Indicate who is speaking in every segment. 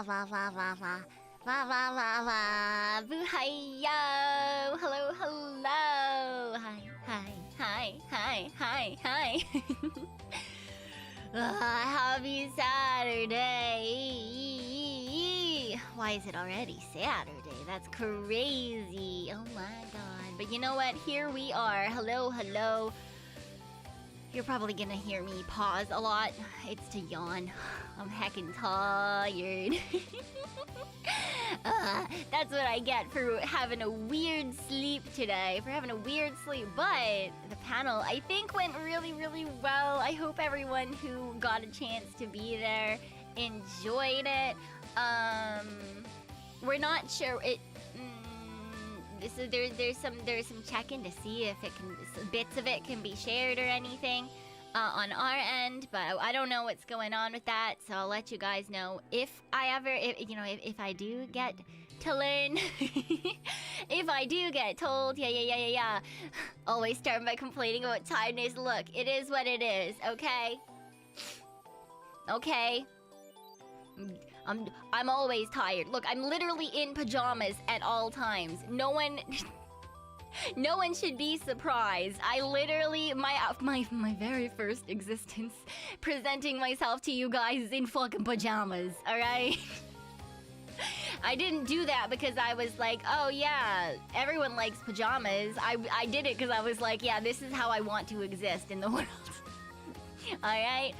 Speaker 1: va va va va va. Va va va va. Boo hi-yo. Hello, hello. Hi, hi, hi, hi, hi, hi. Happy Saturday. Why is it already Saturday? That's crazy. Oh my god. But you know what? Here we are. Hello, hello. You're probably gonna hear me pause a lot. It's to yawn. I'm heckin' tired. That's what I get for having a weird sleep today. For having a weird sleep. But the panel, I think, went really, really well. I hope everyone who got a chance to be there enjoyed it. We're not sure it. There's some checking to see if it can, bits of it can be shared or anything on our end, but I don't know what's going on with that, so I'll let you guys know if I ever, if I do get to learn, if I do get told, yeah. Always start by complaining about tiredness. Look, it is what it is, okay? Okay. I'm always tired. Look, I'm literally in pajamas at all times. No one should be surprised. I literally, my very first existence, presenting myself to you guys in fucking pajamas, alright? I didn't do that because I was like, oh yeah, everyone likes pajamas. I did it because I was like, yeah, this is how I want to exist in the world. Alright?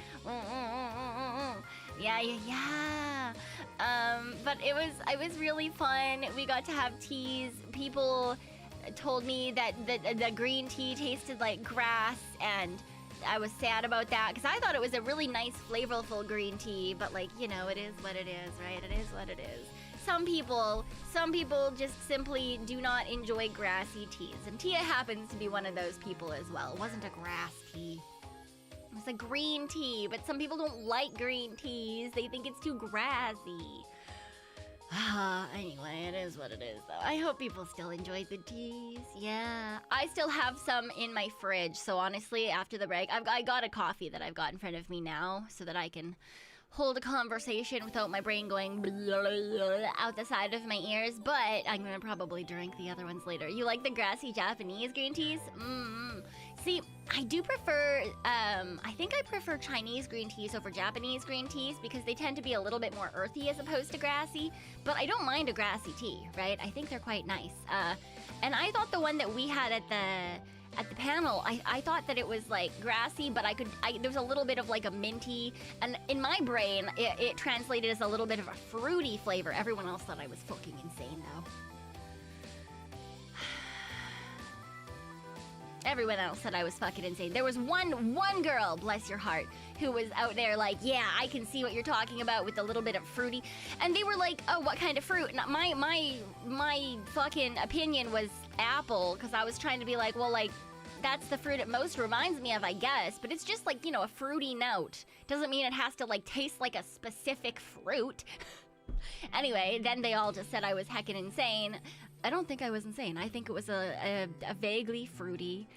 Speaker 1: Yeah. But it was really fun. We got to have teas. People told me that the green tea tasted like grass, and I was sad about that because I thought it was a really nice, flavorful green tea. But like, it is what it is, right? It is what it is. Some people just simply do not enjoy grassy teas, and Tia happens to be one of those people as well. It wasn't a grass tea. It was a green tea, but some people don't like green teas. They think it's too grassy. Anyway, it is what it is, though. I hope people still enjoyed the teas. Yeah. I still have some in my fridge, so honestly, after the break, I got a coffee that I've got in front of me now so that I can hold a conversation without my brain going blah, blah, blah, out the side of my ears, but I'm gonna probably drink the other ones later. You like the grassy Japanese green teas? See, I do prefer, I think I prefer Chinese green teas over Japanese green teas because they tend to be a little bit more earthy as opposed to grassy, but I don't mind a grassy tea, right? I think they're quite nice. And I thought the one that we had at the panel, I thought that it was like grassy, but there was a little bit of like a minty, and in my brain, it translated as a little bit of a fruity flavor. Everyone else thought I was fucking insane though. Everyone else said I was fucking insane. There was one girl, bless your heart, who was out there like, yeah, I can see what you're talking about with a little bit of fruity. And they were like, oh, what kind of fruit? And my fucking opinion was apple, because I was trying to be like, well, like, that's the fruit it most reminds me of, I guess. But it's just like, a fruity note. Doesn't mean it has to like taste like a specific fruit. Anyway, then they all just said I was heckin' insane. I don't think I was insane. I think it was a vaguely fruity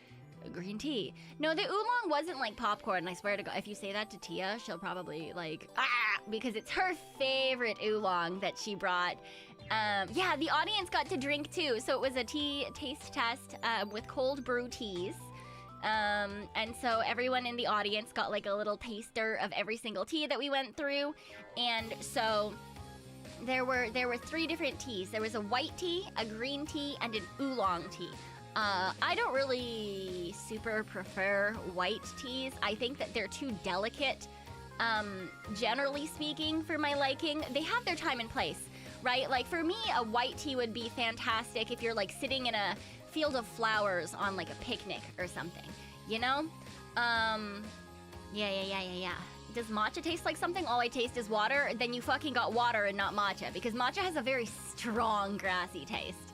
Speaker 1: green tea. No, the oolong wasn't like popcorn. I swear to God, if you say that to Tia, she'll probably like, because it's her favorite oolong that she brought. Yeah, the audience got to drink too. So it was a tea taste test with cold brew teas. And so everyone in the audience got like a little taster of every single tea that we went through. And so there were 3 different teas. There was a white tea, a green tea, and an oolong tea. I don't really super prefer white teas. I think that they're too delicate, generally speaking, for my liking. They have their time and place, right? Like for me, a white tea would be fantastic if you're like sitting in a field of flowers on like a picnic or something, Yeah. Does matcha taste like something? All I taste is water? Then you fucking got water and not matcha, because matcha has a very strong grassy taste,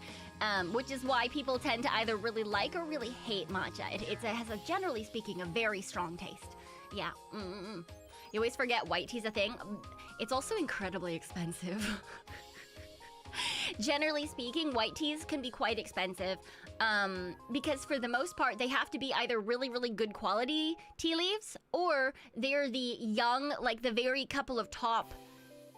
Speaker 1: which is why people tend to either really like or really hate matcha. It has, generally speaking, a very strong taste. Yeah. You always forget white tea's a thing. It's also incredibly expensive. Generally speaking, white teas can be quite expensive because for the most part, they have to be either really, really good quality tea leaves or they're the young, like the very couple of top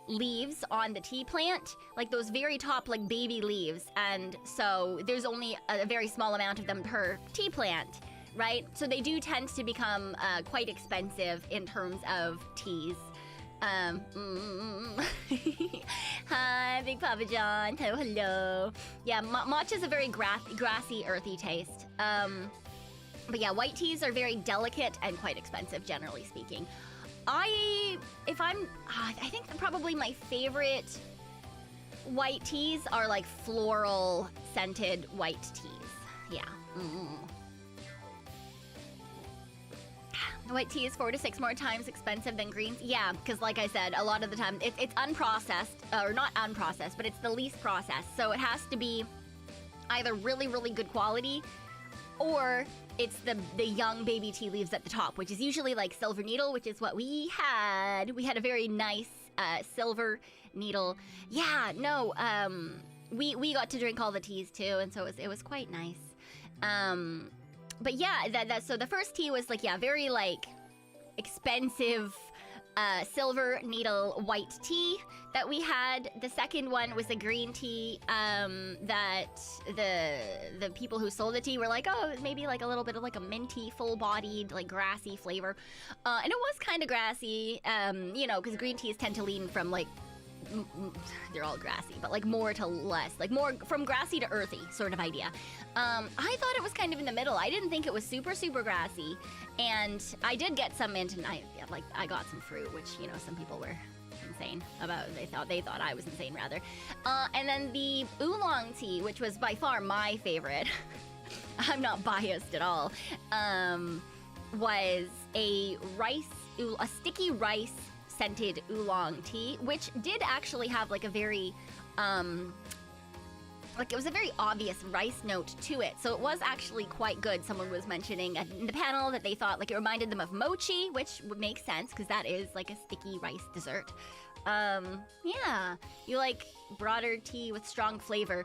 Speaker 1: leaves on the tea plant, like those very top like baby leaves, and so there's only a very small amount of them per tea plant, right? So they do tend to become quite expensive in terms of teas. Hi, Big Papa John. Oh, hello. Yeah, matcha is a very grassy, earthy taste. But yeah, white teas are very delicate and quite expensive, generally speaking. I think probably my favorite white teas are like floral scented white teas. Yeah. White tea is 4 to 6 more times expensive than greens. Yeah, because like I said, a lot of the time it's unprocessed, or not unprocessed, but it's the least processed. So it has to be either really, really good quality, or it's the young baby tea leaves at the top, which is usually like silver needle, which is what we had. We had a very nice silver needle. Yeah, no, we got to drink all the teas too, and so it was quite nice. But yeah, so the first tea was like, yeah, very like expensive silver needle white tea that we had. The second one was a green tea that the people who sold the tea were like, oh, maybe like a little bit of like a minty, full-bodied, like grassy flavor. And it was kind of grassy, you know, because green teas tend to lean from like, they're all grassy, but like more to less, like more from grassy to earthy sort of idea. I thought it was kind of in the middle. I didn't think it was super, super grassy, and I did get some mint, and I got some fruit, which, you know, some people were insane about. They thought I was insane, rather. And then the oolong tea, which was by far my favorite. I'm not biased at all. Was a sticky rice scented oolong tea, which did actually have like a very like it was a very obvious rice note to it, so it was actually quite good. Someone was mentioning in the panel that they thought like it reminded them of mochi, which would make sense because that is like a sticky rice dessert. Yeah, you like broader tea with strong flavor.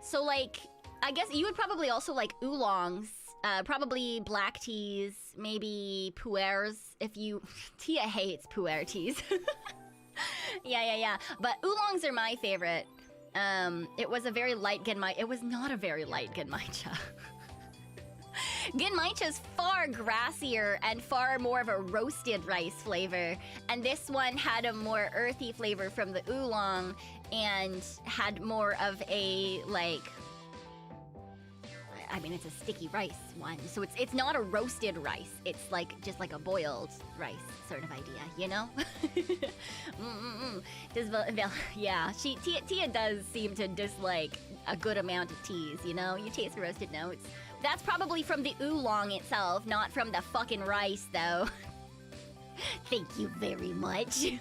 Speaker 1: So like I guess you would probably also like oolongs. Probably black teas, maybe pu'ers if you... Tia hates pu'er teas. Yeah. But oolongs are my favorite. It was a very light genmaicha. It was not a very light genmaicha. Genmaicha is far grassier and far more of a roasted rice flavor. And this one had a more earthy flavor from the oolong and had more of a, like... I mean, it's a sticky rice one, so it's not a roasted rice. It's like just like a boiled rice sort of idea, you know? Yeah, Tia does seem to dislike a good amount of teas, you know? You taste the roasted notes. That's probably from the oolong itself, not from the fucking rice, though. Thank you very much.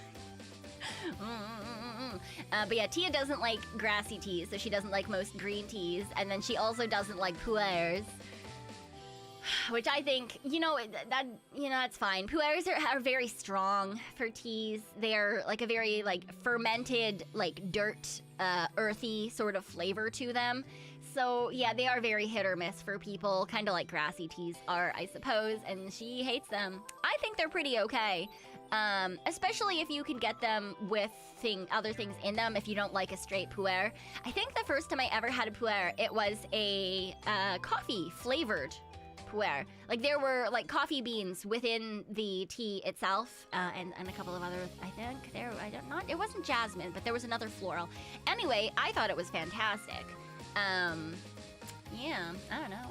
Speaker 1: But yeah, Tia doesn't like grassy teas, so she doesn't like most green teas, and then she also doesn't like pu'ers, which I think, you know, that's fine. Pu'ers are very strong for teas. They're like a very like fermented, like dirt, earthy sort of flavor to them. So yeah, they are very hit or miss for people, kind of like grassy teas are, I suppose, and she hates them. I think they're pretty okay. Especially if you can get them with other things in them if you don't like a straight pu'er. I think the first time I ever had a pu'er, it was a coffee-flavored pu'er. Like, there were, like, coffee beans within the tea itself, and a couple of other, I think. It wasn't jasmine, but there was another floral. Anyway, I thought it was fantastic. Yeah, I don't know.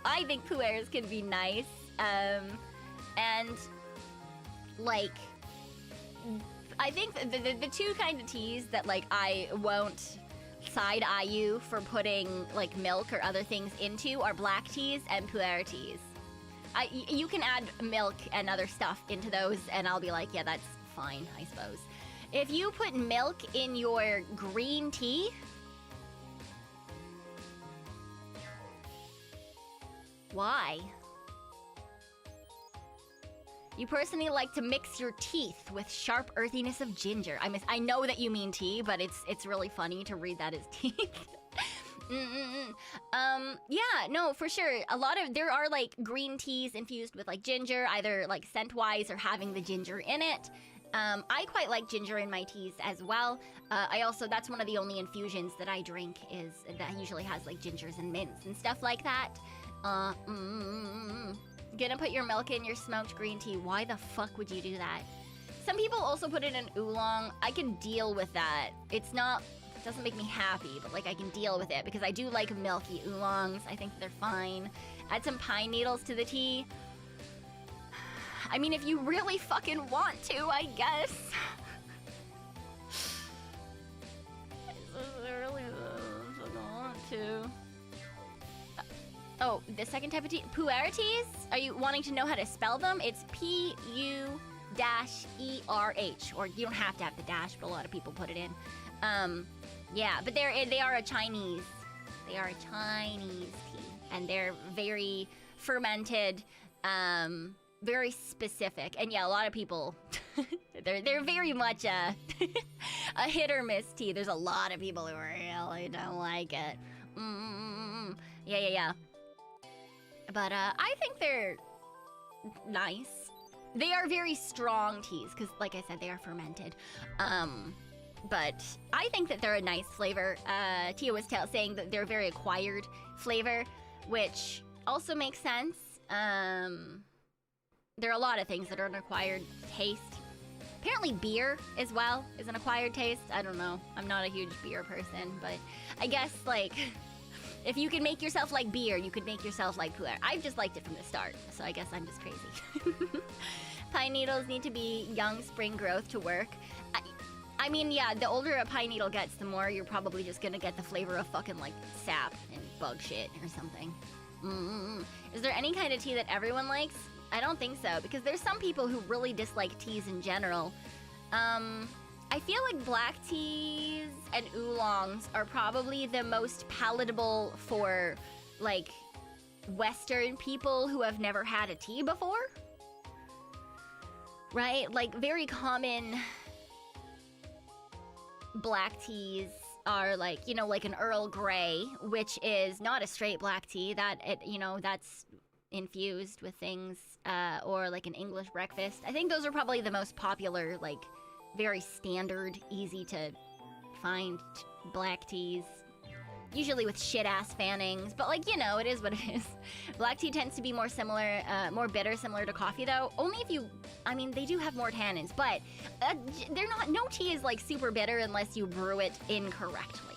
Speaker 1: I think pu'ers can be nice, and... like, I think the two kind of teas that, like, I won't side-eye you for putting, like, milk or other things into are black teas and pu'er teas. You can add milk and other stuff into those, and I'll be like, yeah, that's fine, I suppose. If you put milk in your green tea... why? You personally like to mix your teeth with sharp earthiness of ginger. I know that you mean tea, but it's really funny to read that as teeth. Yeah, no, for sure. There are like green teas infused with like ginger, either like scent-wise or having the ginger in it. I quite like ginger in my teas as well. That's one of the only infusions that I drink is that usually has like gingers and mints and stuff like that. Gonna put your milk in your smoked green tea. Why the fuck would you do that? Some people also put it in oolong. I can deal with that. It doesn't make me happy, but like I can deal with it because I do like milky oolongs. I think they're fine. Add some pine needles to the tea. I mean, if you really fucking want to, I guess. I really don't want to. Oh, the second type of tea? Pu'er teas? Are you wanting to know how to spell them? It's P-U-E-R-H. Or you don't have to have the dash, but a lot of people put it in. Yeah, but they are a Chinese. They are a Chinese tea. And they're very fermented, very specific. And yeah, a lot of people, they're very much a hit or miss tea. There's a lot of people who really don't like it. Yeah. But I think they're nice. They are very strong teas because, like I said, they are fermented. But I think that they're a nice flavor. Tia was saying that they're a very acquired flavor, which also makes sense. There are a lot of things that are an acquired taste. Apparently beer as well is an acquired taste. I don't know. I'm not a huge beer person, but I guess, like, if you can make yourself like beer, you could make yourself like pu'er. I've just liked it from the start, so I guess I'm just crazy. Pine needles need to be young spring growth to work. I mean, yeah, the older a pine needle gets, the more you're probably just gonna get the flavor of fucking, like, sap and bug shit or something. Is there any kind of tea that everyone likes? I don't think so, because there's some people who really dislike teas in general. I feel like black teas and oolongs are probably the most palatable for, like, Western people who have never had a tea before. Right? Like, very common black teas are like, you know, like an Earl Grey, which is not a straight black tea. That's infused with things, or like an English breakfast. I think those are probably the most popular, like, very standard, easy to find black teas. Usually with shit-ass fannings, but, like, you know, it is what it is. Black tea tends to be more similar, more bitter, similar to coffee, though. Only if you, I mean, they do have more tannins, but no tea is, like, super bitter unless you brew it incorrectly.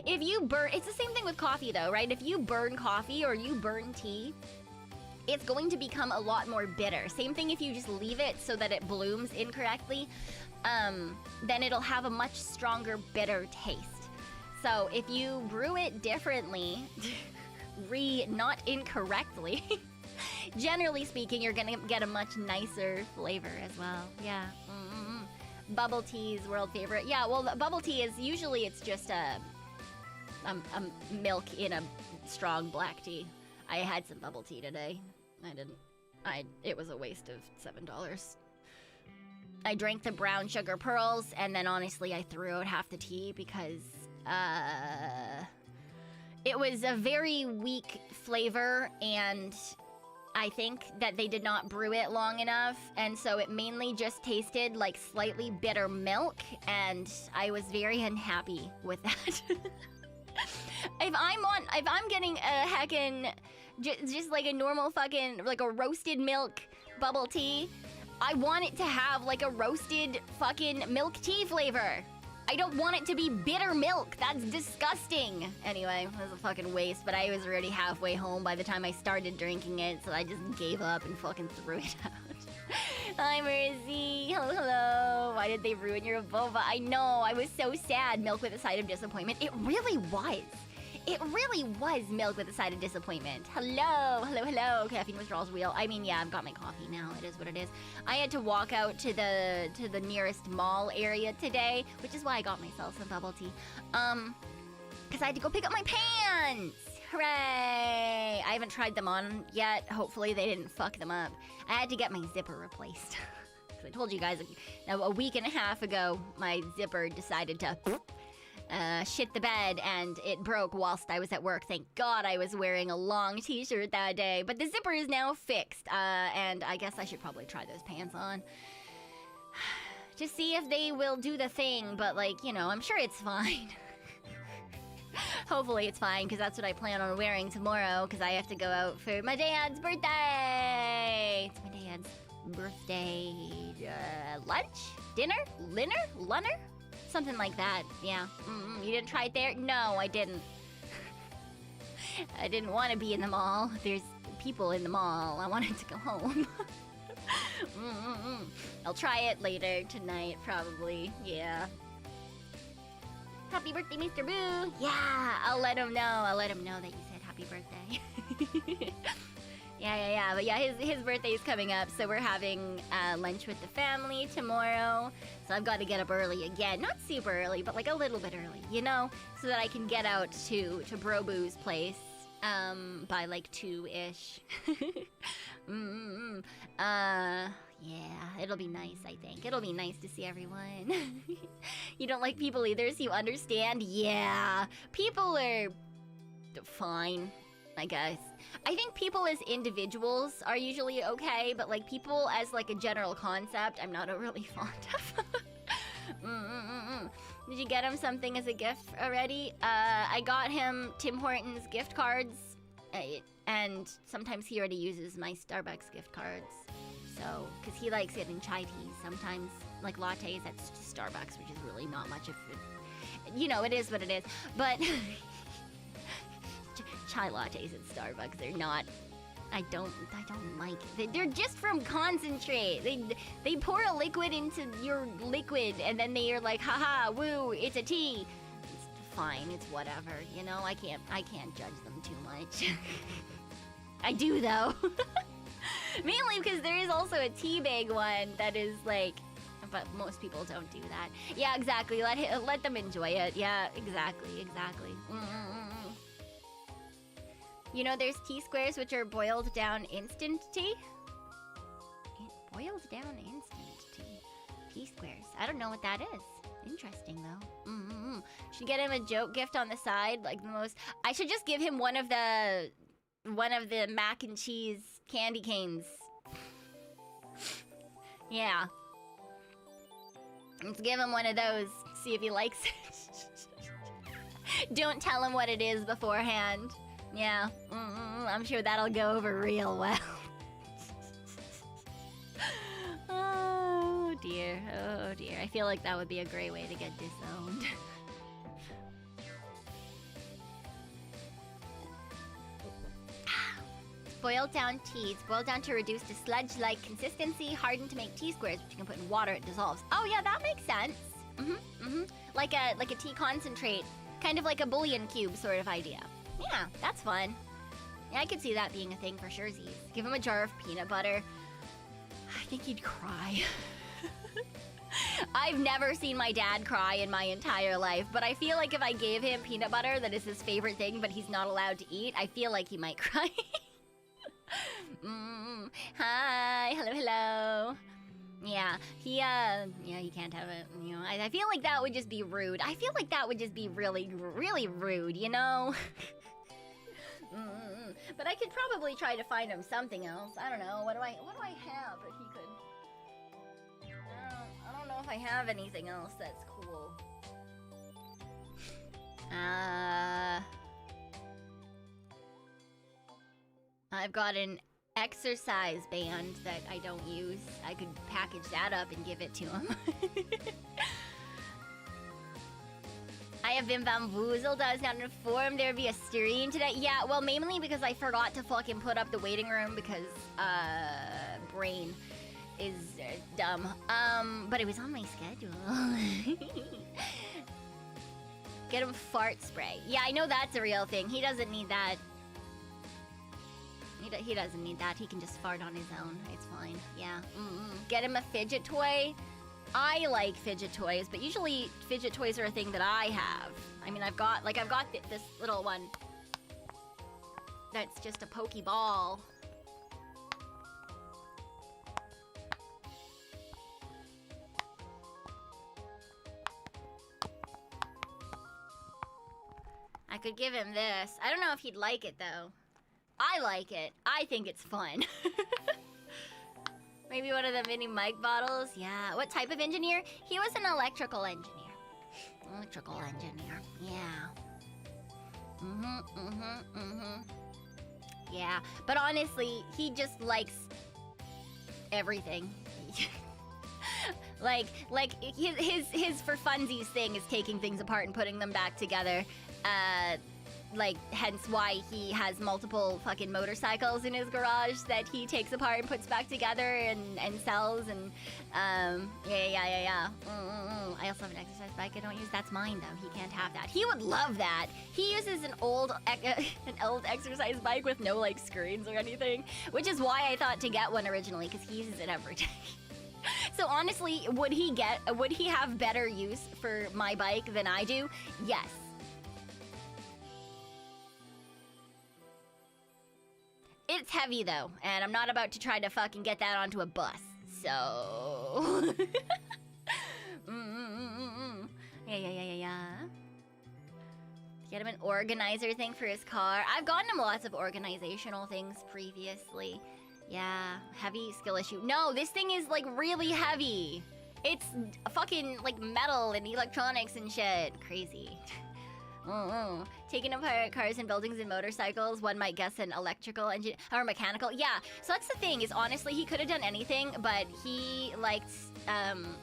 Speaker 1: If you burn, it's the same thing with coffee, though, right? If you burn coffee or you burn tea, it's going to become a lot more bitter. Same thing if you just leave it so that it blooms incorrectly, then it'll have a much stronger bitter taste. So if you brew it differently, not incorrectly, generally speaking, you're gonna get a much nicer flavor as well. Yeah. Bubble tea's world favorite. Yeah, well, bubble tea is usually it's just a milk in a strong black tea. I had some bubble tea today. It was a waste of $7. I drank the brown sugar pearls, and then honestly, I threw out half the tea because it was a very weak flavor, and I think that they did not brew it long enough, and so it mainly just tasted like slightly bitter milk, and I was very unhappy with that. If I'm getting a heckin' just like a normal fucking, like a roasted milk bubble tea, I want it to have like a roasted fucking milk tea flavor. I don't want it to be bitter milk. That's disgusting. Anyway, it was a fucking waste, but I was already halfway home by the time I started drinking it, so I just gave up and fucking threw it out. Hi, Mercy. Hello. Why did they ruin your boba? I know. I was so sad. Milk with a side of disappointment. It really was. It really was milk with a side of disappointment. Hello. Caffeine withdrawal's real. I mean, yeah, I've got my coffee now. It is what it is. I had to walk out to the nearest mall area today, which is why I got myself some bubble tea. Because I had to go pick up my pants. Hooray! I haven't tried them on yet. Hopefully they didn't fuck them up. I had to get my zipper replaced. I told you guys a week and a half ago, my zipper decided to shit the bed, and it broke whilst I was at work. Thank God I was wearing a long t-shirt that day. But the zipper is now fixed, and I guess I should probably try those pants on. to see if they will do the thing, but like, you know, I'm sure it's fine. Hopefully it's fine, because that's what I plan on wearing tomorrow, because I have to go out for my dad's birthday! It's my dad's birthday... lunch? Dinner? Lunner? Something like that, yeah. You didn't try it there? No, I didn't. I didn't want to be in the mall. There's people in the mall. I wanted to go home. I'll try it later tonight, probably, yeah. Happy birthday, Mr. Boo! Yeah, I'll let him know. I'll let him know that you said happy birthday. Yeah. But yeah, his birthday's coming up, so we're having lunch with the family tomorrow. So I've got to get up early again. Not super early, but like a little bit early, you know? So that I can get out to Bro Boo's place by like 2-ish. Yeah, it'll be nice, I think. It'll be nice to see everyone. You don't like people either, so you understand? Yeah, people are fine, I guess. I think people as individuals are usually okay, but like people as like a general concept, I'm not really fond of. Did you get him something as a gift already? I got him Tim Hortons gift cards, and sometimes he already uses my Starbucks gift cards. So, because he likes getting chai teas sometimes, like lattes at Starbucks, which is really not much of it. You know, it is what it is. But chai lattes at Starbucks, they're not. I don't like it. They're just from concentrate. They pour a liquid into your liquid, and then they're like, haha, woo, it's a tea. It's fine, it's whatever. You know, I can't judge them too much. I do though. Mainly because there is also a tea bag one that is like, but most people don't do that. Yeah, exactly. Let them enjoy it. Yeah, exactly. You know, there's tea squares which are boiled down instant tea. Boiled down instant tea. Tea squares. I don't know what that is. Interesting though. Should get him a joke gift on the side, like the most. I should just give him one of the mac and cheese candy canes. Yeah. Let's give him one of those. See if he likes it. Don't tell him what it is beforehand. Yeah. I'm sure that'll go over real well. Oh dear. I feel like that would be a great way to get disowned. Boiled down tea. It's boiled down to reduce to sludge-like consistency, hardened to make tea squares, which you can put in water, it dissolves. Oh yeah, that makes sense. Like a tea concentrate, kind of like a bouillon cube sort of idea. Yeah, that's fun. Yeah, I could see that being a thing for sure. Give him a jar of peanut butter. I think he'd cry. I've never seen my dad cry in my entire life, but I feel like if I gave him peanut butter, that is his favorite thing, but he's not allowed to eat, I feel like he might cry. Hi, hello. Yeah, he can't have it, you know. I feel like that would just be rude. I feel like that would just be really, really rude, you know? But I could probably try to find him something else. I don't know, what do I have that he could... I don't know if I have anything else that's cool. I've got an exercise band that I don't use. I could package that up and give it to him. I have been bamboozled. I was not informed there would be a stream today. Yeah, well, mainly because I forgot to fucking put up the waiting room because, brain is dumb. But it was on my schedule. Get him fart spray. Yeah, I know that's a real thing. He doesn't need that. He doesn't need that. He can just fart on his own. It's fine. Yeah. Get him a fidget toy. I like fidget toys, but usually fidget toys are a thing that I have. I mean, I've got this little one that's just a pokey ball. I could give him this. I don't know if he'd like it, though. I like it. I think it's fun. Maybe one of the mini mic bottles. Yeah. What type of engineer? He was an electrical engineer. Electrical engineer. Yeah. Yeah. But honestly, he just likes everything. like his for funsies thing is taking things apart and putting them back together. Like, hence why he has multiple fucking motorcycles in his garage that he takes apart and puts back together and sells, and, yeah. I also have an exercise bike I don't use. That's mine, though. He can't have that. He would love that. He uses an old exercise bike with no, like, screens or anything, which is why I thought to get one originally, because he uses it every day. So honestly, would he have better use for my bike than I do? Yes. It's heavy, though, and I'm not about to try to fucking get that onto a bus, so... Yeah. Get him an organizer thing for his car. I've gotten him lots of organizational things previously. Yeah, heavy skill issue. No, this thing is, like, really heavy. It's fucking, like, metal and electronics and shit. Crazy. Taking apart cars and buildings and motorcycles, one might guess an electrical engine or mechanical. Yeah, so that's the thing, is honestly he could have done anything, but he liked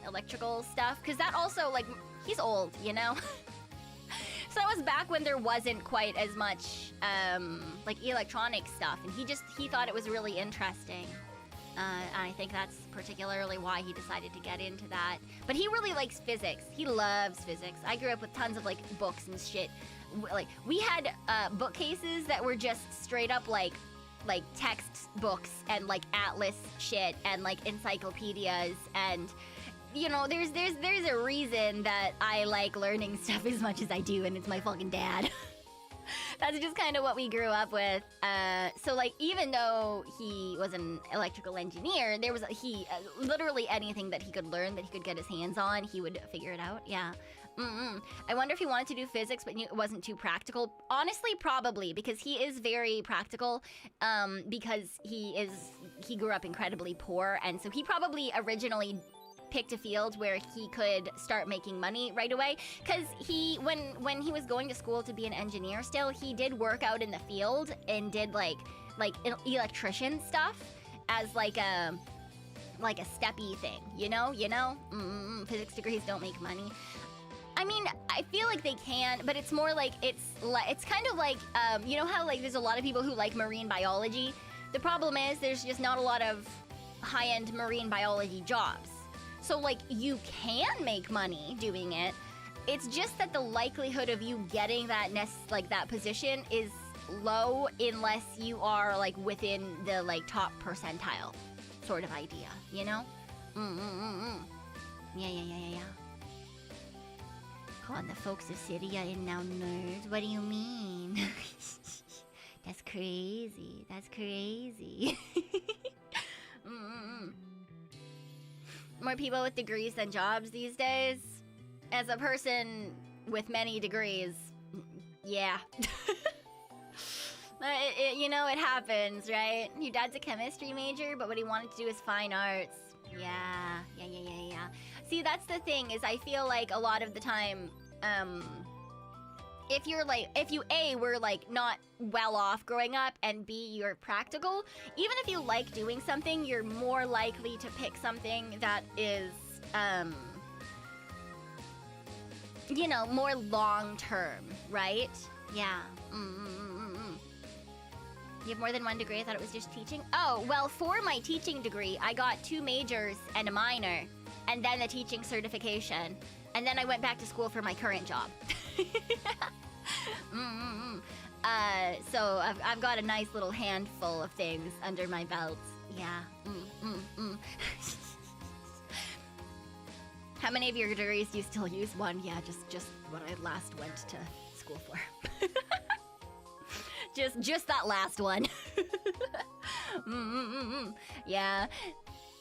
Speaker 1: electrical stuff, because that also, like, he's old, you know? So that was back when there wasn't quite as much like electronic stuff, and he thought it was really interesting. I think that's particularly why he decided to get into that. But he really likes physics. He loves physics. I grew up with tons of, like, books and shit. Like, we had bookcases that were just straight up, like textbooks and, like, atlas shit and, like, encyclopedias. And, you know, there's a reason that I like learning stuff as much as I do, and it's my fucking dad. That's just kind of what we grew up with. So, like, even though he was an electrical engineer, there was literally anything that he could learn, that he could get his hands on, he would figure it out. Yeah. I wonder if he wanted to do physics, but it wasn't too practical. Honestly, probably, because he is very practical, because he grew up incredibly poor, and so he probably originally picked a field where he could start making money right away, because when he was going to school to be an engineer still, he did work out in the field and did like electrician stuff as like a steppy thing, you know? Physics degrees don't make money. I mean, I feel like they can, but it's more like it's kind of like you know how, like, there's a lot of people who like marine biology. The problem is there's just not a lot of high-end marine biology jobs. So, like, you can make money doing it. It's just that the likelihood of you getting that position is low unless you are, like, within the, like, top percentile sort of idea, you know? Yeah. God, the folks of City are in now nerds. What do you mean? That's crazy. More people with degrees than jobs these days. As a person with many degrees, yeah. You know, it happens, right? Your dad's a chemistry major, but what he wanted to do is fine arts. Yeah. See, that's the thing, is I feel like a lot of the time, if you A, were, like, not well off growing up, and B, you're practical, even if you like doing something, you're more likely to pick something that is, you know, more long-term, right? Yeah. You have more than one degree? I thought it was just teaching. Oh, well, for my teaching degree, I got 2 majors and a minor, and then the teaching certification. And then I went back to school for my current job. So I've got a nice little handful of things under my belt. Yeah. How many of your degrees do you still use? One? Yeah, just what I last went to school for. just that last one. Yeah.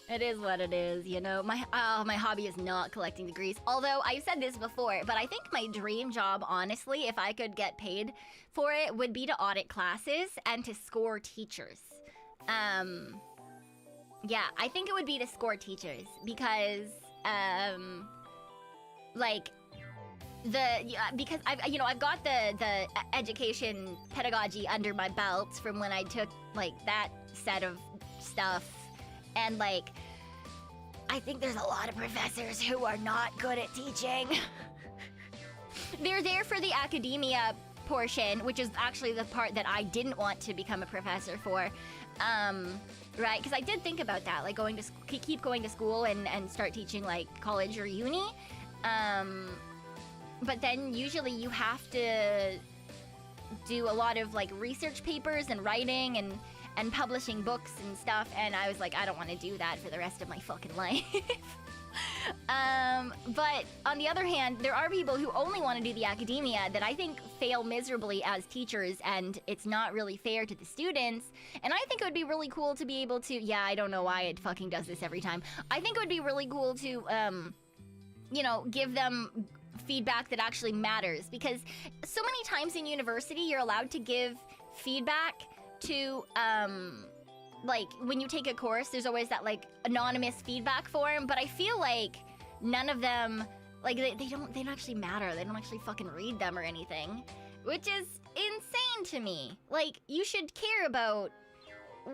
Speaker 1: It is what it is, you know? My hobby is not collecting degrees. Although, I've said this before, but I think my dream job, honestly, if I could get paid for it, would be to audit classes and to score teachers. Yeah, I think it would be to score teachers because, like, because I've got the education pedagogy under my belt from when I took like that set of stuff, and like, I think there's a lot of professors who are not good at teaching. They're there for the academia portion, which is actually the part that I didn't want to become a professor for. Right, because I did think about that, like keep going to school and start teaching like college or uni. But then usually you have to do a lot of like research papers and writing and publishing books and stuff, and I was like, I don't want to do that for the rest of my fucking life. But on the other hand, there are people who only want to do the academia that I think fail miserably as teachers, and it's not really fair to the students. And I think it would be really cool to be able to, yeah, I don't know why it fucking does this every time. I think it would be really cool to, give them feedback that actually matters, because so many times in university you're allowed to give feedback to, like, when you take a course, there's always that, like, anonymous feedback form, but I feel like none of them, like, they don't actually matter. They don't actually fucking read them or anything, which is insane to me. Like, you should care about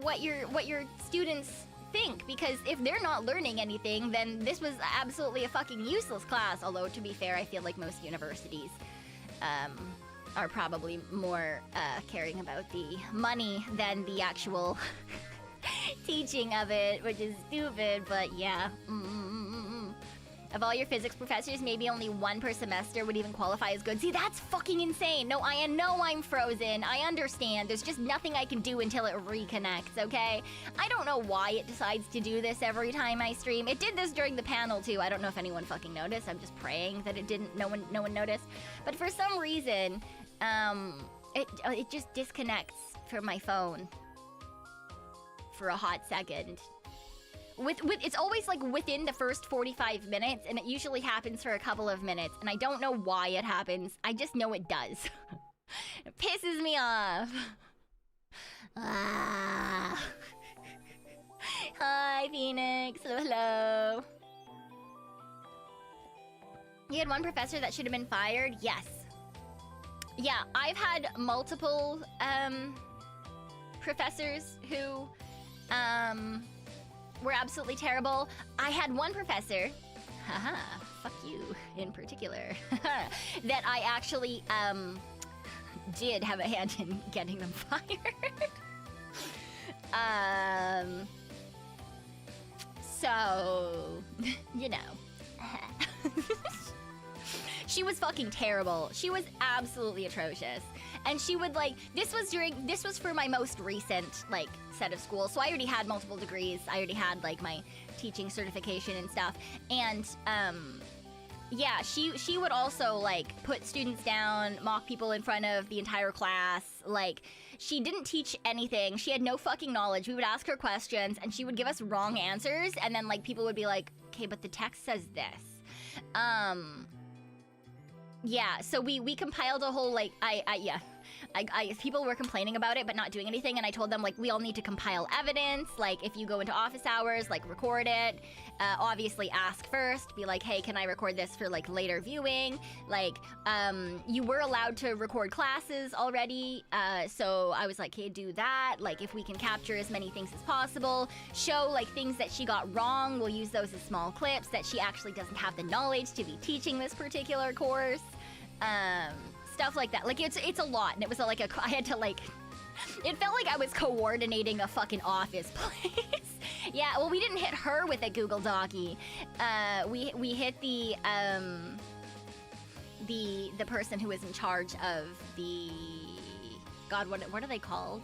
Speaker 1: what your students think, because if they're not learning anything, then this was absolutely a fucking useless class, although, to be fair, I feel like most universities, are probably more, caring about the money than the actual teaching of it, which is stupid, but yeah. Of all your physics professors, maybe only one per semester would even qualify as good. See, that's fucking insane. No, I know I'm frozen. I understand. There's just nothing I can do until it reconnects, okay? I don't know why it decides to do this every time I stream. It did this during the panel, too. I don't know if anyone fucking noticed. I'm just praying that it didn't. No one noticed. But for some reason, it just disconnects from my phone for a hot second. It's always like within the first 45 minutes, and it usually happens for a couple of minutes, and I don't know why it happens. I just know it does. It pisses me off. Ah. Hi, Phoenix. Hello. You had one professor that should have been fired? Yes. Yeah, I've had multiple professors who were absolutely terrible. I had one professor, haha, fuck you in particular, that I actually did have a hand in getting them fired. So, you know. She was fucking terrible. She was absolutely atrocious. And she would, like, this was for my most recent, like, set of schools. So I already had multiple degrees. I already had, like, my teaching certification and stuff. And, yeah, she would also, like, put students down, mock people in front of the entire class. Like, she didn't teach anything. She had no fucking knowledge. We would ask her questions, and she would give us wrong answers. And then, like, people would be like, okay, but the text says this. Yeah, so we compiled a whole, like, people were complaining about it but not doing anything, and I told them, like, we all need to compile evidence. Like, if you go into office hours, like, record it. Obviously ask first, be like, hey, can I record this for, like, later viewing? Like, you were allowed to record classes already, so I was like, hey, do that. Like, if we can capture as many things as possible, show, like, things that she got wrong, we'll use those as small clips, that she actually doesn't have the knowledge to be teaching this particular course. Stuff like that. Like, it's a lot, and it was like I had to, like, it felt like I was coordinating a fucking office place. Yeah, well, we didn't hit her with a Google Docky. We hit the person who was in charge of the, God, what are they called?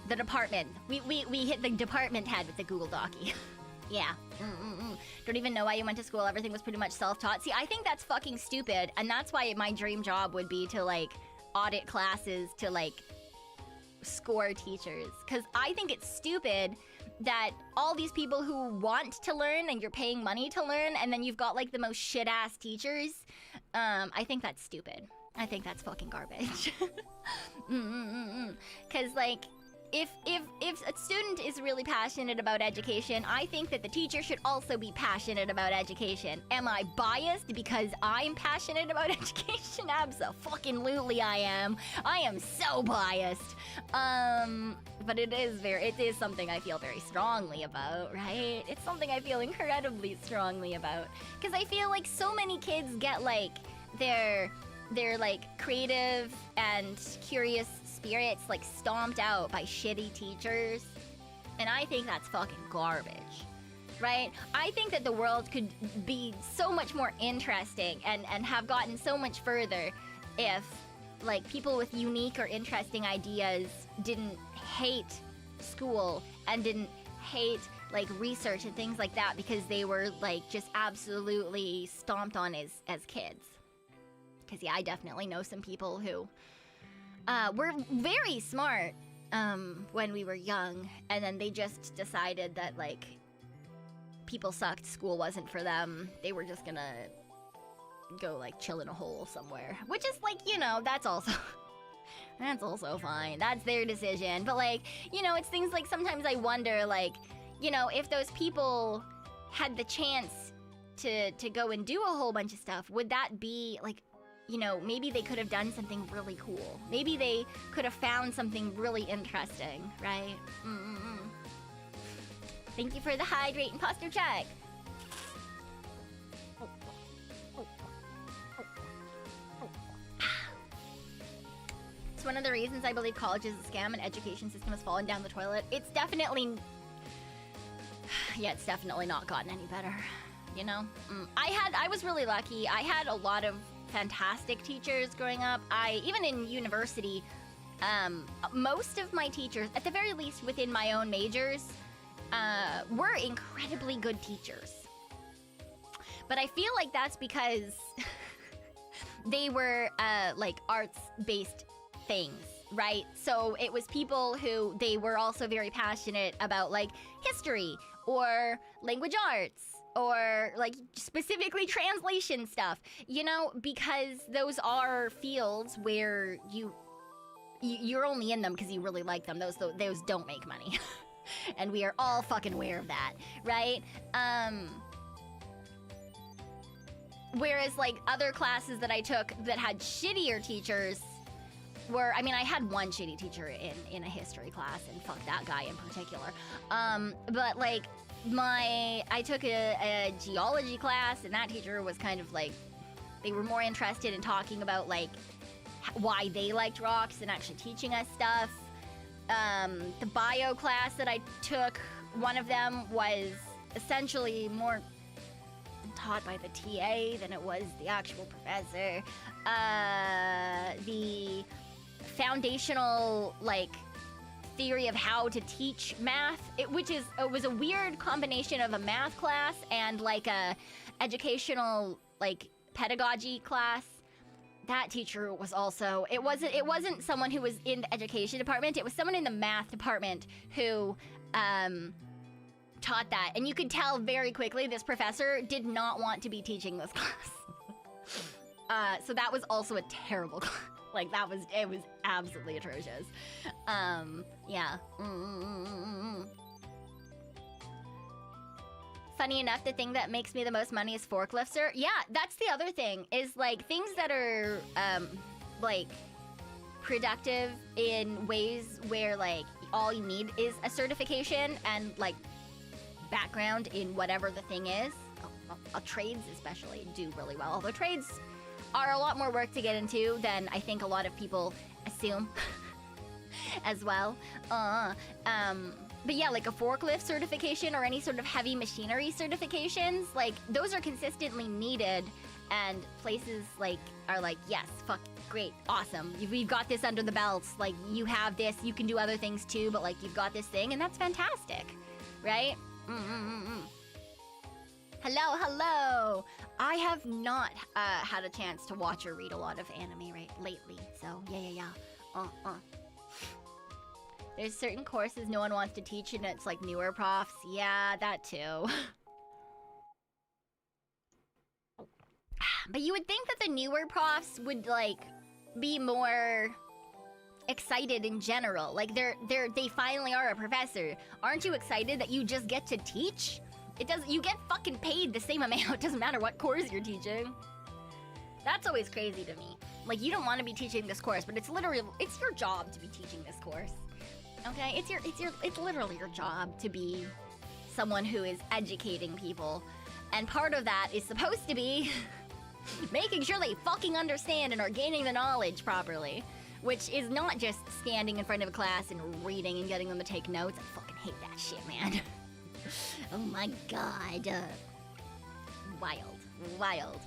Speaker 1: The department. We hit the department head with the Google Docky. Yeah. Don't even know why you went to school. Everything was pretty much self-taught. See, I think that's fucking stupid, and that's why my dream job would be to, like, audit classes, to, like, score teachers. Because I think it's stupid that all these people who want to learn and you're paying money to learn, and then you've got, like, the most shit-ass teachers. I think that's stupid. I think that's fucking garbage. Cause like, if a student is really passionate about education, I think that the teacher should also be passionate about education. Am I biased because I'm passionate about education? Abso-fucking-lutely I am. I am so biased. But it is something I feel very strongly about, right? It's something I feel incredibly strongly about. Cause I feel like so many kids get like their like creative and curious spirits like stomped out by shitty teachers, and I think that's fucking garbage, right? I think that the world could be so much more interesting and have gotten so much further if like people with unique or interesting ideas didn't hate school and didn't hate like research and things like that because they were like just absolutely stomped on as kids. Because yeah, I definitely know some people who were very smart when we were young, and then they just decided that like people sucked, school wasn't for them. They were just gonna go like chill in a hole somewhere, which is like, you know, that's also that's also fine. That's their decision. But like, you know, it's things like sometimes I wonder like, you know, if those people had the chance to go and do a whole bunch of stuff, would that be like, you know, maybe they could have done something really cool. Maybe they could have found something really interesting, right? Thank you for the hydrate and posture check. It's one of the reasons I believe college is a scam and education system has fallen down the toilet. It's definitely... yeah, it's definitely not gotten any better, you know? I was really lucky. I had a lot of fantastic teachers growing up. Even in university, most of my teachers, at the very least within my own majors, were incredibly good teachers. But I feel like that's because they were like arts-based things, right? So it was people who they were also very passionate about like history or language arts or like specifically translation stuff, you know, because those are fields where you're only in them because you really like them. Those don't make money. And we are all fucking aware of that, right? Whereas like other classes that I took that had shittier teachers were, I mean, I had one shitty teacher in a history class, and fuck that guy in particular. But like I took a geology class, and that teacher was kind of like, they were more interested in talking about like why they liked rocks and actually teaching us stuff. The bio class that I took, one of them was essentially more taught by the TA than it was the actual professor. The foundational like theory of how to teach math, it was a weird combination of a math class and like a educational like pedagogy class. That teacher was also, it wasn't someone who was in the education department, it was someone in the math department who taught that, and you could tell very quickly this professor did not want to be teaching this class. So that was also a terrible class. Like it was absolutely atrocious. Yeah. Funny enough, the thing that makes me the most money is forklifter. Yeah, that's the other thing, is like things that are like productive in ways where like all you need is a certification and like background in whatever the thing is. Trades especially do really well, although trades are a lot more work to get into than I think a lot of people assume as well. But yeah, like a forklift certification or any sort of heavy machinery certifications, like those are consistently needed, and places like are like, yes, fuck, great, awesome, we've got this under the belts, like you have this, you can do other things too, but like you've got this thing, and that's fantastic, right? Hello. I have not had a chance to watch or read a lot of anime lately, so yeah. There's certain courses no one wants to teach, and it's like newer profs. Yeah, that too. But you would think that the newer profs would like be more excited in general. Like they finally are a professor. Aren't you excited that you just get to teach? You get fucking paid the same amount. It doesn't matter what course you're teaching. That's always crazy to me. Like, you don't want to be teaching this course, but it's your job to be teaching this course. Okay? It's literally your job to be someone who is educating people. And part of that is supposed to be making sure they fucking understand and are gaining the knowledge properly. Which is not just standing in front of a class and reading and getting them to take notes. I fucking hate that shit, man. Oh my god. Wild. Wild.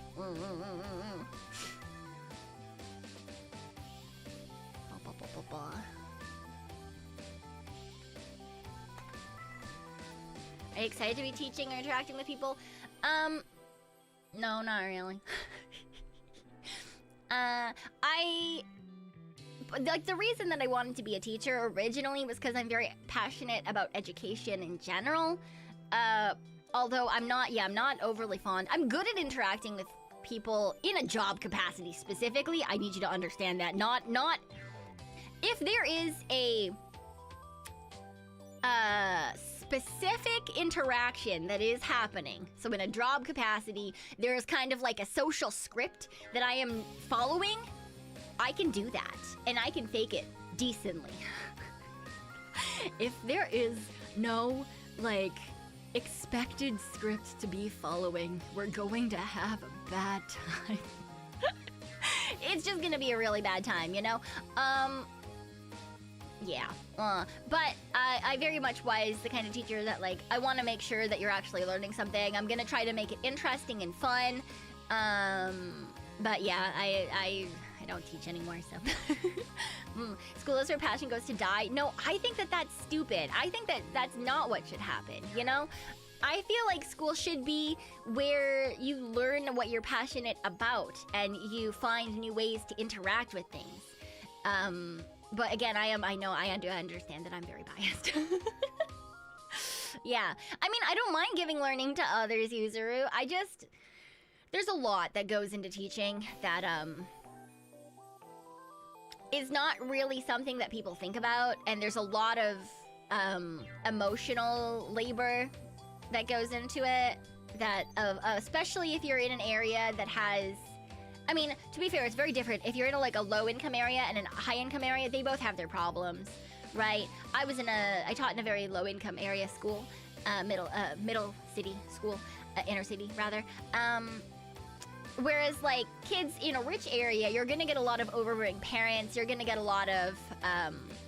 Speaker 1: Are you excited to be teaching or interacting with people? No, not really. Like, the reason that I wanted to be a teacher originally was because I'm very passionate about education in general. Although I'm not overly fond. I'm good at interacting with people in a job capacity specifically. I need you to understand that. Not if there is a specific interaction that is happening. So in a job capacity, there's kind of like a social script that I am following. I can do that, and I can fake it decently. If there is no, like, expected script to be following, we're going to have a bad time. It's just gonna be a really bad time, you know? Yeah. But I very much was the kind of teacher that, like, I want to make sure that you're actually learning something. I'm gonna try to make it interesting and fun. But yeah, I don't teach anymore, so. School is where passion goes to die. No, I think that that's stupid. I think that that's not what should happen, you know? I feel like school should be where you learn what you're passionate about and you find new ways to interact with things. But again, I do understand that I'm very biased. Yeah. I mean, I don't mind giving learning to others, Yuzuru. There's a lot that goes into teaching that, is not really something that people think about, and there's a lot of emotional labor that goes into it, that especially if you're in an area that has, I mean, to be fair, it's very different. If you're in a low-income area and a high-income area, they both have their problems, right? I taught in a very low-income area school, middle city school, inner city rather. Whereas, like, kids in a rich area, you're gonna get a lot of overbearing parents. You're gonna get a lot of,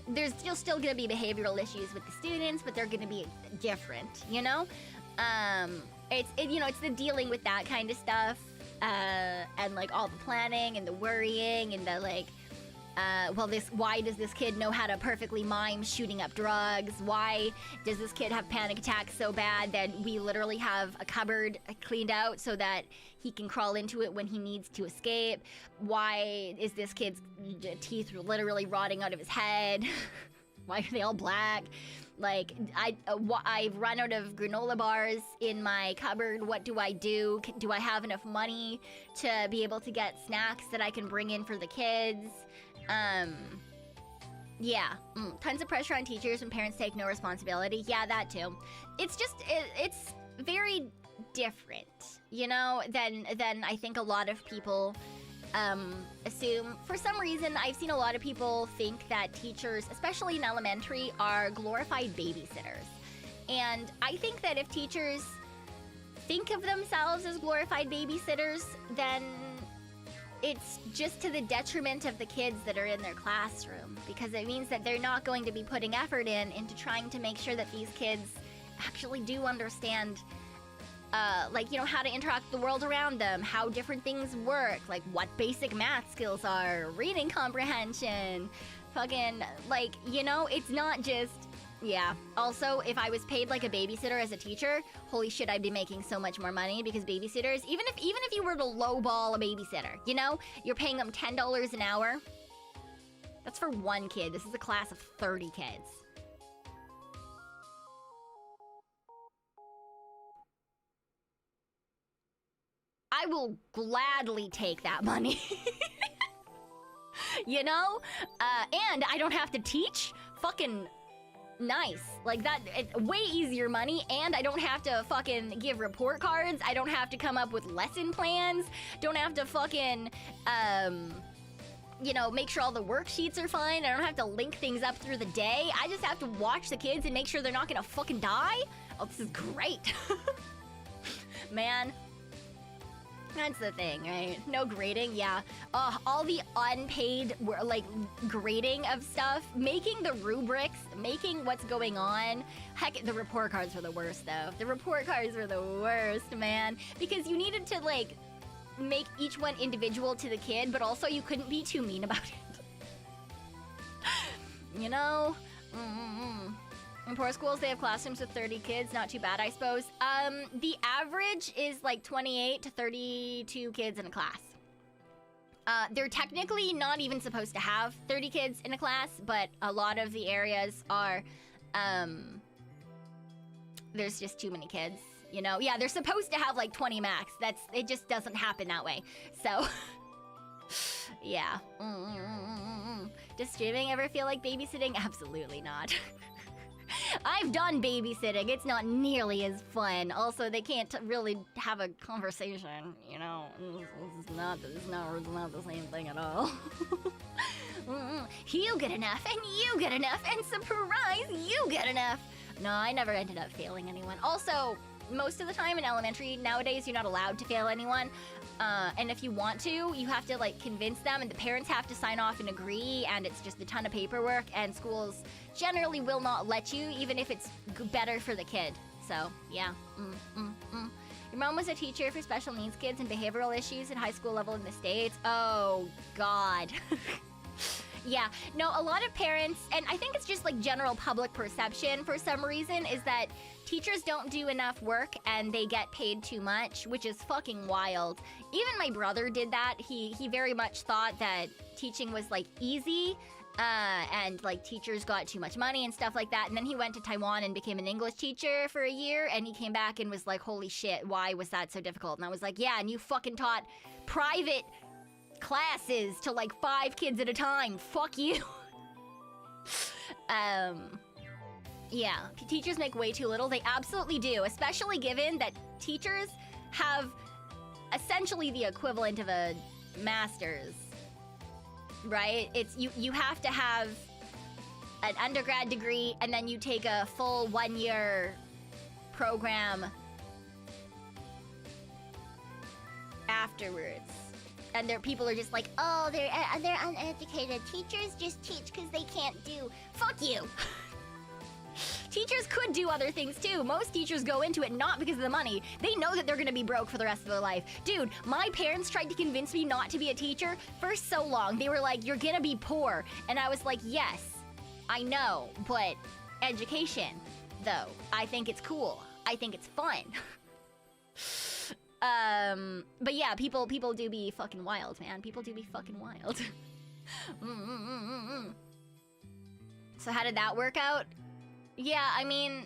Speaker 1: there's still gonna be behavioral issues with the students, but they're gonna be different, you know? It's the dealing with that kind of stuff, and, like, all the planning and the worrying and the, like, why does this kid know how to perfectly mime shooting up drugs? Why does this kid have panic attacks so bad that we literally have a cupboard cleaned out so that he can crawl into it when he needs to escape? Why is this kid's teeth literally rotting out of his head? Why are they all black? Like, I've run out of granola bars in my cupboard. What do I do? Do I have enough money to be able to get snacks that I can bring in for the kids? Yeah, tons of pressure on teachers when parents take no responsibility. Yeah, that too. It's just, it's very different, you know, than I think a lot of people assume. For some reason, I've seen a lot of people think that teachers, especially in elementary, are glorified babysitters. And I think that if teachers think of themselves as glorified babysitters, then it's just to the detriment of the kids that are in their classroom, because it means that they're not going to be putting effort into trying to make sure that these kids actually do understand, like, you know, how to interact with the world around them, how different things work, like what basic math skills are, reading comprehension, fucking, like, you know, it's not just, yeah. Also, if I was paid like a babysitter as a teacher, holy shit, I'd be making so much more money, because babysitters, even if you were to lowball a babysitter, you know, you're paying them $10 an hour. That's for one kid. This is a class of 30 kids. I will gladly take that money. you know? And I don't have to teach? Fucking nice. Like that, way easier money, and I don't have to fucking give report cards. I don't have to come up with lesson plans. Don't have to fucking, you know, make sure all the worksheets are fine. I don't have to link things up through the day. I just have to watch the kids and make sure they're not gonna fucking die. Oh, this is great. Man. That's the thing, right? No grading, yeah. All the unpaid, like, grading of stuff, making the rubrics, making what's going on. Heck, the report cards were the worst, though. The report cards were the worst, man. Because you needed to, like, make each one individual to the kid, but also you couldn't be too mean about it. You know? In poor schools, they have classrooms with 30 kids. Not too bad, I suppose. The average is like 28 to 32 kids in a class. They're technically not even supposed to have 30 kids in a class, but a lot of the areas are, there's just too many kids, you know? Yeah, they're supposed to have like 20 max. It just doesn't happen that way. So, yeah. Does streaming ever feel like babysitting? Absolutely not. I've done babysitting. It's not nearly as fun. Also, they can't really have a conversation, you know? It's not the same thing at all. You get enough, and you get enough, and surprise, you get enough. No, I never ended up failing anyone. Also, most of the time in elementary nowadays, you're not allowed to fail anyone. And if you want to, you have to like convince them, and the parents have to sign off and agree, and it's just a ton of paperwork, and schools generally will not let you, even if it's better for the kid. So, yeah. Your mom was a teacher for special needs kids and behavioral issues at high school level in the States. Oh, God. Yeah, no, a lot of parents, and I think it's just like general public perception for some reason, is that teachers don't do enough work and they get paid too much, which is fucking wild. Even my brother did that. He very much thought that teaching was like easy, and like teachers got too much money and stuff like that. And then he went to Taiwan and became an English teacher for a year, and he came back and was like, holy shit, why was that so difficult? And I was like, yeah, and you fucking taught private classes to like 5 kids at a time. Fuck you. Yeah, teachers make way too little. They absolutely do, especially given that teachers have essentially the equivalent of a master's, right? It's you have to have an undergrad degree, and then you take a full 1-year program afterwards. And people are just like, oh, they're uneducated. Teachers just teach because they can't do. Fuck you. Teachers could do other things too. Most teachers go into it not because of the money. They know that they're gonna be broke for the rest of their life. Dude, my parents tried to convince me not to be a teacher for so long. They were like, you're gonna be poor. And I was like, yes, I know, but education, though, I think it's cool. I think it's fun. But yeah, people do be fucking wild, man. People do be fucking wild. So how did that work out? Yeah, I mean,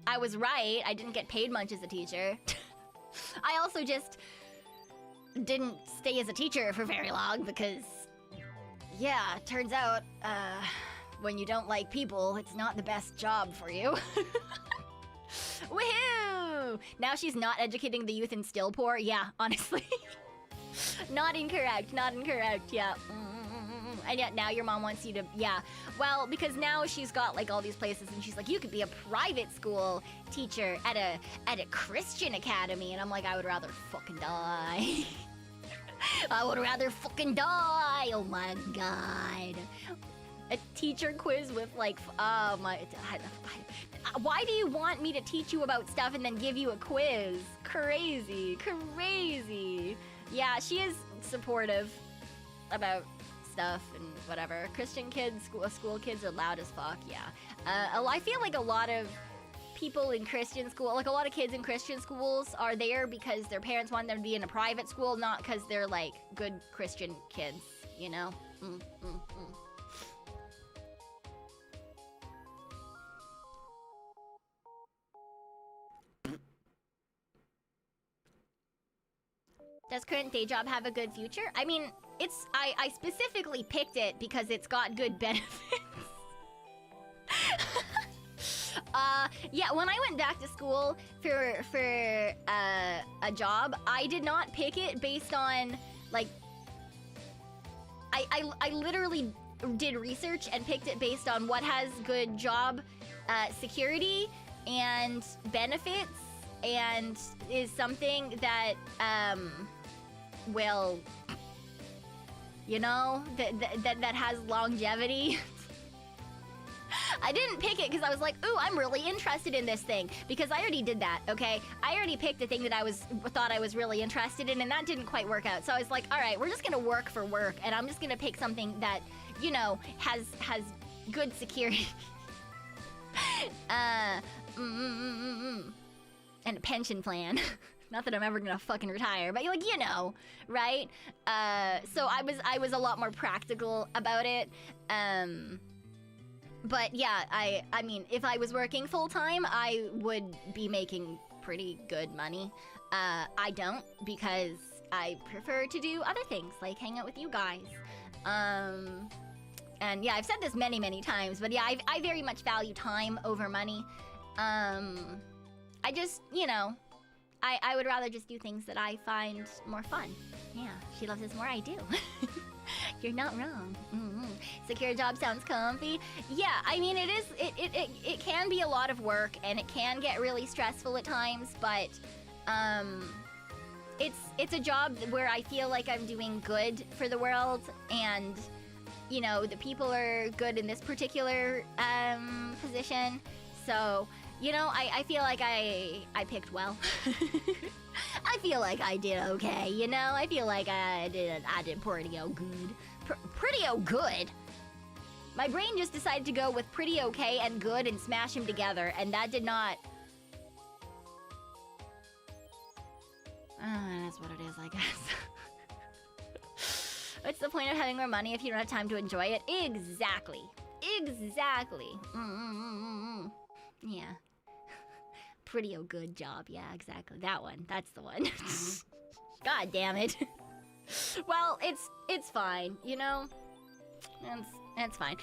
Speaker 1: I was right. I didn't get paid much as a teacher. I also just didn't stay as a teacher for very long because, yeah, it turns out, when you don't like people, it's not the best job for you. Woohoo! Now she's not educating the youth and still poor? Yeah, honestly. Not incorrect, yeah. And yet now your mom wants you to, yeah. Well, because now she's got like all these places and she's like, you could be a private school teacher at a Christian academy. And I'm like, I would rather fucking die. I would rather fucking die, oh my god. A teacher quiz with like, oh my, why do you want me to teach you about stuff and then give you a quiz? Crazy. Yeah, she is supportive about stuff and whatever. Christian kids, school kids are loud as fuck, yeah. I feel like a lot of people in Christian school, like a lot of kids in Christian schools are there because their parents want them to be in a private school, not because they're like good Christian kids, you know? Does current day job have a good future? I mean, I specifically picked it because it's got good benefits. Yeah, when I went back to school for a job, I did not pick it based on, like, I literally did research and picked it based on what has good job security and benefits and is something that will, you know, that has longevity. I didn't pick it because I was like, ooh, I'm really interested in this thing. Because I already did that, okay? I already picked the thing that I thought I was really interested in, and that didn't quite work out. So I was like, all right, we're just gonna work for work, and I'm just gonna pick something that, you know, has good security. And a pension plan. Not that I'm ever gonna fucking retire, but like, you know, right? So I was a lot more practical about it. But yeah, I mean, if I was working full-time, I would be making pretty good money. I don't, because I prefer to do other things, like hang out with you guys. And yeah, I've said this many, many times, but yeah, I very much value time over money. I just, you know, I would rather just do things that I find more fun. Yeah, she loves us more, I do. You're not wrong. Secure job sounds comfy. Yeah, I mean, it can be a lot of work, and it can get really stressful at times, but it's a job where I feel like I'm doing good for the world, and you know, the people are good in this particular position. So, you know, I feel like I picked well. I feel like I did okay, you know? I feel like I did pretty good. Pretty good? My brain just decided to go with pretty okay and good and smash them together, and that did not... that's what it is, I guess. What's the point of having more money if you don't have time to enjoy it? Exactly. Exactly. Yeah. Pretty good job. Yeah, exactly. That one. That's the one. God damn it. Well, it's fine, you know? It's fine.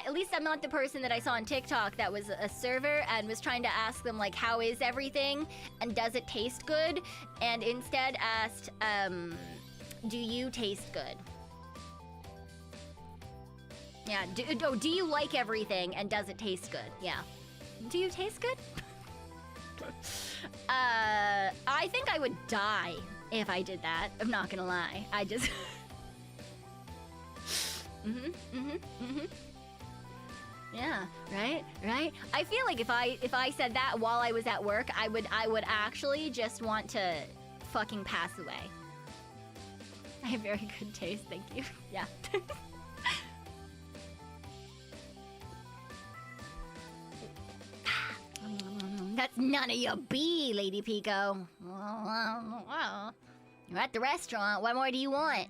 Speaker 1: At least I'm not the person that I saw on TikTok that was a server and was trying to ask them, like, how is everything? And does it taste good? And instead asked, do you taste good? Yeah, do you like everything and does it taste good? Yeah. Do you taste good? I think I would die if I did that. I'm not gonna lie. I just... Yeah, right? I feel like if I said that while I was at work, I would actually just want to fucking pass away. I have very good taste, thank you. Yeah. That's none of your bee, Lady Pico. You're at the restaurant. What more do you want?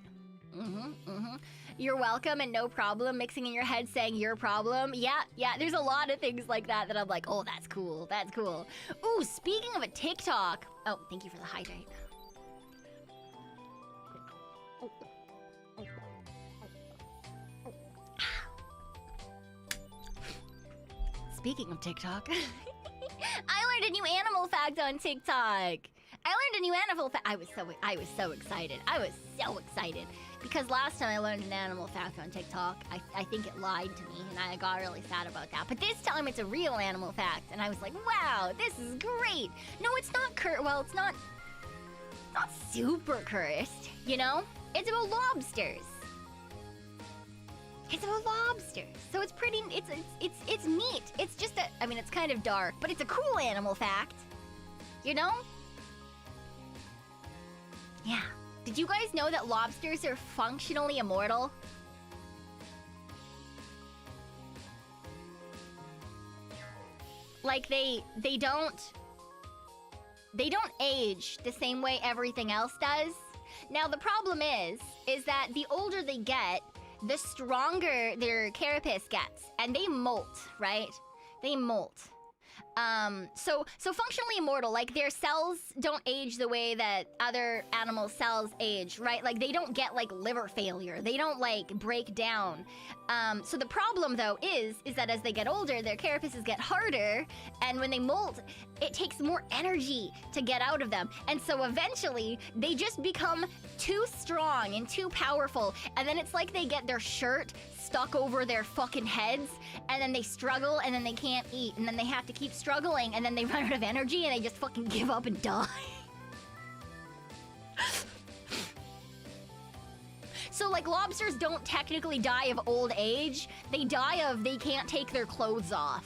Speaker 1: You're welcome and no problem. Mixing in your head saying your problem. Yeah, there's a lot of things like that I'm like, oh, that's cool. That's cool. Ooh, speaking of a TikTok. Oh, thank you for the hydrate. Speaking of TikTok. I learned a new animal fact on TikTok. I learned a new animal fact. I was so excited. I was so excited. Because last time I learned an animal fact on TikTok, I think it lied to me, and I got really sad about that. But this time it's a real animal fact, and I was like, wow, this is great. No, it's not well, it's not super cursed, you know? It's about lobsters. It's about lobsters. So it's pretty, it's neat. It's just I mean, it's kind of dark, but it's a cool animal fact. You know? Yeah. Did you guys know that lobsters are functionally immortal? Like they don't age the same way everything else does. Now the problem is that the older they get, the stronger their carapace gets, and they molt, right? They molt. So functionally immortal, like their cells don't age the way that other animal cells age, right? Like they don't get like liver failure. They don't like break down. So the problem though is that as they get older, their carapaces get harder, and when they molt, it takes more energy to get out of them. And so eventually they just become too strong and too powerful, and then it's like they get their shirt stuck over their fucking heads, and then they struggle, and then they can't eat, and then they have to keep struggling, and then they run out of energy, and they just fucking give up and die. So, like, lobsters don't technically die of old age. They die of they can't take their clothes off.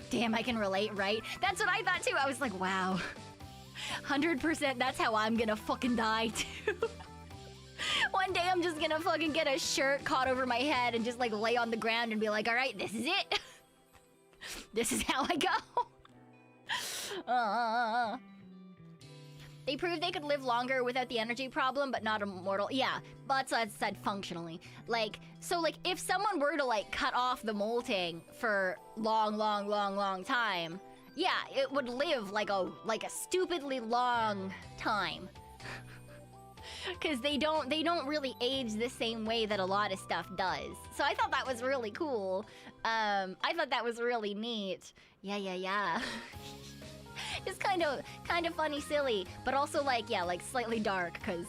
Speaker 1: Damn, I can relate, right? That's what I thought, too. I was like, wow. 100%, that's how I'm gonna fucking die, too. One day I'm just gonna fucking get a shirt caught over my head and just, like, lay on the ground and be like, alright, this is it. This is how I go. They proved they could live longer without the energy problem, but not immortal. Yeah, but that's what I said functionally. Like, so, like, if someone were to, like, cut off the molting for long time, yeah, it would live like a stupidly long time. Because they don't really age the same way that a lot of stuff does. So I thought that was really cool. I thought that was really neat. Yeah. It's kind of funny, silly, but also like, yeah, like slightly dark, because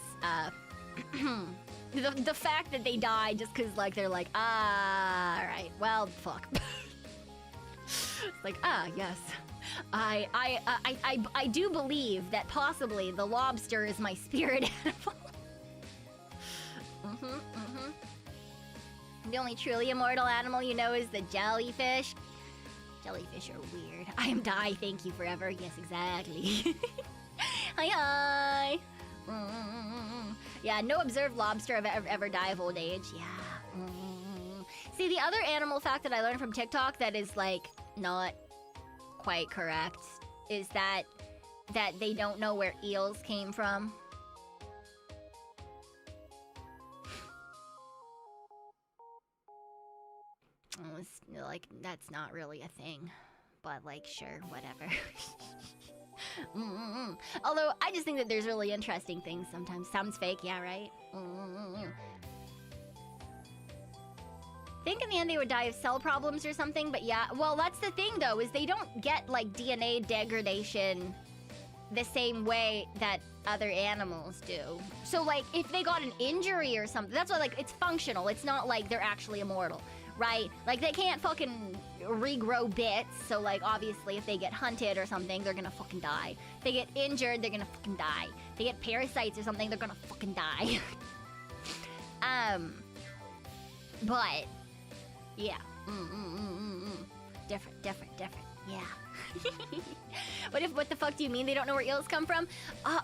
Speaker 1: the fact that they die just because like they're like, alright, well, fuck. It's like, yes. I do believe that possibly the lobster is my spirit animal. The only truly immortal animal you know is the jellyfish. Jellyfish are weird. I am die, thank you forever. Yes, exactly. Hi. Yeah, no observed lobster ever die of old age. Yeah. See, the other animal fact that I learned from TikTok that is like not quite correct is that they don't know where eels came from. It's like, that's not really a thing, but like, sure, whatever. Although I just think that there's really interesting things sometimes. Sounds fake, yeah, right? Think in the end they would die of cell problems or something, but yeah. Well, that's the thing though, is they don't get like DNA degradation the same way that other animals do. So like, if they got an injury or something, that's why like, it's functional. It's not like they're actually immortal, right? Like, they can't fucking regrow bits, so like, obviously if they get hunted or something, they're gonna fucking die. If they get injured, they're gonna fucking die. If they get parasites or something, they're gonna fucking die. But yeah. Different. Yeah. What the fuck do you mean they don't know where eels come from?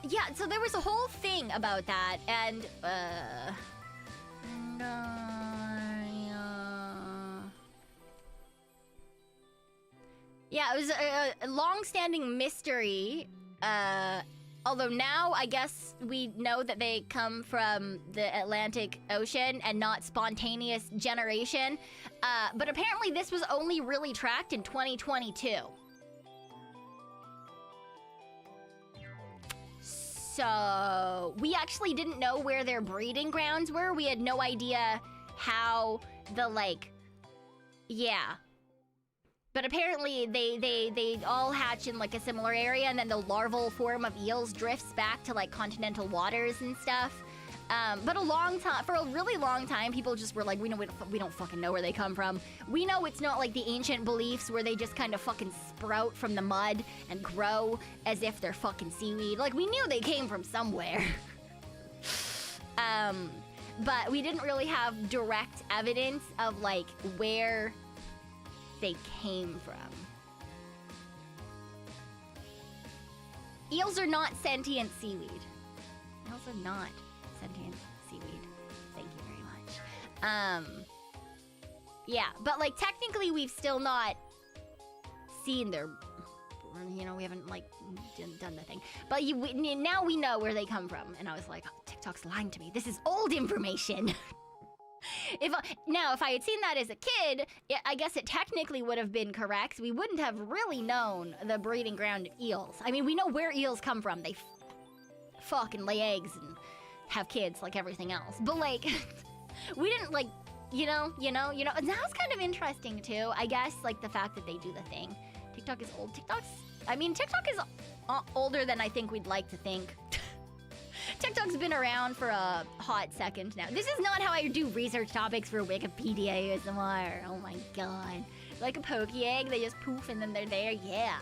Speaker 1: Yeah, so there was a whole thing about that, and yeah, it was a long-standing mystery, although now I guess we know that they come from the Atlantic Ocean and not spontaneous generation. But apparently this was only really tracked in 2022. So we actually didn't know where their breeding grounds were. We had no idea how the, like, yeah. But apparently they all hatch in like a similar area, and then the larval form of eels drifts back to like continental waters and stuff. But for a really long time, people just were like, we don't fucking know where they come from. We know it's not like the ancient beliefs where they just kind of fucking sprout from the mud and grow as if they're fucking seaweed. Like, we knew they came from somewhere. But we didn't really have direct evidence of like where they came from. Eels are not sentient seaweed. Eels are not sentient seaweed. Thank you very much. Yeah, but like technically we've still not seen their, you know, we haven't like done the thing. But now we know where they come from. And I was like, oh, TikTok's lying to me. This is old information. If I had seen that as a kid, I guess it technically would have been correct. We wouldn't have really known the breeding ground of eels. I mean, we know where eels come from. They fuck and lay eggs and have kids like everything else. But like, we didn't like, you know. That was kind of interesting too. I guess like the fact that they do the thing. TikTok is old. TikTok is older than I think we'd like to think. TikTok's been around for a hot second now. This is not how I do research topics for Wikipedia ASMR. Oh my god. Like a Poke egg, they just poof and then they're there. Yeah.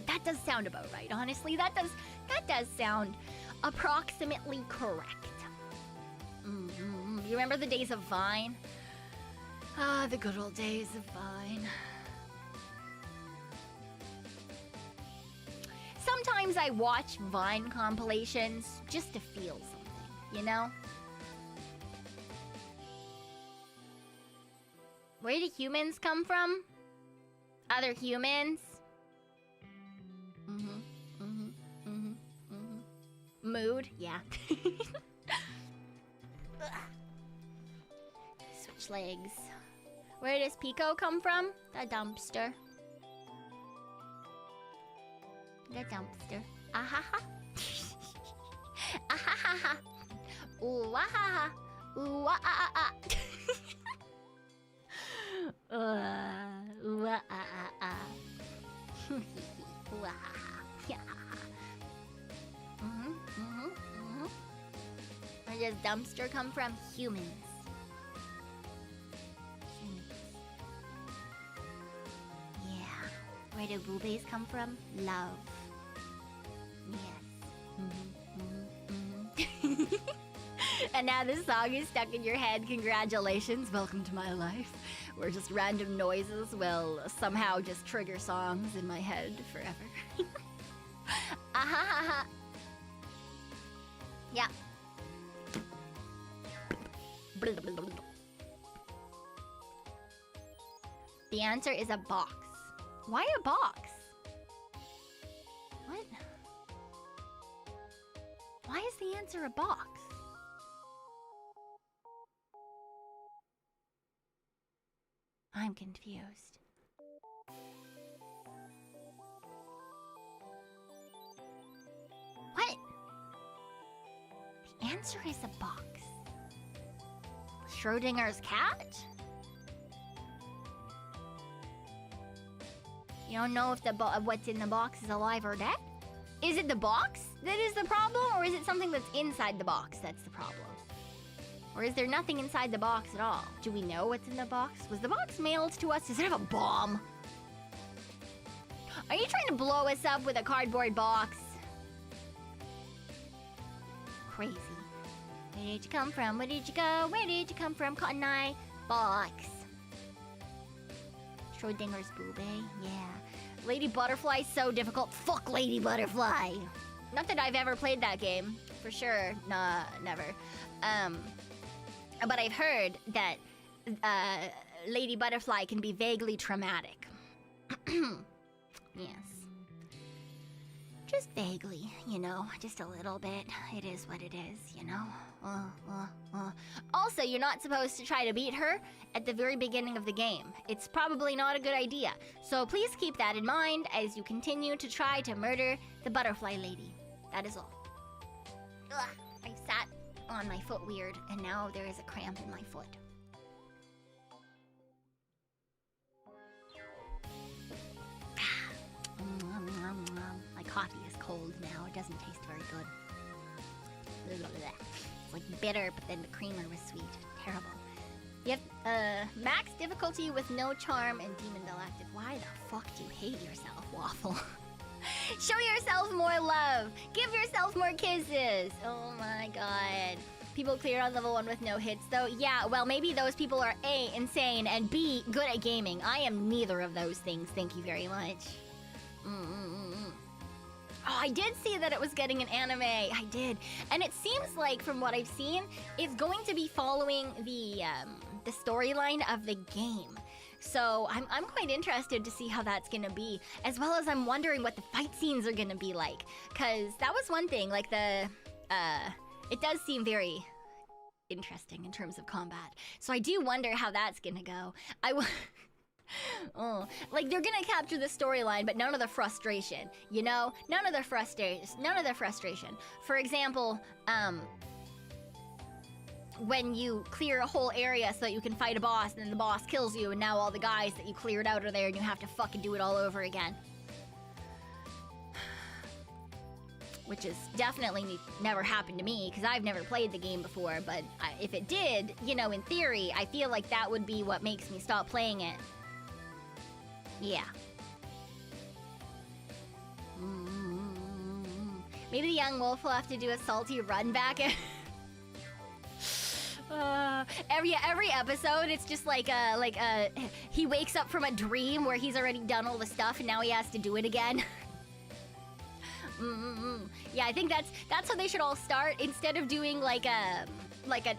Speaker 1: That does sound about right, honestly. That does sound approximately correct. You remember the days of Vine? Ah, the good old days of Vine. Sometimes I watch Vine compilations just to feel something, you know? Where do humans come from? Other humans? Mood? Yeah. Switch legs. Where does Pekoe come from? The dumpster. The dumpster. Ahaha. Ahaha. Ooh ahaha. Ooh ah ah ah. Ooh ah ah ah. Ooh ah yeah. Where does dumpster come from? Humans. Yeah. Where do boobies come from? Love. Yes. And now this song is stuck in your head. Congratulations, welcome to my life, where just random noises will somehow just trigger songs in my head forever. Ahaha. Yeah. The answer is a box. Why a box? What? Why is the answer a box? I'm confused. What? The answer is a box. Schrodinger's cat? You don't know if the what's in the box is alive or dead? Is it the box that is the problem, or is it something that's inside the box that's the problem? Or is there nothing inside the box at all? Do we know what's in the box? Was the box mailed to us? Does it have a bomb? Are you trying to blow us up with a cardboard box? Crazy. Where did you come from? Where did you go? Where did you come from, Cotton Eye? Box. Schrodinger's boobie. Yeah. Lady Butterfly's so difficult. Fuck Lady Butterfly. Not that I've ever played that game. For sure. Nah, never. But I've heard that Lady Butterfly can be vaguely traumatic. Yes. Just vaguely, you know, just a little bit. It is what it is, you know? Also, you're not supposed to try to beat her at the very beginning of the game. It's probably not a good idea. So please keep that in mind as you continue to try to murder the butterfly lady. That is all. Ugh, I sat on my foot weird, and now there is a cramp in my foot. My coffee is cold now. It doesn't taste very good. It's like bitter, but then the creamer was sweet. Terrible. You have max difficulty with no charm and demon galactic. Why the fuck do you hate yourself, Waffle? Show yourself more love. Give yourself more kisses. Oh my god. People clear on level 1 with no hits, though. Yeah, well, maybe those people are A, insane, and B, good at gaming. I am neither of those things. Thank you very much. Oh, I did see that it was getting an anime. I did. And it seems like, from what I've seen, it's going to be following the storyline of the game. So I'm quite interested to see how that's gonna be, as well as I'm wondering what the fight scenes are gonna be like. Cause that was one thing, like it does seem very interesting in terms of combat. So I do wonder how that's gonna go. Oh, like they're gonna capture the storyline, but none of the frustration, you know? None of the frustration. For example, when you clear a whole area so that you can fight a boss, and then the boss kills you, and now all the guys that you cleared out are there, and you have to fucking do it all over again. Which is definitely never happened to me, because I've never played the game before, but if it did, you know, in theory, I feel like that would be what makes me stop playing it. Yeah. Maybe the young wolf will have to do a salty run back. Every episode, it's just like he wakes up from a dream where he's already done all the stuff and now he has to do it again. Yeah, I think that's how they should all start. Instead of doing like an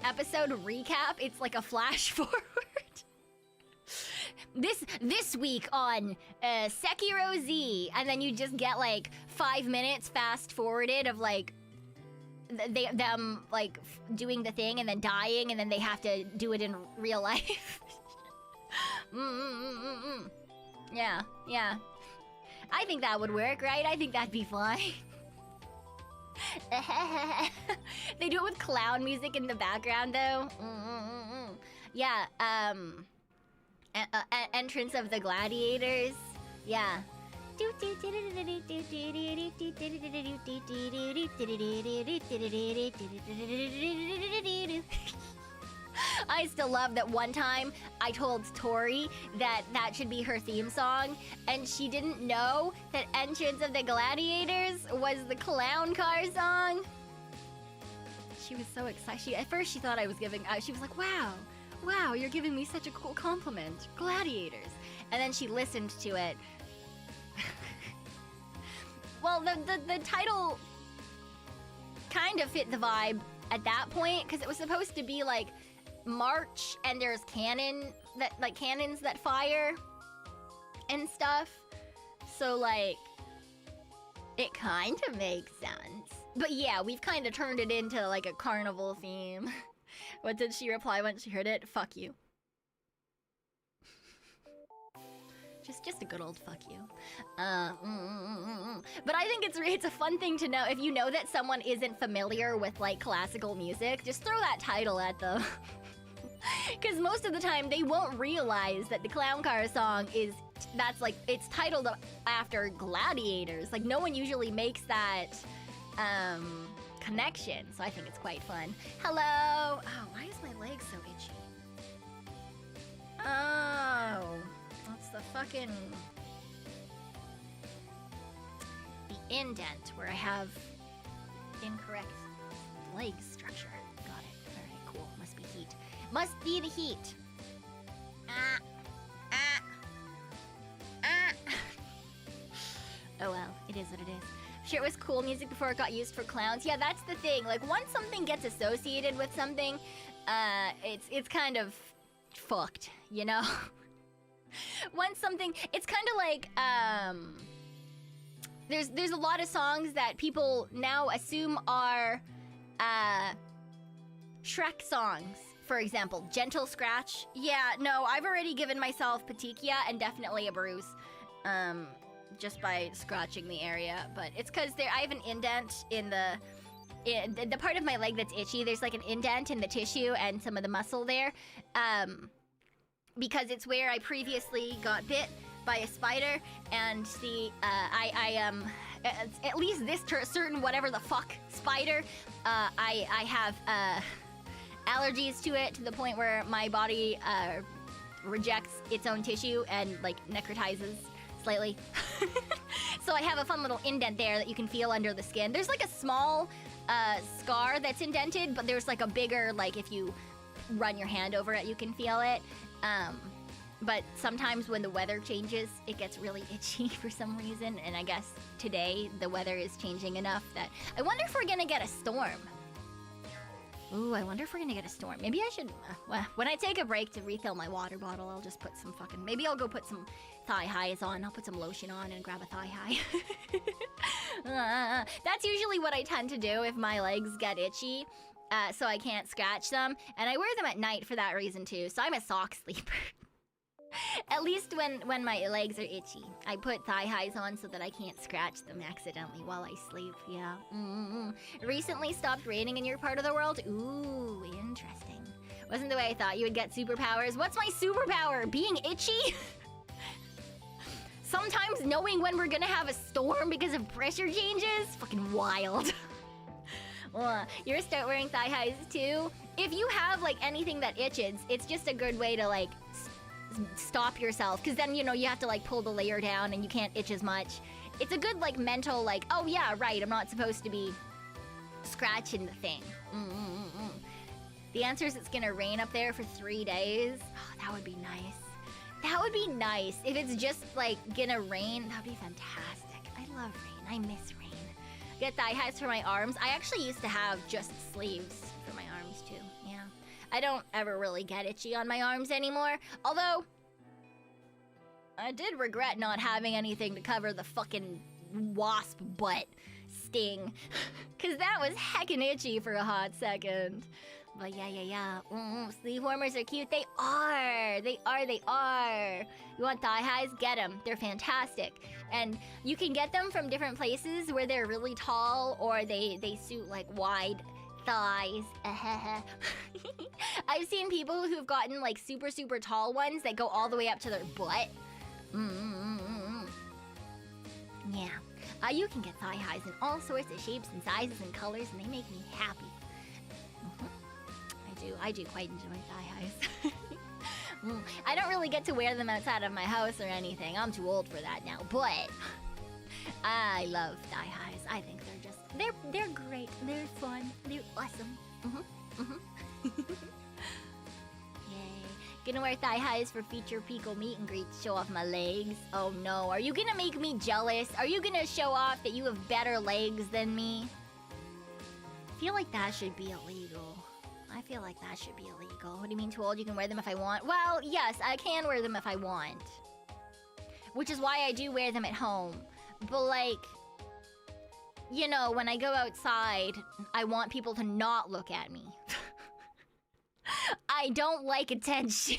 Speaker 1: episode recap, it's like a flash forward. This week on Sekiro Z, and then you just get like 5 minutes fast forwarded of like them like doing the thing and then dying, and then they have to do it in real life. Yeah. I think that would work, right? I think that'd be fine. They do it with clown music in the background, though. Yeah, entrance of the gladiators. Yeah. I still love that one time I told Tori that should be her theme song, and she didn't know that Entrance of the Gladiators was the clown car song. She was so excited. At first she thought I was giving, she was like, wow, you're giving me such a cool compliment, Gladiators. And then she listened to it. Well, the title kind of fit the vibe at that point, because it was supposed to be like march, and there's cannons that fire and stuff. So like, it kind of makes sense. But yeah, we've kind of turned it into like a carnival theme. What did she reply when she heard it? Fuck you. Just a good old fuck you. But I think it's a fun thing to know. If you know that someone isn't familiar with like classical music, just throw that title at them. Because most of the time they won't realize that the clown car song it's titled after gladiators. Like no one usually makes that connection. So I think it's quite fun. Hello. Oh, why is my leg so itchy? Oh. That's the fucking... the indent where I have incorrect leg structure. Got it. Alright, cool. Must be heat. Must be the heat. Oh well, it is what it is. Sure, it was cool music before it got used for clowns. Yeah, that's the thing. Like, once something gets associated with something, it's kind of fucked, you know? Once something, it's kind of like, there's a lot of songs that people now assume are, Shrek songs. For example, Gentle Scratch. Yeah, no, I've already given myself petechia and definitely a bruise, just by scratching the area. But it's because I have an indent in the part of my leg that's itchy. There's like an indent in the tissue and some of the muscle there. Because it's where I previously got bit by a spider, and at least this certain whatever the fuck spider, I have allergies to it, to the point where my body rejects its own tissue and like necrotizes slightly. So I have a fun little indent there that you can feel under the skin. There's like a small scar that's indented, but there's like a bigger, like if you run your hand over it, you can feel it. But sometimes when the weather changes, it gets really itchy for some reason. And I guess today the weather is changing enough that I wonder if we're gonna get a storm. Ooh, I wonder if we're gonna get a storm. Maybe I should, well, when I take a break to refill my water bottle, I'll just put some fucking, maybe I'll go put some thigh highs on. I'll put some lotion on and grab a thigh high. That's usually what I tend to do if my legs get itchy. so I can't scratch them. And I wear them at night for that reason too, so I'm a sock sleeper. At least when my legs are itchy. I put thigh highs on so that I can't scratch them accidentally while I sleep, yeah. Recently stopped raining in your part of the world? Ooh, interesting. Wasn't the way I thought you would get superpowers. What's my superpower? Being itchy? Sometimes knowing when we're gonna have a storm because of pressure changes? Fucking wild. You're start wearing thigh highs too? If you have like anything that itches, it's just a good way to like stop yourself, because then, you know, you have to like pull the layer down and you can't itch as much. It's a good like mental like, oh yeah, right, I'm not supposed to be scratching the thing. The answer is it's gonna rain up there for 3 days. Oh, that would be nice. That would be nice. If it's just like gonna rain, that would be fantastic. I love rain. I miss rain. Get thigh highs for my arms. I actually used to have just sleeves for my arms too. Yeah. I don't ever really get itchy on my arms anymore. Although, I did regret not having anything to cover the fucking wasp butt sting. Cause that was heckin' itchy for a hot second. But yeah. Sleeve warmers are cute. They are. You want thigh highs? Get them. They're fantastic. And you can get them from different places where they're really tall or they suit like wide thighs. I've seen people who've gotten like super tall ones that go all the way up to their butt. Yeah. You can get thigh highs in all sorts of shapes and sizes and colors, and they make me happy. I do quite enjoy thigh highs. I don't really get to wear them outside of my house or anything. I'm too old for that now, but I love thigh highs. I think they're great. They're fun. They're awesome. Yay. Gonna wear thigh highs for future Pekoe meet and greets. Show off my legs. Oh no, are you gonna make me jealous? Are you gonna show off that you have better legs than me? I feel like that should be illegal. What do you mean too old? You can wear them if I want? Well, yes, I can wear them if I want. Which is why I do wear them at home. But like, you know, when I go outside, I want people to not look at me. I don't like attention.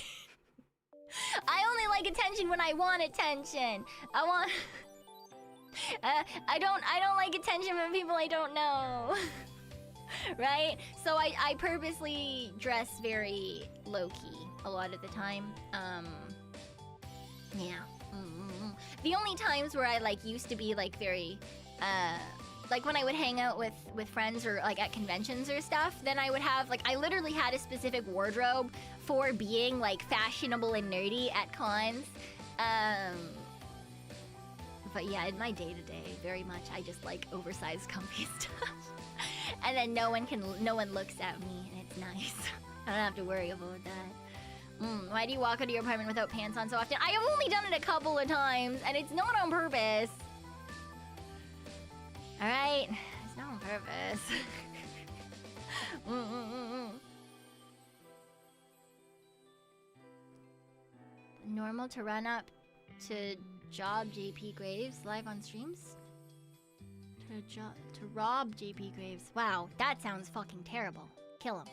Speaker 1: I only like attention when I want attention. I don't like attention from people I don't know. Right? So I purposely dress very low-key a lot of the time. Yeah. The only times where I like used to be like very like when I would hang out with friends or like at conventions or stuff, then I would have like, I literally had a specific wardrobe for being like fashionable and nerdy at cons. But yeah, in my day-to-day, very much I just like oversized comfy stuff. And then no one looks at me, and it's nice. I don't have to worry about that. Why do you walk out of your apartment without pants on so often? I have only done it a couple of times, and it's not on purpose. Alright? It's not on purpose. Normal to run up to job JP Graves live on streams? To rob JP Graves. Wow, that sounds fucking terrible. Kill him.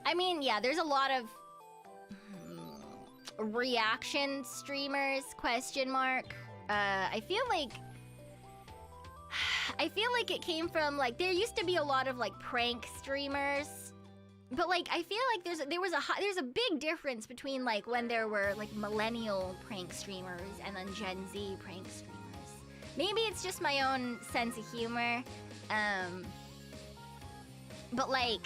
Speaker 1: I mean, yeah, there's a lot of reaction streamers, question mark. I feel like it came from like, there used to be a lot of like prank streamers. But like, I feel like there's a big difference between like when there were like millennial prank streamers and then Gen Z prank streamers. Maybe it's just my own sense of humor, but like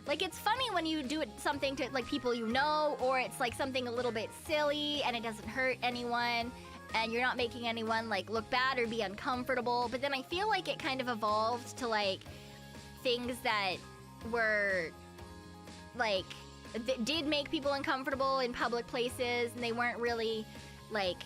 Speaker 1: it's funny when you do something to like people you know, or it's like something a little bit silly and it doesn't hurt anyone, and you're not making anyone like look bad or be uncomfortable. But then I feel like it kind of evolved to like things that were like that did make people uncomfortable in public places, and they weren't really like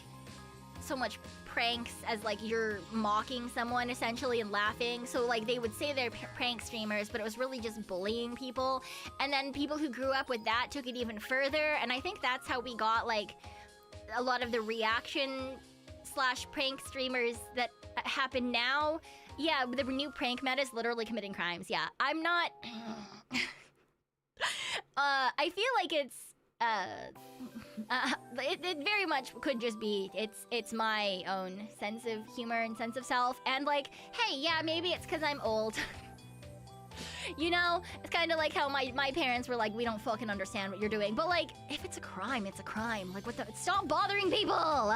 Speaker 1: so much pranks as like you're mocking someone essentially and laughing. So like they would say they're prank streamers, but it was really just bullying people. And then people who grew up with that took it even further, and I think that's how we got like a lot of the reaction / prank streamers that happen now. Yeah, the new prank meta is literally committing crimes. Yeah, I'm not. I feel like it very much could just be it's my own sense of humor and sense of self, and like, hey, yeah, maybe it's because I'm old. You know, it's kind of like how my parents were like, we don't fucking understand what you're doing, but like, if it's a crime, it's a crime. Like, what the? Stop bothering people.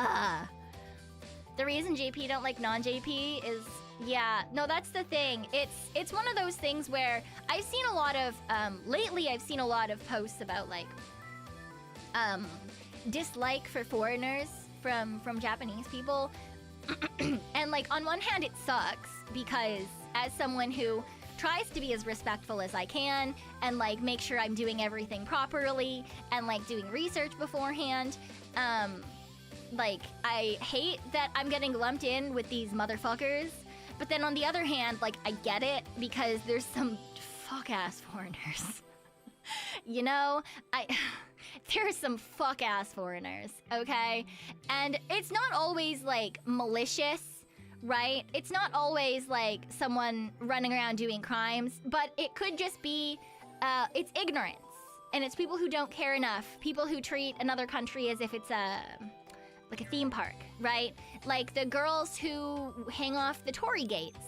Speaker 1: The reason JP don't like non-JP is, yeah, no, that's the thing. It's one of those things where I've seen a lot of lately. I've seen a lot of posts about like dislike for foreigners from Japanese people, and like on one hand it sucks because as someone who tries to be as respectful as I can and like make sure I'm doing everything properly and like doing research beforehand, like I hate that I'm getting lumped in with these motherfuckers. But then on the other hand, like I get it because there's some fuck-ass foreigners. You know, there are some fuck-ass foreigners, okay? And it's not always like malicious, right? It's not always like someone running around doing crimes, but it could just be, it's ignorance. And it's people who don't care enough, people who treat another country as if it's like a theme park, right? Like the girls who hang off the torii gates,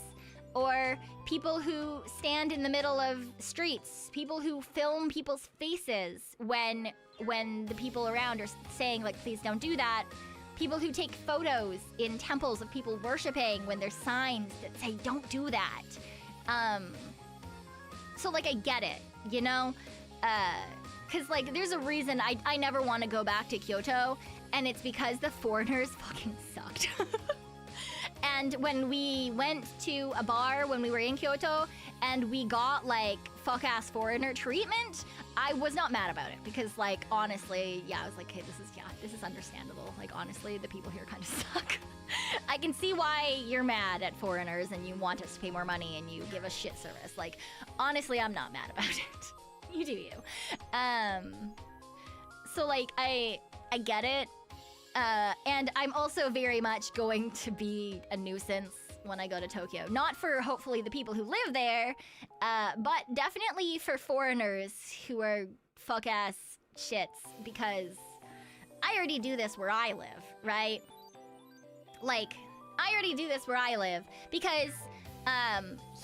Speaker 1: or people who stand in the middle of streets, people who film people's faces when the people around are saying like, please don't do that. People who take photos in temples of people worshiping when there's signs that say don't do that. So like I get it, you know? Cause like there's a reason I never want to go back to Kyoto, and it's because the foreigners fucking sucked. And when we went to a bar when we were in Kyoto and we got like fuck-ass foreigner treatment, I was not mad about it because like honestly, yeah, I was like, hey, this is understandable. Like honestly, the people here kind of suck. I can see why you're mad at foreigners and you want us to pay more money and you give us shit service. Like honestly, I'm not mad about it. You do you. So like I get it. And I'm also very much going to be a nuisance when I go to Tokyo. Not for, hopefully, the people who live there, but definitely for foreigners who are fuck-ass shits, because I already do this where I live, right? Like, I already do this where I live, because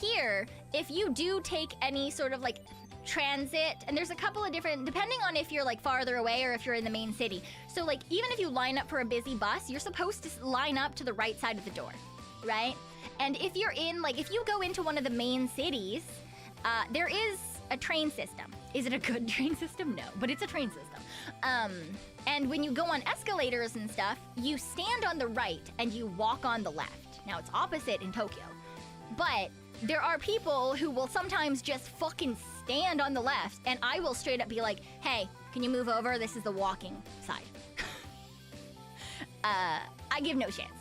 Speaker 1: here, if you do take any sort of, like, transit, and there's a couple of different, depending on if you're like farther away or if you're in the main city. So like even if you line up for a busy bus, you're supposed to line up to the right side of the door, right? And if you're in, like if you go into one of the main cities, there is a train system. Is it a good train system? No, but it's a train system. And when you go on escalators and stuff, you stand on the right and you walk on the left. Now it's opposite in Tokyo, but there are people who will sometimes just fucking stand on the left, and I will straight up be like, hey, can you move over? This is the walking side. I give no chance.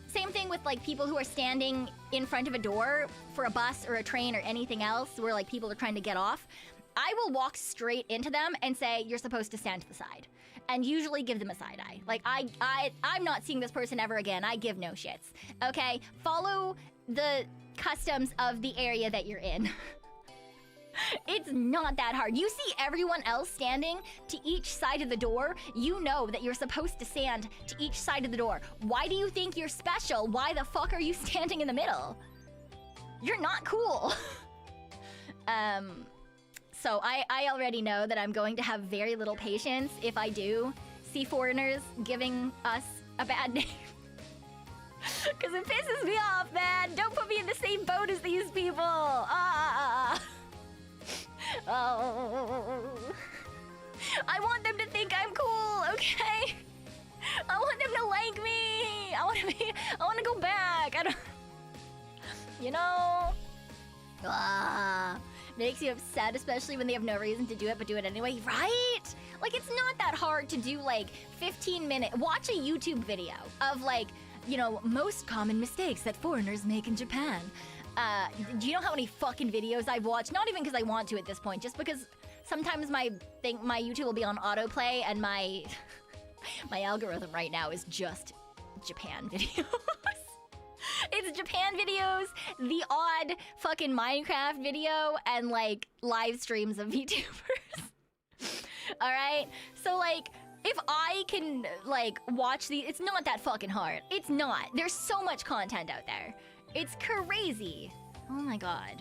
Speaker 1: Same thing with like people who are standing in front of a door for a bus or a train or anything else where like people are trying to get off. I will walk straight into them and say, you're supposed to stand to the side. And usually give them a side eye. Like, I'm not seeing this person ever again. I give no shits. Okay? Follow the customs of the area that you're in. It's not that hard. You see everyone else standing to each side of the door, you know that you're supposed to stand to each side of the door. Why do you think you're special? Why the fuck are you standing in the middle? You're not cool. So I already know that I'm going to have very little patience if I do see foreigners giving us a bad name. Because it pisses me off, man. Don't put me in the same boat as these people. Oh. I want them to think I'm cool, okay? I want them to like me. I want to go back. I don't... You know? Makes you upset, especially when they have no reason to do it, but do it anyway, right? Like, it's not that hard to do, like, 15-minute... Watch a YouTube video of, like, you know, most common mistakes that foreigners make in Japan. Do you know how many fucking videos I've watched? Not even because I want to at this point, just because sometimes my YouTube will be on autoplay and my algorithm right now is just Japan videos. It's Japan videos, the odd fucking Minecraft video, and like live streams of VTubers. Alright? So like, if I can like watch these, it's not that fucking hard. It's not. There's so much content out there. It's crazy. Oh my god.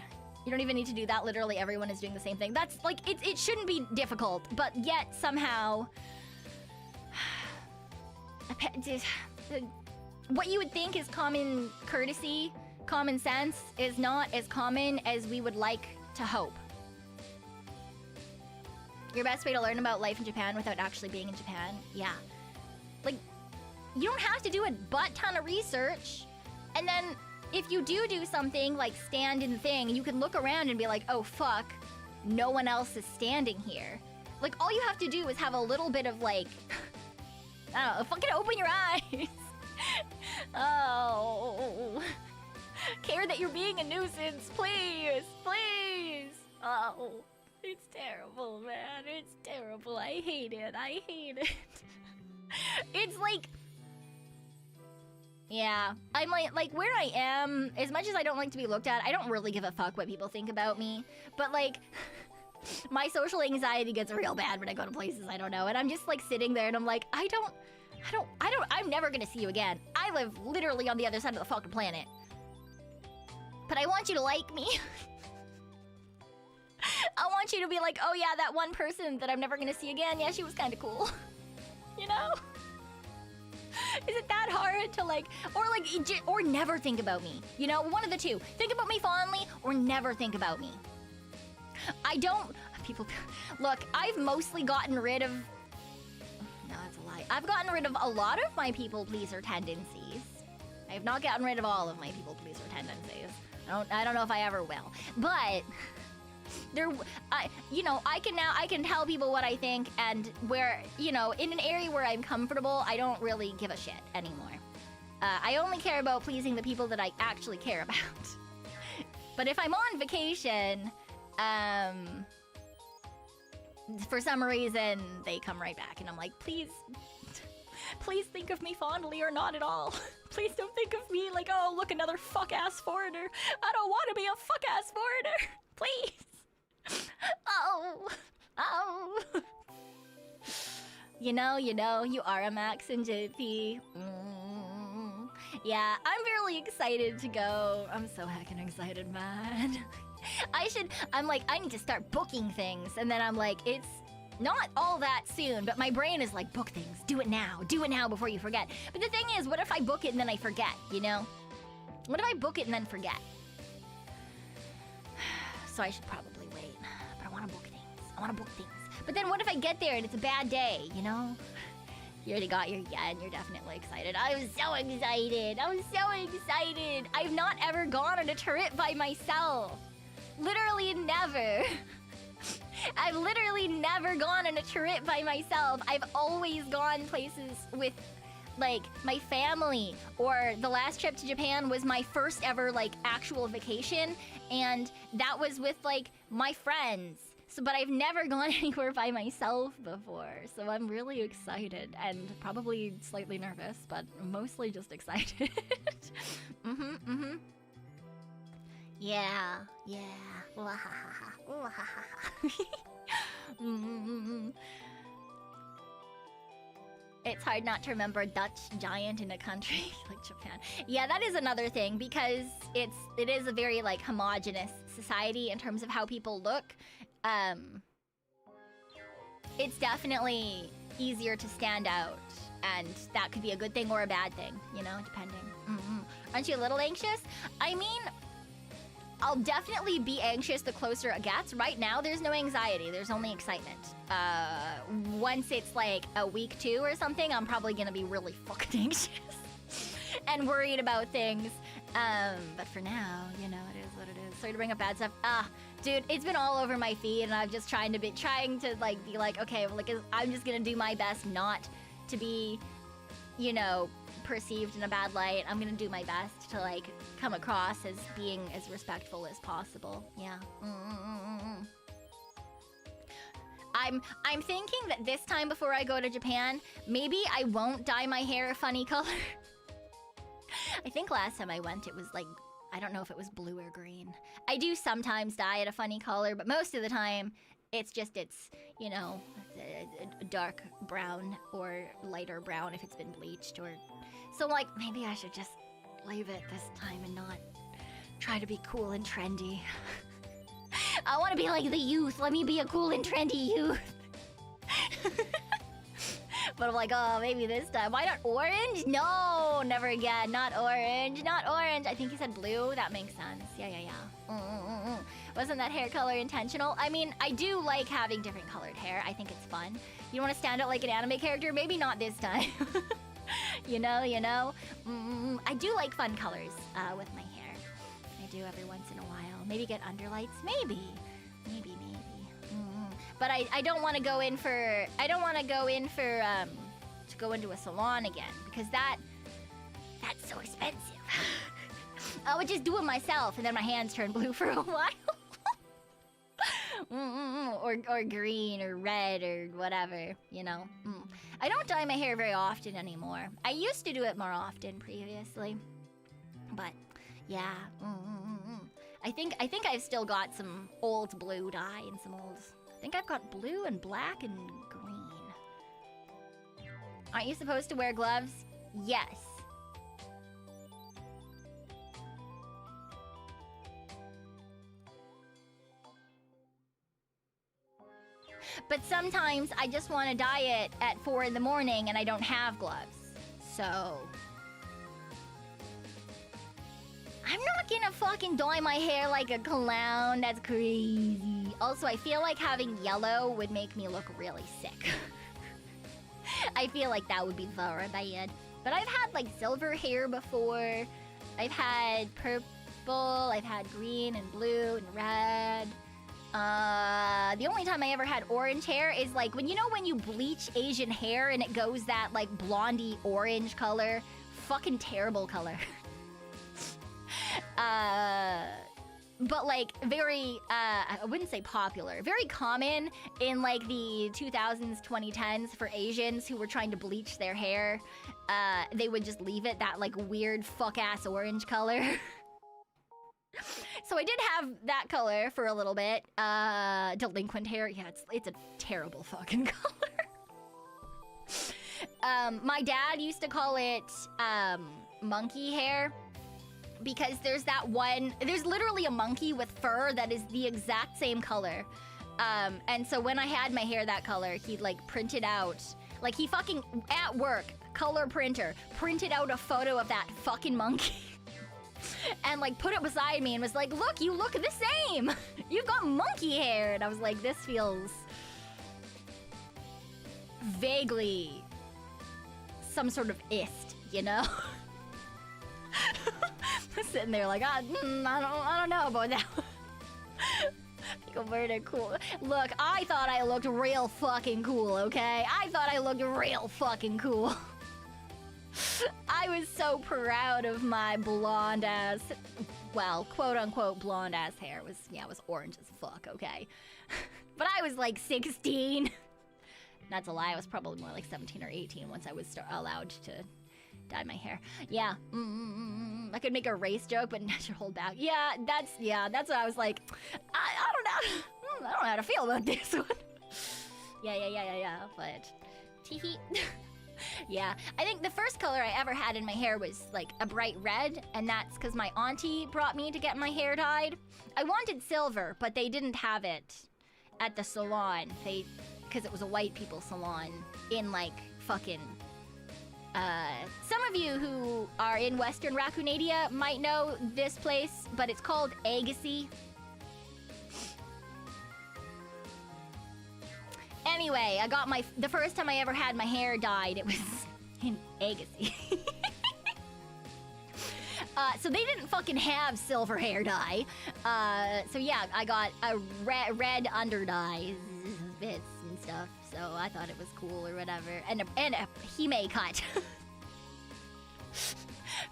Speaker 1: You don't even need to do that. Literally everyone is doing the same thing. That's like, it shouldn't be difficult, but yet somehow what you would think is common courtesy, common sense, is not as common as we would like to hope. Your best way to learn about life in Japan without actually being in Japan? Yeah. Like, you don't have to do a butt ton of research. And then, if you do something, like stand in the thing, you can look around and be like, oh fuck, no one else is standing here. Like, all you have to do is have a little bit of like, I don't know, fucking open your eyes. Oh. Care that you're being a nuisance, please, please. Oh. It's terrible, man. It's terrible. I hate it. I hate it. It's like... Yeah. I'm like, where I am, as much as I don't like to be looked at, I don't really give a fuck what people think about me. But like, my social anxiety gets real bad when I go to places I don't know. And I'm just like sitting there and I'm like, I'm never gonna see you again. I live literally on the other side of the fucking planet. But I want you to like me. I want you to be like, oh yeah, that one person that I'm never gonna see again, yeah, she was kind of cool. You know? Is it that hard to like, or never think about me? You know, one of the two. Think about me fondly, or never think about me. I don't, people, look, I've mostly gotten rid of, no, that's a lie. I've gotten rid of a lot of my people pleaser tendencies. I have not gotten rid of all of my people pleaser tendencies. I don't know if I ever will, but you know, I can tell people what I think, and where, you know, in an area where I'm comfortable, I don't really give a shit anymore. I only care about pleasing the people that I actually care about. But if I'm on vacation, for some reason, they come right back, and I'm like, please think of me fondly or not at all. Please don't think of me like, oh, look, another fuck-ass foreigner. I don't want to be a fuck-ass foreigner. Please. Oh. You know, you are a Max and JP. Yeah, I'm really excited to go. I'm so heckin' excited, man. I'm like, I need to start booking things. And then I'm like, it's not all that soon, but my brain is like, book things. Do it now before you forget. But the thing is, what if I book it and then I forget, you know? What if I book it and then forget? So I should probably wait. But I want to book things. But then what if I get there and it's a bad day, you know? You already got your yeah, and you're definitely excited. I'm so excited. I've not ever gone on a trip by myself. Literally never. I've literally never gone on a trip by myself. I've always gone places with, like, my family. Or the last trip to Japan was my first ever, like, actual vacation. And that was with, like, my friends. So, but I've never gone anywhere by myself before. So I'm really excited and probably slightly nervous, but mostly just excited. Yeah. It's hard not to remember Dutch giant in a country like Japan. Yeah, that is another thing, because it is a very like homogenous society in terms of how people look. It's definitely easier to stand out, and that could be a good thing or a bad thing, you know, depending. Aren't you a little anxious? I mean, I'll definitely be anxious the closer it gets. Right now, there's no anxiety. There's only excitement. Once it's like a week 2 or something, I'm probably gonna be really fucking anxious and worried about things. But for now, you know, it is what it is. Sorry to bring up bad stuff. Dude, it's been all over my feed, and I'm just trying to be like, okay, well, like, I'm just gonna do my best not to be, you know, perceived in a bad light. I'm gonna do my best to like come across as being as respectful as possible. Yeah. I'm thinking that this time before I go to Japan, maybe I won't dye my hair a funny color. I I think last time I went, it was like, I don't know if it was blue or green. I do sometimes dye it a funny color, but most of the time, it's, you know, a dark brown or lighter brown if it's been bleached or... So, like, maybe I should just leave it this time and not try to be cool and trendy. I want to be like the youth. Let me be a cool and trendy youth. But I'm like, oh, maybe this time. Why not orange? No, never again. Not orange. Not orange. I think you said blue. That makes sense. Yeah. Wasn't that hair color intentional? I mean, I do like having different colored hair. I think it's fun. You want to stand out like an anime character? Maybe not this time. You know. I do like fun colors with my hair. I do every once in a while. Maybe get underlights. Maybe. But I don't want to go in for... to go into a salon again. Because that's so expensive. I would just do it myself, and then my hands turn blue for a while. Or green, or red, or whatever, you know. I don't dye my hair very often anymore. I used to do it more often previously. But, yeah. I think I've still got some old blue dye and some old... I think I've got blue and black and green. Aren't you supposed to wear gloves? Yes. But sometimes I just want to dye it at 4 in the morning and I don't have gloves. So... I'm not gonna fucking dye my hair like a clown. That's crazy. Also, I feel like having yellow would make me look really sick. I feel like that would be very bad. But I've had like silver hair before. I've had purple. I've had green and blue and red. The only time I ever had orange hair is like when you bleach Asian hair and it goes that like blondie orange color. Fucking terrible color. But like very, I wouldn't say popular, very common in like the 2000s, 2010s for Asians who were trying to bleach their hair. They would just leave it that like weird fuck-ass orange color. So I did have that color for a little bit. Delinquent hair, yeah, it's a terrible fucking color. My dad used to call it, monkey hair. Because there's literally a monkey with fur that is the exact same color. And so when I had my hair that color, he'd like print it out. Like he fucking, at work, color printer, printed out a photo of that fucking monkey. And like put it beside me and was like, look, you look the same. You've got monkey hair. And I was like, this feels vaguely some sort of ist, you know? Sitting there like, I don't know about that. Pickle bird are cool. Look, I thought I looked real fucking cool, okay? I thought I looked real fucking cool. I was so proud of my blonde ass, well, quote unquote blonde ass hair. It was orange as fuck, okay? But I was like 16. Not to lie, I was probably more like 17 or 18 once I was allowed to dye my hair. Yeah. I could make a race joke, but I should hold back. Yeah, that's what I was like. I don't know. I don't know how to feel about this one. Yeah. But teehee. Yeah, I think the first color I ever had in my hair was like a bright red, and that's because my auntie brought me to get my hair dyed. I wanted silver, but they didn't have it at the salon. Because it was a white people salon in like fucking... some of you who are in Western Raccoonadia might know this place, but it's called Agassiz. Anyway, I got the first time I ever had my hair dyed, it was in Agassiz. So they didn't fucking have silver hair dye. So yeah, I got a red under dye bits and stuff. So I thought it was cool or whatever. And a hime cut.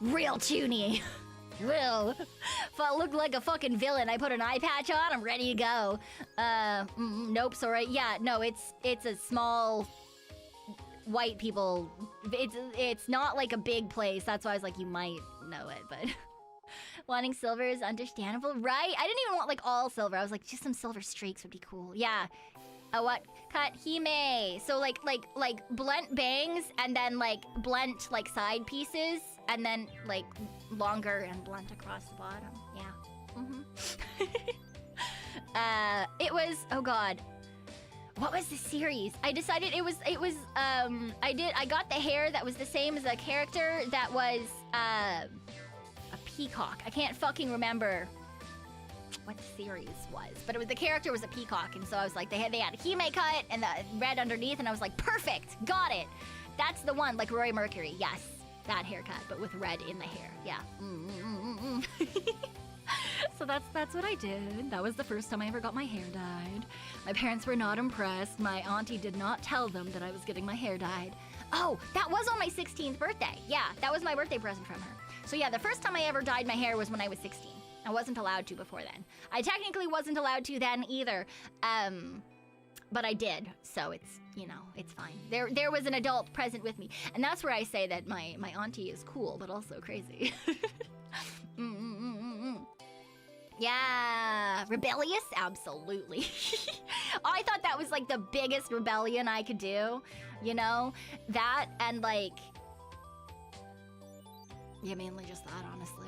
Speaker 1: Real tuny. Real. If I look like a fucking villain, I put an eye patch on, I'm ready to go. Nope, sorry. Yeah, no, it's a small white people, it's not like a big place. That's why I was like, you might know it, but wanting silver is understandable, right? I didn't even want like all silver. I was like, just some silver streaks would be cool. Yeah. What? Cut hime. So like blunt bangs and then like blunt like side pieces and then like longer and blunt across the bottom. Yeah. It was, oh god. What was the series? I decided it was I got the hair that was the same as a character that was a peacock. I can't fucking remember what the series was, but it was, the character was a peacock, and so I was like, they had a hime cut and the red underneath, and I was like, perfect, got it. That's the one, like Roy Mercury. Yes, that haircut, but with red in the hair. Yeah. So that's what I did. That was the first time I ever got my hair dyed. My parents were not impressed. My auntie did not tell them that I was getting my hair dyed. Oh, that was on my 16th birthday. Yeah, that was my birthday present from her. So yeah, the first time I ever dyed my hair was when I was 16. I wasn't allowed to before then. I technically wasn't allowed to then either. But I did, so it's, you know, it's fine. There was an adult present with me. And that's where I say that my auntie is cool, but also crazy. Yeah, rebellious? Absolutely. I thought that was like the biggest rebellion I could do, you know? That and like, yeah, mainly just that, honestly.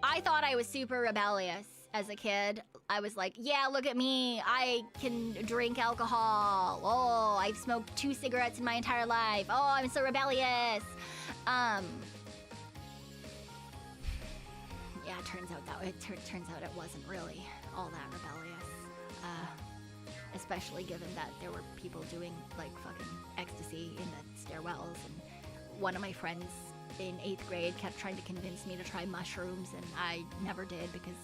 Speaker 1: I thought I was super rebellious as a kid. I was like, yeah, look at me. I can drink alcohol. Oh, I've smoked 2 cigarettes in my entire life. Oh, I'm so rebellious. Yeah, it turns out it wasn't really all that rebellious. Especially given that there were people doing like fucking ecstasy in the stairwells, and one of my friends in 8th grade kept trying to convince me to try mushrooms, and I never did because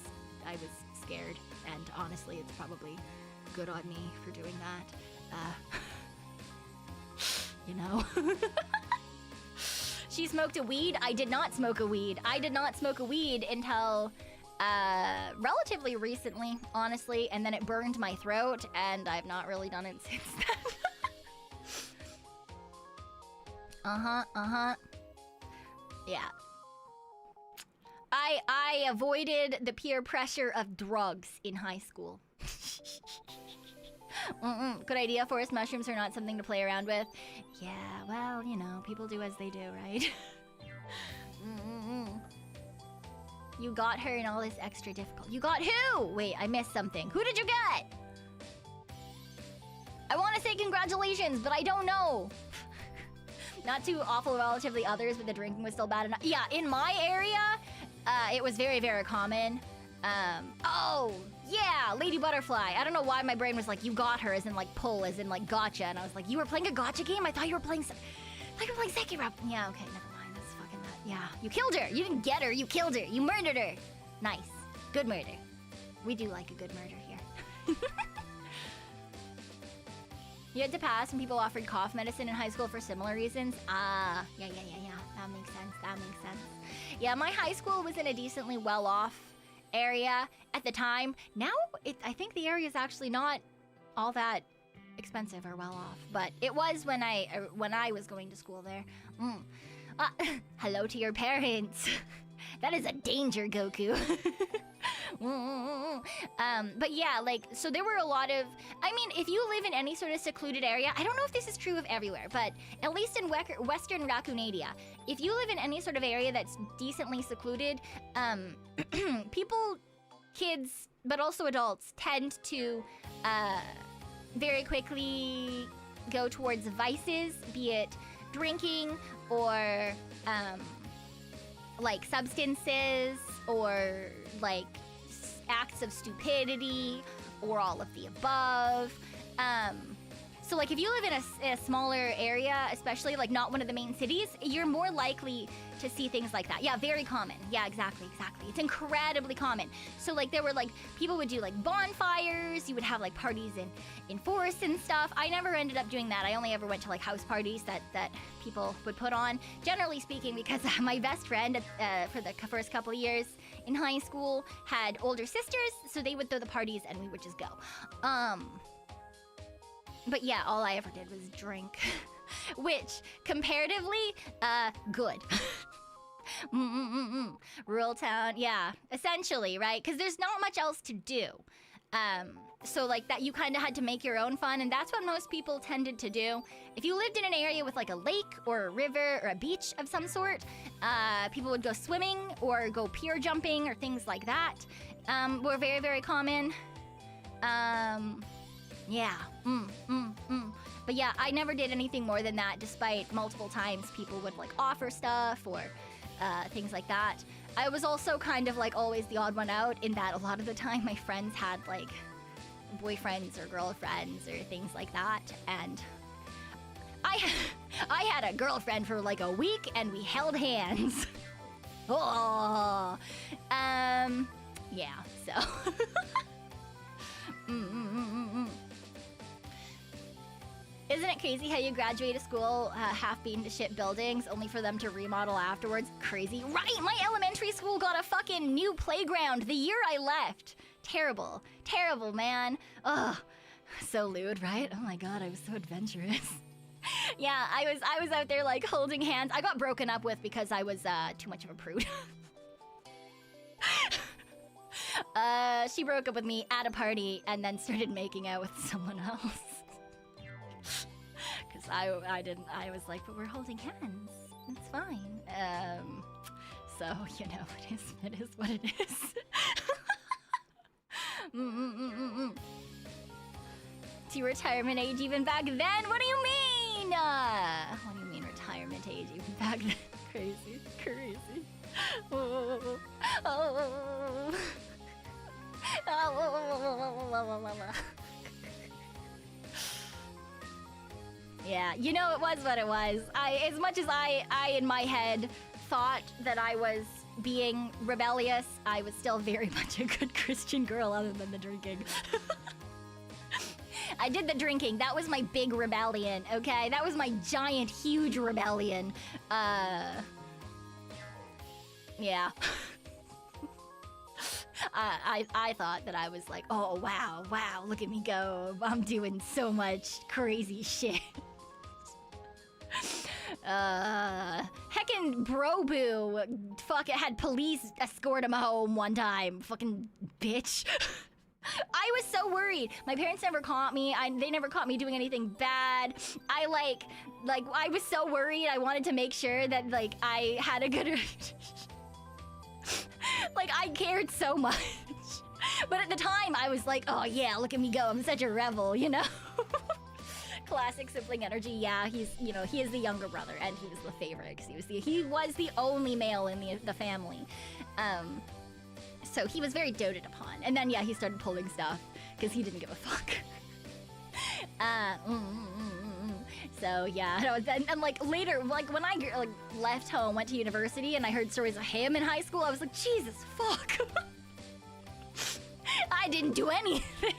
Speaker 1: I was scared, and honestly it's probably good on me for doing that. You know? She smoked a weed. I did not smoke a weed. I did not smoke a weed until relatively recently, honestly, and then it burned my throat, and I've not really done it since then. Yeah. I avoided the peer pressure of drugs in high school. Good idea. Forest mushrooms are not something to play around with. Yeah, well, you know, people do as they do, right? You got her in all this extra difficult. You got who? Wait, I missed something. Who did you get? I want to say congratulations, but I don't know. Not too awful relatively others, but the drinking was still bad enough. Yeah, in my area, it was very, very common. Oh, yeah, Lady Butterfly. I don't know why my brain was like, you got her, as in like pull, as in like gotcha. And I was like, you were playing a gotcha game? I thought you were playing Sekiro. Yeah, okay, never mind. That's fucking that. Yeah, you killed her. You didn't get her. You killed her. You murdered her. Nice. Good murder. We do like a good murder here. You had to pass when people offered cough medicine in high school for similar reasons. Ah, yeah. That makes sense. Yeah, my high school was in a decently well-off area at the time. Now, I think the area is actually not all that expensive or well-off, but it was when I was going to school there. Hello to your parents. That is a danger, Goku. But yeah, like, so there were a lot of, I mean, if you live in any sort of secluded area, I don't know if this is true of everywhere, but at least in Western Raccoonadia, if you live in any sort of area that's decently secluded, people, kids, but also adults, tend to very quickly go towards vices, be it drinking or like substances or like acts of stupidity or all of the above. So like if you live in a smaller area, especially like not one of the main cities, you're more likely to see things like that. Yeah, very common. Yeah, exactly. It's incredibly common. So like there were like, people would do like bonfires, you would have like parties in forests and stuff. I never ended up doing that. I only ever went to like house parties that people would put on. Generally speaking, because my best friend for the first couple of years in high school had older sisters, so they would throw the parties and we would just go. But yeah, all I ever did was drink. which comparatively, good. Rural town, yeah, essentially, right? Because there's not much else to do. So like that, you kind of had to make your own fun, and that's what most people tended to do. If you lived in an area with like a lake or a river or a beach of some sort, people would go swimming or go pier jumping or things like that. Were very, very common. Yeah. But yeah, I never did anything more than that, despite multiple times people would like offer stuff or things like that. I was also kind of like always the odd one out in that a lot of the time my friends had like boyfriends or girlfriends or things like that, and I had a girlfriend for like a week and we held hands. Oh, yeah, so. Isn't it crazy how you graduate a school half beaten to shit buildings only for them to remodel afterwards? Crazy. Right, my elementary school got a fucking new playground the year I left. Terrible. Terrible, man. Ugh. So lewd, right? Oh my god, I was so adventurous. Yeah, I was out there like holding hands. I got broken up with because I was too much of a prude. She broke up with me at a party and then started making out with someone else. Because I was like, but we're holding hands. It's fine. So, you know, it is what it is. To retirement age even back then? What do you mean? What do you mean retirement age even back then? Crazy, crazy. Oh. Oh. Yeah, you know, it was what it was. As much as I in my head thought that I was being rebellious, I was still very much a good Christian girl other than the drinking. I did the drinking. That was my big rebellion, okay? That was my giant, huge rebellion. Yeah. I thought that I was like, oh, wow, look at me go. I'm doing so much crazy shit. Heckin' Bro Boo fucking had police escort him home one time. Fucking bitch. I was so worried. My parents never caught me. They never caught me doing anything bad. I like I was so worried. I wanted to make sure that like I had a good like I cared so much. But at the time I was like, oh yeah, look at me go. I'm such a rebel, you know? Classic sibling energy. Yeah, he's, you know, he is the younger brother and he was the favorite because he was the only male in the family. So he was very doted upon. And then yeah, he started pulling stuff because he didn't give a fuck. So yeah, and like later, like when I like left home, went to university, and I heard stories of him in high school, I was like, Jesus fuck. I didn't do anything.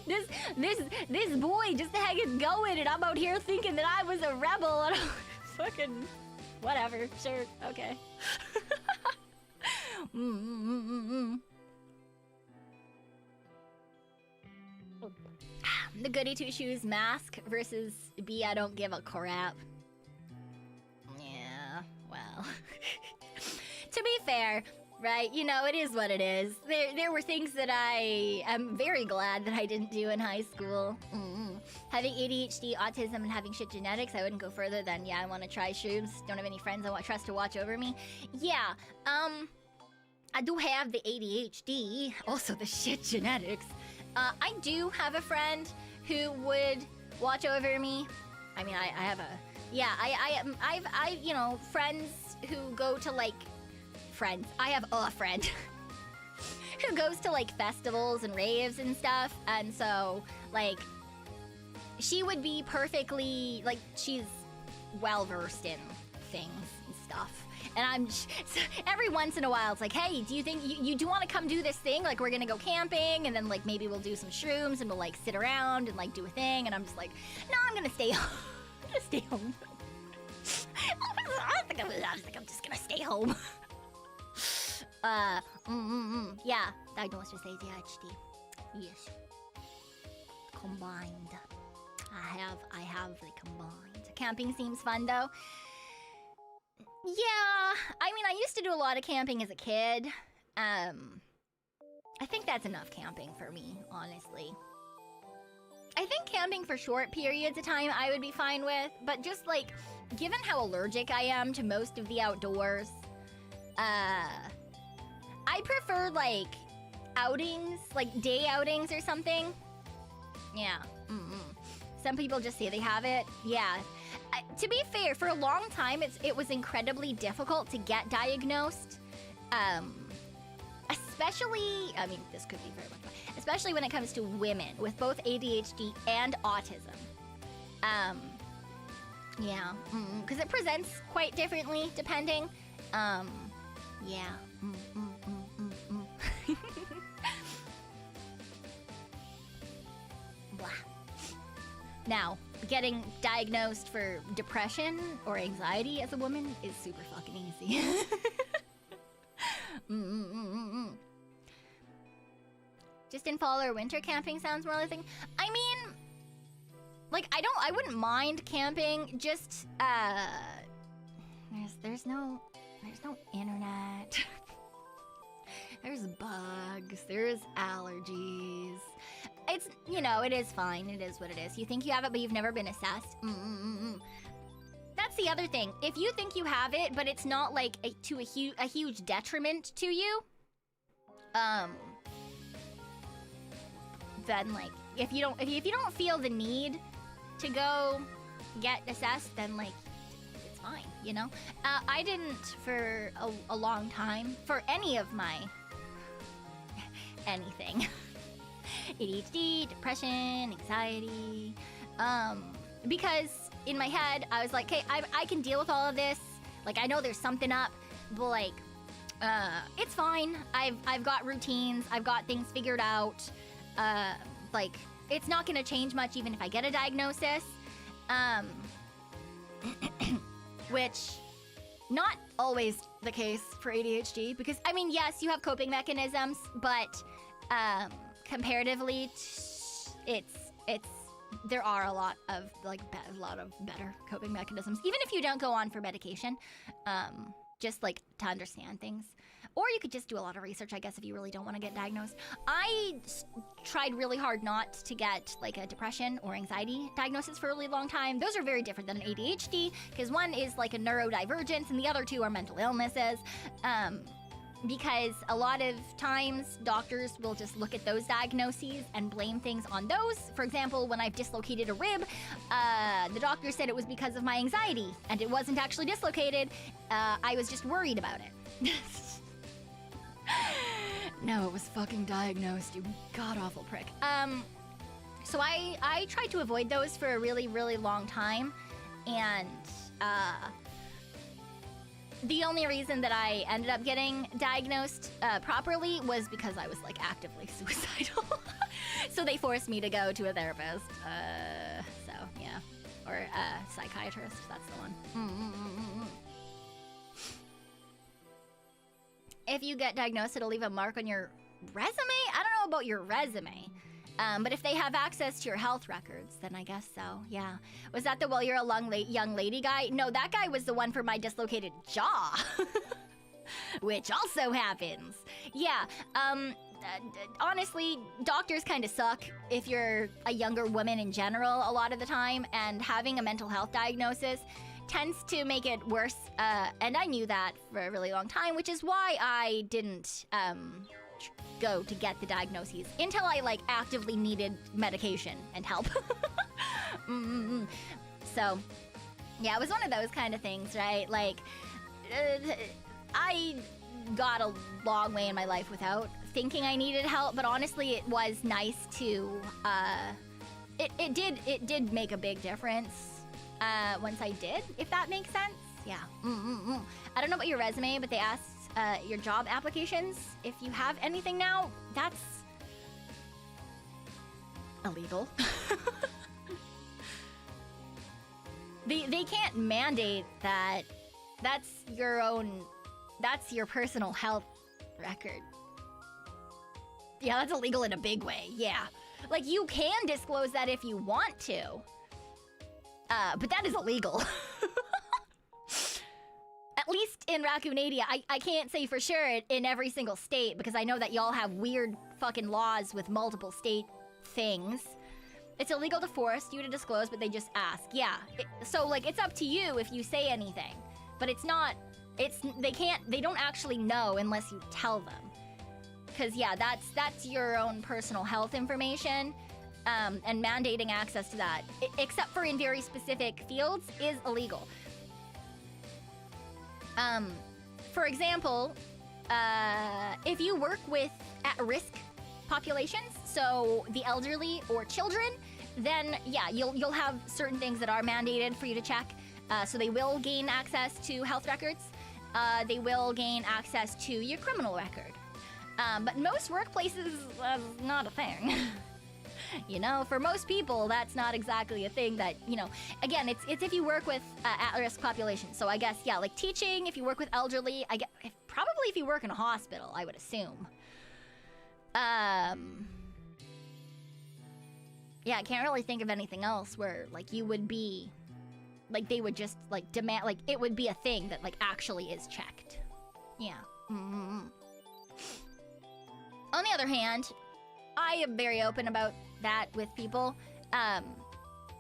Speaker 1: This boy just hanging going, and I'm out here thinking that I was a rebel, and I'm fucking whatever. Sure, okay. The goody two shoes mask versus B I don't give a crap. Yeah, well. To be fair, right, you know, it is what it is. There were things that I am very glad that I didn't do in high school. Having ADHD, autism, and having shit genetics, I wouldn't go further than, yeah, I want to try shrooms. Don't have any friends I trust to watch over me. Yeah, I do have the ADHD, also the shit genetics. I do have a friend who would watch over me. I mean, I have a, yeah, I've you know, friends who go to like, friends. I have a friend who goes to like festivals and raves and stuff, and so like, she would be perfectly, like, she's well versed in things and stuff. And so every once in a while, it's like, hey, do you think you do want to come do this thing? Like, we're gonna go camping, and then like maybe we'll do some shrooms, and we'll like sit around and like do a thing. And I'm just like, no, I'm gonna stay home. I'm gonna stay home. I think I'm just gonna stay home. Yeah, diagnosed with ADHD. Yes, combined. I have the combined. Camping seems fun though. Yeah, I mean, I used to do a lot of camping as a kid. I think that's enough camping for me, honestly. I think camping for short periods of time I would be fine with, but just like, given how allergic I am to most of the outdoors, I prefer like outings, like day outings or something. Yeah. Some people just say they have it. Yeah. To be fair, for a long time, it was incredibly difficult to get diagnosed. Especially, I mean, this could be very much fun, especially when it comes to women with both ADHD and autism. Yeah, because it presents quite differently depending. Yeah. Blah. Now, getting diagnosed for depression or anxiety as a woman is super fucking easy. Just in fall or winter camping sounds more like a thing. I mean, like, I wouldn't mind camping, just, there's no internet. There's bugs, there's allergies. It's, you know, it is fine, it is what it is. You think you have it, but you've never been assessed. That's the other thing. If you think you have it, but it's not like a huge detriment to you, then like, if you don't feel the need to go get assessed, then like, it's fine, you know? I didn't for a long time, for any of my anything. ADHD, depression, anxiety, because in my head, I was like, okay, I can deal with all of this. Like, I know there's something up, but like, it's fine. I've got routines. I've got things figured out. Like, it's not gonna change much even if I get a diagnosis. Which, not always the case for ADHD, because, I mean, yes, you have coping mechanisms, but, comparatively, there are a lot of better coping mechanisms, even if you don't go on for medication, just like to understand things. Or you could just do a lot of research, I guess, if you really don't want to get diagnosed. I tried really hard not to get like a depression or anxiety diagnosis for a really long time. Those are very different than an ADHD, because one is like a neurodivergence and the other two are mental illnesses. Because a lot of times doctors will just look at those diagnoses and blame things on those. For example, when I've dislocated a rib, the doctor said it was because of my anxiety, and it wasn't actually dislocated. I was just worried about it. No, it was fucking diagnosed, you god-awful prick. So I tried to avoid those for a really, really long time, and the only reason that I ended up getting diagnosed properly was because I was like actively suicidal. So they forced me to go to a therapist. So yeah, or a psychiatrist. That's the one. If you get diagnosed, it'll leave a mark on your resume. I don't know about your resume. But if they have access to your health records, then I guess so, yeah. Was that the "well, you're a young lady" guy? No, that guy was the one for my dislocated jaw. Which also happens. Yeah, honestly, doctors kind of suck if you're a younger woman in general a lot of the time, and having a mental health diagnosis tends to make it worse, and I knew that for a really long time, which is why I didn't, go to get the diagnoses until I like actively needed medication and help. So yeah, it was one of those kind of things, right? Like I got a long way in my life without thinking I needed help, but honestly it was nice to it did make a big difference once I did, if that makes sense. Yeah. I don't know about your resume, but they asked your job applications, if you have anything now, that's illegal. They can't mandate that. That's your personal health record. Yeah, that's illegal in a big way, yeah. Like, you can disclose that if you want to, But that is illegal. At least in Raccoon-adia, I can't say for sure in every single state, because I know that y'all have weird fucking laws with multiple state things. It's illegal to force you to disclose, but they just ask. Yeah, so like it's up to you if you say anything, but it's not, they don't actually know unless you tell them. Because yeah, that's your own personal health information, and mandating access to that, except for in very specific fields, is illegal. For example, if you work with at-risk populations, so the elderly or children, then yeah, you'll have certain things that are mandated for you to check. So they will gain access to health records. They will gain access to your criminal record. But most workplaces, not a thing. You know, for most people, that's not exactly a thing that, you know, again, it's if you work with at-risk populations. So I guess, yeah, like teaching, if you work with elderly, I guess, probably if you work in a hospital, I would assume. Yeah, I can't really think of anything else where, like, you would be, like, they would just, like, demand, like, it would be a thing that, like, actually is checked. Yeah. On the other hand, I am very open about that with people.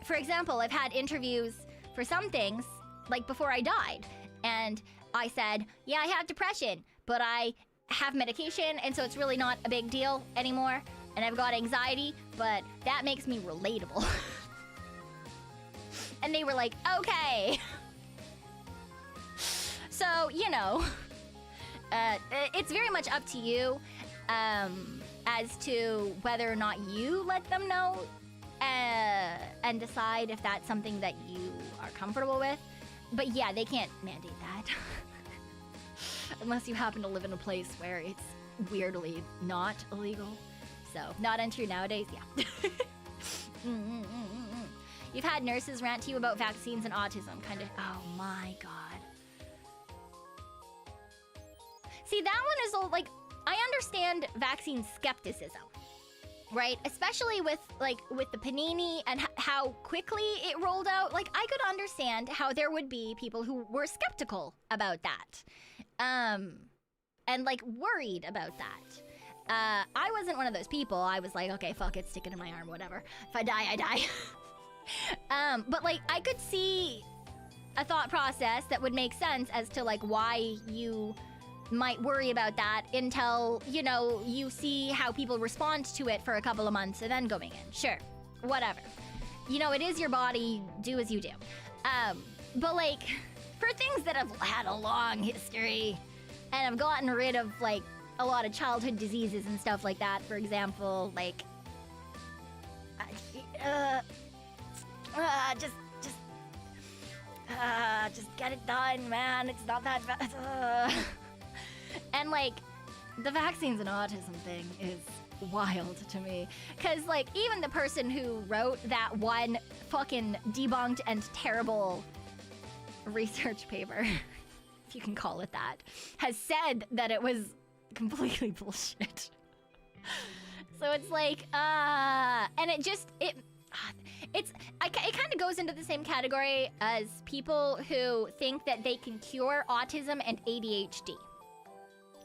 Speaker 1: For example, I've had interviews for some things, like before I died, and I said, yeah, I have depression, but I have medication, and so it's really not a big deal anymore, and I've got anxiety, but that makes me relatable. And they were like, okay. So, you know, it's very much up to you as to whether or not you let them know and decide if that's something that you are comfortable with. But yeah, they can't mandate that. Unless you happen to live in a place where it's weirdly not illegal. So, not untrue nowadays, yeah. You've had nurses rant to you about vaccines and autism, kind of. Oh my god. See, that one is all, like, I understand vaccine skepticism, right? Especially with the panini and how quickly it rolled out. Like, I could understand how there would be people who were skeptical about that. And, like, worried about that. I wasn't one of those people. I was like, okay, fuck it, stick it in my arm, whatever. If I die, I die. But, like, I could see a thought process that would make sense as to, like, why you might worry about that until, you know, you see how people respond to it for a couple of months and then going in. Sure, whatever. You know, it is your body, do as you do. But, like, for things that have had a long history and have gotten rid of, like, a lot of childhood diseases and stuff like that, for example, like, just get it done, man. It's not that bad. And, like, the vaccines and autism thing is wild to me. Because, like, even the person who wrote that one fucking debunked and terrible research paper, if you can call it that, has said that it was completely bullshit. So it's like, and it kind of goes into the same category as people who think that they can cure autism and ADHD.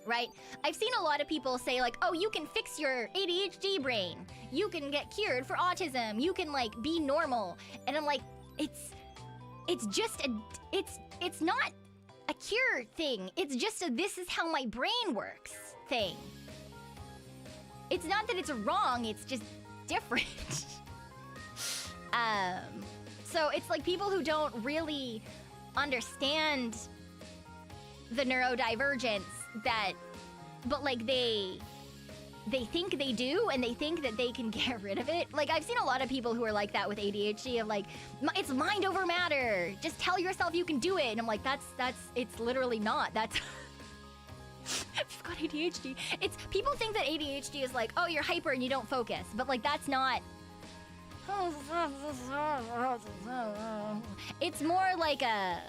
Speaker 1: Right? I've seen a lot of people say, like, oh, you can fix your ADHD brain. You can get cured for autism. You can, like, be normal. And I'm like, it's not a cure thing. It's just a this is how my brain works thing. It's not that it's wrong, it's just different. So it's like people who don't really understand the neurodivergence but like they think they do, and they think that they can get rid of it. Like, I've seen a lot of people who are like that with ADHD, of like, it's mind over matter. Just tell yourself you can do it. And I'm like, it's literally not. That's, you've got ADHD. It's, people think that ADHD is like, oh, you're hyper and you don't focus. But like, that's not. It's more like a.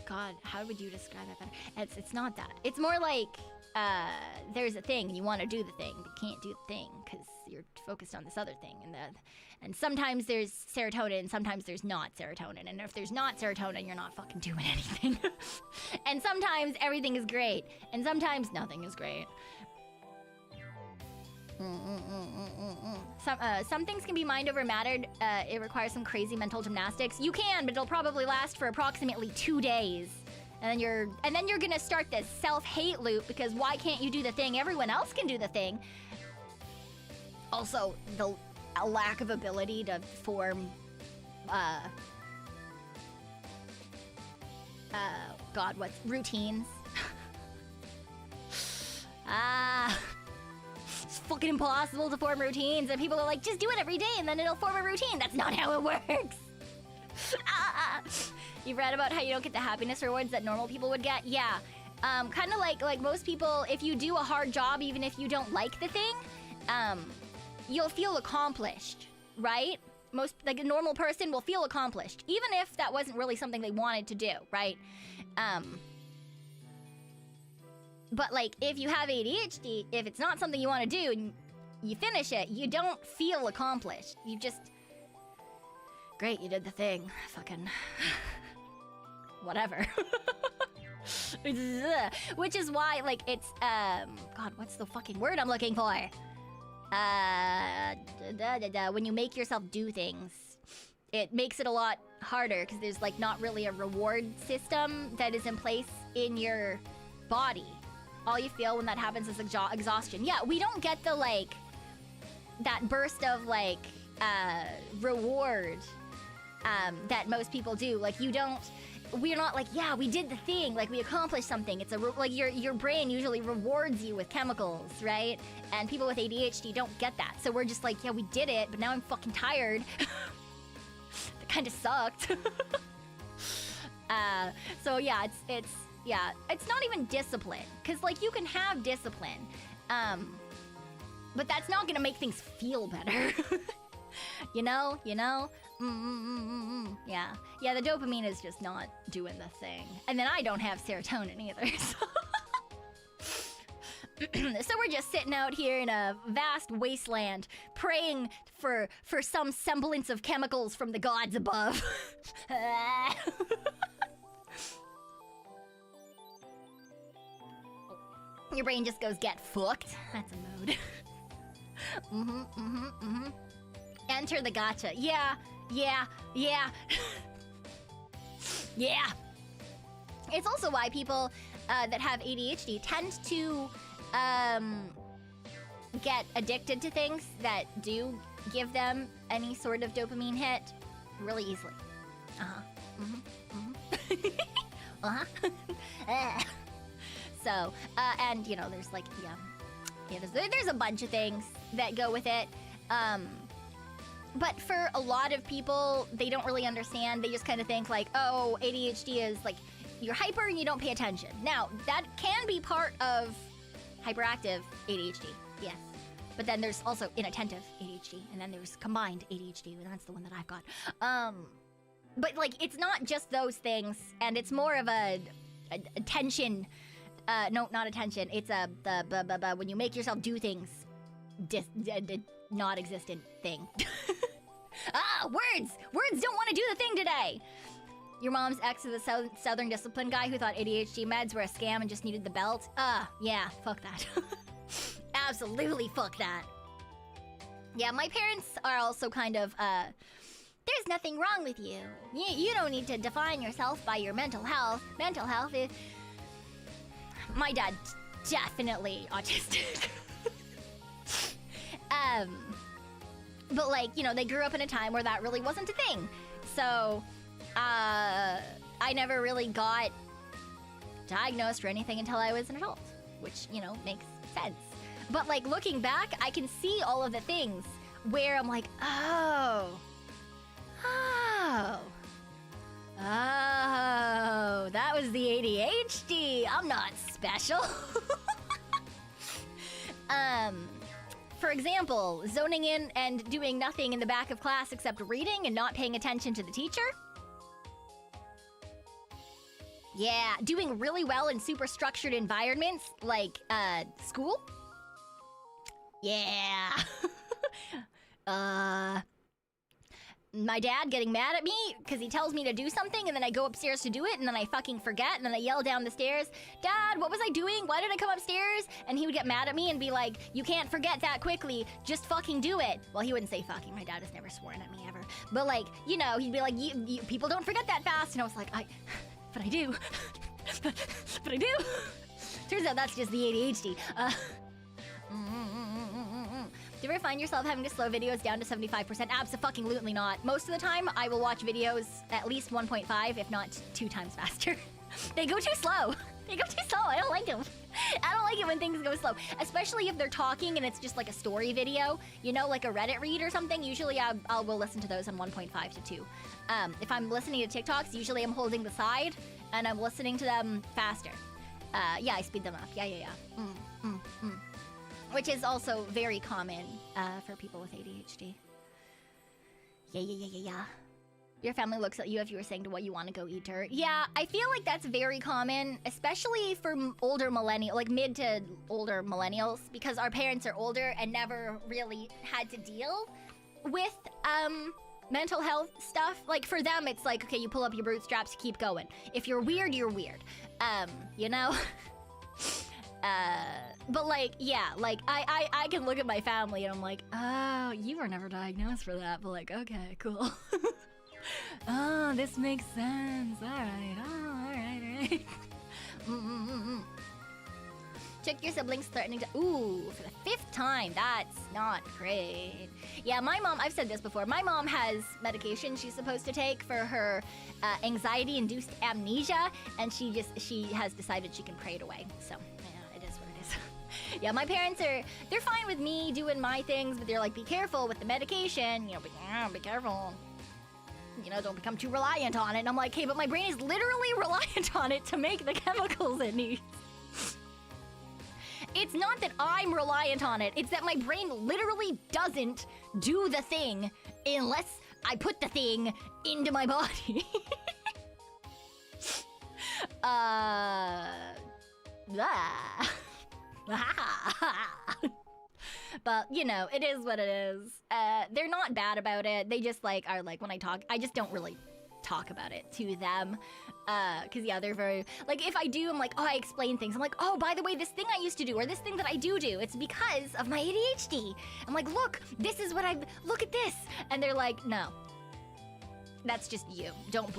Speaker 1: God, how would you describe it better? It's not that. It's more like there's a thing and you want to do the thing, but you can't do the thing because you're focused on this other thing. And sometimes there's serotonin, and sometimes there's not serotonin. And if there's not serotonin, you're not fucking doing anything. And sometimes everything is great, and sometimes nothing is great. Some things can be mind over matter. It requires some crazy mental gymnastics. You can, but it'll probably last for approximately 2 days. And then you're gonna start this self-hate loop because why can't you do the thing? Everyone else can do the thing. Also, a lack of ability to form, God, what's routines? It's fucking impossible to form routines, and people are like, just do it every day and then it'll form a routine. That's not how it works. You've read about how you don't get the happiness rewards that normal people would get? Yeah. Kind of like most people, if you do a hard job, even if you don't like the thing, you'll feel accomplished, right? Most, like a normal person will feel accomplished, even if that wasn't really something they wanted to do, right? But like, if you have ADHD, if it's not something you want to do and you finish it, you don't feel accomplished. You just, great, you did the thing. Fucking, whatever. Which is why, like, it's, God, what's the fucking word I'm looking for? When you make yourself do things, it makes it a lot harder because there's, like, not really a reward system that is in place in your body. All you feel when that happens is exhaustion. Yeah, we don't get the, like, that burst of, like, reward that most people do. Like, you don't, we're not like, yeah, we did the thing, like, we accomplished something. It's like, your brain usually rewards you with chemicals, right? And people with ADHD don't get that. So we're just like, yeah, we did it, but now I'm fucking tired. That kind of sucked. So yeah, yeah, it's not even discipline, because, like, you can have discipline, but that's not gonna make things feel better. you know? Yeah. Yeah, the dopamine is just not doing the thing. And then I don't have serotonin either, so... So we're just sitting out here in a vast wasteland, praying for some semblance of chemicals from the gods above. Your brain just goes, get fucked. That's a mood. Enter the gotcha. Yeah. Yeah. It's also why people that have ADHD tend to get addicted to things that do give them any sort of dopamine hit really easily. So, and, you know, there's, like, there's a bunch of things that go with it. But for a lot of people, they don't really understand. They just kind of think, like, oh, ADHD is, like, you're hyper and you don't pay attention. Now, that can be part of hyperactive ADHD, yes. But then there's also inattentive ADHD, and then there's combined ADHD, and that's the one that I've got. But, like, it's not just those things, and it's more of a attention... no, not attention. It's when you make yourself do things, not existent thing. Words! Words don't want to do the thing today! Your mom's ex is a Southern Discipline guy who thought ADHD meds were a scam and just needed the belt? Yeah, fuck that. Absolutely fuck that. Yeah, my parents are also kind of, there's nothing wrong with you. You don't need to define yourself by your mental health. Mental health is... My dad, definitely autistic. But, like, you know, they grew up in a time where that really wasn't a thing. So, I never really got diagnosed or anything until I was an adult, which, you know, makes sense. But, like, looking back, I can see all of the things where I'm like, oh, that was the ADHD. I'm not special. For example, zoning in and doing nothing in the back of class except reading and not paying attention to the teacher. Yeah, doing really well in super structured environments like school. Yeah. My dad getting mad at me because he tells me to do something and then I go upstairs to do it and then I fucking forget and then I yell down the stairs, Dad, what was I doing? Why did I come upstairs? And he would get mad at me and be like, you can't forget that quickly, just fucking do it. Well, he wouldn't say fucking, my dad has never sworn at me ever. But like, you know, he'd be like, people don't forget that fast. And I was like, but I do. but I do. Turns out that's just the ADHD. Do you ever find yourself having to slow videos down to 75%? Abso-fucking-lutely not. Most of the time, I will watch videos at least 1.5, if not 2 times faster. They go too slow. They go too slow. I don't like them. I don't like it when things go slow. Especially if they're talking and it's just like a story video. You know, like a Reddit read or something. Usually I will listen to those on 1.5 to 2. If I'm listening to TikToks, usually I'm holding the side and I'm listening to them faster. Yeah, I speed them up. Yeah. Which is also very common for people with ADHD. Yeah. Your family looks at you if you were saying to what you want to go eat dirt. Yeah, I feel like that's very common, especially for older millennials, like mid to older millennials, because our parents are older and never really had to deal with mental health stuff. Like for them, it's like, okay, you pull up your bootstraps, keep going. If you're weird, you're weird. You know? But like, yeah, like I can look at my family and I'm like, oh, you were never diagnosed for that, but like, okay, cool. Oh, this makes sense. All right. Check your siblings threatening to, ooh, for the 5th time. That's not great. Yeah, my mom, I've said this before, my mom has medication she's supposed to take for her anxiety-induced amnesia, and she has decided she can pray it away, so. Yeah, my parents they're fine with me doing my things, but they're like, be careful with the medication, you know, be careful. You know, don't become too reliant on it. And I'm like, hey, but my brain is literally reliant on it to make the chemicals it needs. It's not that I'm reliant on it, it's that my brain literally doesn't do the thing unless I put the thing into my body. But, you know, it is what it is. They're not bad about it. They just, like, are like, when I talk, I just don't really talk about it to them. Because, yeah, they're very, like, if I do, I'm like, oh, I explain things. I'm like, oh, by the way, this thing I used to do, or this thing that I do, it's because of my ADHD. I'm like, look, this is what look at this. And they're like, no. That's just you. Don't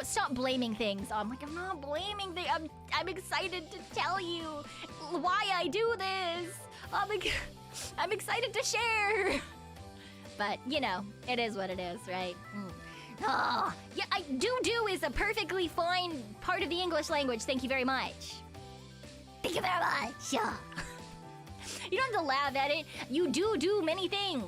Speaker 1: stop blaming things. I'm like, I'm not blaming things. I'm excited to tell you why I do this. I'm excited to share. But, you know, it is what it is, right? Oh, yeah, do is a perfectly fine part of the English language. Thank you very much. Thank you very much. You don't have to laugh at it. You do many things.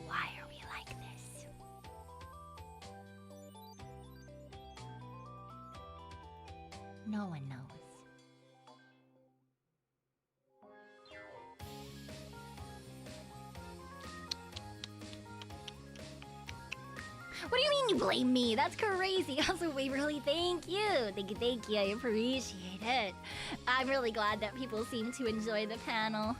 Speaker 1: Why are we like this? No one knows. What do you mean you blame me? That's crazy. Also, we really thank you. Thank you. I appreciate it. I'm really glad that people seem to enjoy the panel.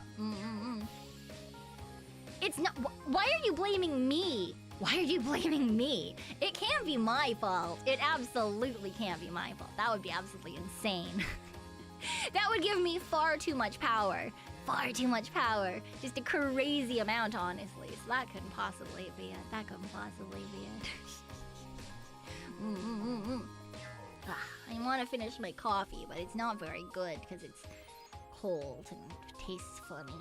Speaker 1: It's not. Why are you blaming me? Why are you blaming me? It can't be my fault. It absolutely can't be my fault. That would be absolutely insane. That would give me far too much power. Far too much power. Just a crazy amount, honestly. So that couldn't possibly be it. That couldn't possibly be it. I want to finish my coffee, but it's not very good because it's cold and tastes funny.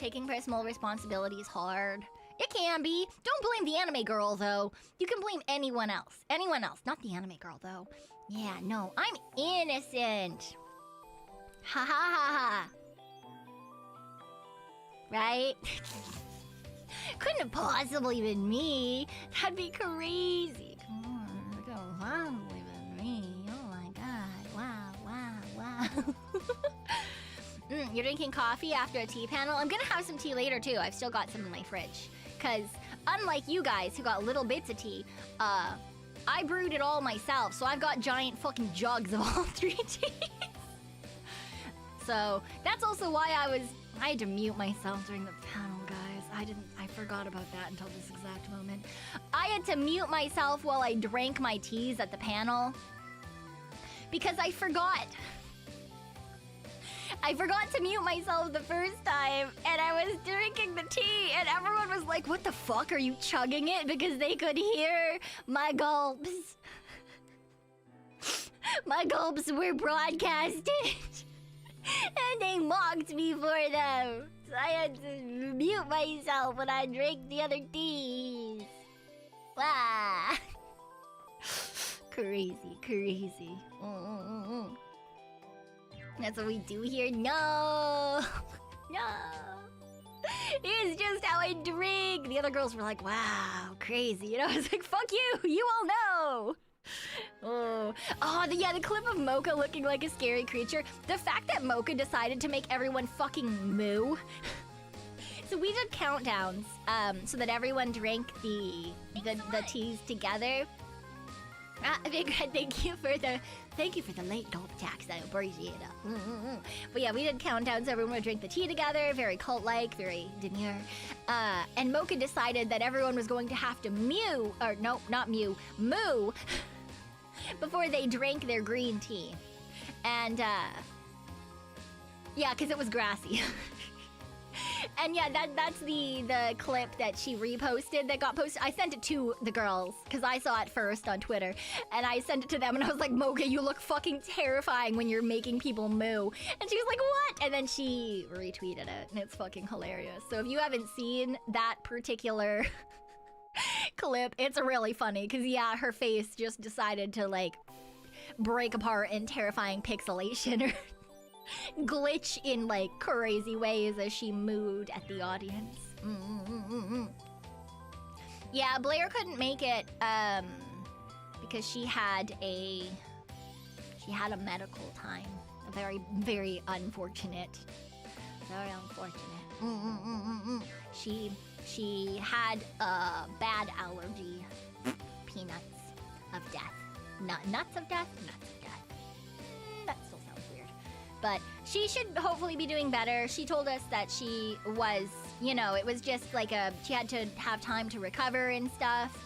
Speaker 1: taking personal responsibility is hard. It can be. Don't blame the anime girl, though. You can blame anyone else. Anyone else. Not the anime girl, though. Yeah, no. I'm innocent. Ha ha ha ha. Right? Couldn't have possibly been me. That'd be crazy. Come on. It couldn't have possibly been me. Oh my god. Wow. You're drinking coffee after a tea panel? I'm gonna have some tea later, too. I've still got some in my fridge. Because unlike you guys who got little bits of tea, I brewed it all myself, so I've got giant fucking jugs of all 3 teas. So that's also why I had to mute myself during the panel, guys. I forgot about that until this exact moment. I had to mute myself while I drank my teas at the panel because I forgot. I forgot to mute myself the first time, and I was drinking the tea, and everyone was like, what the fuck, are you chugging it? Because they could hear my gulps. My gulps were broadcasted, and they mocked me for them. So I had to mute myself when I drank the other teas. Wow. Crazy. That's what we do here. No. It's just how I drink. The other girls were like, wow, crazy. You know, I was like, fuck you. You all know. The clip of Mocha looking like a scary creature. The fact that Mocha decided to make everyone fucking moo. So we did countdowns, so that everyone drank the teas together. Thank you for the late gulp tax. I appreciate it. But yeah, we did countdowns. Everyone would drink the tea together. Very cult-like, very demure. And Mocha decided that everyone was going to have to moo before they drank their green tea. And yeah, because it was grassy. And yeah, that's the clip that she reposted that got posted. I sent it to the girls because I saw it first on Twitter, and I sent it to them, and I was like, Mocha, you look fucking terrifying when you're making people moo. And she was like, what? And then she retweeted it, and it's fucking hilarious. So if you haven't seen that particular clip, it's really funny because yeah, her face just decided to like break apart in terrifying pixelation or glitch in like crazy ways as she mooed at the audience. Yeah, Blair couldn't make it because she had a medical time. A very, very unfortunate. Very unfortunate. She had a bad allergy. Peanuts of death. Nuts of death? Nuts of death. That still sounds weird. But she should hopefully be doing better. She told us that she was, you know, it was just like she had to have time to recover and stuff.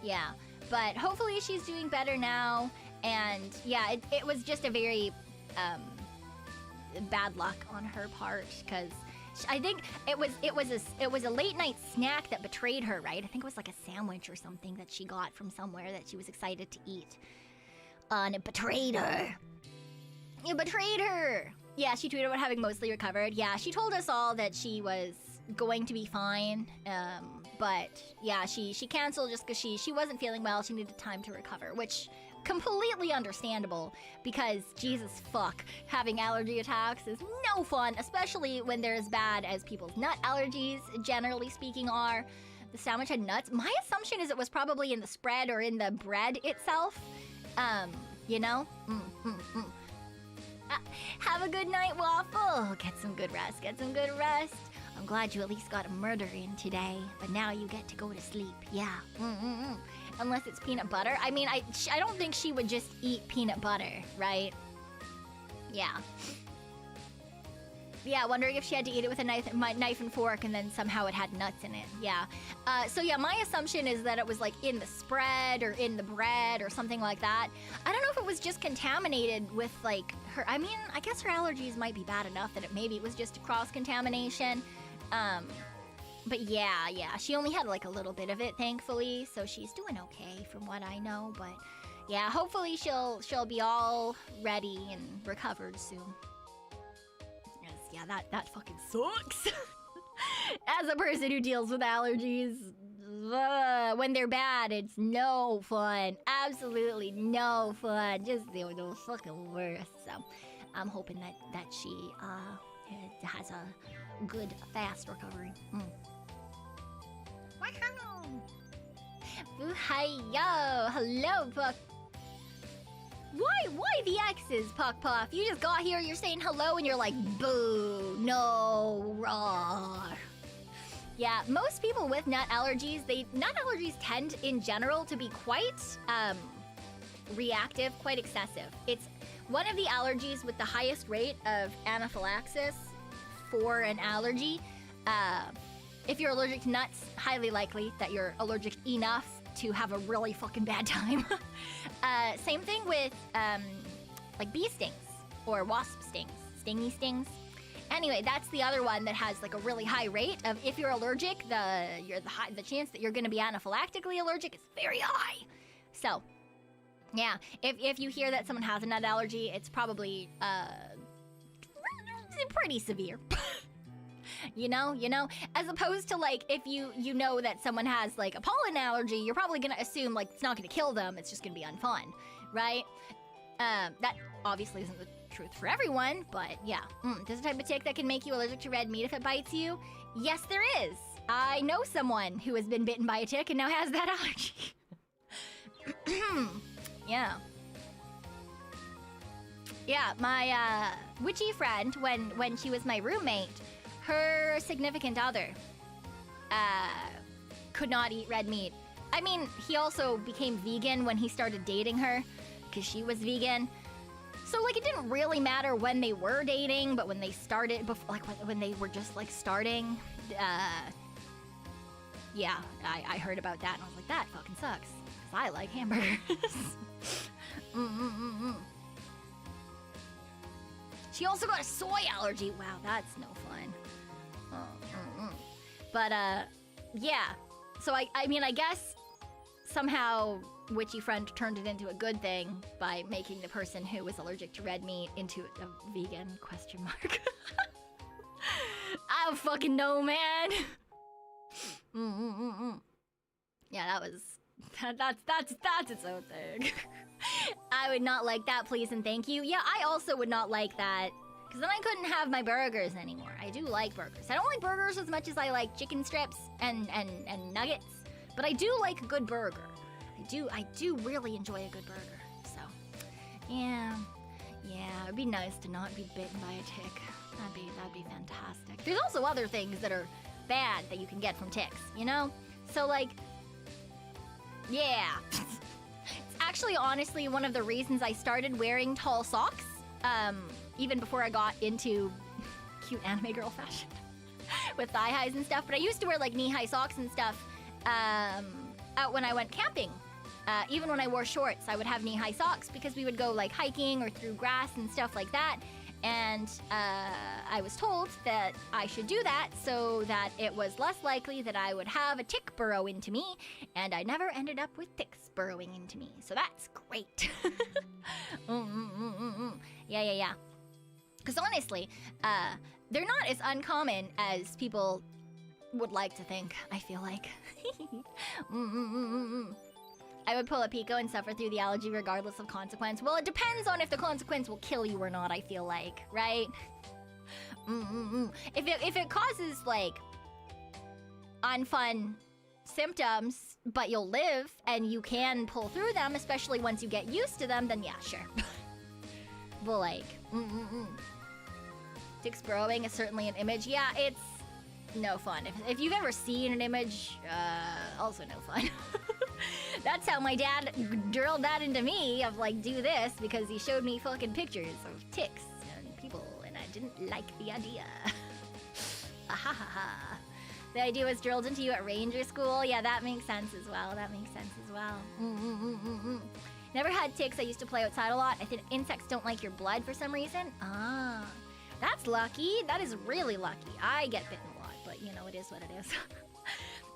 Speaker 1: Yeah. But hopefully she's doing better now. And yeah, it was just a very bad luck on her part because I think it was a late night snack that betrayed her, right? I think it was like a sandwich or something that she got from somewhere that she was excited to eat. And it betrayed her. It betrayed her. Yeah, she tweeted about having mostly recovered. Yeah, she told us all that she was going to be fine. But yeah, she canceled just because she wasn't feeling well. She needed time to recover, which completely understandable because Jesus fuck, having allergy attacks is no fun, especially when they're as bad as people's nut allergies generally speaking are. The sandwich had nuts. My assumption is it was probably in the spread or in the bread itself. You know? Have a good night, Waffle. Get some good rest. Get some good rest. I'm glad you at least got a murder in today, but now you get to go to sleep. Yeah. Unless it's peanut butter. I mean, I don't think she would just eat peanut butter, right? Yeah. Yeah, wondering if she had to eat it with a knife and fork and then somehow it had nuts in it. Yeah. So yeah, my assumption is that it was like in the spread or in the bread or something like that. I don't know if it was just contaminated with like her. I mean, I guess her allergies might be bad enough that maybe it was just a cross-contamination. But yeah, she only had like a little bit of it, thankfully, so she's doing okay from what I know. But yeah, hopefully she'll be all ready and recovered soon. yeah, that fucking sucks. As a person who deals with allergies, when they're bad, it's no fun. Absolutely no fun. Just the fucking worst. So I'm hoping that she has a good, fast recovery. Hi-yo! Hello, Puck. Why the X's, Puck Puff? You just got here, you're saying hello, and you're like, boo, no, raw. Yeah, most people with nut allergies, nut allergies tend, in general, to be quite reactive, quite excessive. It's one of the allergies with the highest rate of anaphylaxis for an allergy. If you're allergic to nuts, highly likely that you're allergic enough to have a really fucking bad time. Same thing with like bee stings or wasp stings, stingy stings. Anyway, that's the other one that has like a really high rate of, if you're allergic, the chance that you're going to be anaphylactically allergic is very high. So, yeah, if you hear that someone has a nut allergy, it's probably pretty severe. You know, as opposed to like if you know that someone has like a pollen allergy, you're probably gonna assume like it's not gonna kill them, it's just gonna be unfun, right? That obviously isn't the truth for everyone, but yeah. There's a type of tick that can make you allergic to red meat if it bites you. Yes, there is. I know someone who has been bitten by a tick and now has that allergy. Yeah. Yeah, my witchy friend, when she was my roommate, her significant other could not eat red meat. I mean, he also became vegan when he started dating her, because she was vegan. So, like, it didn't really matter when they were dating, but when they started, when they were just, like, starting, yeah, I heard about that, and I was like, that fucking sucks, because I like hamburgers. She also got a soy allergy. Wow, that's no fun. But, yeah. So, I mean, I guess somehow Witchy Friend turned it into a good thing by making the person who was allergic to red meat into a vegan, question mark. I don't fucking know, man. Yeah, that's its own thing. I would not like that, please and thank you. Yeah, I also would not like that, because then I couldn't have my burgers anymore. I do like burgers. I don't like burgers as much as I like chicken strips and nuggets, but I do like a good burger. I do really enjoy a good burger. So, yeah, it'd be nice to not be bitten by a tick. That'd be fantastic. There's also other things that are bad that you can get from ticks, you know? So, like, yeah. It's actually, honestly, one of the reasons I started wearing tall socks, even before I got into cute anime girl fashion with thigh highs and stuff. But I used to wear, like, knee-high socks and stuff out when I went camping. Even when I wore shorts, I would have knee-high socks because we would go, like, hiking or through grass and stuff like that. And I was told that I should do that so that it was less likely that I would have a tick burrow into me, and I never ended up with ticks burrowing into me. So that's great. Yeah. Because honestly, they're not as uncommon as people would like to think, I feel like. I would pull a Pekoe and suffer through the allergy regardless of consequence. Well, it depends on if the consequence will kill you or not, I feel like, right? If it causes, like, unfun symptoms, but you'll live and you can pull through them, especially once you get used to them, then yeah, sure. But, like, ticks burrowing is certainly an image. Yeah, it's no fun. If you've ever seen an image, also no fun. That's how my dad drilled that into me of, like, do this, because he showed me fucking pictures of ticks and people, and I didn't like the idea. Ahahaha. The idea was drilled into you at ranger school. Yeah, that makes sense as well. Never had ticks. I used to play outside a lot. I think insects don't like your blood for some reason. Ah, that's lucky. That is really lucky. I get bitten a lot, but, you know, it is what it is.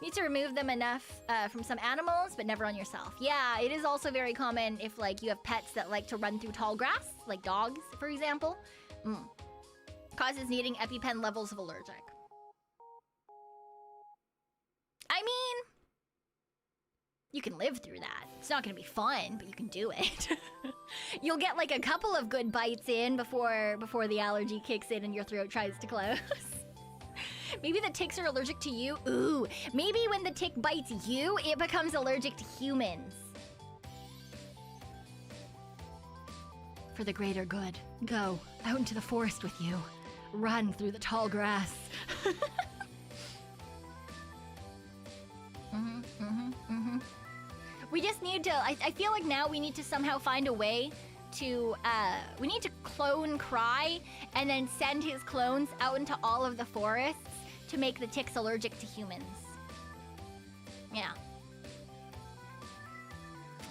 Speaker 1: Need to remove them enough from some animals, but never on yourself. Yeah, it is also very common if, like, you have pets that like to run through tall grass, like dogs, for example. Causes needing EpiPen levels of allergic. I mean, you can live through that. It's not gonna be fun, but you can do it. You'll get like a couple of good bites in before the allergy kicks in and your throat tries to close. Maybe the ticks are allergic to you. Ooh, maybe when the tick bites you, it becomes allergic to humans. For the greater good, go out into the forest with you. Run through the tall grass. We just need to, I feel like now we need to somehow find a way to, we need to clone Cry and then send his clones out into all of the forests to make the ticks allergic to humans. Yeah.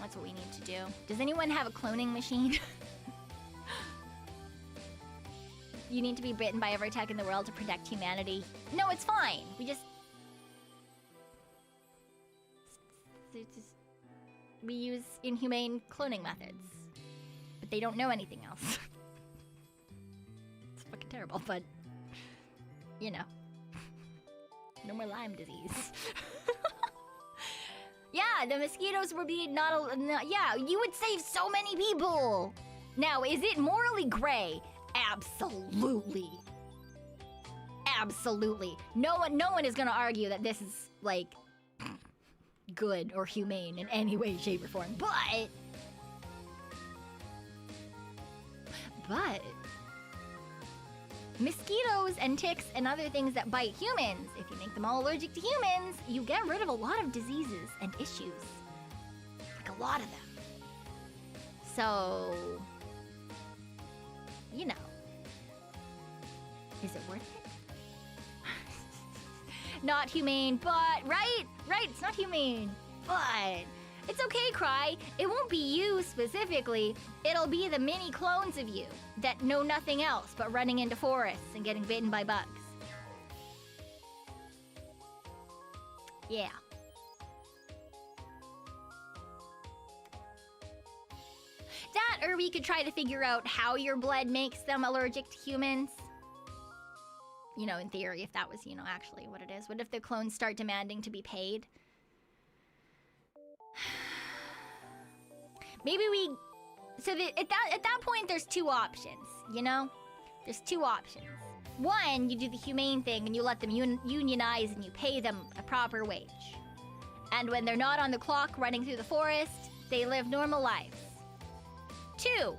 Speaker 1: That's what we need to do. Does anyone have a cloning machine? You need to be bitten by every tech in the world to protect humanity. No, it's fine. We use inhumane cloning methods. But they don't know anything else. It's fucking terrible, but... You know. No more Lyme disease. Yeah, the mosquitoes would be yeah, you would save so many people! Now, is it morally gray? Absolutely. Absolutely. No one is gonna argue that this is, like, good or humane in any way, shape, or form. But mosquitoes and ticks and other things that bite humans, if you make them all allergic to humans, you get rid of a lot of diseases and issues. Like a lot of them. So, you know. Is it worth it? Not humane, but, right, it's not humane, but it's okay, Cry. It won't be you specifically. It'll be the mini clones of you that know nothing else but running into forests and getting bitten by bugs. Yeah. That, or we could try to figure out how your blood makes them allergic to humans. You know, in theory, if that was, you know, actually what it is. What if the clones start demanding to be paid? Maybe we... So at that point, there's two options, you know? There's two options. One, you do the humane thing and you let them unionize and you pay them a proper wage. And when they're not on the clock running through the forest, they live normal lives. Two,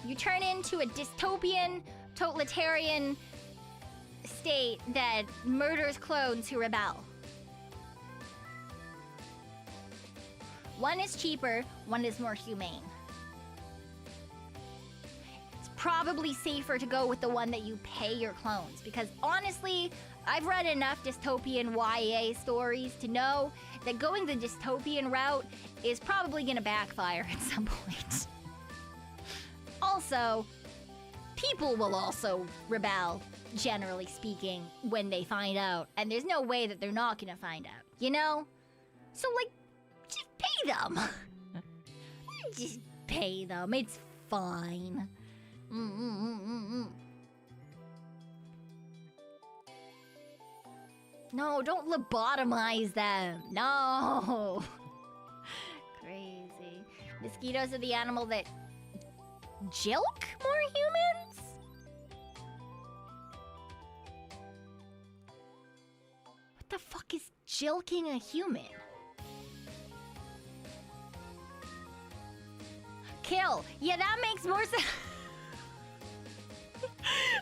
Speaker 1: you turn into a dystopian, totalitarian state that murders clones who rebel. One is cheaper, one is more humane. It's probably safer to go with the one that you pay your clones, because honestly, I've read enough dystopian YA stories to know that going the dystopian route is probably gonna backfire at some point. Also, people will also rebel, generally speaking, when they find out. And there's no way that they're not gonna find out, you know? So, like, just pay them. Just pay them. It's fine. No, don't lobotomize them. No. Crazy. Mosquitoes are the animal that jilk more humans? What the fuck is jilking a human? Kill. Yeah, that makes more sense.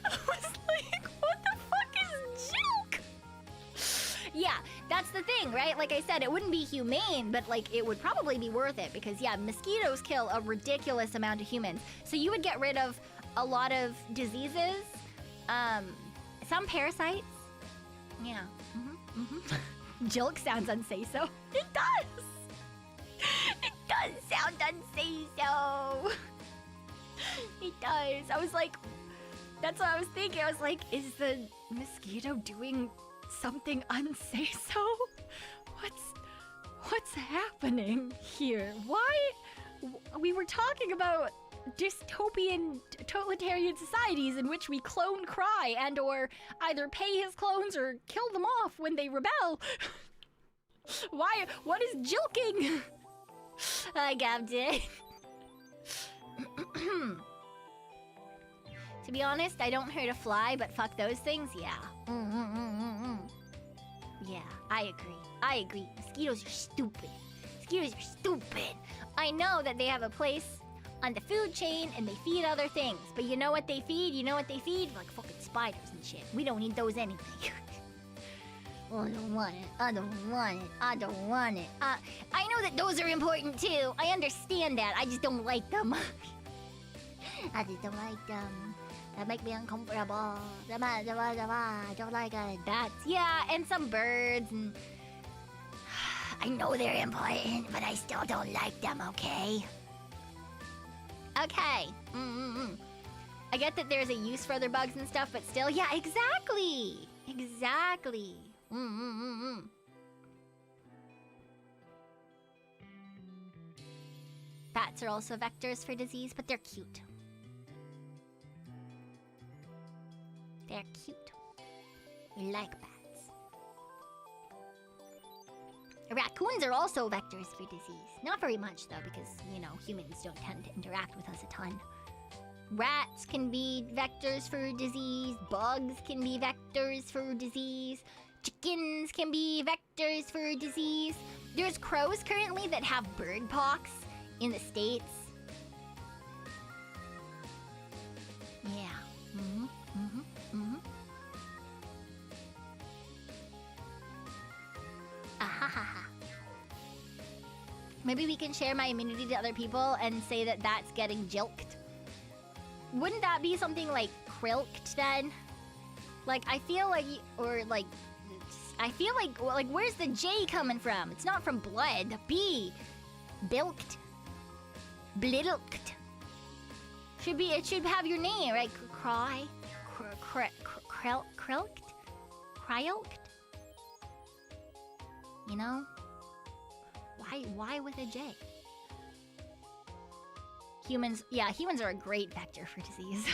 Speaker 1: I was like, what the fuck is jilk? Yeah, that's the thing, right? Like I said, it wouldn't be humane, but like it would probably be worth it because yeah, mosquitoes kill a ridiculous amount of humans. So you would get rid of a lot of diseases, some parasites. Yeah. Jilk sounds unsay-so. It does. It does sound unsay-so. It does. I was like, that's what I was thinking. I was like, is the mosquito doing something unsay-so? What's happening here? Why? We were talking about
Speaker 2: dystopian totalitarian societies in which we clone Cry and or either pay his clones or kill them off when they rebel. Why? What is jilking?
Speaker 1: I gabbed it. To be honest, I don't hurt a fly, but fuck those things, yeah. Yeah, I agree. Mosquitoes are stupid. I know that they have a place on the food chain and they feed other things, but you know what they feed? Like fucking spiders and shit. We don't need those anyway. I don't want it. I know that those are important too. I understand that. I just don't like them. That make me uncomfortable. I don't like bats. Yeah, and some birds. And I know they're important, but I still don't like them, okay? Okay. I get that there's a use for other bugs and stuff, but still, yeah, exactly. Bats are also vectors for disease, but they're cute. We like bats. Raccoons are also vectors for disease. Not very much, though, because, you know, humans don't tend to interact with us a ton. Rats can be vectors for disease. Bugs can be vectors for disease. Chickens can be vectors for disease. There's crows currently that have bird pox in the States. Yeah. Maybe we can share my immunity to other people and say that that's getting jilked. Wouldn't that be something like krilked then? Like, I feel like, where's the J coming from? It's not from blood. B. Bilked. Blilked. It should have your name, right? Krilked? Cryoked? You know? Why with a J? Humans are a great vector for disease.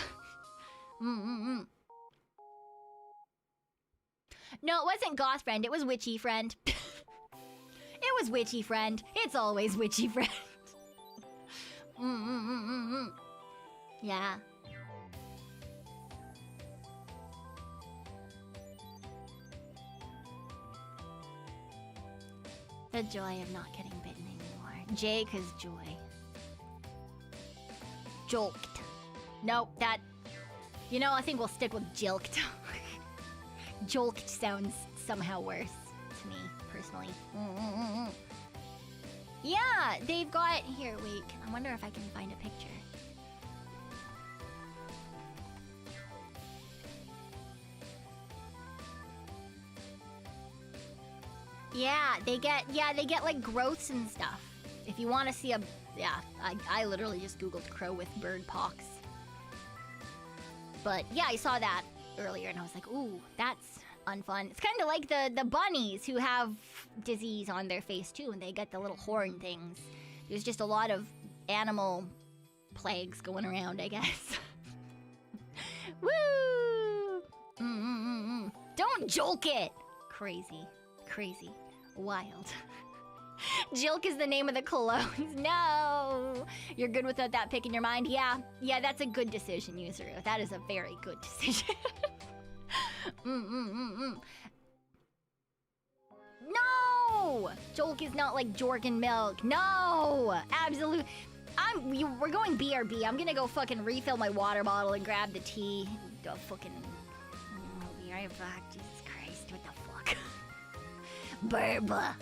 Speaker 1: No, it wasn't Goth Friend, it was Witchy Friend. It was Witchy Friend. It's always Witchy Friend. Yeah. The joy of not getting bitten anymore. Jake is joy. Jolked. Nope, that... You know, I think we'll stick with jilked. Jolked sounds somehow worse to me, personally. Yeah, they've got... Here, wait. I wonder if I can find a picture. Yeah, they get like growths and stuff. If you want to see a... Yeah, I literally just googled crow with bird pox. But yeah, I saw that earlier and I was like, ooh, that's unfun. It's kind of like the bunnies who have disease on their face too, and they get the little horn things. There's just a lot of animal plagues going around, I guess. Woo! Don't joke it! Crazy. Wild. Jilk is the name of the colognes. No! You're good without that pick in your mind? Yeah, that's a good decision, Yuzuru. That is a very good decision. No! Jolk is not like Jorgen milk. No! Absolute. We're going BRB. I'm gonna go fucking refill my water bottle and grab the tea. Go fucking... I'll be right back. Jesus Christ, what the fuck? Burba.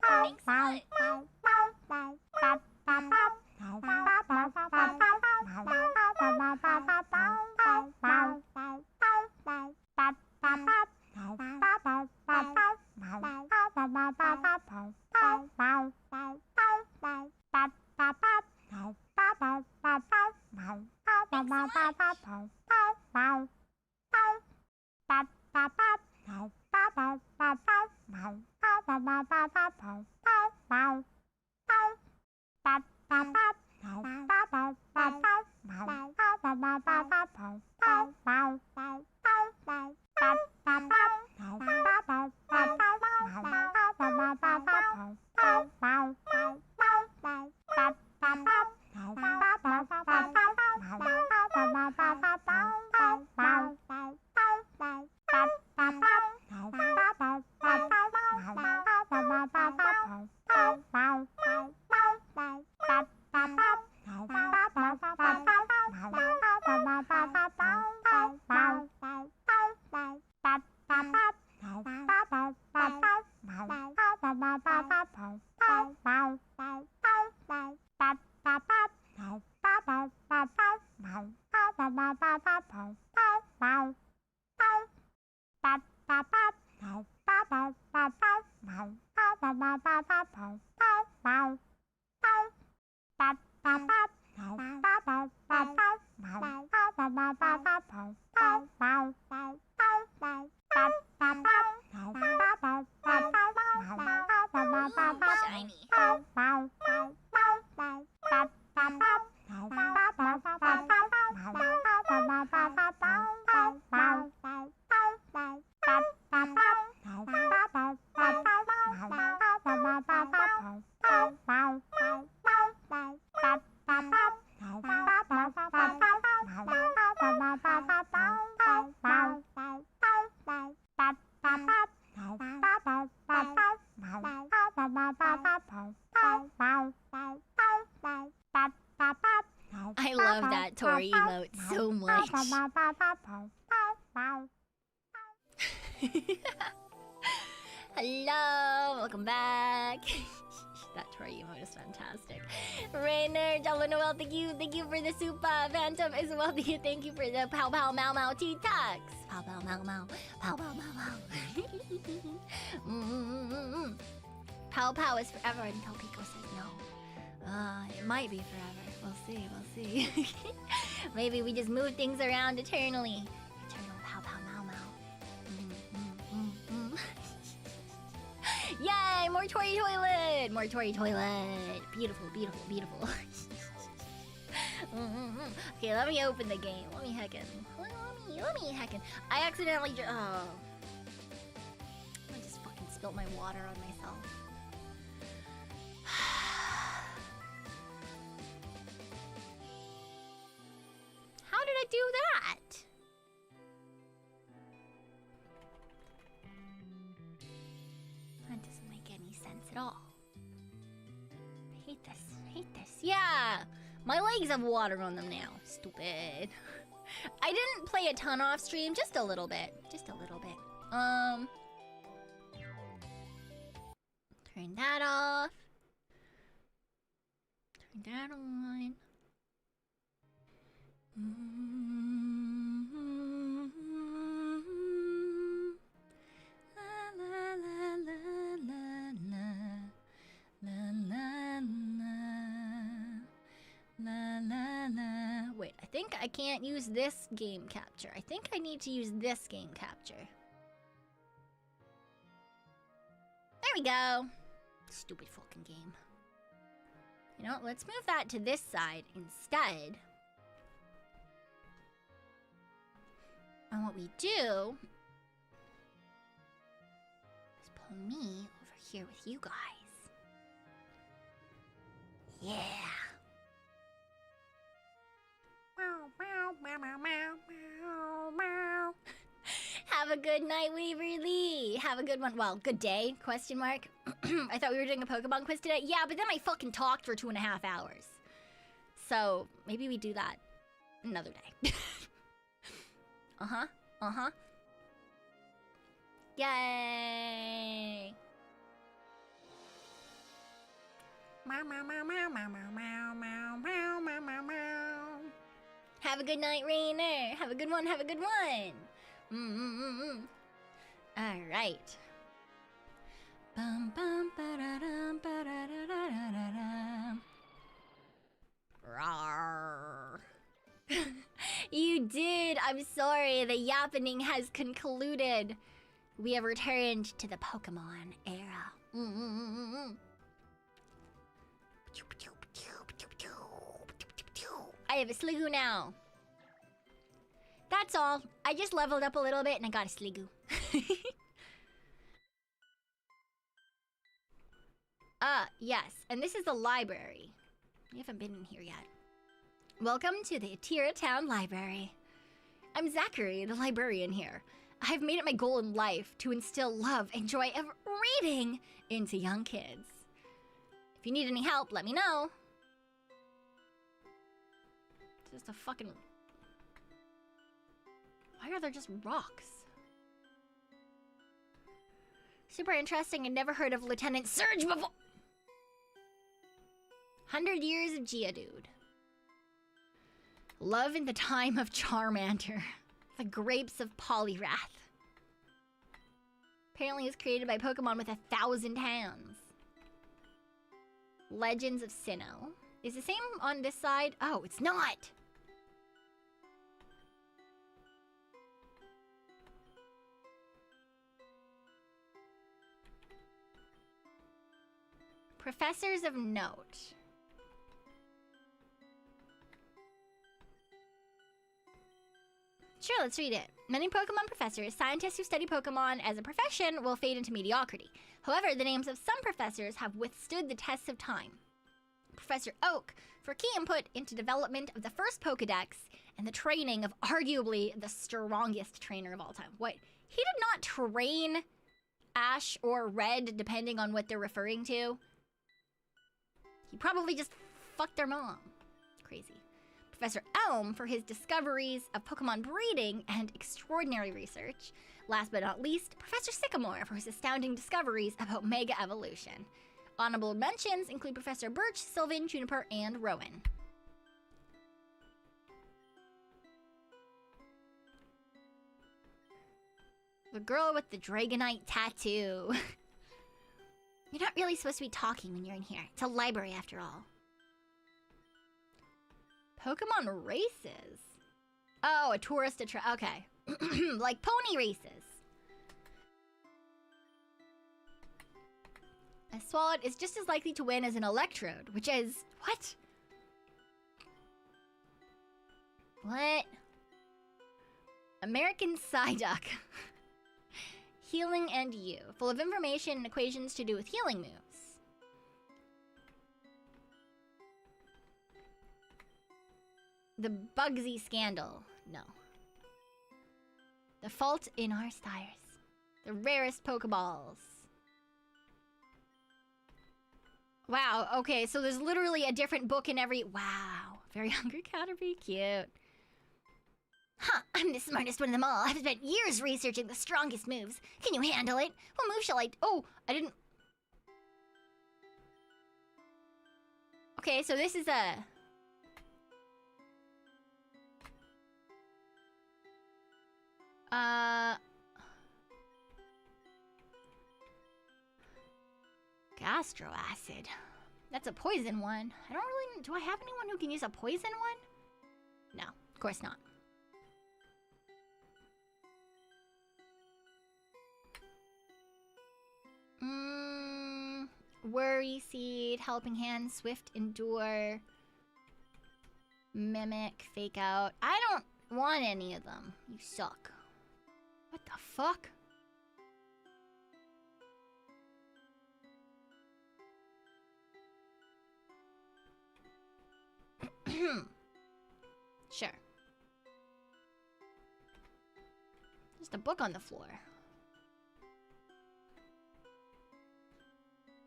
Speaker 1: Thanks. I love that Tori emote so much. Hello, welcome back. That Tori emote is fantastic. Rainer, Jalo Noel, thank you for the super. Phantom as well, thank you for the pow pow mau mau tea talks. Pow pow mau mau, pow pow mau mau. Pow pow is forever until Pekoe says no. It might be forever. We'll see. Maybe we just move things around eternally. Eternal pow pow mau mau. Yay! More Tory toilet! More Tory toilet! Beautiful. Okay, let me open the game. Let me heckin'. I accidentally I just fucking spilt my water on myself. How did I do that? That doesn't make any sense at all. I hate this. Yeah! My legs have water on them now. Stupid. I didn't play a ton off stream, just a little bit. Turn that off. Turn that on. Wait, I think I can't use this game capture. I think I need to use this game capture. There we go. Stupid fucking game. You know what? Let's move that to this side instead. And what we do is pull me over here with you guys. Yeah. Have a good night, Waverly. Have a good one. Well, good day, question mark. I thought we were doing a Pokemon quiz today. Yeah, but then I fucking talked for 2.5 hours. So, maybe we do that another day. Yay! Have a good night, Rainer. Have a good one. All right. Bum bum ba-da-dum ba-da-da-da-da-da-dum. Rawr. You did. I'm sorry. The yappening has concluded. We have returned to the Pokemon era. I have a Sliggoo now. That's all. I just leveled up a little bit and I got a Sliggoo. Yes. And this is the library. We haven't been in here yet. Welcome to the Atira Town Library. I'm Zachary, the librarian here. I've made it my goal in life to instill love and joy of reading into young kids. If you need any help, let me know. It's just a fucking... Why are there just rocks? Super interesting. I never heard of Lieutenant Surge before. 100 years of Geodude. Love in the time of Charmander. The grapes of Poliwrath. Apparently it was created by Pokemon with 1,000 hands. Legends of Sinnoh. Is the same on this side? Oh, it's not! Professors of note. Sure, let's read it. Many Pokemon professors, scientists who study Pokemon as a profession, will fade into mediocrity. However, the names of some professors have withstood the tests of time. Professor Oak, for key input into development of the first Pokedex and the training of arguably the strongest trainer of all time. What? He did not train Ash or Red, depending on what they're referring to. He probably just fucked their mom. Crazy. Professor Elm for his discoveries of Pokemon breeding and extraordinary research. Last but not least, Professor Sycamore for his astounding discoveries about Mega Evolution. Honorable mentions include Professor Birch, Sylvan, Juniper, and Rowan. The girl with the Dragonite tattoo. You're not really supposed to be talking when you're in here. It's a library after all. Pokemon races. Oh, a tourist okay. Like pony races. A Swalot is just as likely to win as an Electrode, which is... What? What? American Psyduck. Healing and You. Full of information and equations to do with healing moves. The Bugsy Scandal. No. The Fault in Our Stars. The rarest Pokeballs. Wow, okay, so there's literally a different book in every... Wow. Very hungry Caterpie. Cute. Huh, I'm the smartest one of them all. I've spent years researching the strongest moves. Can you handle it? What move shall I... Oh, I didn't... Okay, so this is a... Gastro acid. That's a poison one. I don't really... Do I have anyone who can use a poison one? No, of course not. Worry Seed, Helping Hand, Swift Endure, Mimic, Fake Out. I don't want any of them. You suck. What the fuck? Sure. Just a book on the floor.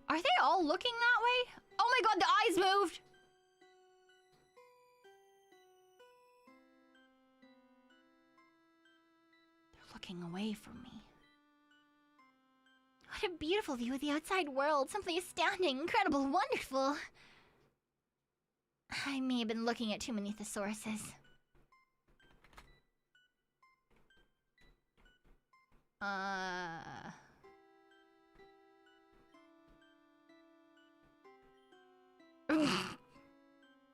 Speaker 1: Are they all looking that way? Oh my god, the eyes moved! They're looking away from me. What a beautiful view of the outside world. Something astounding, incredible, wonderful. I may have been looking at too many thesauruses.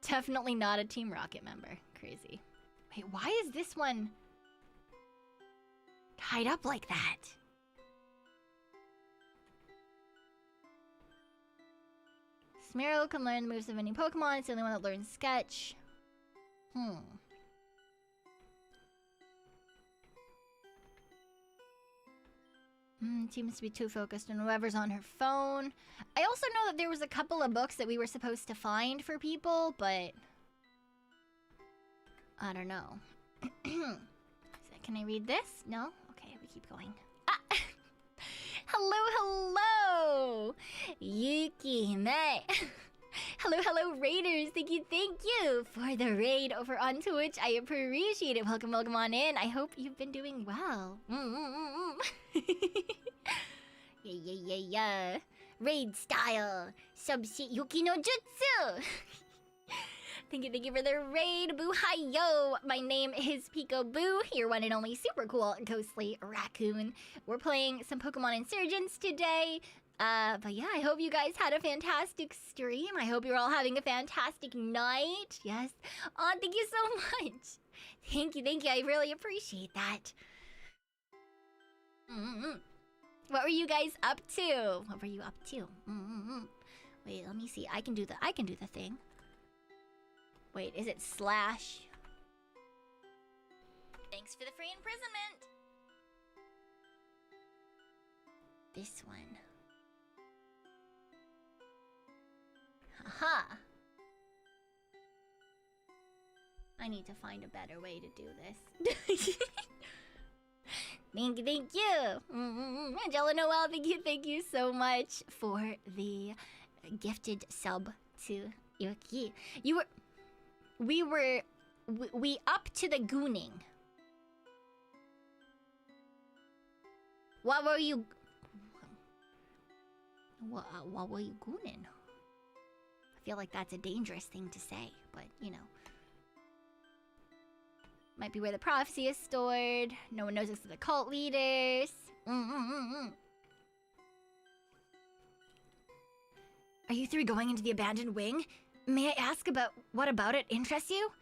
Speaker 1: Definitely not a Team Rocket member. Crazy.
Speaker 2: Wait, why is this one tied up like that? Smeargle can learn the moves of any Pokemon. It's the only one that learns Sketch. Seems to be too focused on whoever's on her phone. I also know that there was a couple of books that we were supposed to find for people, but I don't know. Can I read this? No? Okay, we keep going. Ah! Hello! Yuki, mate. Hello, raiders. Thank you for the raid over on Twitch. I appreciate it. Welcome on in. I hope you've been doing well. Yeah. Raid style. Subset Yuki no Jutsu. Thank you for the raid. Boo hi yo. My name is Pekoe, your one and only super cool ghostly raccoon. We're playing some Pokemon Insurgence today. But yeah, I hope you guys had a fantastic stream. I hope you're all having a fantastic night. Yes. Oh, thank you so much. Thank you. I really appreciate that. What were you guys up to? What were you up to? Wait, let me see. I can do the thing. Wait, is it slash? Thanks for the free imprisonment. This one. Haha. I need to find a better way to do this. Thank you. Angela Noel, thank you so much for the gifted sub to Yuki. We up to the gooning. What were you gooning? I feel like that's a dangerous thing to say, but you know. Might be where the prophecy is stored. No one knows except the cult leaders. Are you three going into the abandoned wing? May I ask about what about it interests you?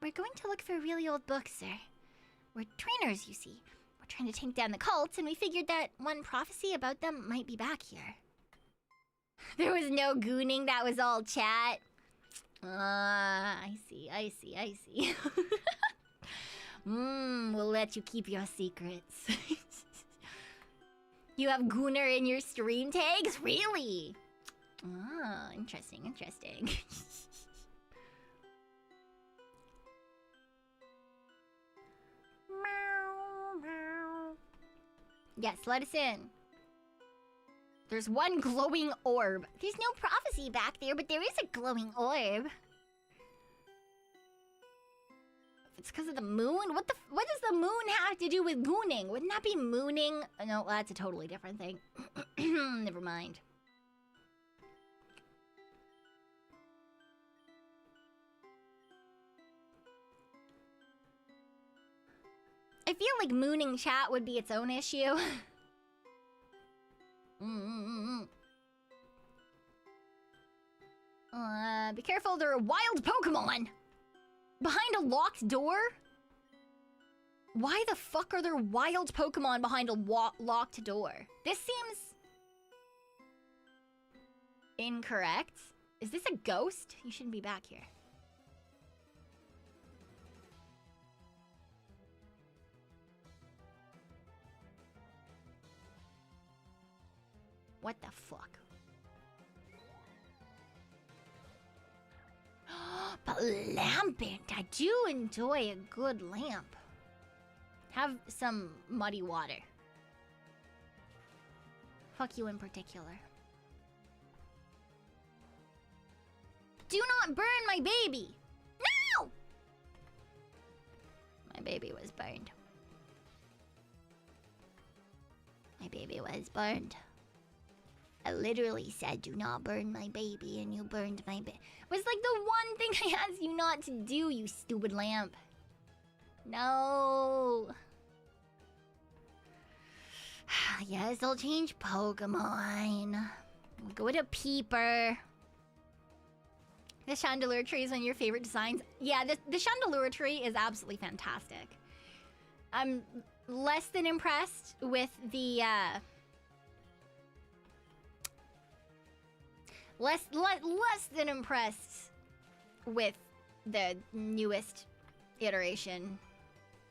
Speaker 2: We're going to look for really old books, sir. We're trainers, you see. We're trying to take down the cults, and we figured that one prophecy about them might be back here. There was no gooning, that was all chat. I see. We'll let you keep your secrets. You have Gooner in your stream tags? Really? Ah, interesting. Yes, let us in. There's one glowing orb. There's no prophecy back there, but there is a glowing orb. It's because of the moon? What does the moon have to do with gooning? Wouldn't that be mooning? No, that's a totally different thing. Never mind. I feel like mooning chat would be its own issue. Be careful, there are wild Pokemon! Behind a locked door? Why the fuck are there wild Pokemon behind a locked door? This seems incorrect. Is this a ghost? You shouldn't be back here. What the fuck? But lamping, I do enjoy a good lamp. Have some muddy water. Fuck you in particular. Do not burn my baby! No! My baby was burned. My baby was burned. I literally said, do not burn my baby, and you burned my baby. Was like the one thing I asked you not to do, you stupid lamp. No. Yes, I'll change Pokemon. We'll go to Peeper. The chandelier tree is one of your favorite designs. Yeah, the chandelier tree is absolutely fantastic. I'm less than impressed with the less than impressed with the newest iteration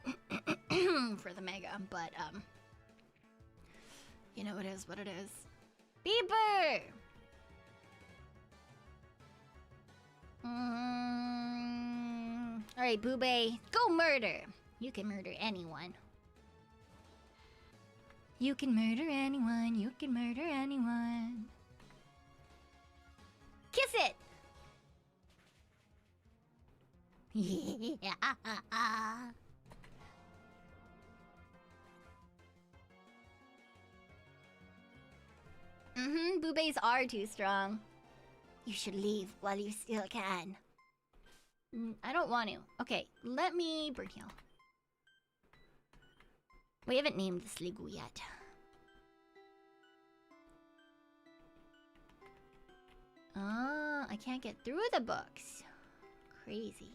Speaker 2: for the Mega, but you know, it is what it is. Beeper! Alright, Boobay, go murder! You can murder anyone. You can murder anyone, you can murder anyone. Kiss it! Yeah. Boobays are too strong. You should leave while you still can. I don't want to. Okay, let me burn heal. We haven't named the Sligu yet. Ah, I can't get through the books. Crazy.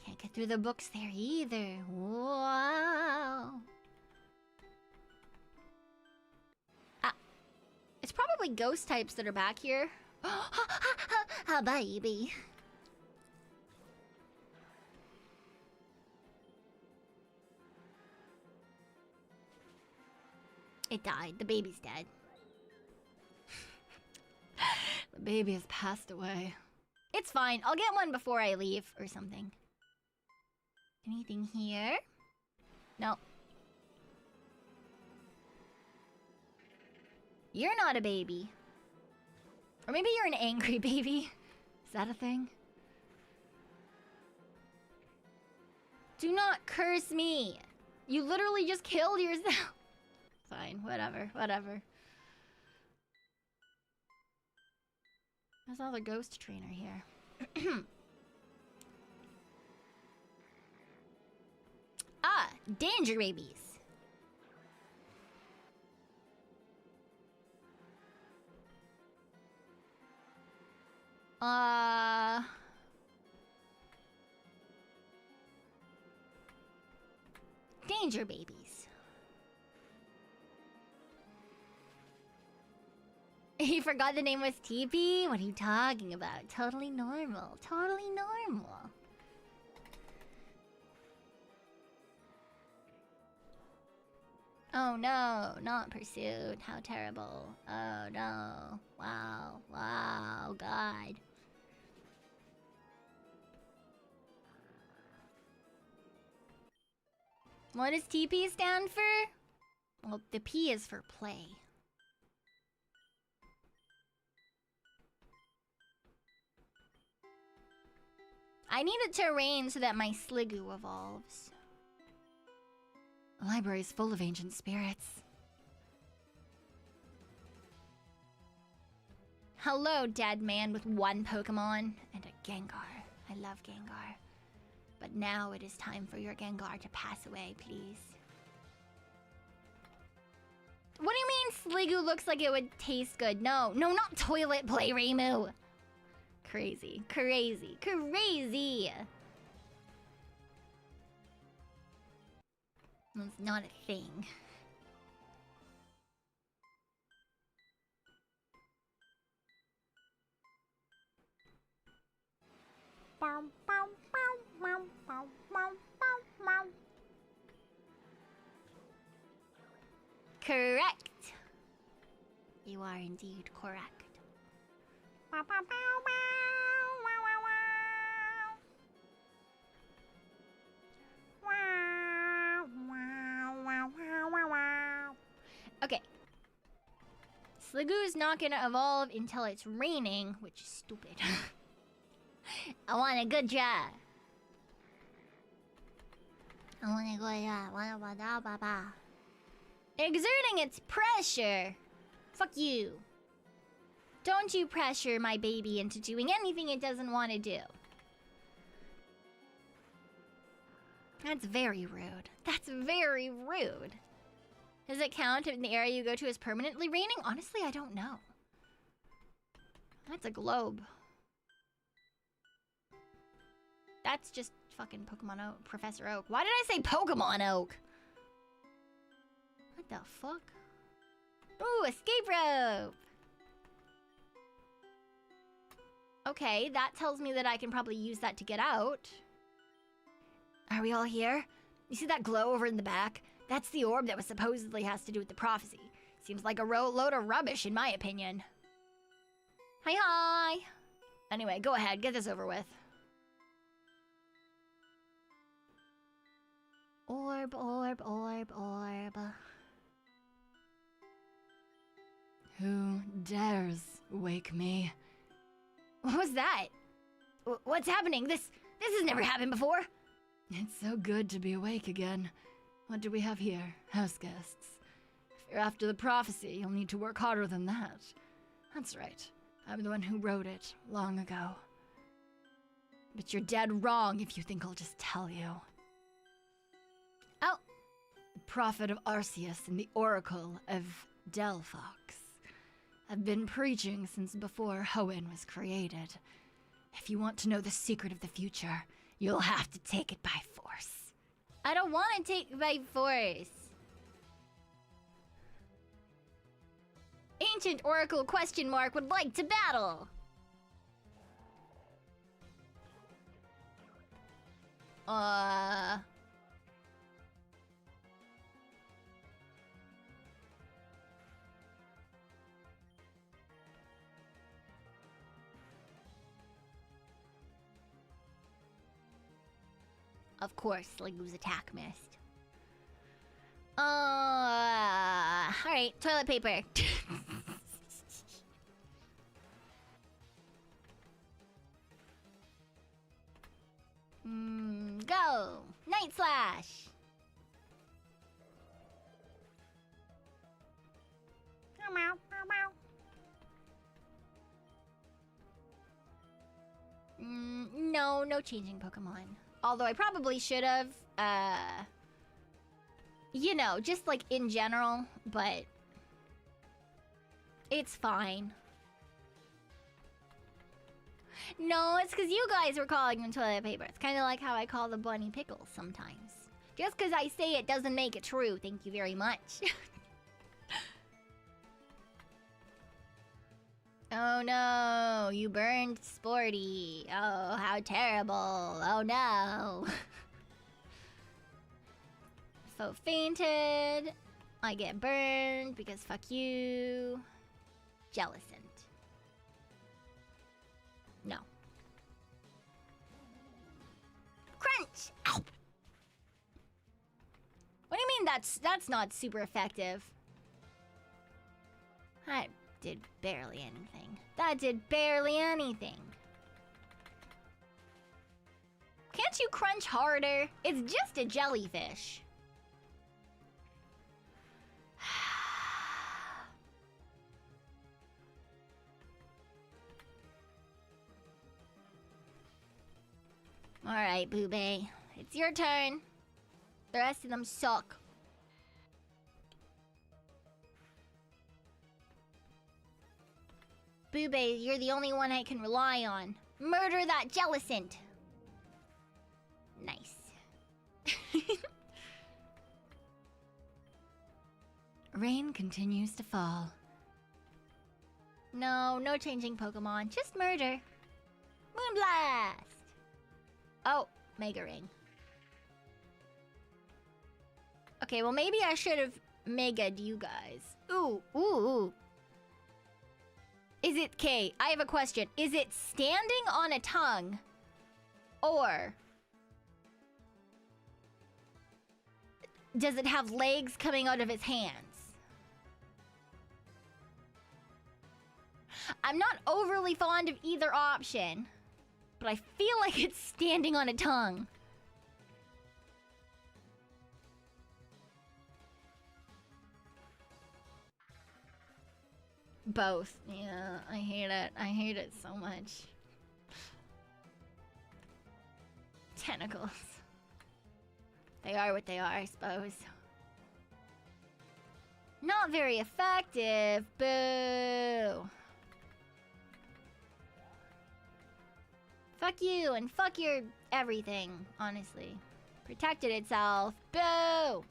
Speaker 2: Can't get through the books there either. Wow. It's probably ghost types that are back here. Ah, baby. It died. The baby's dead. The baby has passed away. It's fine. I'll get one before I leave or something. Anything here? No. You're not a baby. Or maybe you're an angry baby. Is that a thing? Do not curse me. You literally just killed yourself. Fine, whatever, whatever. There's another ghost trainer here. Ah, danger babies. Danger babies. You forgot the name was TP? What are you talking about? Totally normal. Totally normal. Oh no, not pursued. How terrible. Oh no. Wow. Wow. God. What does TP stand for? Well, the P is for play. I need it to rain so that my Sligu evolves. The library is full of ancient spirits. Hello, dead man with one Pokemon and a Gengar. I love Gengar. But now it is time for your Gengar to pass away, please. What do you mean Sligu looks like it would taste good? No, no, not toilet play, Reimu. Crazy, crazy, crazy. That's not a thing. Correct. You are indeed correct. Okay. Sligu is not gonna evolve until it's raining, which is stupid. I want a good job. I want a good job. Exerting its pressure. Fuck you. Don't you pressure my baby into doing anything it doesn't want to do. That's very rude. That's very rude. Does it count if the area you go to is permanently raining? Honestly, I don't know.
Speaker 1: That's a globe. That's just fucking Pokemon Oak. Professor Oak. Why did I say Pokemon Oak? What the fuck? Ooh, escape rope! Okay, that tells me that I can probably use that to get out. Are we all here? You see that glow over in the back? That's the orb that was supposedly has to do with the prophecy. Seems like a load of rubbish, in my opinion. Hi, hi! Anyway, go ahead, get this over with. Orb, orb, orb, orb. Who dares wake me? What was that? What's happening? This has never happened before. It's so good to be awake again. What do we have here? House guests. If you're after the prophecy, you'll need to work harder than that. That's right. I'm the one who wrote it long ago. But you're dead wrong if you think I'll just tell you. Oh. The prophet of Arceus and the oracle of Delphox. I've been preaching since before Hoenn was created. If you want to know the secret of the future, you'll have to take it by force. I don't want to take it by force. Ancient Oracle question mark would like to battle. Of course, Legu's attack missed. Alright, toilet paper. Go! Night Slash! No changing Pokemon. Although I probably should have, you know, just like in general, but it's fine. No, it's because you guys were calling them toilet paper. It's kind of like how I call the bunny pickles sometimes. Just because I say it doesn't make it true. Thank you very much. Oh no, you burned Sporty. Oh, how terrible. Oh no. So fainted. I get burned because fuck you. Jellicent. No. Crunch! Ow! What do you mean that's not super effective? That did barely anything. That did barely anything. Can't you crunch harder? It's just a jellyfish. Alright, Boobay. It's your turn. The rest of them suck. Boobay, you're the only one I can rely on. Murder that Jellicent. Nice. Rain continues to fall. No changing Pokemon. Just murder. Moonblast! Oh, Mega Ring. Okay, well maybe I should have Mega'd you guys. Ooh. Is it, Kay, I have a question. Is it standing on a tongue? Or does it have legs coming out of its hands? I'm not overly fond of either option, but I feel like it's standing on a tongue. Both. Yeah, I hate it. I hate it so much. Tentacles. They are what they are, I suppose. Not very effective. Boo. Fuck you and fuck your everything, honestly. Protected itself. Boo!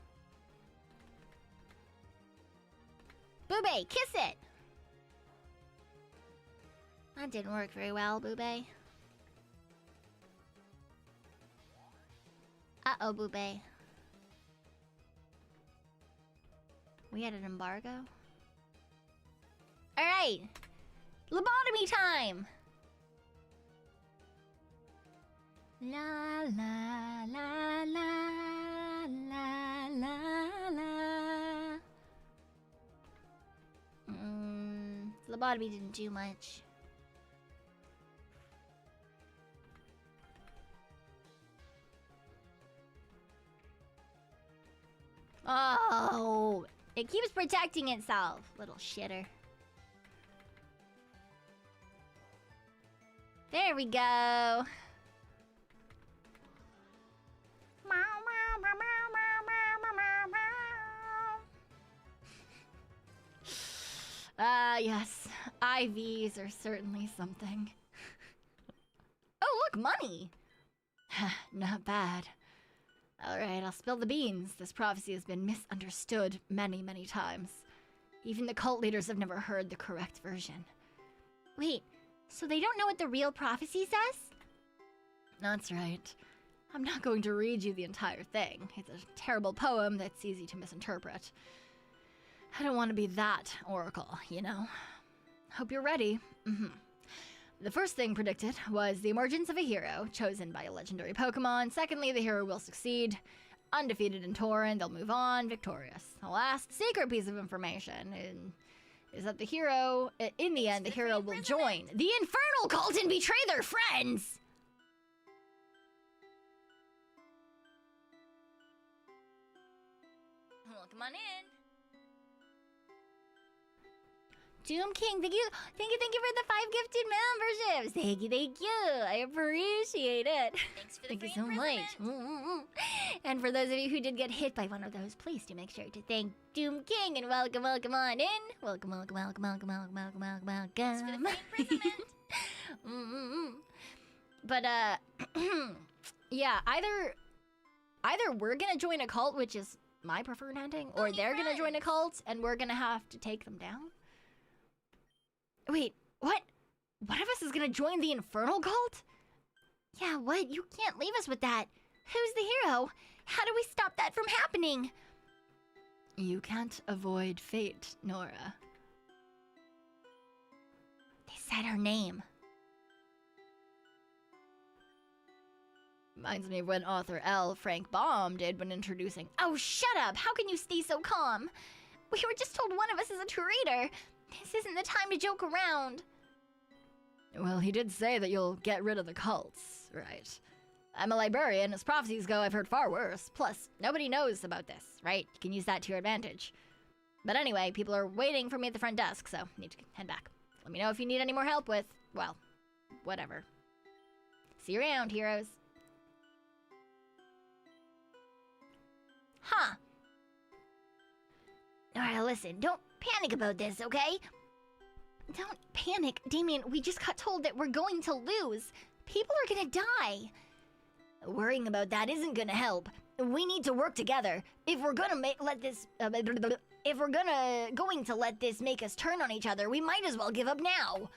Speaker 1: Boobay, kiss it! That didn't work very well, Boobay. Uh-oh, Boobay. We had an embargo? Alright! Lobotomy time! La la la la la la la. Lobotomy didn't do much. Oh, it keeps protecting itself, little shitter. There we go. Yes, IVs are certainly something. Oh, look, money! Not bad. Alright, I'll spill the beans. This prophecy has been misunderstood many, many times. Even the cult leaders have never heard the correct version.
Speaker 2: Wait, so they don't know what the real prophecy says?
Speaker 1: That's right. I'm not going to read you the entire thing. It's a terrible poem that's easy to misinterpret. I don't want to be that oracle, you know? Hope you're ready. The first thing predicted was the emergence of a hero, chosen by a legendary Pokemon. Secondly, the hero will succeed. Undefeated in Tauren, they'll move on, victorious. The last secret piece of information is that the hero, in the end, the hero will join the Infernal Cult and betray their friends! Welcome on in.
Speaker 2: Doom King, thank you for the 5 gifted memberships. Thank you. I appreciate it.
Speaker 1: Thanks for the
Speaker 2: Thank you
Speaker 1: free
Speaker 2: so
Speaker 1: imprisonment.
Speaker 2: much. And for those of you who did get hit by one of those, please do make sure to thank Doom King and welcome on in. Welcome.
Speaker 1: Thanks for the free imprisonment. But yeah, either we're gonna join a cult, which is my preferred ending, or they're gonna join a cult and we're gonna have to take them down. Wait, what? One of us is gonna join the Infernal Cult?
Speaker 2: Yeah, what? You can't leave us with that. Who's the hero? How do we stop that from happening?
Speaker 1: You can't avoid fate, Nora.
Speaker 2: They said her name.
Speaker 1: Reminds me of when author L. Frank Baum did when introducing...
Speaker 2: Oh, shut up! How can you stay so calm? We were just told one of us is a traitor. This isn't the time to joke around.
Speaker 1: Well, he did say that you'll get rid of the cults, right? I'm a librarian. As prophecies go, I've heard far worse. Plus, nobody knows about this, right? You can use that to your advantage. But anyway, people are waiting for me at the front desk, so I need to head back. Let me know if you need any more help with, well, whatever. See you around, heroes.
Speaker 2: Huh. Alright, listen, don't panic about this, okay? Don't panic, Damien. We just got told that we're going to lose. People are gonna die. Worrying about that isn't gonna help. We need to work together. If we're gonna let this make us turn on each other, we might as well give up now.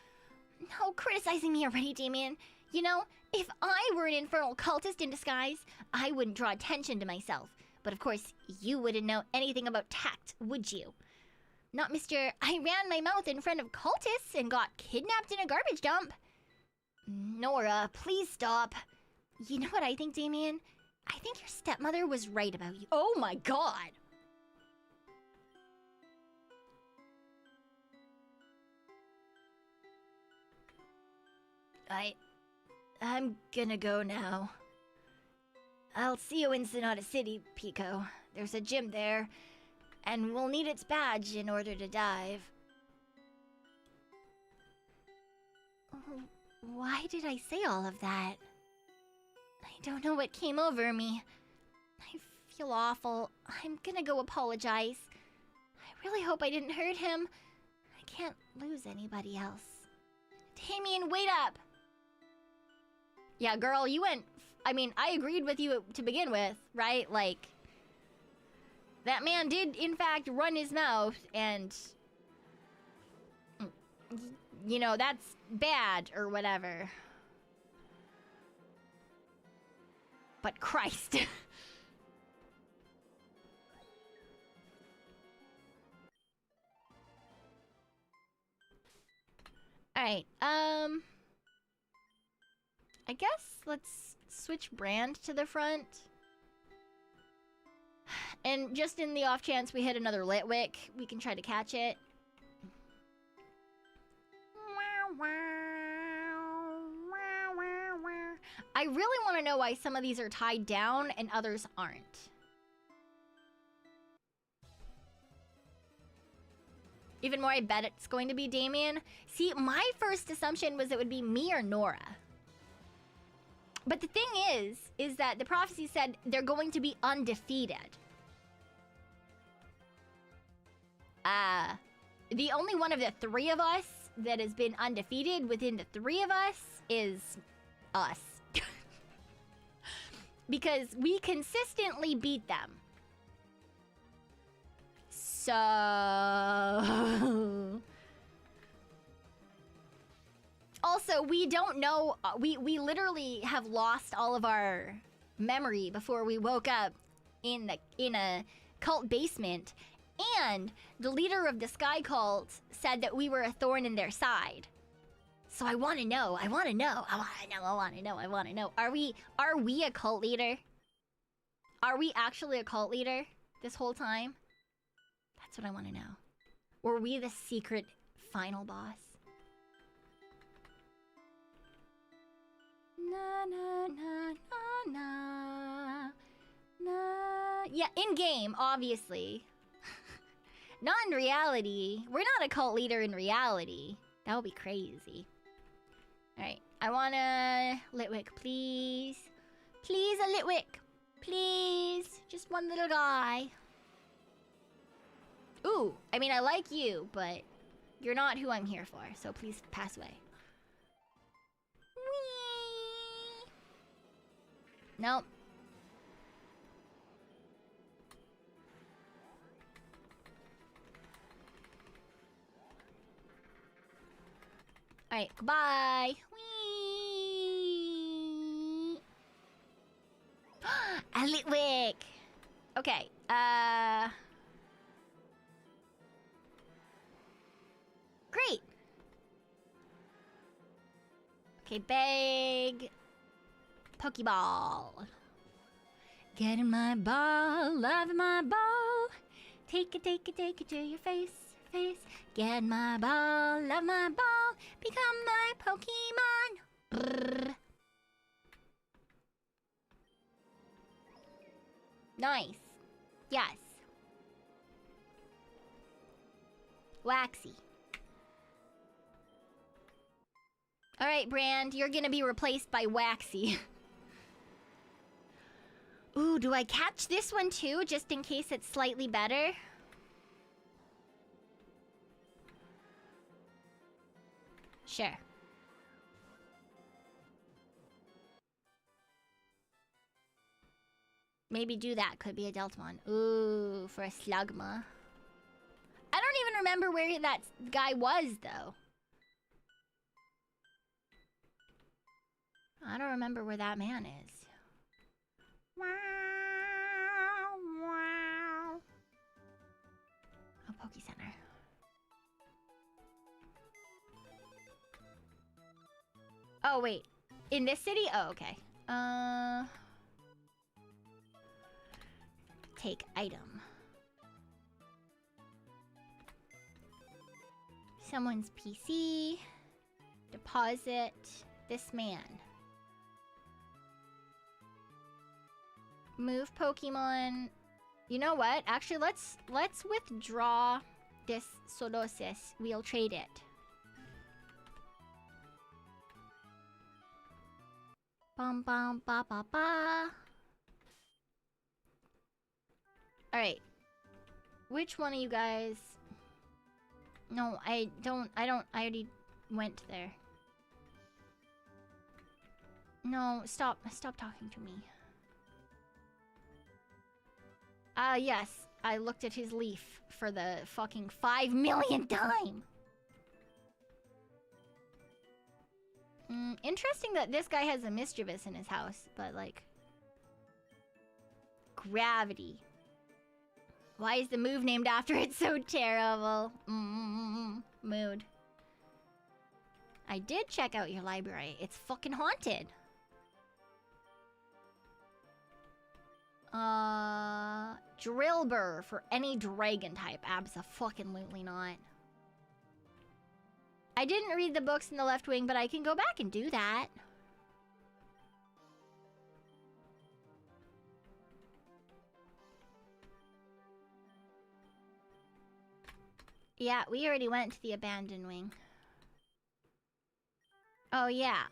Speaker 2: No criticizing me already, Damien. You know, if I were an infernal cultist in disguise, I wouldn't draw attention to myself. But of course, you wouldn't know anything about tact, would you? Not Mr. I ran my mouth in front of cultists and got kidnapped in a garbage dump. Nora, please stop. You know what I think, Damien? I think your stepmother was right about you.
Speaker 1: Oh my god! I'm gonna go now. I'll see you in Sonata City, Pico. There's a gym there, and we'll need its badge in order to dive.
Speaker 2: Why did I say all of that? I don't know what came over me. I feel awful. I'm gonna go apologize. I really hope I didn't hurt him. I can't lose anybody else. Damien, wait up!
Speaker 1: Yeah, girl, you went... I mean, I agreed with you to begin with, right? Like, that man did, in fact, run his mouth, and... You know, that's bad, or whatever. But Christ. Alright, I guess let's switch brand to the front. And just in the off chance we hit another Litwick, we can try to catch it. I really want to know why some of these are tied down and others aren't. Even more, I bet it's going to be Damien. See, my first assumption was it would be me or Nora. But the thing is that the prophecy said they're going to be undefeated. The only one of the three of us that has been undefeated within the three of us is us. Because we consistently beat them. So... Also, we don't know... We literally have lost all of our memory before we woke up in a cult basement. And the leader of the Sky Cult said that we were a thorn in their side. So I want to know. I want to know. I want to know. I want to know. I want to know. Are we a cult leader? Are we actually a cult leader this whole time? That's what I want to know. Were we the secret final boss? Na na na na na na. Yeah, in game, obviously. Not in reality. We're not a cult leader in reality. That would be crazy. Alright, I want a Litwick, please. Please, a Litwick. Please. Just one little guy. Ooh, I mean, I like you, but you're not who I'm here for, so please pass away. Whee! Nope. Alright, goodbye. Whee! A Litwick! Okay, great! Okay, big Pokeball. Get in my ball, love in my ball. Take it to your face. Get my ball, love my ball, become my Pokemon. Brrr. Nice. Yes. Waxy. Alright, Brand, you're gonna be replaced by Waxy. Ooh, do I catch this one too, just in case it's slightly better? Sure. Maybe do that. Could be a Deltamon. Ooh, for a Slugma. I don't even remember where that guy was, though. I don't remember where that man is. Wow, wow. Oh, Poke Center. Oh, wait. In this city? Oh, okay. Take item. Someone's PC. Deposit. This man. Move Pokemon. You know what? Actually, let's withdraw this Solosis. We'll trade it. Bum bum ba ba ba. Alright. Which one of you guys? No, I already went there.
Speaker 2: No, stop talking to me. Yes, I looked at his leaf for the fucking 5 millionth time. Interesting that this guy has a mischievous in his house, but like... Gravity. Why is the move named after it so terrible? Mood. I did check out your library. It's fucking haunted. Drillbur for any dragon type. Abso-fucking-lutely not. I didn't read the books in the left wing, but I can go back and do that. Yeah, we already went to the abandoned wing. Oh yeah.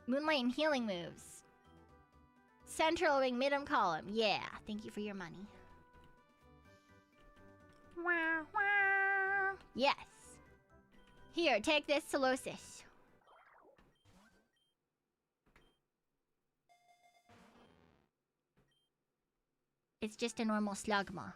Speaker 2: Moonlight and healing moves. Central wing, middle column. Yeah, thank you for your money. Wah, wah. Yes. Here, take this Solosis. It's just a normal slugma.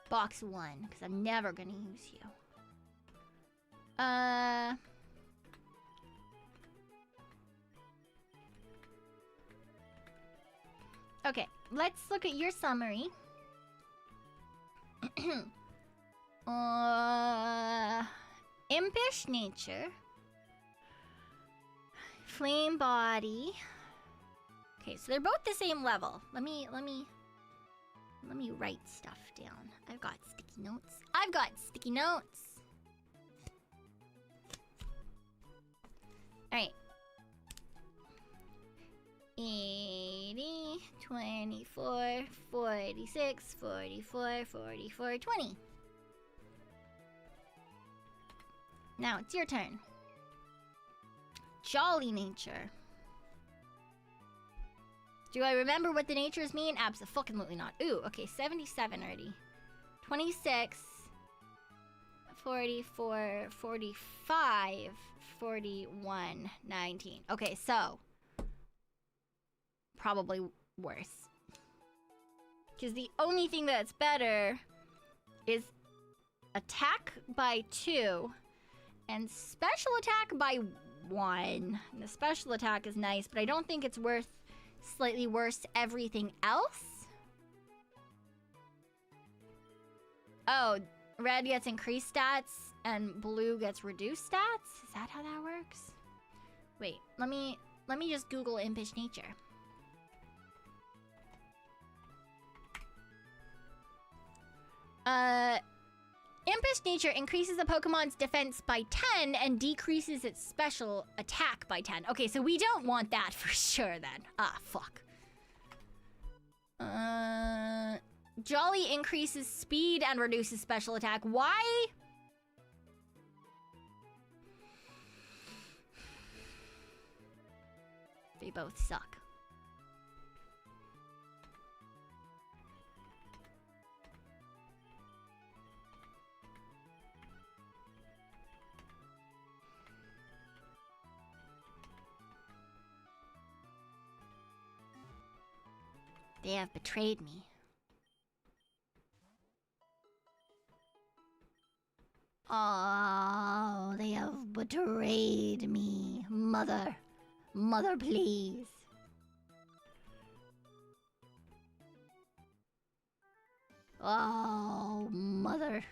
Speaker 2: Box 1, because I'm never gonna use you. Okay, let's look at your summary. Impish nature. Flame body. Okay, so they're both the same level. Let me write stuff down. I've got sticky notes. I've got sticky notes. Alright. 80, 24, 46, 44, 44, 20. Now it's your turn. Jolly nature. Do I remember what the natures mean? Abso-fucking-lutely not. Ooh, okay, 77 already. 26, 44, 45, 41, 19. Okay, so probably worse. Because the only thing that's better is attack by 2 and special attack by 1. And the special attack is nice, but I don't think it's worth slightly worse everything else. Oh, red gets increased stats and blue gets reduced stats? Is that how that works? Wait, let me just Google impish nature. Impish nature increases a Pokemon's defense by 10 and decreases its special attack by 10. Okay, so we don't want that for sure then. Ah, fuck. Jolly increases speed and reduces special attack. Why? They both suck. They have betrayed me. Oh, they have betrayed me. Mother. Mother, please. Oh, mother.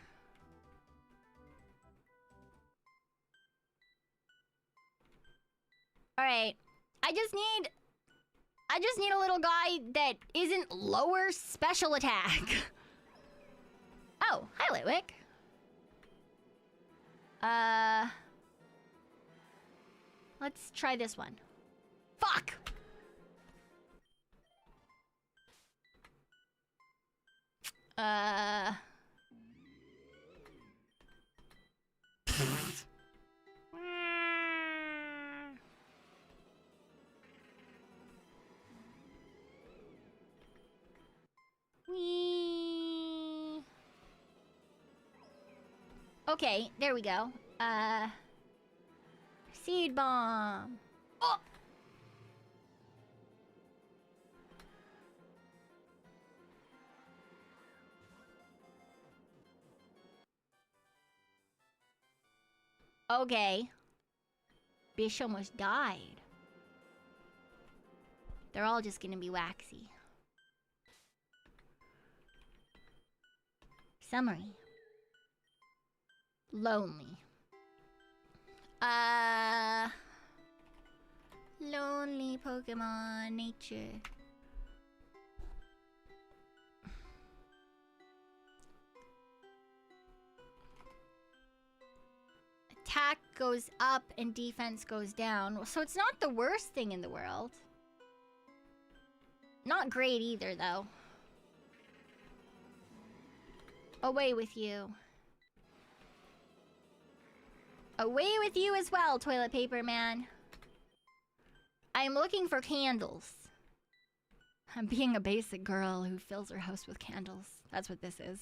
Speaker 2: Alright. I just need a little guy that isn't lower special attack. Oh, hi, Litwick. Let's try this one. Fuck!
Speaker 1: Uh... Whee. Okay, there we go. Seed bomb. Oh! Okay. Bish almost died. They're all just gonna be waxy. Summary. Lonely. Lonely Pokemon nature. Attack goes up and defense goes down. So it's not the worst thing in the world. Not great either, though. Away with you. Away with you as well, toilet paper man. I'm looking for candles. I'm being a basic girl who fills her house with candles. That's what this is.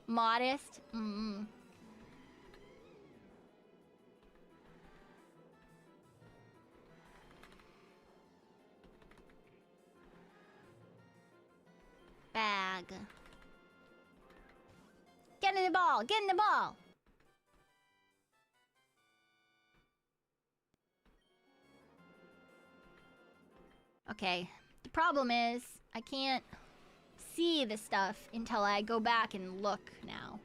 Speaker 1: Modest? Bag. Get in the ball! Get in the ball! Okay. The problem is, I can't see the stuff until I go back and look now.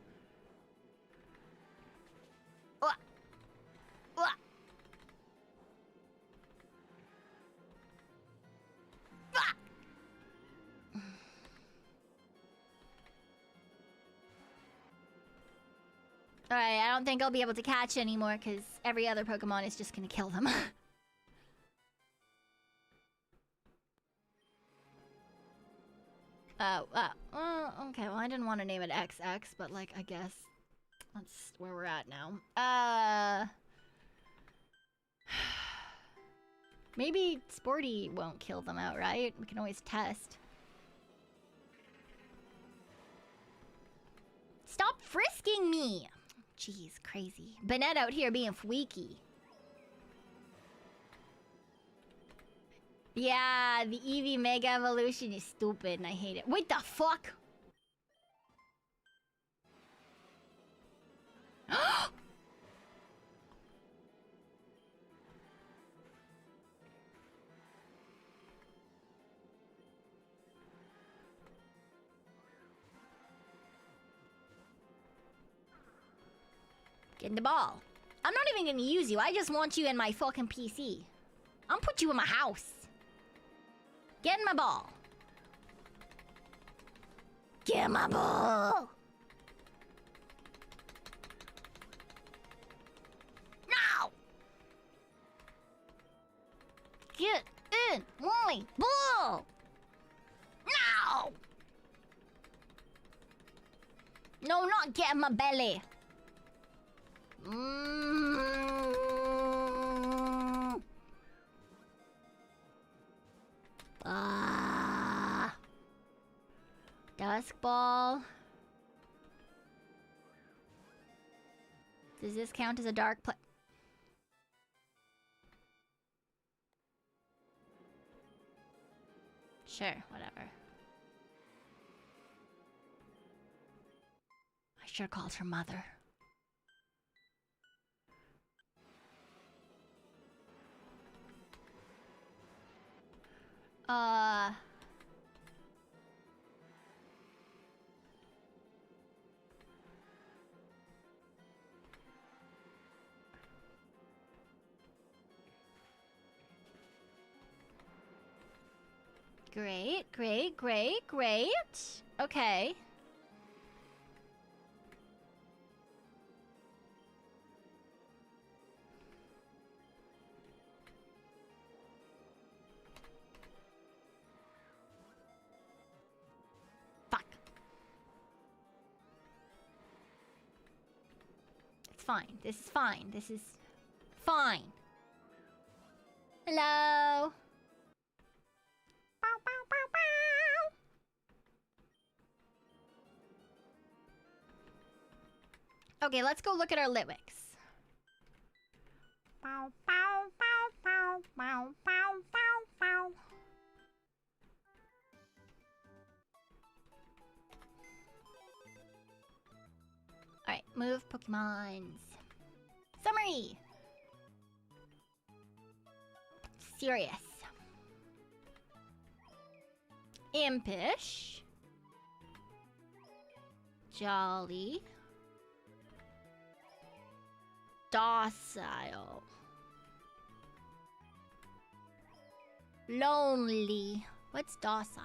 Speaker 1: Alright, I don't think I'll be able to catch anymore because every other Pokemon is just gonna kill them. Okay, well I didn't want to name it XX, but like, I guess that's where we're at now. Maybe Sporty won't kill them outright. We can always test. Stop frisking me! Jeez, crazy. Banette out here being freaky. Yeah, the Eevee Mega Evolution is stupid and I hate it. Wait, the fuck? Get in the ball. I'm not even gonna use you. I just want you in my fucking PC. I'll put you in my house. Get in my ball. Get in my ball. Now. Get in my ball. Now. No, not get in my belly. Dusk ball. Does this count as a dark play? Sure, whatever. I should have called her mother. Great, great, great, great. Okay.
Speaker 2: fine. This is fine. This is fine. Hello? Bow, bow, bow, bow. Okay, let's go look at our Litwicks. Bow, bow, bow, bow, bow, bow, bow, bow. Alright, move Pokemons. Summary! Serious. Impish. Jolly. Docile. Lonely. What's docile?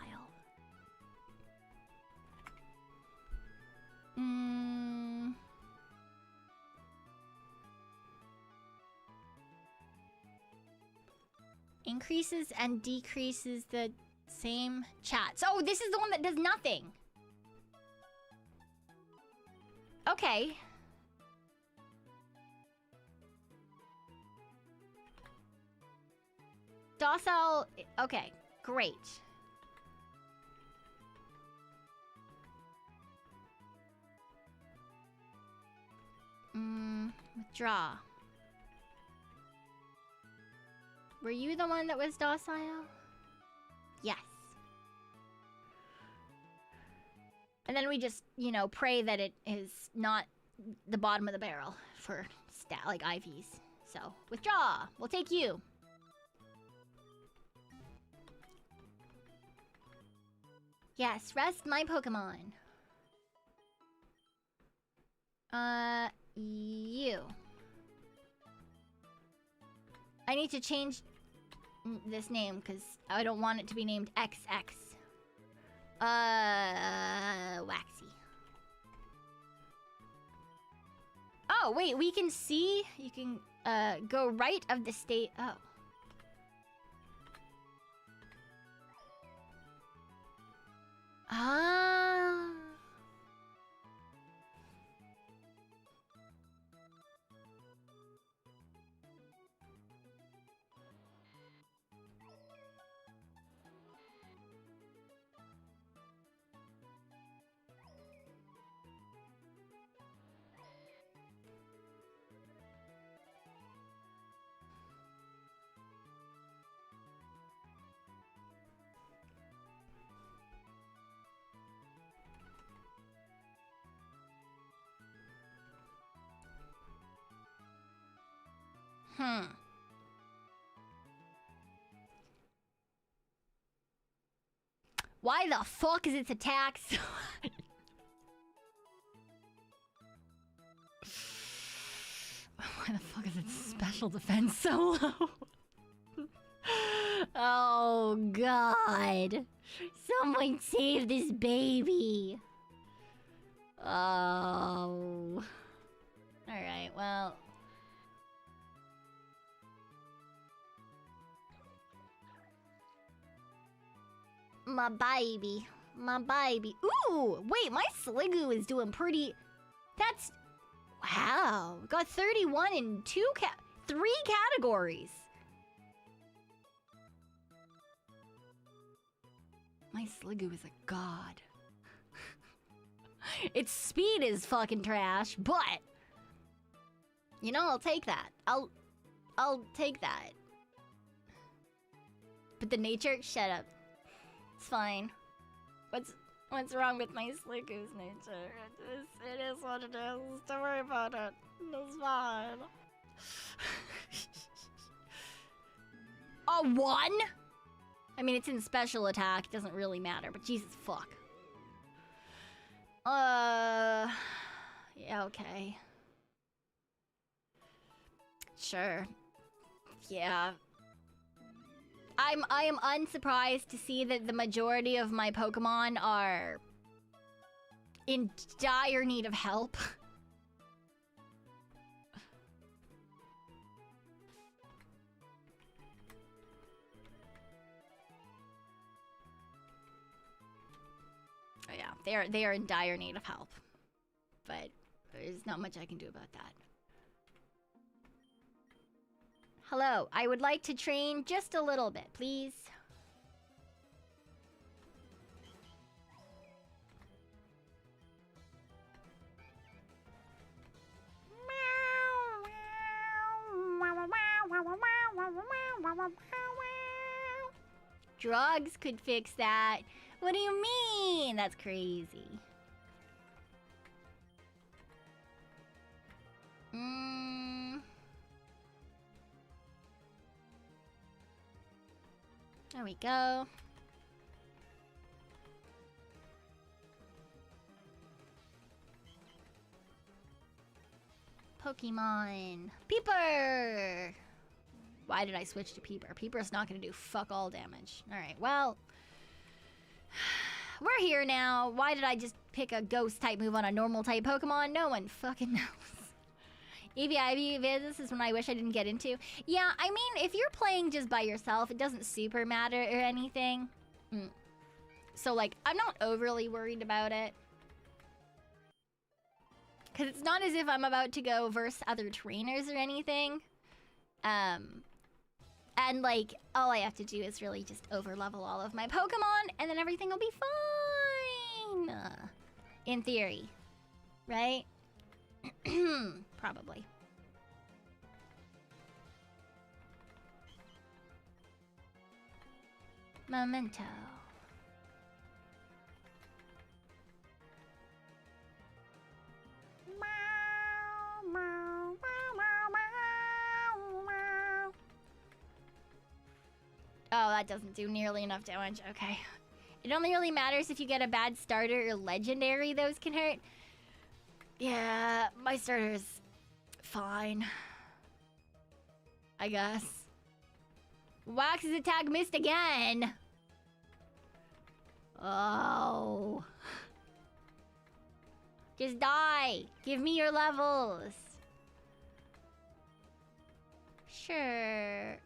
Speaker 2: Increases and decreases the same chats. Oh, this is the one that does nothing. Okay. Docile. Okay, great. Withdraw. Were you the one that was docile? Yes. And then we just, you know, pray that it is not the bottom of the barrel for like IVs. So, withdraw. We'll take you. Yes, rest my Pokemon. You. I need to change this name because I don't want it to be named XX. Waxy. Oh, wait, we can see? You can, go right of the state. Oh. Ah. Why the fuck is its attack so Why the fuck is its special defense so low? Oh god. Someone save this baby. Oh. Alright, well. My baby. My baby. Ooh! Wait, my Sliggoo is doing pretty... That's... Wow. Got 31 in 3 categories. My Sliggoo is a god. Its speed is fucking trash, but... You know, I'll take that. I'll take that. But the nature... Shut up. It's fine. What's wrong with my Sliggoo's nature? It is what it is. Don't worry about it. It's fine. A 1? I mean, it's in special attack. It doesn't really matter, but Jesus fuck. Yeah, okay. Sure. Yeah. I am unsurprised to see that the majority of my Pokemon are in dire need of help. Oh yeah, they are in dire need of help. But there's not much I can do about that. Hello, I would like to train just a little bit, please. Drugs could fix that. What do you mean? That's crazy. There we go. Pokemon. Peeper! Why did I switch to Peeper? Peeper's not gonna do fuck all damage. Alright, well. We're here now. Why did I just pick a ghost type move on a normal type Pokemon? No one fucking knows. EVIV this is one I wish I didn't get into. Yeah, I mean, if you're playing just by yourself, it doesn't super matter or anything. So, like, I'm not overly worried about it. Because it's not as if I'm about to go verse other trainers or anything. And, like, all I have to do is really just over-level all of my Pokemon, and then everything will be fine. In theory. Right? Probably. Memento. Oh, that doesn't do nearly enough damage. Okay. It only really matters if you get a bad starter or legendary. Those can hurt. Yeah, my starter's fine. I guess. Wax's attack missed again. Oh. Just die. Give me your levels. Sure.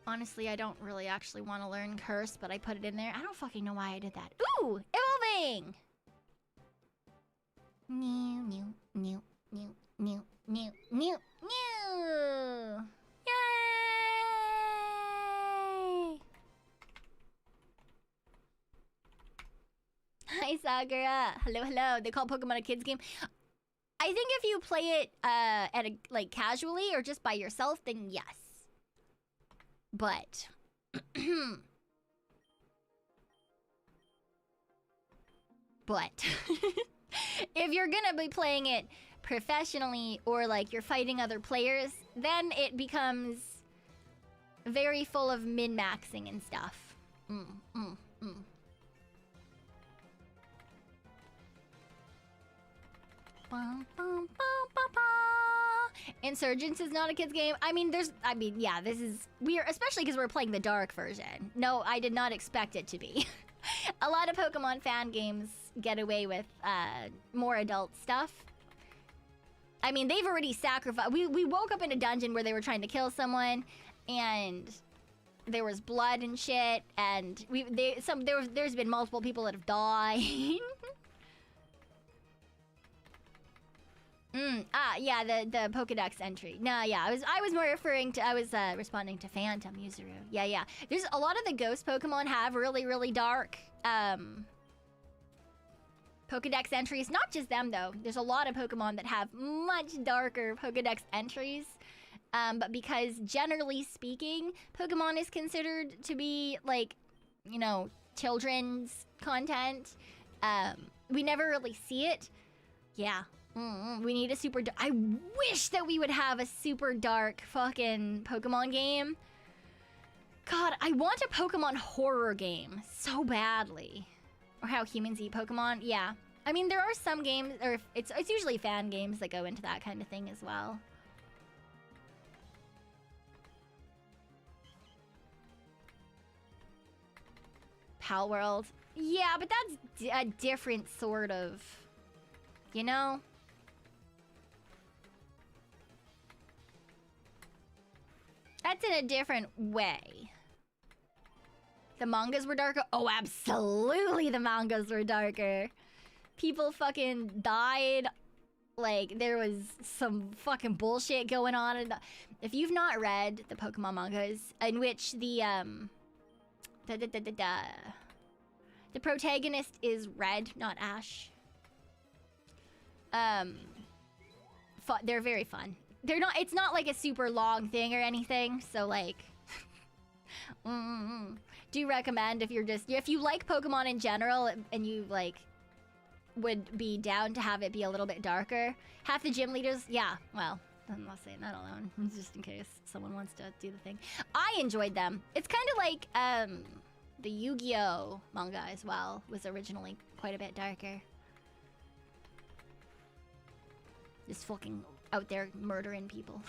Speaker 2: Honestly, I don't really actually want to learn Curse, but I put it in there. I don't fucking know why I did that. Ooh! Evolving! New, new, new, new, new, new, new, new! Yay! Hi, Sakura. Hello, hello. They call Pokemon a kid's game. I think if you play it at a, like, casually or just by yourself, then yes. But if you're gonna be playing it professionally or like you're fighting other players, then it becomes very full of min-maxing and stuff. Insurgence is not a kid's game. I mean, yeah, this is weird, especially because we're playing the dark version. No, I did not expect it to be. A lot of Pokemon fan games get away with more adult stuff. I mean, they've already sacrificed. We woke up in a dungeon where they were trying to kill someone, and there was blood and shit, and there's been multiple people that have died. Yeah, the Pokedex entry. No, yeah, I was more referring to, I was responding to Phantom Yuzuru. Yeah. There's a lot of the ghost Pokemon have really, really dark Pokedex entries. Not just them, though. There's a lot of Pokemon that have much darker Pokedex entries. But because, generally speaking, Pokemon is considered to be, like, you know, children's content, we never really see it. Yeah. We need a super dark. I wish that we would have a super dark fucking Pokemon game. God, I want a Pokemon horror game so badly. Or how humans eat Pokemon. Yeah. I mean, there are some games, or it's usually fan games that go into that kind of thing as well. Pal World. Yeah, but that's a different sort of, you know? That's in a different way. The mangas were darker? Oh, absolutely the mangas were darker. People fucking died. Like, there was some fucking bullshit going on. And if you've not read the Pokemon mangas, in which the protagonist is Red, not Ash. They're very fun. They're not. It's not like a super long thing or anything. So like, do recommend if you like Pokemon in general and you like would be down to have it be a little bit darker. Half the gym leaders, yeah. Well, I'm not saying that alone, just in case someone wants to do the thing. I enjoyed them. It's kind of like the Yu-Gi-Oh manga as well was originally quite a bit darker. Just fucking out there murdering people.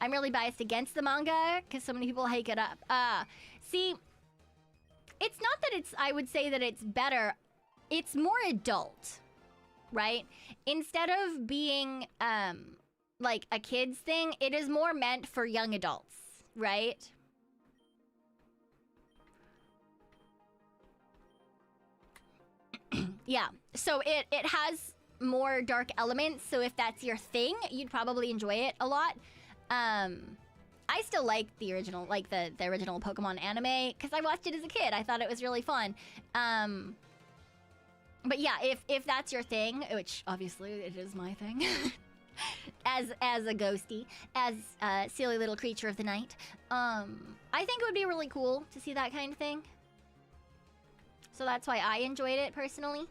Speaker 2: I'm really biased against the manga because so many people hike it up. See, it's not that I would say that it's better. It's more adult, right? Instead of being like a kid's thing, it is more meant for young adults, right? Yeah, so it has more dark elements, so if that's your thing, you'd probably enjoy it a lot. I still like the original, like the original Pokemon anime, because I watched it as a kid. I thought it was really fun. But yeah, if that's your thing, which obviously it is my thing, as a ghosty, as a silly little creature of the night, I think it would be really cool to see that kind of thing. So that's why I enjoyed it personally.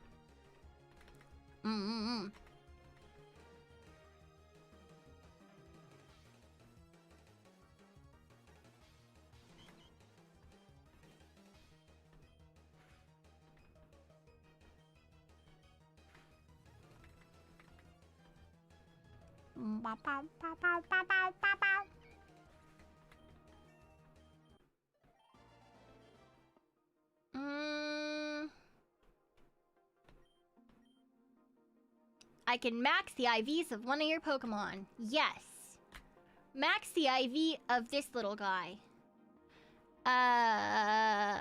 Speaker 2: I can max the IVs of one of your Pokemon. Yes. Max the IV of this little guy.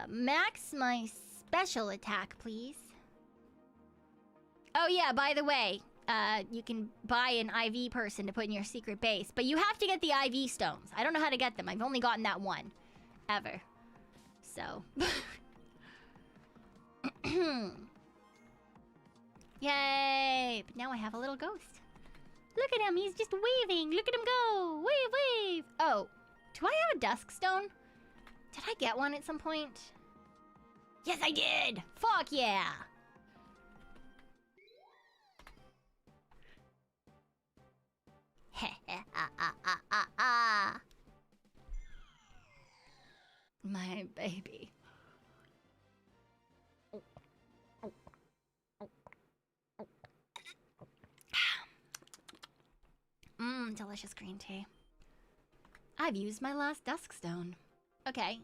Speaker 2: Max my special attack, please. Oh yeah, by the way, you can buy an IV person to put in your secret base, but you have to get the IV stones. I don't know how to get them. I've only gotten that one. Ever. So. Yay! But now I have a little ghost. Look at him, he's just waving. Look at him go. Wave, wave. Oh, do I have a dusk stone? Did I get one at some point? Yes, I did! Fuck yeah! My baby. Delicious green tea. I've used my last dusk stone. Okay,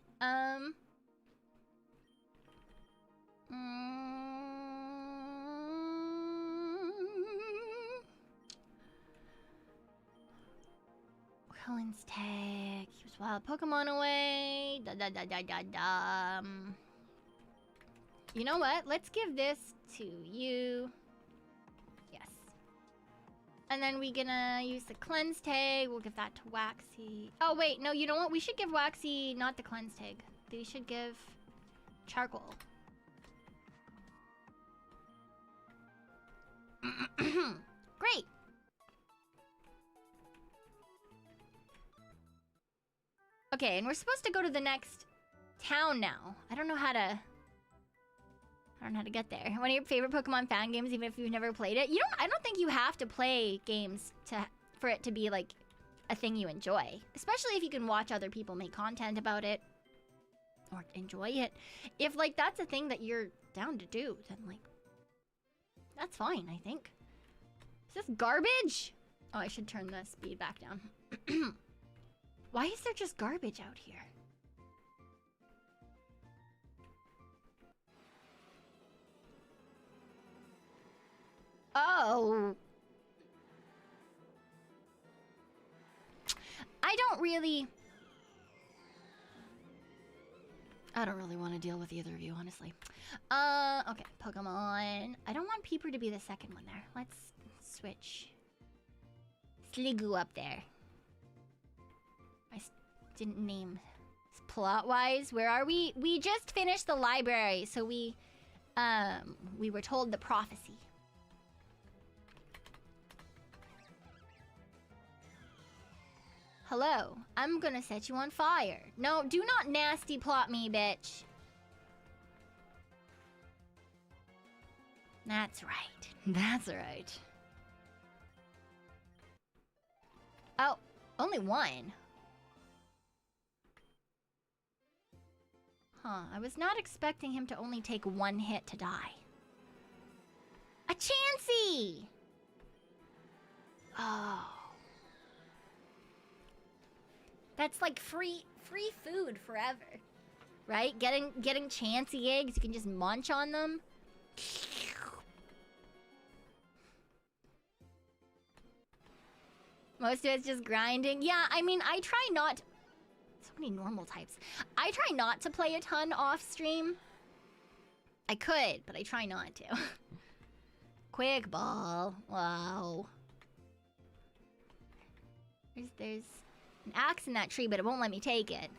Speaker 2: Cullen's tag. Keeps wild Pokemon away. You know what? Let's give this to you. Yes. And then we're gonna use the cleanse tag. We'll give that to Waxy. Oh wait, no, you know what? We should give Waxy not the cleanse tag. We should give charcoal. Great. Okay, and we're supposed to go to the next town now. I don't know how to get there. One of your favorite Pokemon fan games, even if you've never played it. I don't think you have to play games for it to be like a thing you enjoy. Especially if you can watch other people make content about it or enjoy it. If like that's a thing that you're down to do, then like that's fine, I think. Is this garbage? Oh, I should turn the speed back down. Why is there just garbage out here? Oh. I don't really...
Speaker 1: I don't really want to deal with either of you, honestly. Okay, Pokemon. I don't want Peeper to be the second one there. Let's switch Sliggoo up there. Didn't name. Plot-wise, where are we? We just finished the library, so we were told the prophecy. Hello, I'm gonna set you on fire. No, do not nasty plot me, bitch. That's right. That's right. Oh, only one. Huh, I was not expecting him to only take one hit to die. A Chansey! Oh. That's like free food forever. Right? Getting Chansey eggs, you can just munch on them. Most of it's just grinding. Yeah, I mean, I try not... So many normal types. I try not to play a ton off stream. I could, but I try not to. Quick ball. Wow. There's an axe in that tree, but it won't let me take it.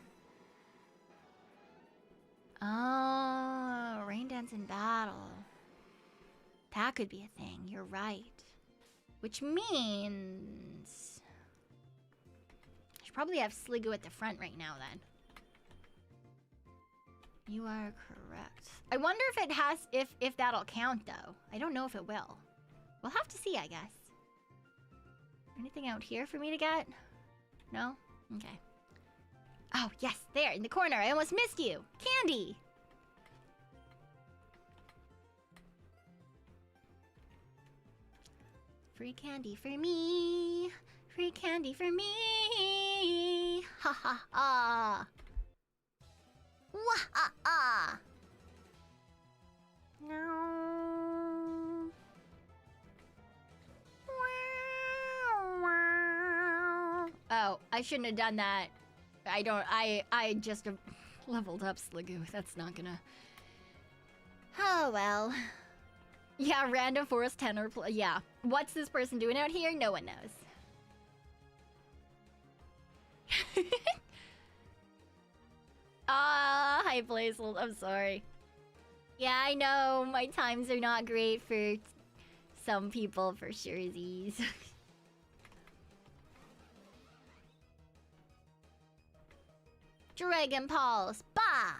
Speaker 1: Oh, rain dance in battle. That could be a thing. You're right. Which means... I should probably have Sliggoo at the front right now, then. You are correct. I wonder if it has... If that'll count, though. I don't know if it will. We'll have to see, I guess. Anything out here for me to get? No? Okay. Oh, yes, there, in the corner. I almost missed you. Candy! Free candy for me. Free candy for me. Ha ha ha. Wah ha ha. No. Oh, I shouldn't have done that. I just leveled up Sliggoo. That's not gonna... Oh, well. Yeah, random forest tenor. Yeah. What's this person doing out here? No one knows. Hi, Blazel. I'm sorry. Yeah, I know. My times are not great for some people, for surezies. Dragon Pulse. Bah!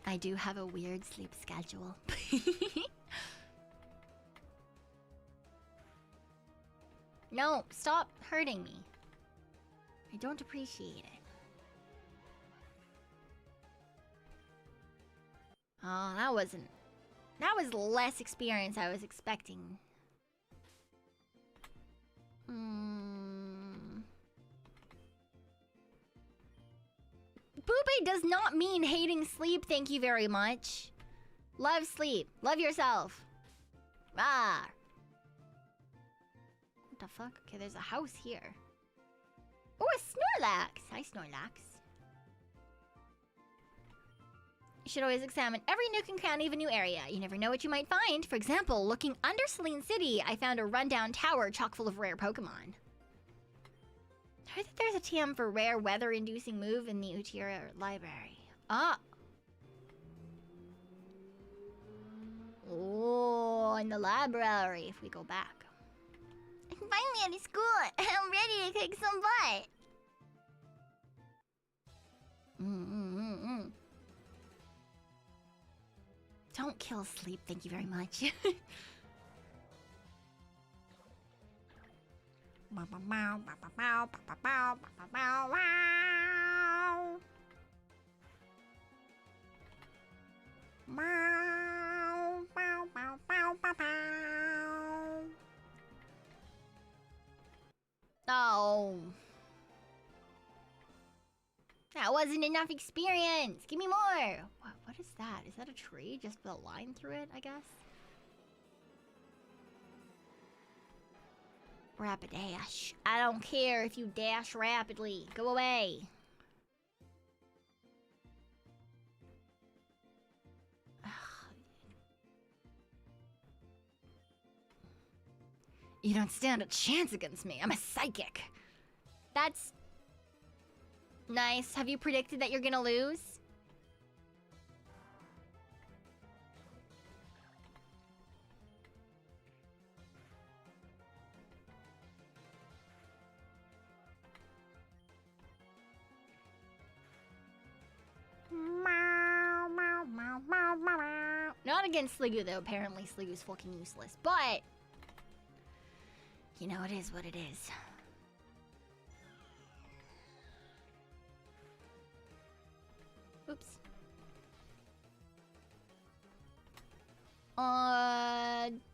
Speaker 1: I do have a weird sleep schedule. No, stop hurting me. I don't appreciate it. Oh, that wasn't... That was less experience I was expecting. Boopy does not mean hating sleep, thank you very much. Love sleep. Love yourself. Ah. What the fuck? Okay, there's a house here. Oh, a Snorlax. Hi, Snorlax. You should always examine every nook and cranny of a new area. You never know what you might find. For example, looking under Celine City, I found a rundown tower chock full of rare Pokemon. I heard that there's a TM for rare weather-inducing move in the Utira library. Ah. Oh, in the library, if we go back. I'm finally out of school. I'm ready to kick some butt. Don't kill sleep, thank you very much. Oh. That wasn't enough experience. Give me more. What is that? Is that a tree just with a line through it, I guess?
Speaker 2: Rapidash. I don't care if you dash rapidly. Go away.
Speaker 1: You don't stand a chance against me. I'm a psychic.
Speaker 2: That's nice. Have you predicted that you're gonna lose? Not against Sliggoo, though. Apparently, Sliggoo's fucking useless. But, you know, it is what it is. Oops.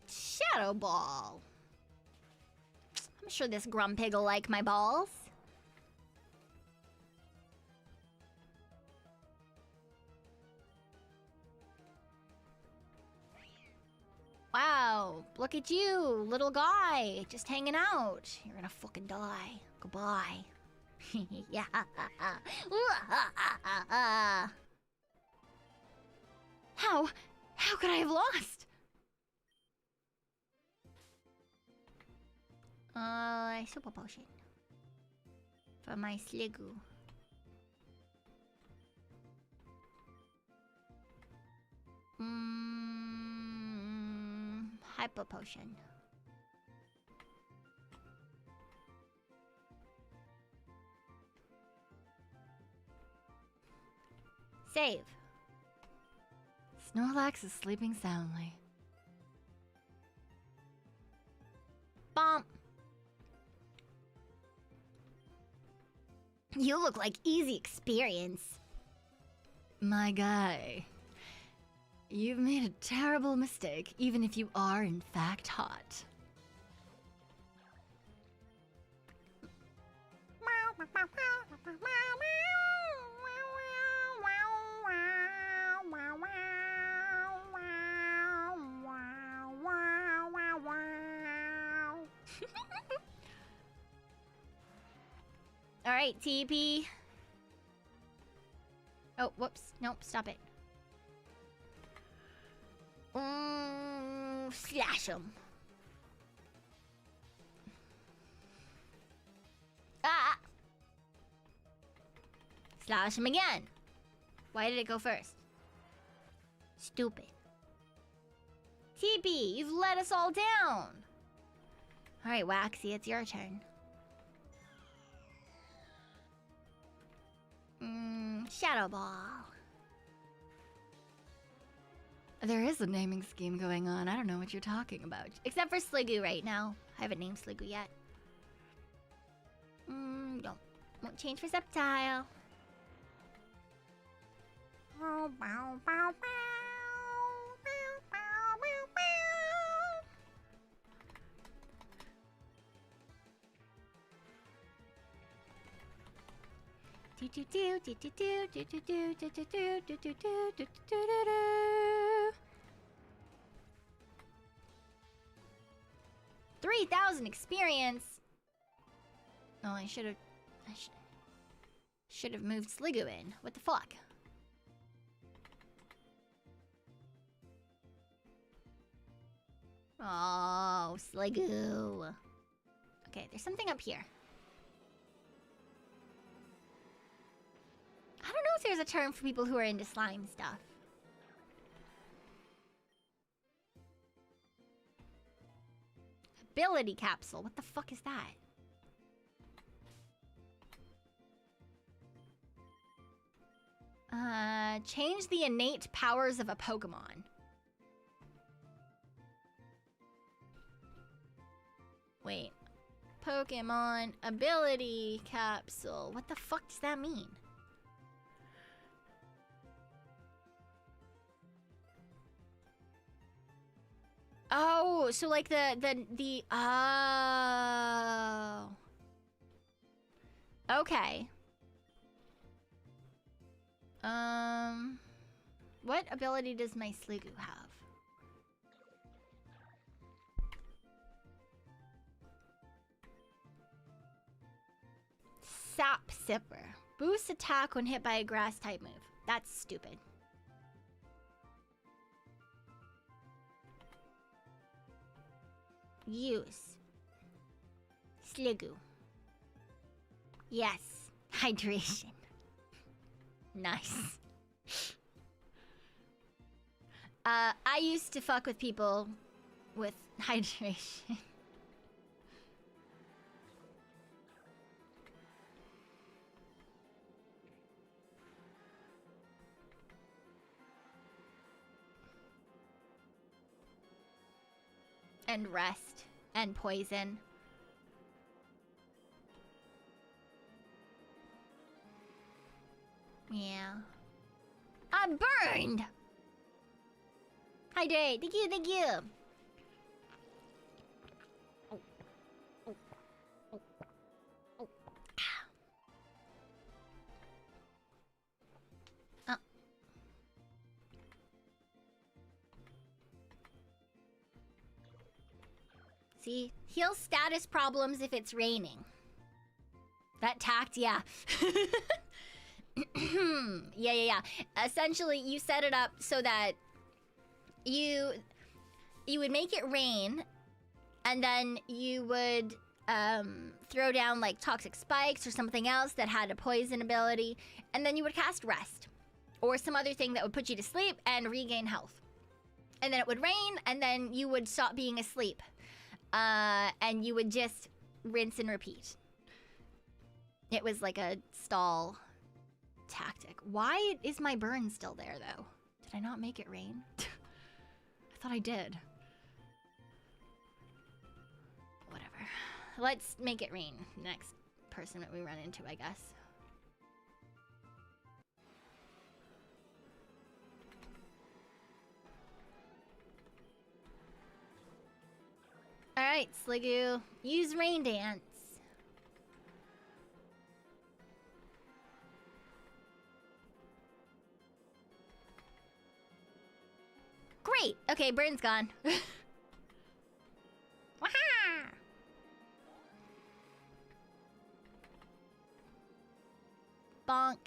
Speaker 2: Shadow Ball. I'm sure this Grumpig will like my balls. Wow, look at you, little guy, just hanging out. You're gonna fucking die. Goodbye. Yeah.
Speaker 1: How could I have lost?
Speaker 2: Super potion. For my Sliggoo. Hyper potion. Save.
Speaker 1: Snorlax is sleeping soundly.
Speaker 2: Bomb. You look like easy experience.
Speaker 1: My guy, you've made a terrible mistake, even if you are in fact hot.
Speaker 2: All right, TP. Oh, whoops. Nope, stop it. Slash him. Ah! Slash him again. Why did it go first? Stupid. TP, you've let us all down. All right, Waxy, it's your turn. Shadow Ball.
Speaker 1: There is a naming scheme going on. I don't know what you're talking about.
Speaker 2: Except for Sliggoo right now. I haven't named Sliggoo yet. Won't change for Sceptile. Bow, bow, bow, bow. 3,000 experience. Oh, I should have moved Sliggoo in. What the fuck? Oh, Sliggoo. Okay, there's something up here. I don't know if there's a term for people who are into slime stuff. Ability capsule. What the fuck is that? Change the innate powers of a Pokemon. Wait. Pokemon ability capsule. What the fuck does that mean? Oh, so like the oh. Okay. What ability does my Sliggoo have? Sap Sipper. Boost attack when hit by a grass type move. That's stupid. Use. Sliggoo. Yes. Hydration. Nice. I used to fuck with people with hydration. And rest. And poison. Yeah. I'm burned! Hydrate. Thank you, thank you. Oh. Oh. Oh. Oh. See? Heal status problems if it's raining. That tact, yeah. Yeah. Essentially, you set it up so that you would make it rain, and then you would throw down like toxic spikes or something else that had a poison ability, and then you would cast rest or some other thing that would put you to sleep and regain health. And then it would rain, and then you would stop being asleep, and you would just rinse and repeat. It was like a stall tactic. Why is my burn still there, though? Did I not make it rain? I thought I did. Whatever. Let's make it rain. Next person that we run into, I guess. Alright, Sliggoo. Use Rain Dance. Great! Okay, burn's gone. Waha! Bonk.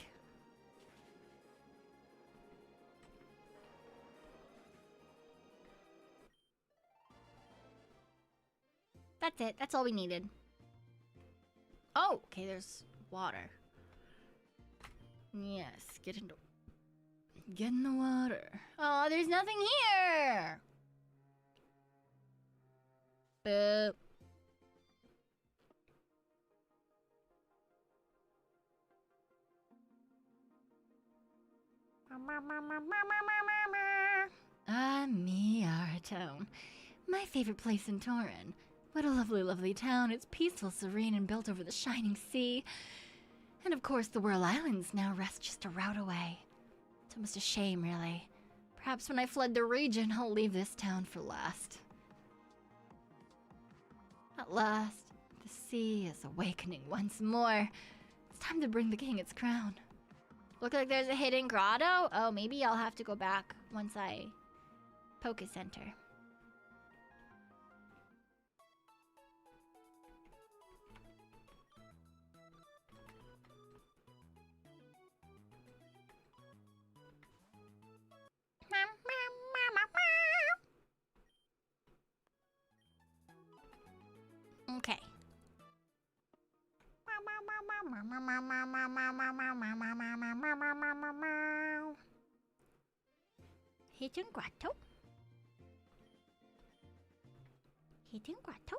Speaker 2: That's it. That's all we needed. Oh, okay, there's water. Yes, get in the water. Oh, there's nothing here. Boop. Me, our town. My favorite place in Torin. What a lovely, lovely town. It's peaceful, serene, and built over the shining sea. And of course, the Whirl Islands now rest just a route away. It's almost a shame, really. Perhaps when I flood the region, I'll leave this town for last. At last, the sea is awakening once more. It's time to bring the king its crown. Look like there's a hidden grotto? Oh, maybe I'll have to go back once I Poke Center. Okay. Hidden grotto. Hidden grotto.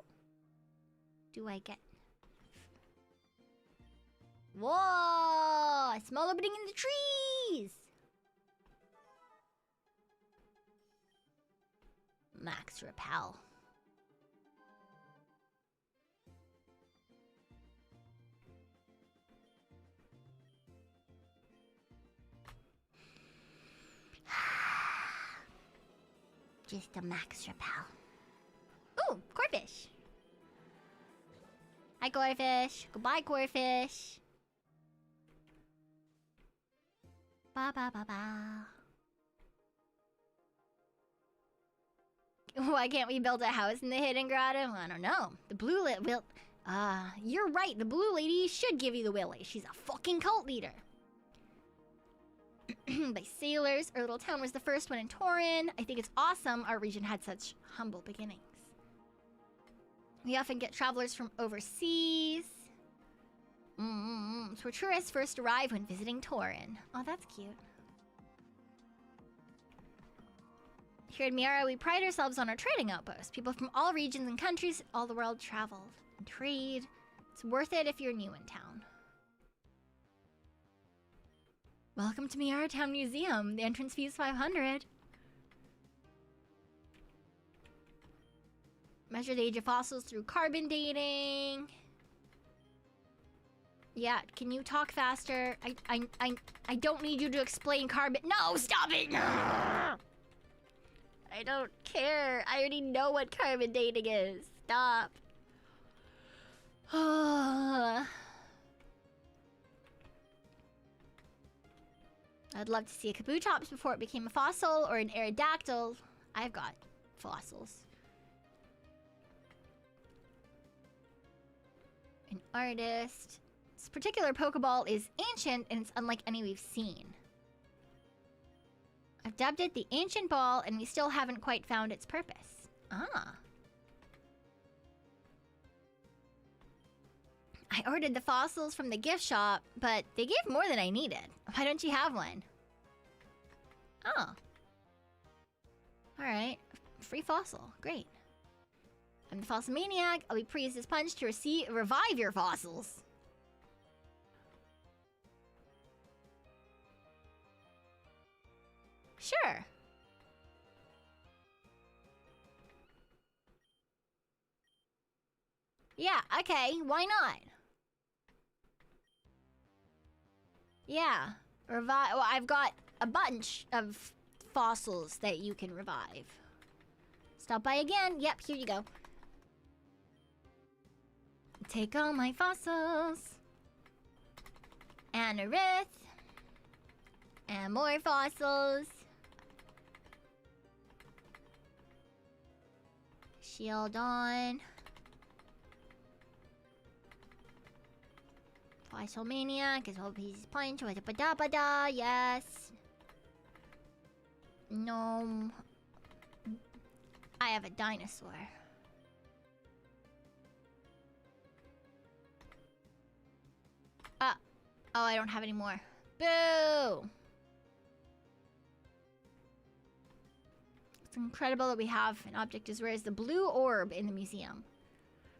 Speaker 2: Do I get? Whoa! Small opening in the trees. Max repel. Just a max repel. Ooh, Corfish. Hi, Corfish. Goodbye, Corfish. Ba ba ba ba. Why can't we build a house in the hidden grotto? I don't know. The blue lit will. You're right. The blue lady should give you the willy. She's a fucking cult leader. By sailors, our little town was the first one in Torin. I think it's awesome our region had such humble beginnings. We often get travelers from overseas. So where tourists first arrive when visiting Torin. Oh, that's cute. Here in Miara, we pride ourselves on our trading outpost. People from all regions and countries all the world travel and trade. It's worth it if you're new in town. Welcome to Miara Town Museum. The entrance fee is 500. Measure the age of fossils through carbon dating. Yeah, can you talk faster? I don't need you to explain carbon. No, stop it! I don't care. I already know what carbon dating is. Stop. I'd love to see a Kabutops before it became a fossil, or an Aerodactyl. I've got fossils. An artist. This particular Pokeball is ancient and it's unlike any we've seen. I've dubbed it the Ancient Ball and we still haven't quite found its purpose. Ah. I ordered the fossils from the gift shop, but they gave more than I needed. Why don't you have one? Oh. Alright. Free fossil. Great. I'm the Fossil Maniac. I'll be pleased as punch to revive your fossils. Sure. Yeah, okay, why not? Yeah, revive. Well, I've got a bunch of fossils that you can revive. Stop by again. Yep, here you go. Take all my fossils. And a writh. And more fossils. Shield on. Fossil Maniac is all pieces punch. Yes. No. I have a dinosaur. Oh, I don't have any more. Boo! It's incredible that we have an object as rare as the blue orb in the museum.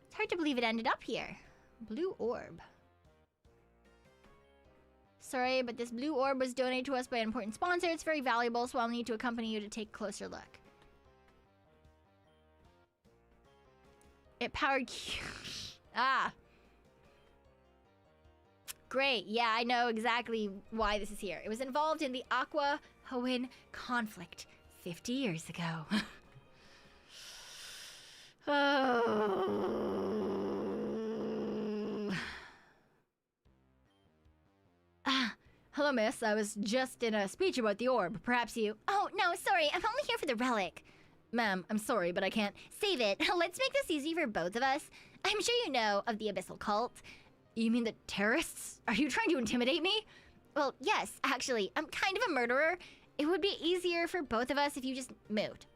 Speaker 2: It's hard to believe it ended up here. Blue orb. Sorry, but this blue orb was donated to us by an important sponsor. It's very valuable, so I'll need to accompany you to take a closer look. It powered Ah. Great. Yeah, I know exactly why this is here. It was involved in the Aqua Hoenn conflict 50 years ago. Oh. Hello, miss. I was just in a speech about the orb. Perhaps you...
Speaker 1: Oh, no, sorry. I'm only here for the relic.
Speaker 2: Ma'am, I'm sorry, but I can't...
Speaker 1: Save it. Let's make this easy for both of us. I'm sure you know of the Abyssal Cult.
Speaker 2: You mean the terrorists? Are you trying to intimidate me?
Speaker 1: Well, yes, actually. I'm kind of a murderer. It would be easier for both of us if you just moved.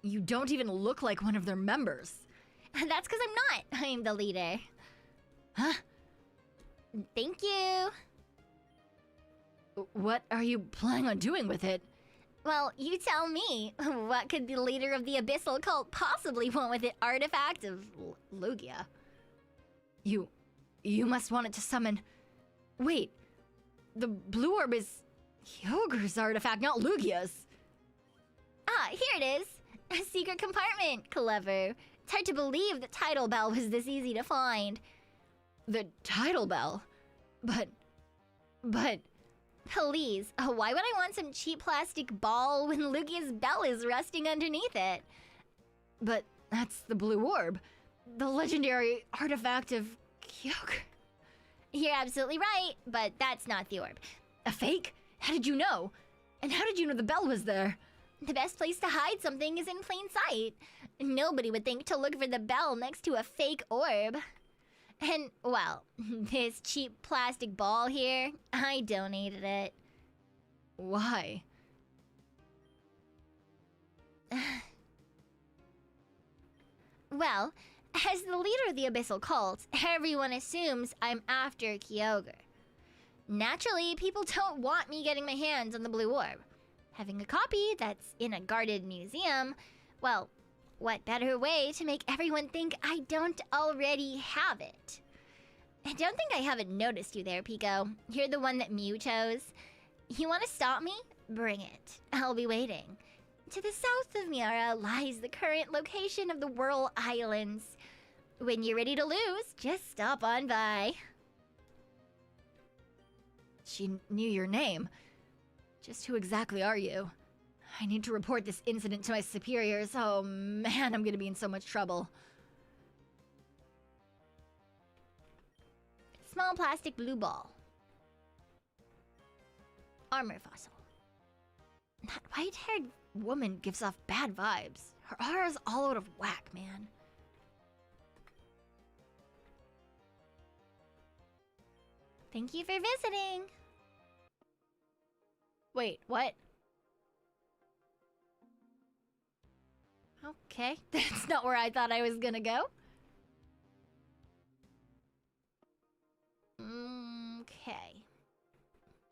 Speaker 2: You don't even look like one of their members.
Speaker 1: That's because I'm not. I'm the leader.
Speaker 2: Huh?
Speaker 1: Thank you.
Speaker 2: What are you planning on doing with it?
Speaker 1: Well, you tell me. What could the leader of the Abyssal Cult possibly want with an artifact of Lugia?
Speaker 2: You must want it to summon... Wait, the blue orb is Kyogre's artifact, not Lugia's.
Speaker 1: Ah, here it is. A secret compartment. Clever. It's hard to believe the Tidal Bell was this easy to find.
Speaker 2: The Tidal Bell? But...
Speaker 1: Please, why would I want some cheap plastic ball when Lugia's bell is rusting underneath it?
Speaker 2: But that's the blue orb. The legendary artifact of Kyogre.
Speaker 1: You're absolutely right, but that's not the orb.
Speaker 2: A fake? How did you know? And how did you know the bell was there? The best place to hide something is in plain sight. Nobody would think to look for the bell next to a fake orb. And, well, this cheap plastic ball here, I donated it.
Speaker 1: Why?
Speaker 2: Well, as the leader of the Abyssal Cult, everyone assumes I'm after Kyogre. Naturally, people don't want me getting my hands on the blue orb. Having a copy that's in a guarded museum, well, what better way to make everyone think I don't already have it? I don't think I haven't noticed you there, Pico. You're the one that Mew chose. You want to stop me? Bring it. I'll be waiting. To the south of Miara lies the current location of the Whirl Islands. When you're ready to lose, just stop on by.
Speaker 1: She knew your name. Just who exactly are you? I need to report this incident to my superiors. Oh man, I'm gonna be in so much trouble.
Speaker 2: Small plastic blue ball. Armor fossil.
Speaker 1: That white-haired woman gives off bad vibes. Her aura's all out of whack, man.
Speaker 2: Thank you for visiting.
Speaker 1: Wait, what? Okay, that's not where I thought I was gonna go.
Speaker 2: Okay.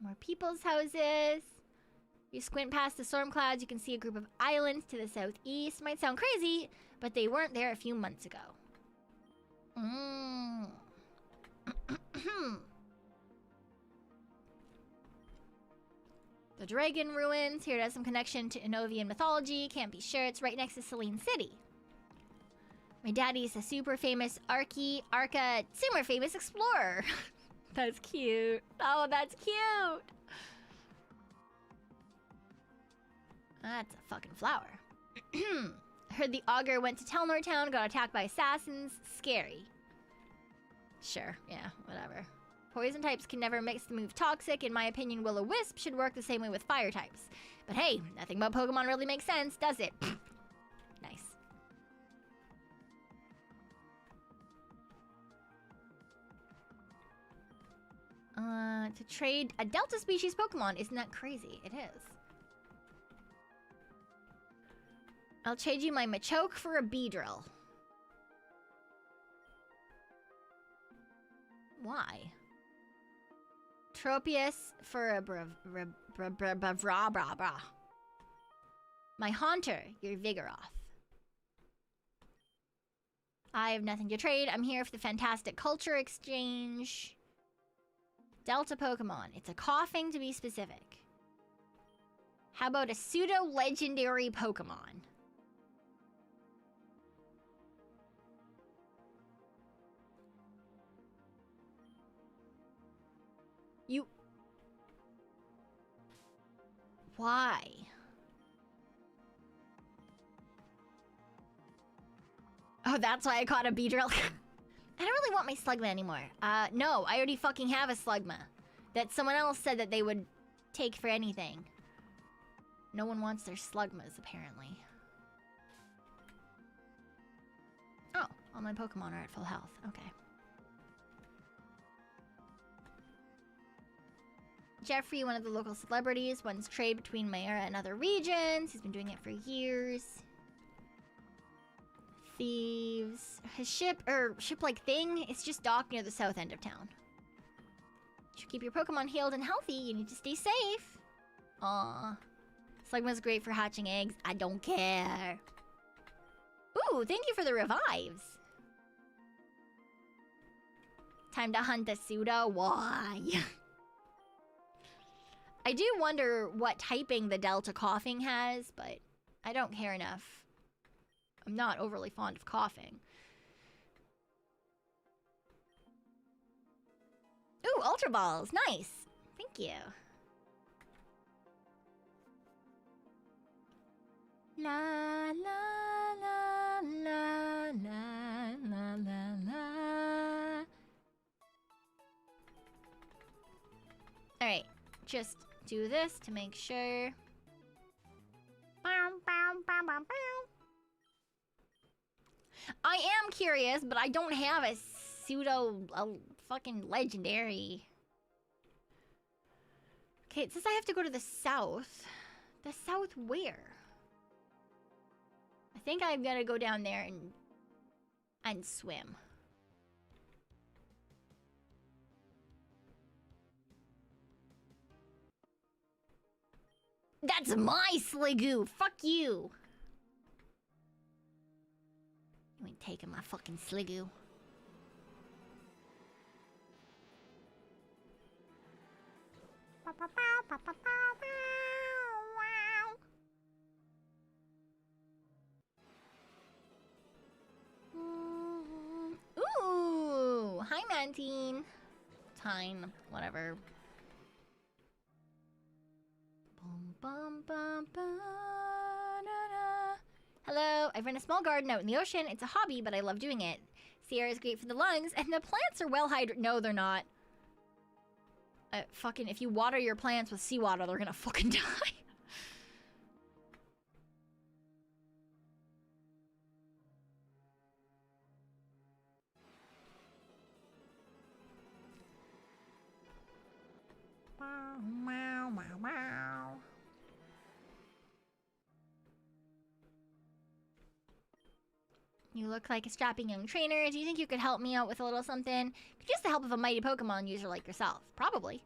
Speaker 2: More people's houses. You squint past the storm clouds, you can see a group of islands to the southeast. Might sound crazy, but they weren't there a few months ago.
Speaker 1: The Dragon Ruins. Here it has some connection to Enovian mythology. Can't be sure. It's right next to Selene City.
Speaker 2: My daddy's a super famous super famous explorer.
Speaker 1: That's cute. Oh, that's cute. That's a fucking flower.
Speaker 2: Heard the augur went to Telnor Town, got attacked by assassins. Scary.
Speaker 1: Sure, yeah, whatever.
Speaker 2: Poison types can never mix the move toxic. In my opinion, Will-O-Wisp should work the same way with fire types. But hey, nothing about Pokemon really makes sense, does it? Nice. To trade a Delta species Pokemon, isn't that crazy? It is. I'll trade you my Machoke for a Beedrill. Why? Tropius for a My Haunter, your Vigoroth. I have nothing to trade. I'm here for the fantastic culture exchange. Delta Pokemon. It's a coughing to be specific. How about a pseudo-legendary Pokemon? You... Why? Oh, that's why I caught a Beedrill. I don't really want my Slugma anymore. No, I already fucking have a Slugma. That someone else said that they would take for anything. No one wants their Slugmas, apparently. Oh, all my Pokemon are at full health. Okay. Jeffrey, one of the local celebrities, wants trade between Mayara and other regions. He's been doing it for years. Thieves. His ship-like thing, it's just docked near the south end of town. To keep your Pokemon healed and healthy, you need to stay safe. Aww. Slugma's great for hatching eggs. I don't care. Ooh, thank you for the revives. Time to hunt the pseudo. Why? I do wonder what typing the Delta coughing has, but I don't care enough. I'm not overly fond of coughing. Ooh, Ultra Balls. Nice. Thank you. La la la la la la la la. Alright, just do this to make sure. Bow.
Speaker 1: curious, but I don't have a fucking legendary. Okay, it says I have to go to the south. The south where? I think I've got to go down there and swim. That's my Sligoo! Fuck you! You ain't taking my fucking Sligoo. Ooh! Hi, Mantine. Tine, whatever. Bum, bum, bum, ba, da, da. Hello, I've run a small garden out in the ocean. It's a hobby, but I love doing it. Sea air is great for the lungs, and the plants are well hydrated. No, they're not. Fucking, if you water your plants with seawater, they're gonna fucking die. Meow, meow, meow. You look like a strapping young trainer. Do you think you could help me out with a little something? Could use the help of a mighty Pokemon user like yourself. Probably.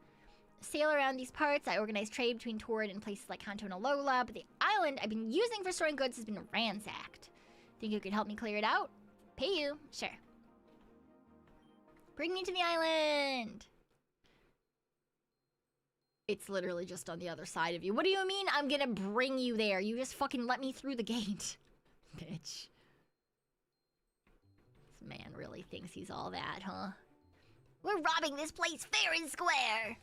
Speaker 1: Sail around these parts. I organize trade between Torrid and places like Kanto and Alola, but the island I've been using for storing goods has been ransacked. Think you could help me clear it out? Pay you. Sure. Bring me to the island. It's literally just on the other side of you. What do you mean I'm gonna bring you there? You just fucking let me through the gate. Bitch. This man really thinks he's all that, huh? We're robbing this place fair and square!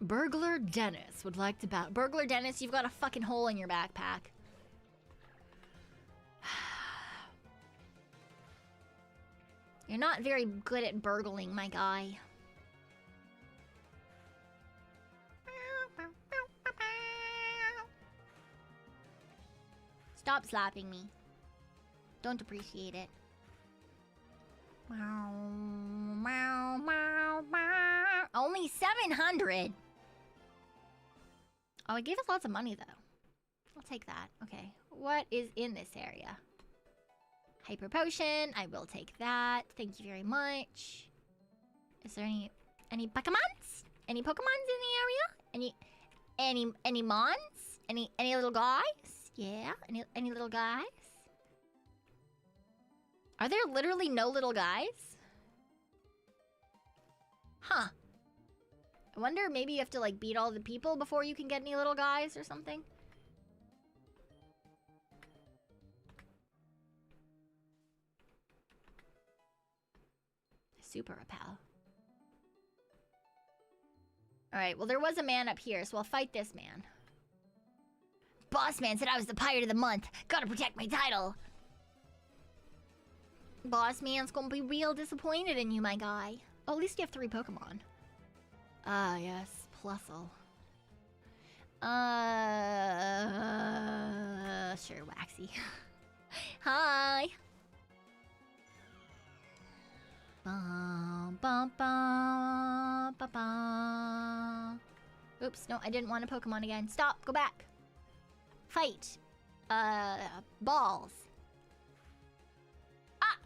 Speaker 1: Burglar Dennis would like to bow. Burglar Dennis, you've got a fucking hole in your backpack. You're not very good at burgling, my guy. Stop slapping me. Don't appreciate it. Meow, meow, meow, meow. Only 700. Oh, it gave us lots of money, though. I'll take that. Okay. What is in this area? Hyper Potion. I will take that. Thank you very much. Is there any Pokemons? Any Pokemons in the area? Any Mons? Any little guys? Yeah, any little guys? Are there literally no little guys? Huh. I wonder, maybe you have to like beat all the people before you can get any little guys or something? Super repel. Alright, well there was a man up here, so I'll fight this man. Boss man said I was the pirate of the month. Gotta protect my title. Boss man's gonna be real disappointed in you, my guy. Oh, at least you have 3 Pokemon. Ah, yes. Plusle. Sure, Waxy. Hi. Bum, bum, bum, ba, ba. Oops, no, I didn't want a Pokemon again. Stop, go back. Fight. Balls. Ah!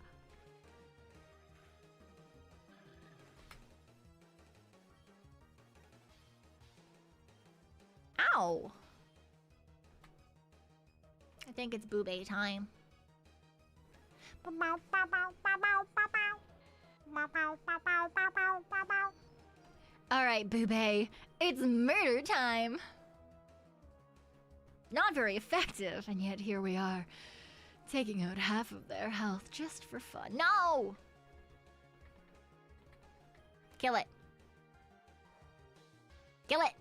Speaker 1: Ow! I think it's Boobay time. Alright, Boobay. It's murder time! Not very effective, and yet here we are, taking out half of their health just for fun. No! Kill it. Kill it!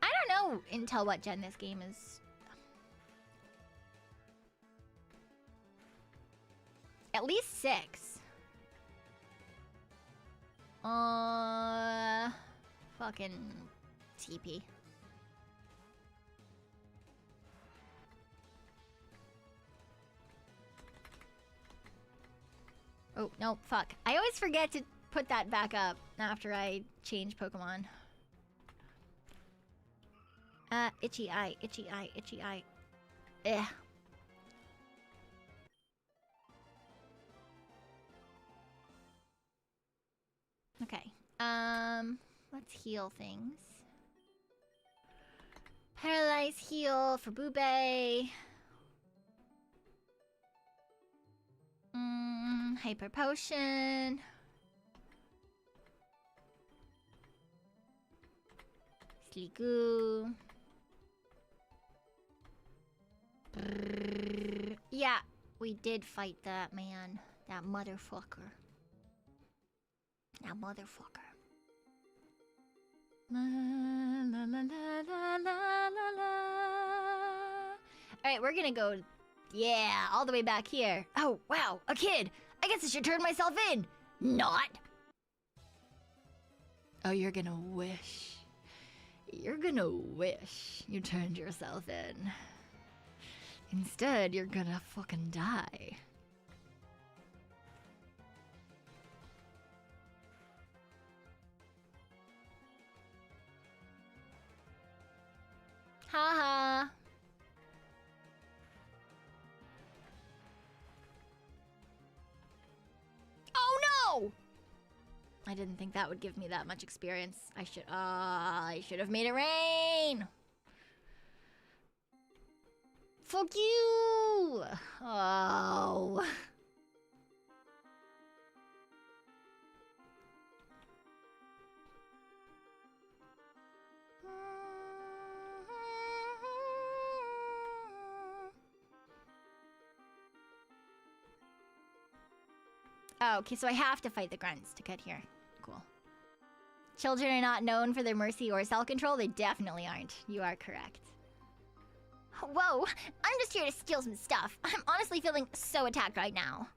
Speaker 1: I don't know until what gen this game is. At least 6.
Speaker 2: fucking TP. Oh, no, fuck. I always forget to put that back up after I change Pokemon. Itchy eye, itchy eye, itchy eye. Ugh. Okay. Let's heal things. Paralyze heal for Boobay. Hyper potion. Sliggoo. Yeah, we did fight that man. That motherfucker. That motherfucker. La la la la la la la. Alright, we're gonna go, yeah, all the way back here. Oh, wow, a kid! I guess I should turn myself in! Not! Oh, you're gonna wish. You're gonna wish you turned yourself in. Instead, you're gonna fucking die. Haha. Oh no! I didn't think that would give me that much experience. I should have made it rain. Fuck you! Oh. Oh, okay, so I have to fight the grunts to get here. Cool. Children are not known for their mercy or self-control. They definitely aren't. You are correct. Whoa, I'm just here to steal some stuff. I'm honestly feeling so attacked right now.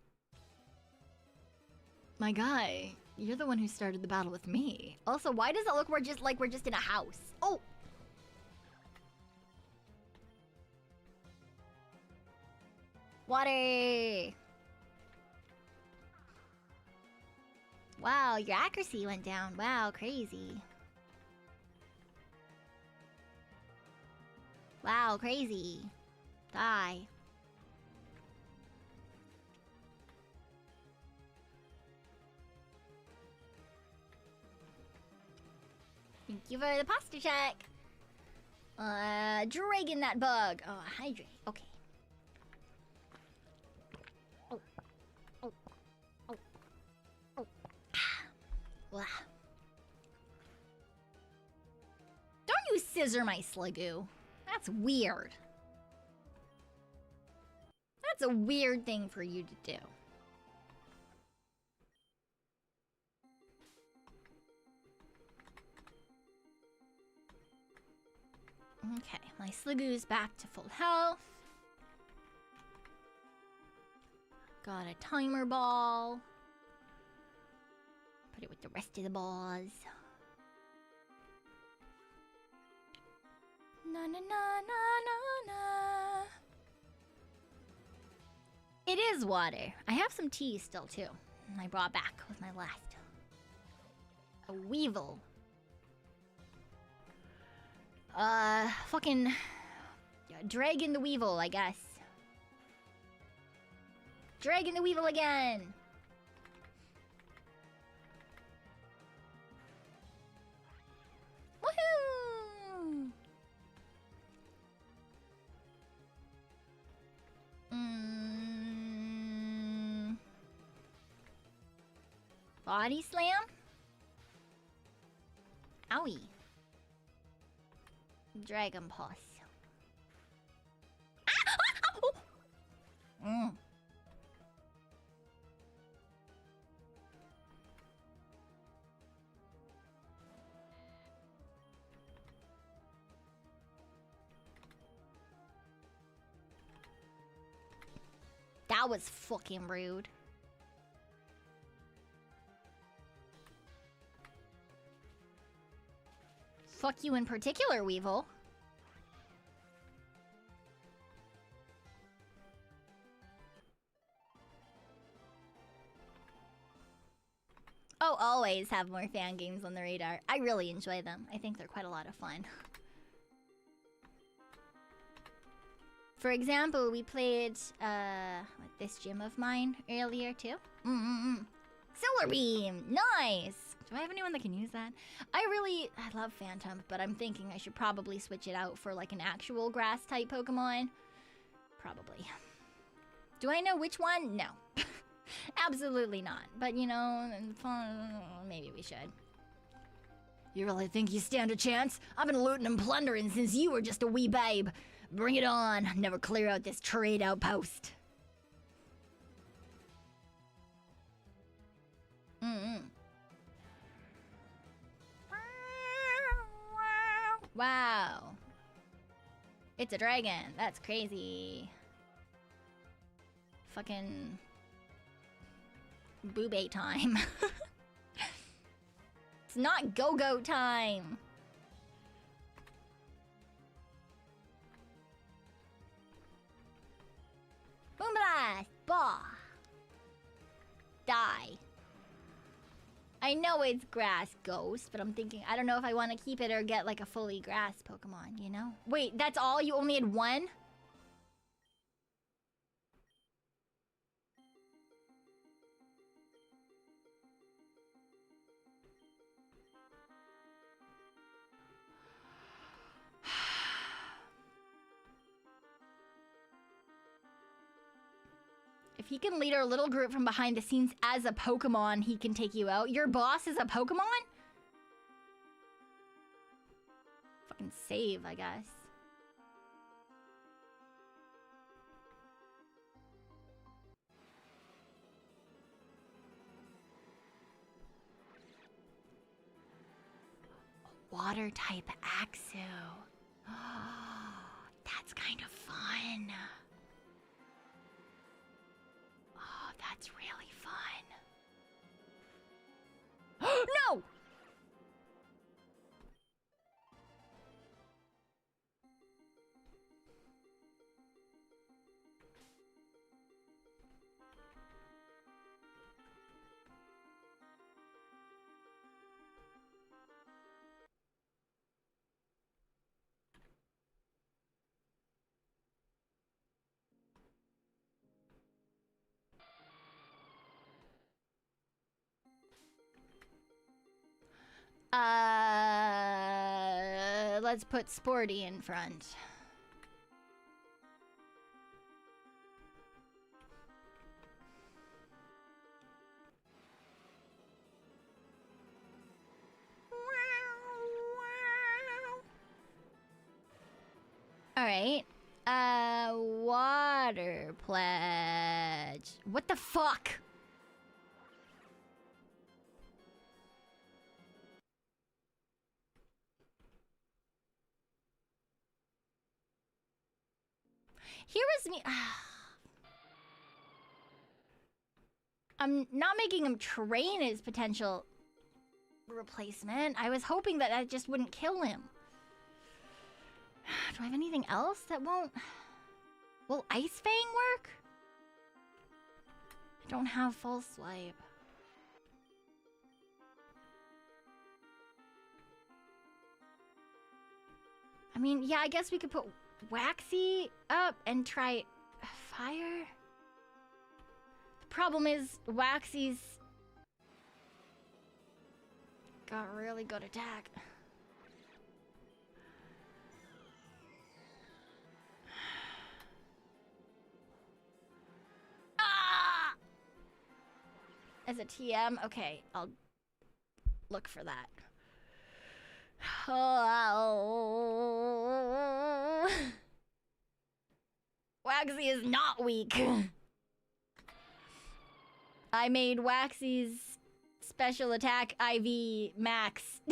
Speaker 2: My guy, you're the one who started the battle with me. Also, why does it look like we're just in a house? Oh! Water! Wow, your accuracy went down. Wow, crazy. Wow, crazy. Die. Thank you for the pasta check. Dragon that bug. Oh, hydrate. Okay. Oh. Oh. Oh. Oh. Wow. Don't you scissor my Sliggoo. That's weird. That's a weird thing for you to do. Okay, my Sliggoo's back to full health. Got a timer ball. Put it with the rest of the balls. Na na na na na na. It is water. I have some tea still too. I brought back with my last. A weevil. Fucking Dragon the Weevil, I guess. Dragon the Weevil again. Woohoo! Body slam? Owie. Dragon Pulse. Ah! That was fucking rude. Fuck you in particular, Weevil. Oh, always have more fan games on the radar. I really enjoy them. I think they're quite a lot of fun. For example, we played this gym of mine earlier too. Solar Beam! Nice! Do I have anyone that can use that? I love Phantom, but I'm thinking I should probably switch it out for like an actual grass type Pokemon. Probably. Do I know which one? No. Absolutely not. But you know, maybe we should. You really think you stand a chance? I've been looting and plundering since you were just a wee babe. Bring it on. Never clear out this trade outpost. Wow. It's a dragon. That's crazy. Fucking boobay time. It's not go-go time. Boom blast! Bah! Die. I know it's grass ghost, but I'm thinking, I don't know if I want to keep it or get like a fully grass Pokemon, you know? Wait, that's all? You only had one? If he can lead our little group from behind the scenes as a Pokemon, he can take you out. Your boss is a Pokemon? Fucking save, I guess. A water type Axu. Oh, that's kind of fun. That's really fun. No! Let's put Sporty in front. All right. Water pledge. What the fuck? Here was me. I'm not making him train his potential replacement. I was hoping that I just wouldn't kill him. Do I have anything else that won't... Will Ice Fang work? I don't have full swipe. I mean, yeah, I guess we could put Waxy up and try fire. The problem is Waxy's got really good attack. Ah! As a TM, okay, I'll look for that. Oh. Waxy is not weak. I made Waxy's special attack IV max.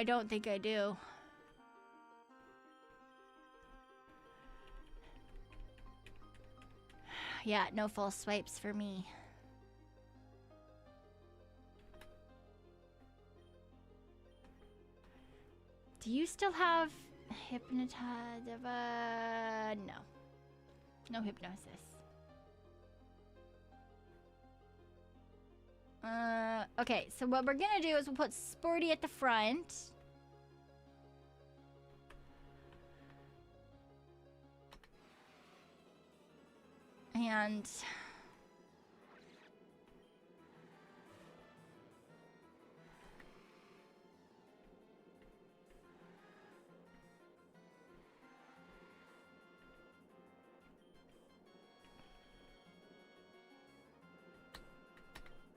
Speaker 1: I don't think I do. Yeah, no false swipes for me. Do you still have hypnotize? No. No hypnosis. Okay, so what we're gonna do is we'll put Sporty at the front. And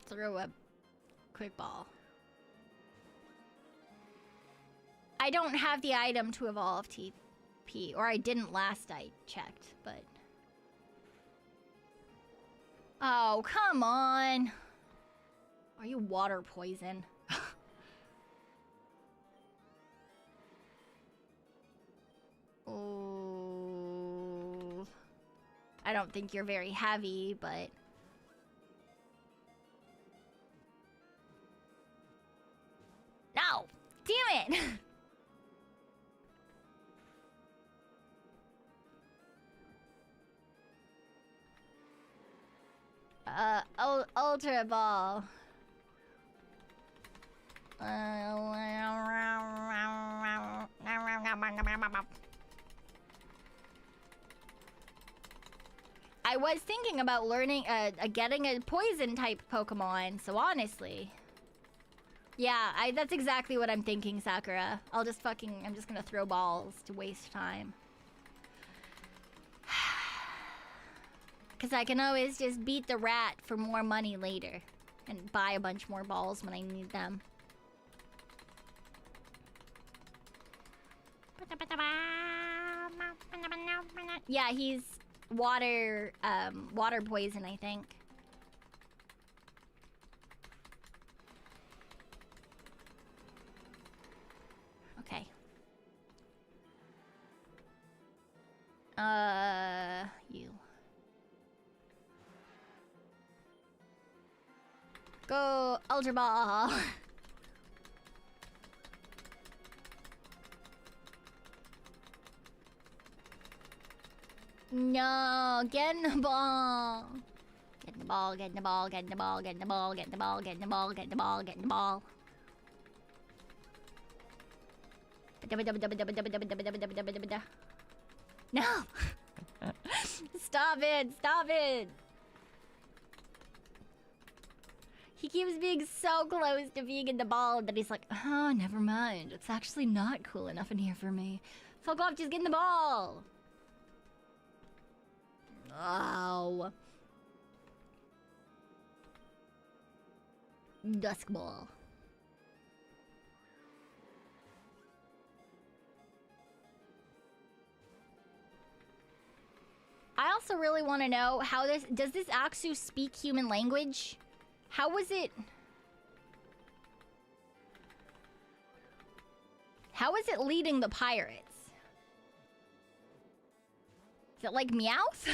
Speaker 1: throw a quick ball. I don't have the item to evolve TP, or I didn't last I checked, but... Oh, come on! Are you water poison? Oh... I don't think you're very heavy, but... No! Damn it! Ultra Ball. I was thinking about learning, getting a poison type Pokemon, so honestly. Yeah, that's exactly what I'm thinking, Sakura. I'm just gonna throw balls to waste time. Because I can always just beat the rat for more money later. And buy a bunch more balls when I need them. Yeah, he's water poison, I think. Okay. You. Go, Ultra Ball! No, get in the ball! Get in the ball, get in the ball, get in the ball, get in the ball, get in the ball, get in the ball, get in the ball, get in the ball. No! Stop it! Stop it! He keeps being so close to being in the ball that he's like, oh, never mind. It's actually not cool enough in here for me. Fuck off, just get in the ball! Oh. Dusk Ball. I also really want to know how does this Aksu speak human language? How was it... How is it leading the pirates? Is it like Meowth?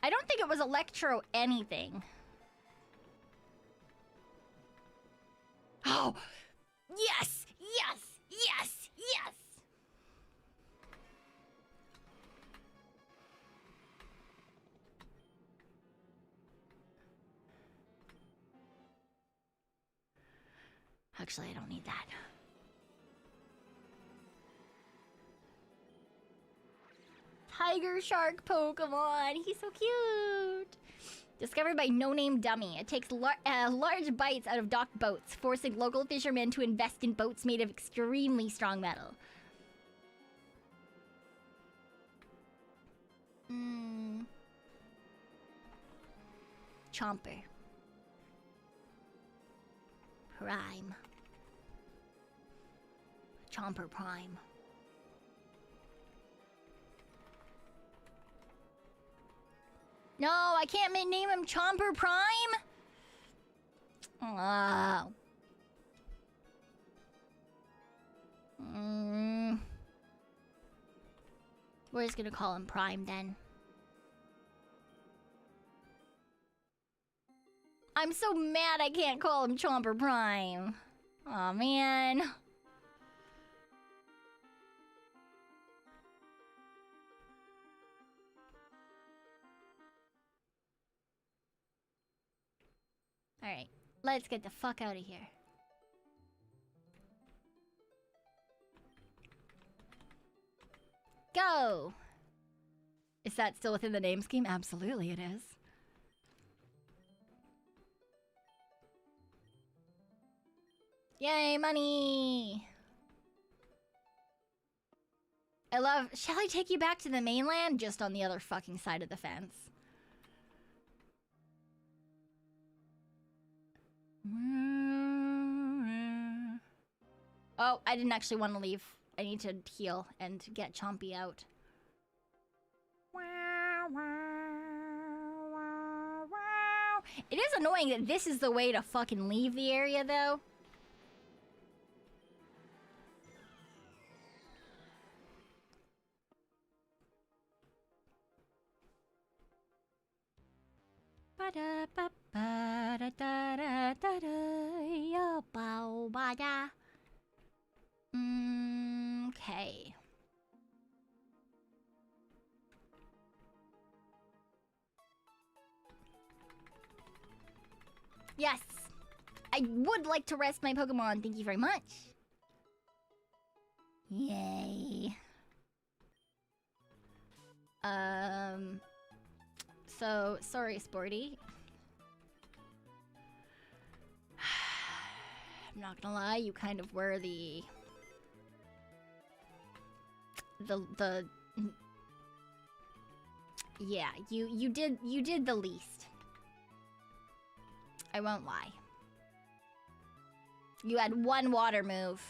Speaker 1: I don't think it was Electro anything. Oh! Yes! Yes! Yes! Yes! Actually, I don't need that. Tiger Shark Pokemon! He's so cute! Discovered by No Name Dummy. It takes large bites out of docked boats, forcing local fishermen to invest in boats made of extremely strong metal. Chomper. Prime. Chomper Prime.
Speaker 2: No, I can't name him Chomper Prime. Oh. We're just gonna call him Prime then. I'm so mad I can't call him Chomper Prime. Aw, man. Alright, let's get the fuck out of here. Go! Is that still within the name scheme? Absolutely it is. Yay, money! I love... Shall I take you back to the mainland? Just on the other fucking side of the fence. Oh, I didn't actually want to leave. I need to heal and get Chompy out. It is annoying that this is the way to fucking leave the area, though. Okay. Yes! I would like to rest my Pokemon, thank you very much. Yay. So, sorry, Sporty. I'm not gonna lie, you kind of were the yeah, you did the least. I won't lie. You had one water move.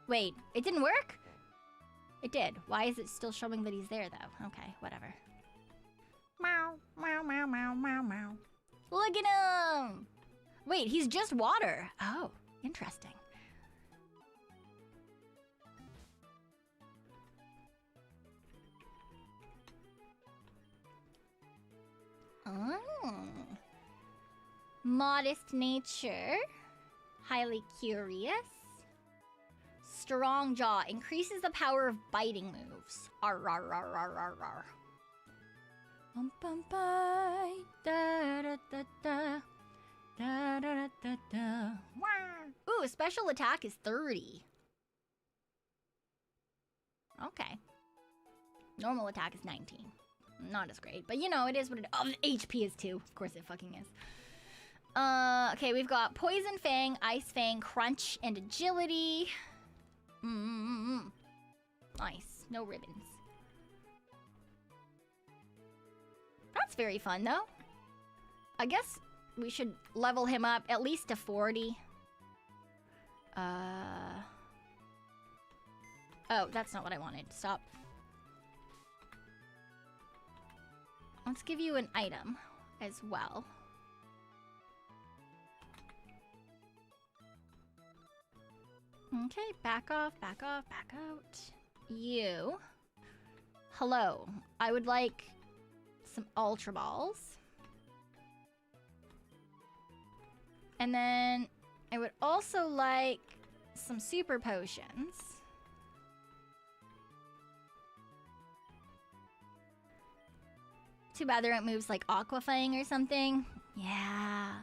Speaker 2: Wait, it didn't work? It did. Why is it still showing that he's there though? Okay, whatever. Meow, meow, meow, meow, meow, meow. Look at him! Wait, he's just water. Oh, interesting. Oh. Modest nature. Highly curious. Strong jaw. Increases the power of biting moves. Arr, arr, arr, arr, arr, arr. Bum, bum, bye. Da, da, da, da. Da, da, da, da, da. Ooh, special attack is 30. Okay. Normal attack is 19. Not as great, but you know, it is what it is. Oh, HP is 2. Of course it fucking is. Okay, we've got Poison Fang, Ice Fang, Crunch, and Agility. Nice. No ribbons. That's very fun, though. I guess we should level him up at least to 40. Oh, that's not what I wanted. Stop. Let's give you an item as well. Okay, back off, back off, back out. You. Hello. I would like some Ultra Balls. And then I would also like some Super Potions. Too bad there aren't moves like Aqua Fang or something. Yeah.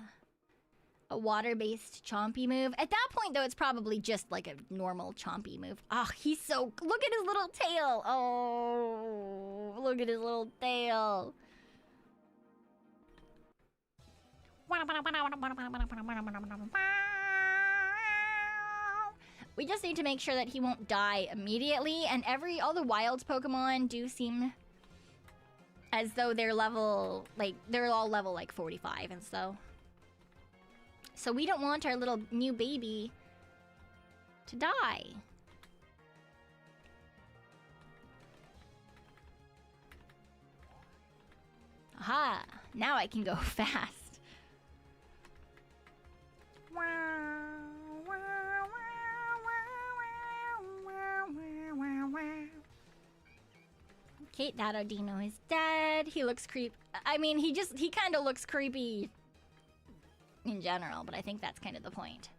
Speaker 2: A water-based Chompy move. At that point, though, it's probably just like a normal Chompy move. Oh, he's so... Look at his little tail. Oh, look at his little tail. We just need to make sure that he won't die immediately. And all the wild Pokemon do seem as though they're level, like, they're all level like 45 and so. So we don't want our little new baby to die. Aha.
Speaker 1: Now I can go fast. Okay, that Odino is dead. He looks I mean, he kind of looks creepy in general, but I think that's kind of the point.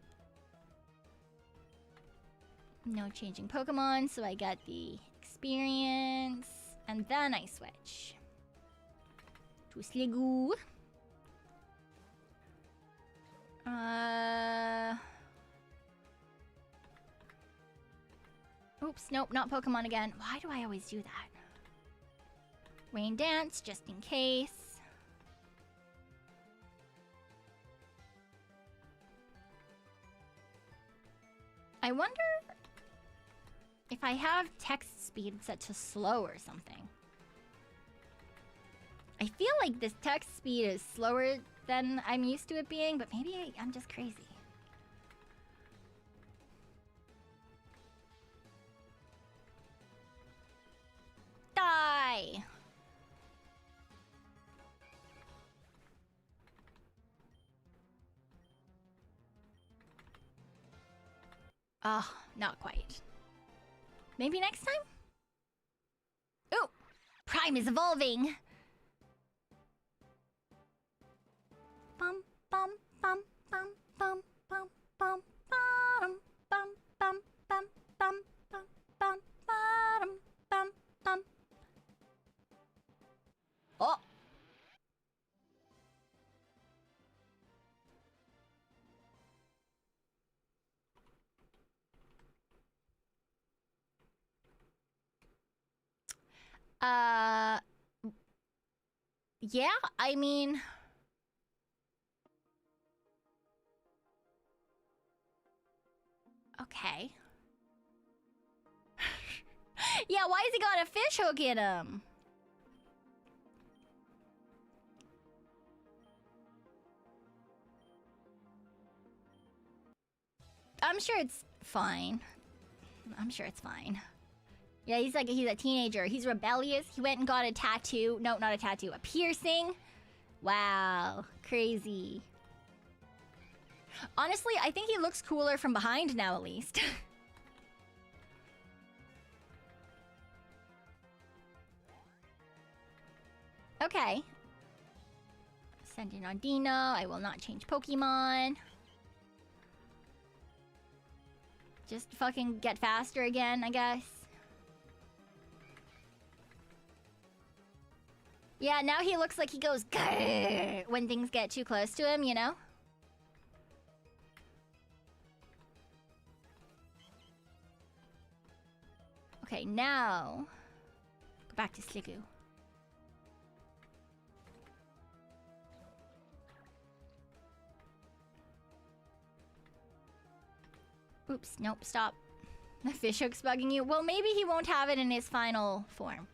Speaker 1: No changing Pokemon, so I get the experience. And then I switch to Sliggoo. Oops, nope, not Pokemon again. Why do I always do that? Rain Dance, just in case. I wonder if I have text speed set to slow or something. I feel like this text speed is slower than I'm used to it being, but maybe I'm just crazy. Die! Oh, not quite. Maybe next time? Oh! Prime is evolving! Bum bum bum bum bum bum bum bum bum bum bum bum bum bum bum bum bum. Oh! Yeah, I mean... Okay. Yeah, why has he got a fish hook in him? I'm sure it's fine. I'm sure it's fine. Yeah, he's a teenager. He's rebellious. He went and got a tattoo. No, not a tattoo. A piercing. Wow. Crazy. Honestly, I think he looks cooler from behind now, at least. Okay. Send in Audino. I will not change Pokemon. Just fucking get faster again, I guess. Yeah, now he looks like he goes grrr when things get too close to him, you know? Okay, now... Go back to Sliggoo. Oops, nope, stop. The fish hook's bugging you? Well, maybe he won't have it in his final form.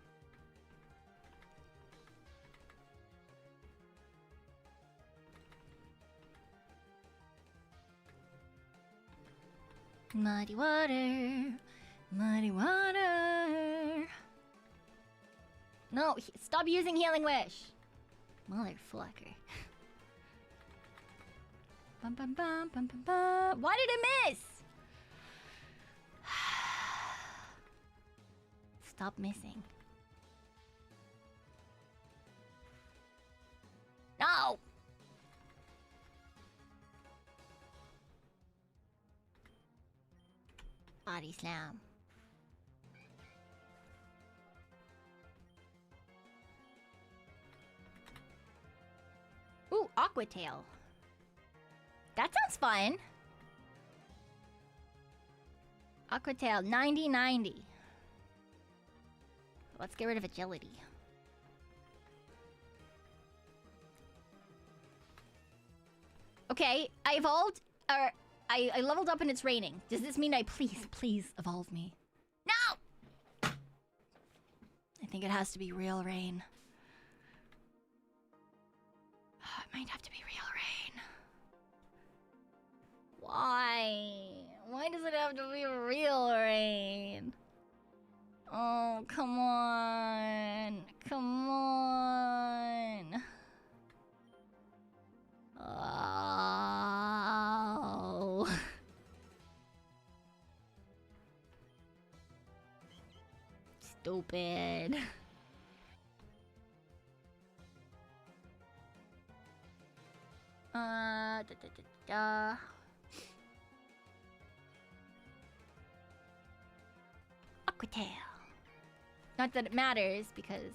Speaker 1: Muddy water, muddy water. No, stop using Healing Wish. Motherfucker. Bum, bum, bum, bum, bum, bum. Why did it miss? Stop missing. No! Body slam. Ooh, Aqua Tail. That sounds fun. Aqua Tail, 90-90. Let's get rid of agility. Okay, I evolved, or I leveled up and it's raining. Does this mean please evolve me? No! I think it has to be real rain. Oh, it might have to be real rain. Why? Why does it have to be real rain? Oh, come on. Come on. stupid. Da, da, da, da. Aquatail. Not that it matters, because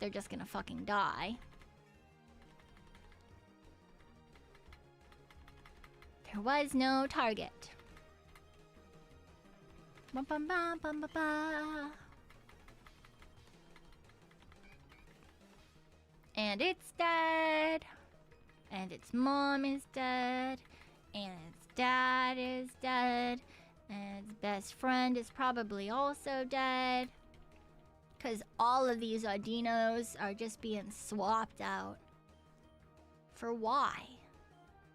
Speaker 1: they're just gonna fucking die. There was no target. Bum, bum, bum, bum, bum, bum. And it's dead. And its mom is dead. And its dad is dead. And its best friend is probably also dead. Because all of these Audinos are just being swapped out. For why?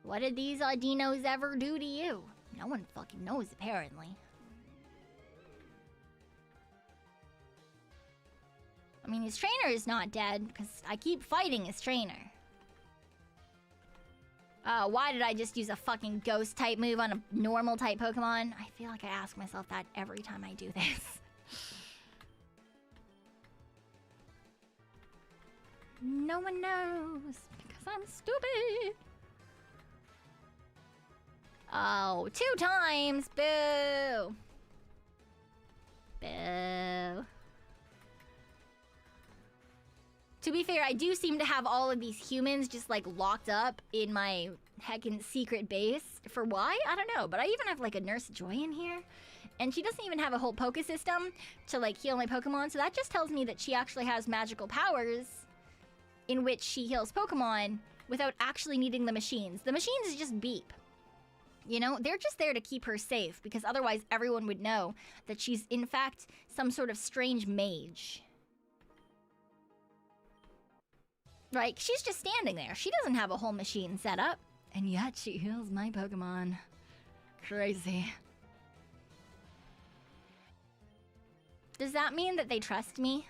Speaker 1: What did these Audinos ever do to you? No one fucking knows, apparently. I mean, his trainer is not dead, because I keep fighting his trainer. Why did I just use a fucking ghost type move on a normal type Pokemon? I feel like I ask myself that every time I do this. No one knows, because I'm stupid. Oh, 2 times! Boo! Boo. To be fair, I do seem to have all of these humans just like locked up in my heckin' secret base. For why? I don't know. But I even have like a Nurse Joy in here. And she doesn't even have a whole Poke system to like heal my Pokemon. So that just tells me that she actually has magical powers in which she heals Pokemon without actually needing the machines. The machines just beep. You know, they're just there to keep her safe because otherwise everyone would know that she's in fact some sort of strange mage. Right? She's just standing there. She doesn't have a whole machine set up. And yet she heals my Pokemon. Crazy. Does that mean that they trust me?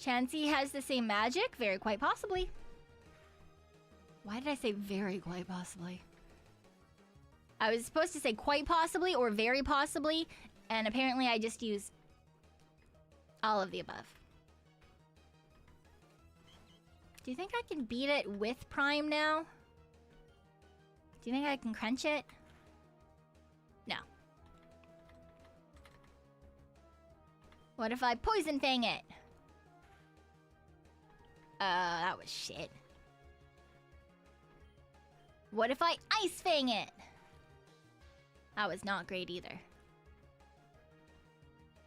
Speaker 1: Chansey has the same magic? Very quite possibly. Why did I say very quite possibly? I was supposed to say quite possibly or very possibly, and apparently I just used all of the above. Do you think I can beat it with Prime now? Do you think I can crunch it? No. What if I Poison Fang it? That was shit. What if I Ice Fang it? That was not great either.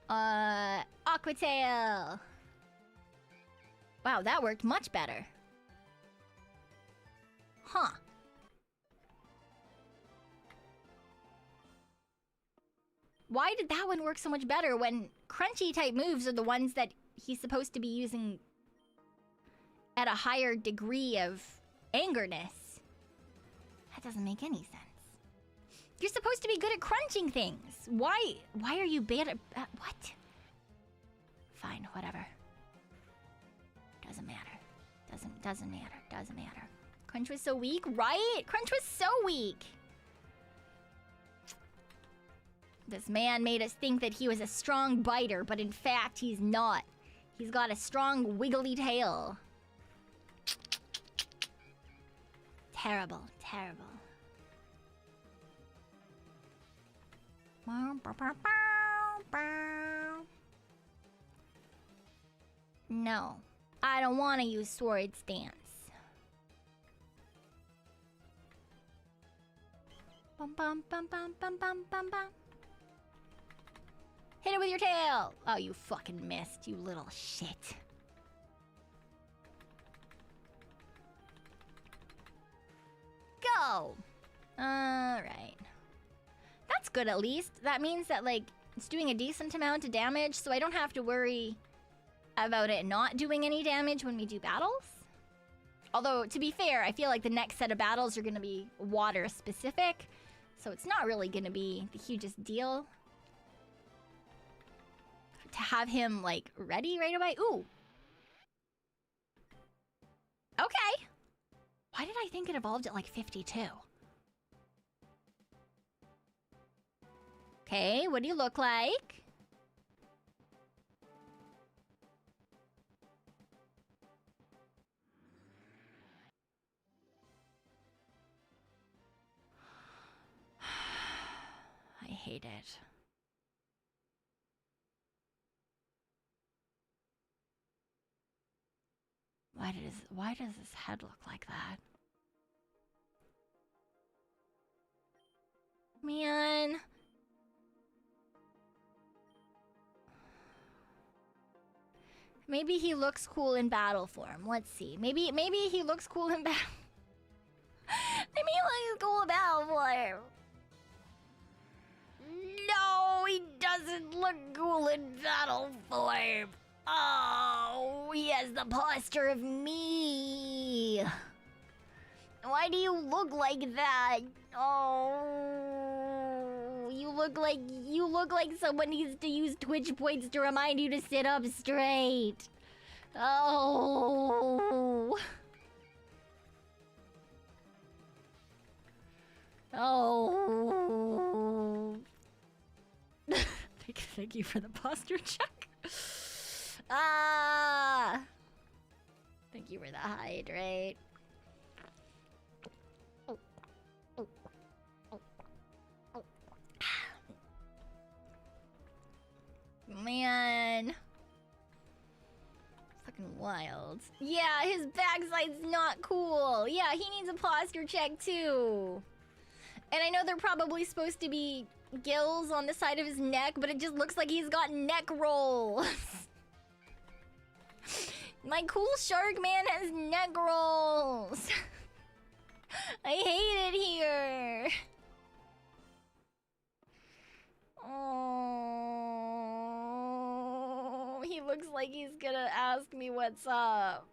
Speaker 1: Aquatail. Wow, that worked much better. Huh. Why did that one work so much better when crunchy type moves are the ones that he's supposed to be using at a higher degree of angerness? That doesn't make any sense. You're supposed to be good at crunching things. Why are you bad at what? Fine, whatever. Doesn't matter. Doesn't matter. Crunch was so weak, right? Crunch was so weak. This man made us think that he was a strong biter, but in fact, he's not. He's got a strong wiggly tail. Terrible, terrible. No, I don't want to use Swords Dance. Bum bum bum bum bum bum bum bum. Hit it with your tail! Oh, you fucking missed, you little shit. Go! Alright. That's good at least. That means that, like, it's doing a decent amount of damage, so I don't have to worry about it not doing any damage when we do battles. Although, to be fair, I feel like the next set of battles are going to be water specific, so it's not really going to be the hugest deal. to have him, like, ready right away. Ooh. Okay. Why did I think it evolved at, like, 52? Okay, what do you look like? I hate it. Why does his head look like that? Man. Maybe he looks cool in battle form. Let's see. Maybe he looks cool in battle. Maybe he looks cool in battle form. No, he doesn't look cool in battle form. Oh, he has the posture of me. Why do you look like that? Oh, you look like someone needs to use Twitch points to remind you to sit up straight. Oh. Oh. Thank you for the posture check. Ah. Thank you for the hydrate. Oh. Oh. Oh. Oh. Man. Fucking wild. Yeah, his backside's not cool. Yeah, he needs a posture check too. And I know they're probably supposed to be gills on the side of his neck, but it just looks like he's got neck rolls. My cool shark man has neck rolls. I hate it here. Oh, he looks like he's gonna ask me what's up.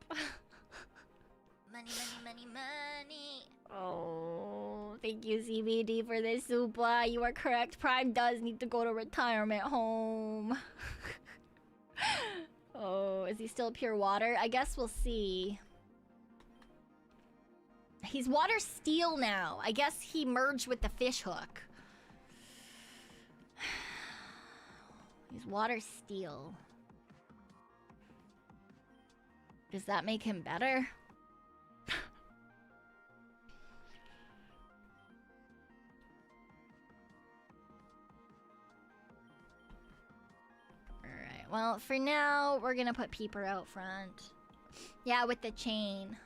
Speaker 1: Money, money, money, money. Oh, thank you, CBD, for this super. You are correct. Prime does need to go to retirement home. Oh, is he still pure water? I guess we'll see. He's water steel now. I guess he merged with the fish hook. He's water steel. Does that make him better? Alright, well, for now, we're gonna put Peeper out front. Yeah, with the chain.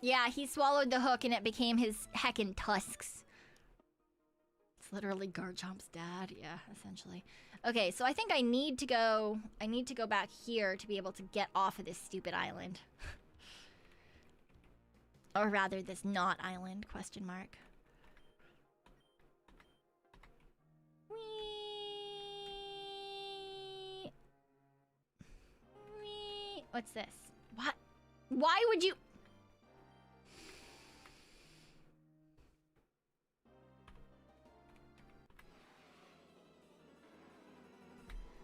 Speaker 1: Yeah, he swallowed the hook and it became his heckin' tusks. It's literally Garchomp's dad. Yeah, essentially. Okay, so I think I need to go back here to be able to get off of this stupid island. Or rather, this not island, question mark. Whee! Whee! What's this? What? Why would you...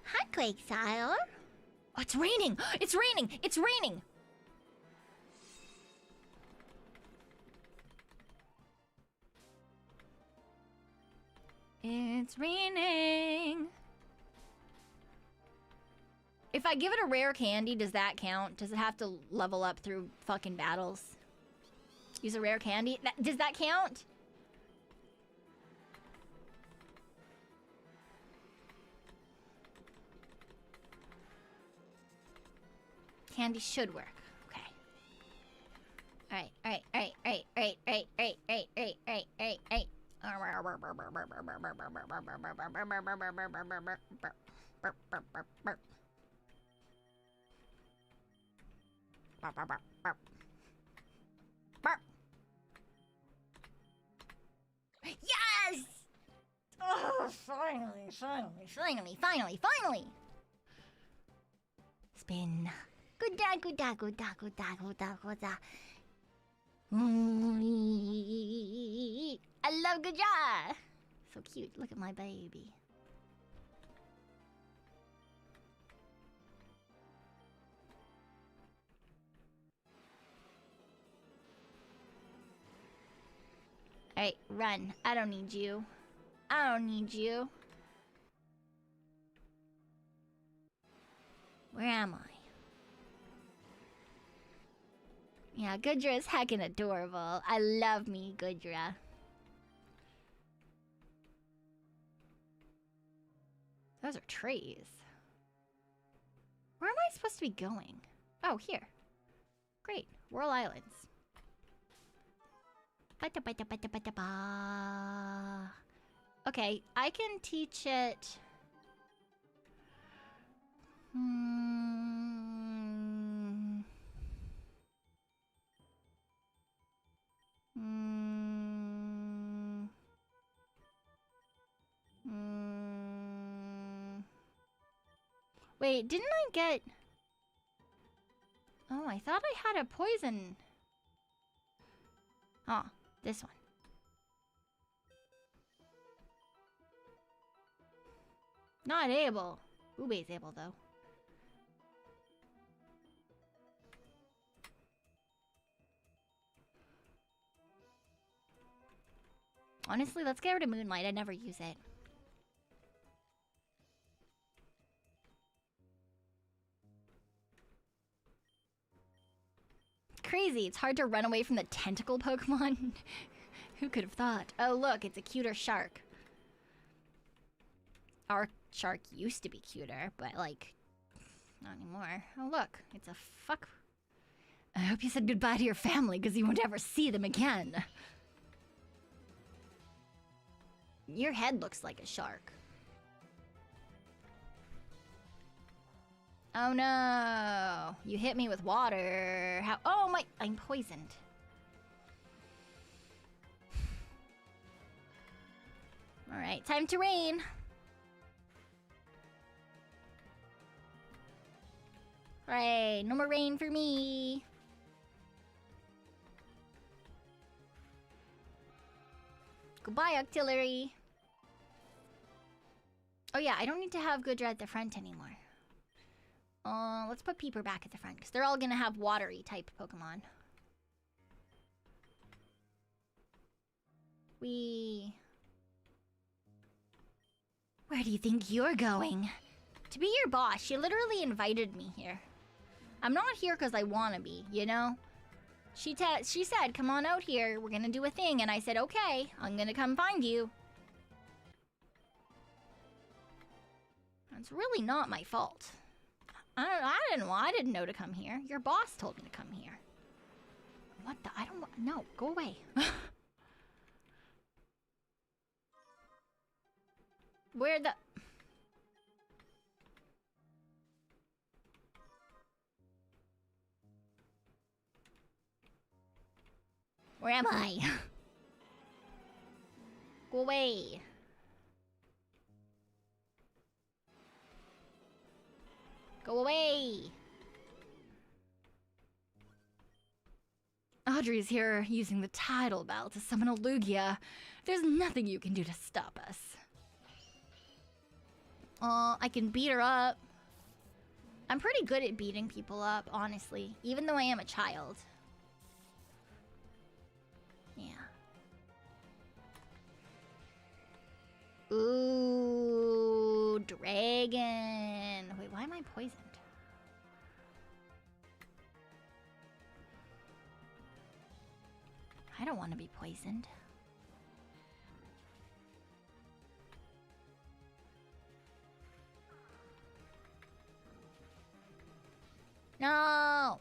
Speaker 2: Hi, Quakesire.
Speaker 1: Oh, it's raining! It's raining! It's raining! It's raining! If I give it a rare candy, does that count? Does it have to level up through fucking battles? Use a rare candy? Does that count? Candy should work. Okay. Alright, alright, alright, alright, alright, alright, alright, alright, alright, alright, alright, alright. Yes! Oh, finally, finally, finally, finally, finally! Spin.
Speaker 2: Good da, good da, good da, good da, good da, good da. I job, good job. So cute. Look at my baby. Alright, run. I don't need you. I don't need you. Where am I? Yeah, Gudra is heckin' adorable. I love me, Gudra. Those are trees. Where am I supposed to be going? Oh, here. Great. Whirl Islands. Okay, I can teach it. Wait, didn't I get... Oh, I thought I had a poison. Oh, this one. Not able. Ube's able, though. Honestly, let's get rid of Moonlight. I never use it. Crazy. It's hard to run away from the tentacle Pokemon. Who could have thought? Oh, look. It's a cuter shark. Our shark used to be cuter, but, like, not anymore. Oh, look. It's a fuck. I hope you said goodbye to your family, because you won't ever see them again. Your head looks like a shark. Oh no! You hit me with water. How? Oh my! I'm poisoned. Alright, time to rain. Hooray! No more rain for me. Goodbye, Octillery. Oh yeah, I don't need to have Gudra at the front anymore. Let's put Peeper back at the front, because they're all gonna have watery type Pokemon. Where do you think you're going? To be your boss, she literally invited me here. I'm not here because I want to be, you know? She said, come on out here, we're gonna do a thing, and I said, okay, I'm gonna come find you. It's really not my fault. I didn't know to come here. Your boss told me to come here. What the? I don't want. No, go away. Where the? Where am I? Go away. Go away! Audrey's here using the tidal bell to summon a Lugia. There's nothing you can do to stop us. I can beat her up. I'm pretty good at beating people up, honestly. Even though I am a child. Yeah. Ooh, dragon. Wait, why am I poisoned? I don't want to be poisoned. No!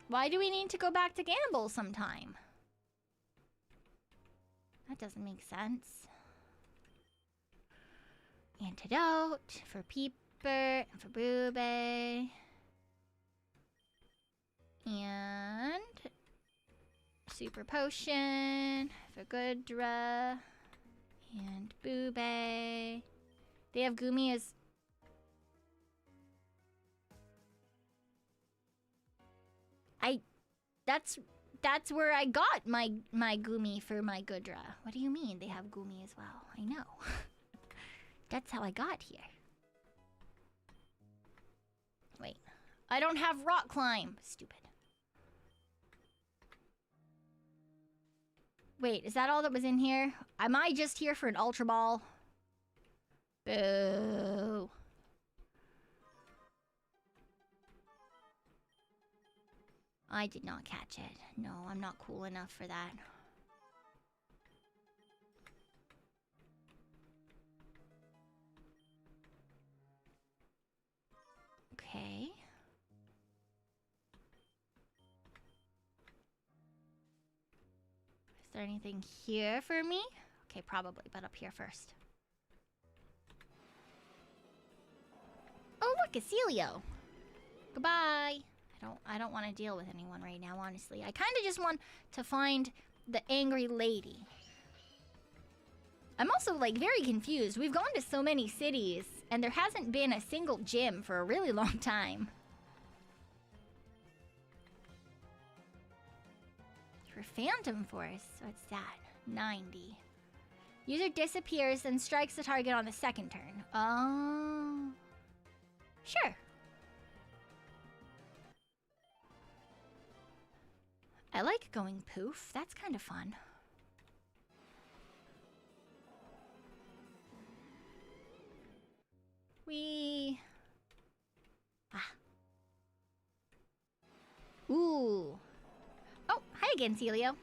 Speaker 2: Why do we need to go back to gamble sometime? That doesn't make sense. Antidote for Peeper and for Boobay. And Super Potion for Gudra and Boobay. They have Gumi as... That's where I got my gumi for my Gudra. What do you mean they have gumi as well? I know. That's how I got here. Wait. I don't have rock climb. Stupid. Wait, is that all that was in here? Am I just here for an Ultra Ball? Boo. I did not catch it. No, I'm not cool enough for that. Okay. Is there anything here for me? Okay, probably, but up here first. Oh, look, a Celio. Goodbye. I don't want to deal with anyone right now, honestly. I kind of just want to find the angry lady. I'm also, like, very confused. We've gone to so many cities, and there hasn't been a single gym for a really long time. For Phantom Force, what's that? 90. User disappears and strikes the target on the second turn. Oh. Sure. I like going poof. That's kind of fun. Ah. Ooh. Oh, hi again, Celio.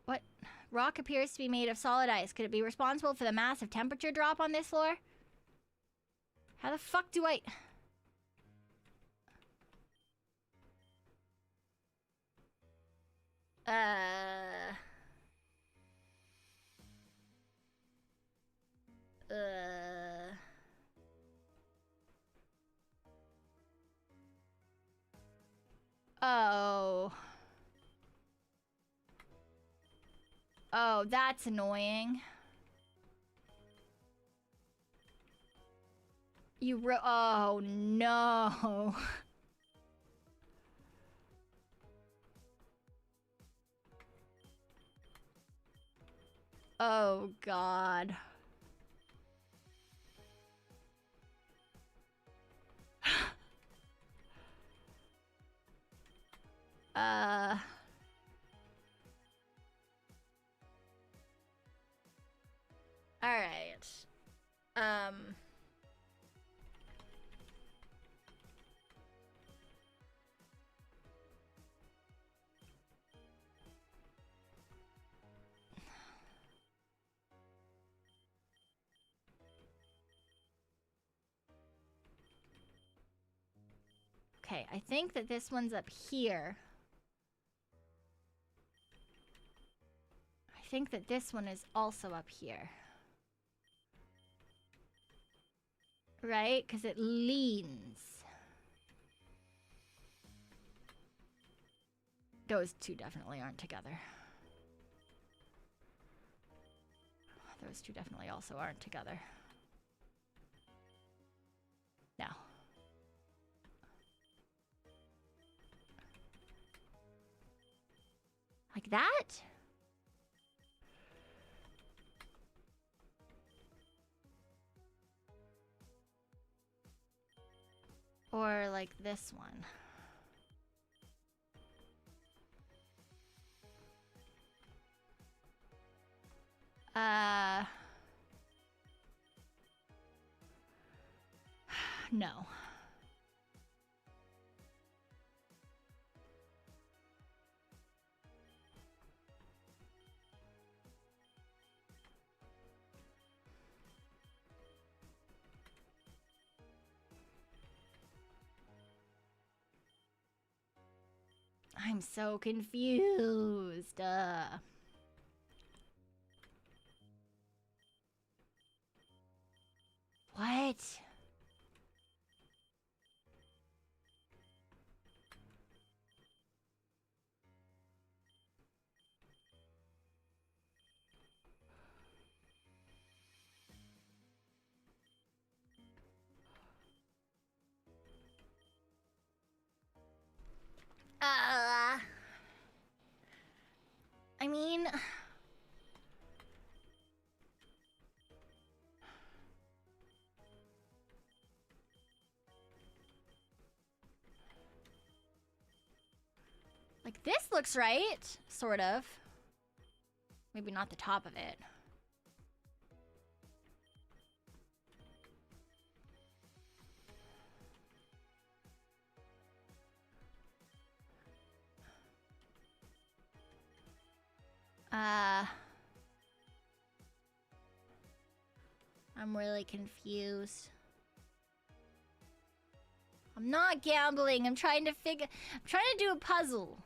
Speaker 2: What? Rock appears to be made of solid ice. Could it be responsible for the massive temperature drop on this floor? How the fuck do I... Oh. Oh, that's annoying. Oh, no. Oh, God. All right. Okay, I think that this one's up here. I think that this one is also up here. Right? Because it leans. Those two definitely aren't together. Those two definitely also aren't together. No. Like that? Or like this one. No. I'm so confused. What?
Speaker 1: Like, this looks right. Sort of. Maybe not the top of it. I'm really confused. I'm not gambling. I'm trying to do a puzzle.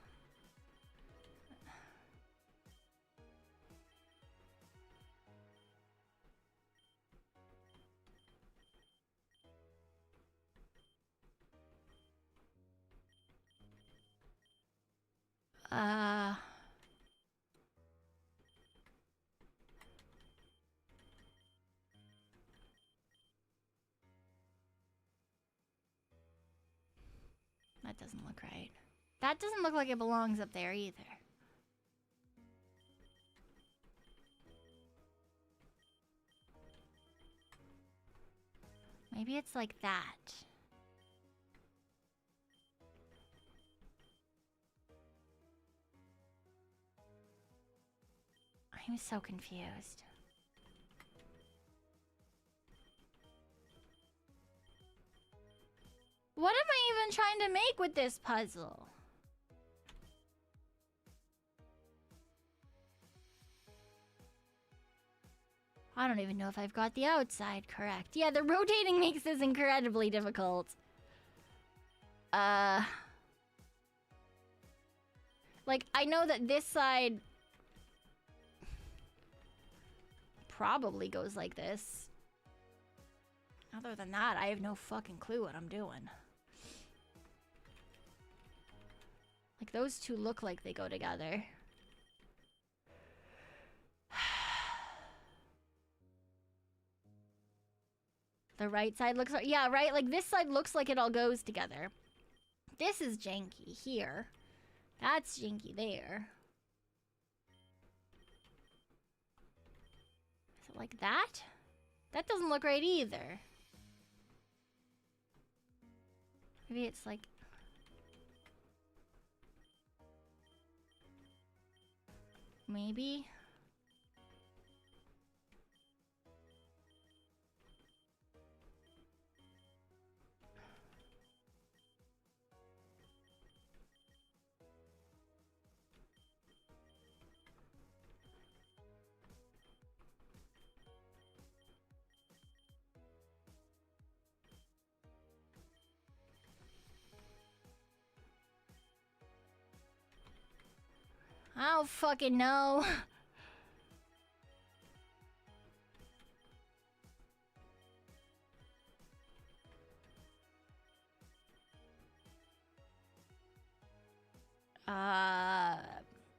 Speaker 1: That doesn't look right. That doesn't look like it belongs up there either. Maybe it's like that. I'm so confused. What am I even trying to make with this puzzle? I don't even know if I've got the outside correct. Yeah, the rotating makes this incredibly difficult. Like, I know that this side probably goes like this. Other than that, I have no fucking clue what I'm doing. Like, those two look like they go together. The right side looks like... Yeah, right? Like, this side looks like it all goes together. This is janky here. That's janky there. Is it like that? That doesn't look right either. Maybe it's like... Maybe? I don't fucking know.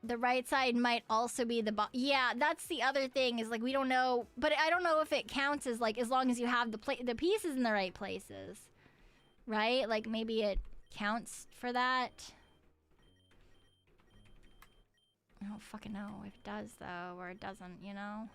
Speaker 1: The right side might also be the yeah, that's the other thing, is like we don't know, but I don't know if it counts as like as long as you have the pieces in the right places, right? Like maybe it counts for that. I don't fucking know if it does though, or it doesn't, you know?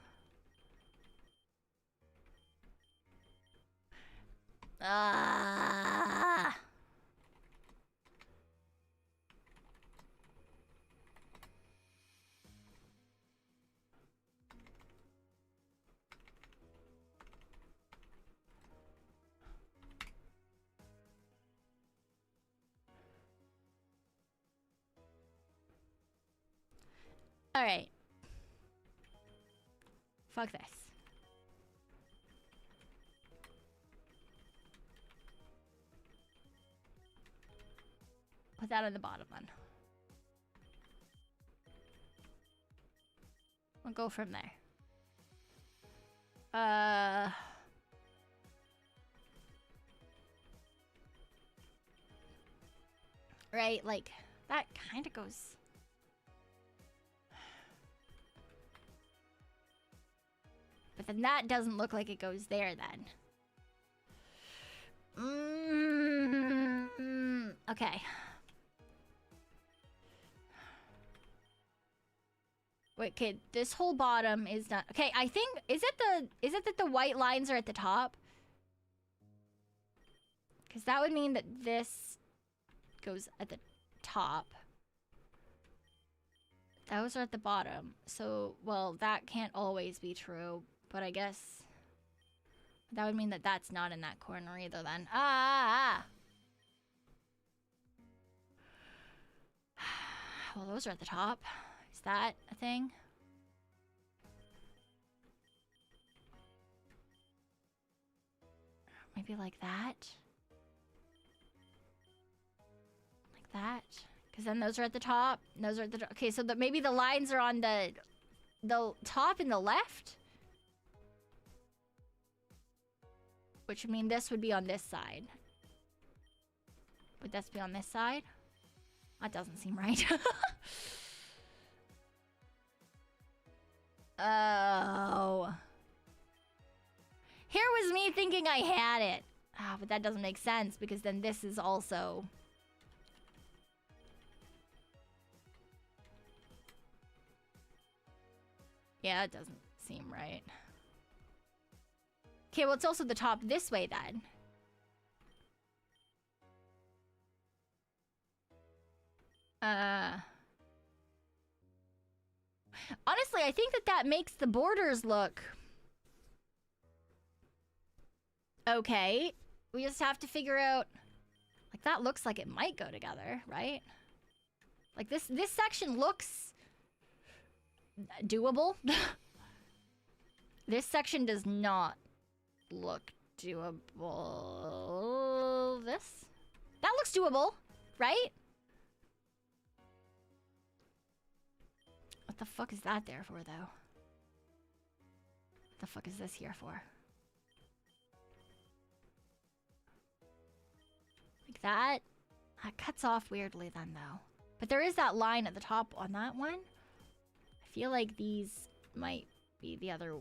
Speaker 1: Alright. Fuck this. Put that on the bottom one. We'll go from there. Right, like, that kind of goes... But then that doesn't look like it goes there then. Okay. Wait, okay, this whole bottom is done. Okay, I think, is it that the white lines are at the top? Because that would mean that this goes at the top. Those are at the bottom. So, well, that can't always be true. But I guess that would mean that that's not in that corner either then. Well, those are at the top. Is that a thing? Maybe like that? Like that? Because then those are at the top. Those are at the top. Okay, so maybe the lines are on the top and the left? Which would mean this would be on this side. Would this be on this side? That doesn't seem right. Oh. Here was me thinking I had it. Ah, but that doesn't make sense because then this is also... Yeah, it doesn't seem right. Okay, well, it's also the top this way then. Honestly, I think that makes the borders look... okay. We just have to figure out... like, that looks like it might go together, right? Like, this section looks... doable. This section does not look doable. This? That looks doable, right? What the fuck is that there for, though? What the fuck is this here for? Like that? That cuts off weirdly then, though. But there is that line at the top on that one. I feel like these might be the other...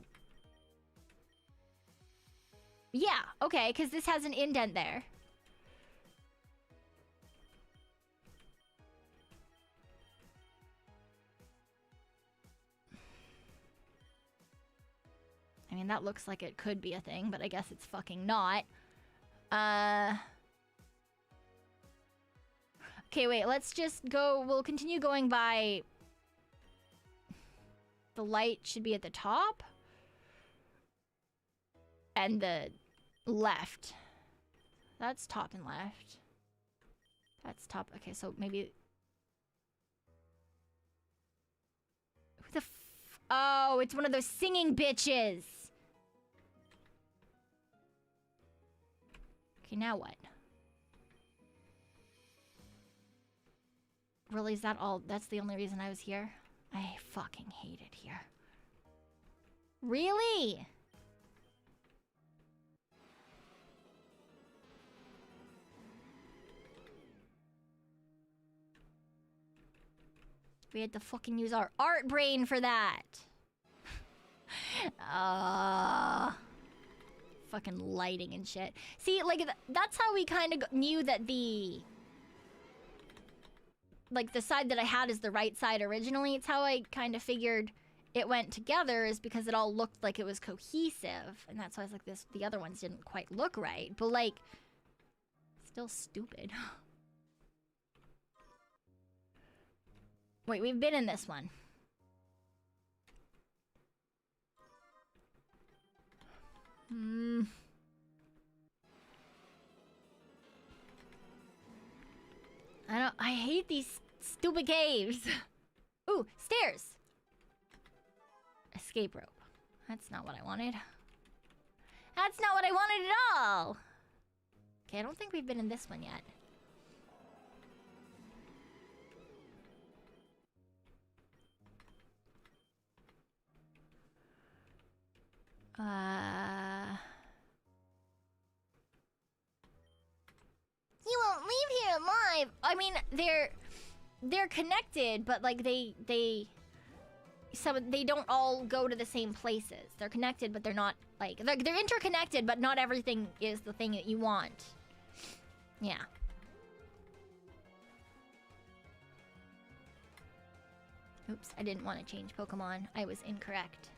Speaker 1: yeah, okay, because this has an indent there. I mean, that looks like it could be a thing, but I guess it's fucking not. Okay, wait, let's just go... we'll continue going by... the light should be at the top. And the left. That's top and left. That's top. Okay, so maybe... who the oh, it's one of those singing bitches! Okay, now what? Really, is that all? That's the only reason I was here? I fucking hate it here. Really? We had to fucking use our art brain for that. Fucking lighting and shit. See, like, that's how we kind of knew that the... like, the side that I had is the right side originally. It's how I kind of figured it went together, is because it all looked like it was cohesive. And that's why I was like, the other ones didn't quite look right. But, like, still stupid. Wait, we've been in this one. I hate these stupid caves. Ooh, stairs. Escape rope. That's not what I wanted. That's not what I wanted at all. Okay, I don't think we've been in this one yet. You won't leave here alive. I mean, they're connected, but like they don't all go to the same places. They're connected, but they're not like they're interconnected, but not everything is the thing that you want. Yeah. Oops, I didn't want to change Pokemon. I was incorrect.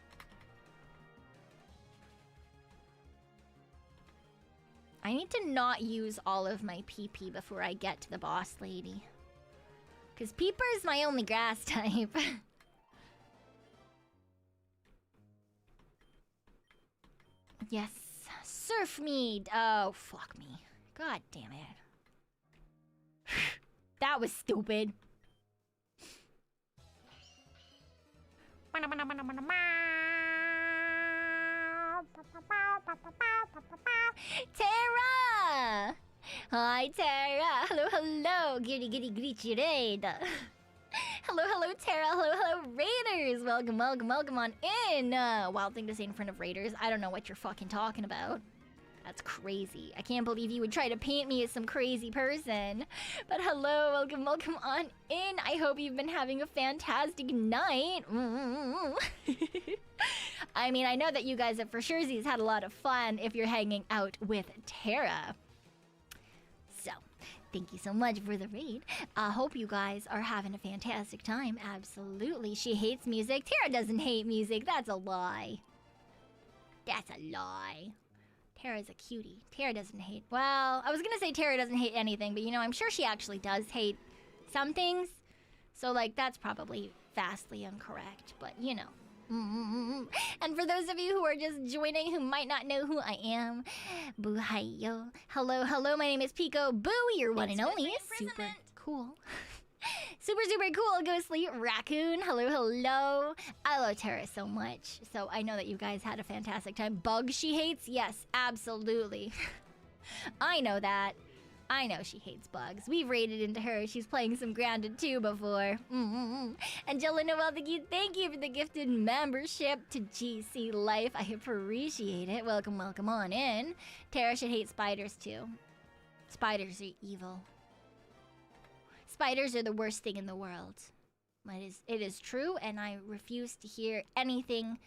Speaker 1: I need to not use all of my PP before I get to the boss lady. Because Peeper is my only grass type.
Speaker 2: Yes. Surf me. Oh, fuck me. God damn it. That was stupid. Tara! Hi, Tara. Hello, hello. Giddy, giddy, giddy, raid. Hello, hello, Tara. Hello, hello, Raiders. Welcome, welcome, welcome on in. Wild thing to say in front of Raiders. I don't know what you're fucking talking about. That's crazy. I can't believe you would try to paint me as some crazy person. But hello, welcome, welcome on in. I hope you've been having a fantastic night. I mean, I know that you guys have for sure had a lot of fun if you're hanging out with Tara. So, thank you so much for the raid. I hope you guys are having a fantastic time. Absolutely. She hates music. Tara doesn't hate music. That's a lie. That's a lie. Tara's a cutie. Tara doesn't hate... Well, I was gonna say Tara doesn't hate anything, but you know, I'm sure she actually does hate some things. So, like, that's probably vastly incorrect, but you know. And for those of you who are just joining who might not know who I am, boo hi yo. Hello, hello, my name is Pekoe. Boo, your one and only. Super cool. Super, super cool, ghostly Raccoon. Hello, hello. I love Tara so much. So I know that you guys had a fantastic time. Bugs she hates? Yes, absolutely. I know that. I know she hates bugs. We've raided into her. She's playing some Grounded 2 before. Angela Noel, thank you for the gifted membership to GC Life. I appreciate it. Welcome, welcome on in. Tara should hate spiders too. Spiders are evil. Spiders are the worst thing in the world. It is true, and I refuse to hear anything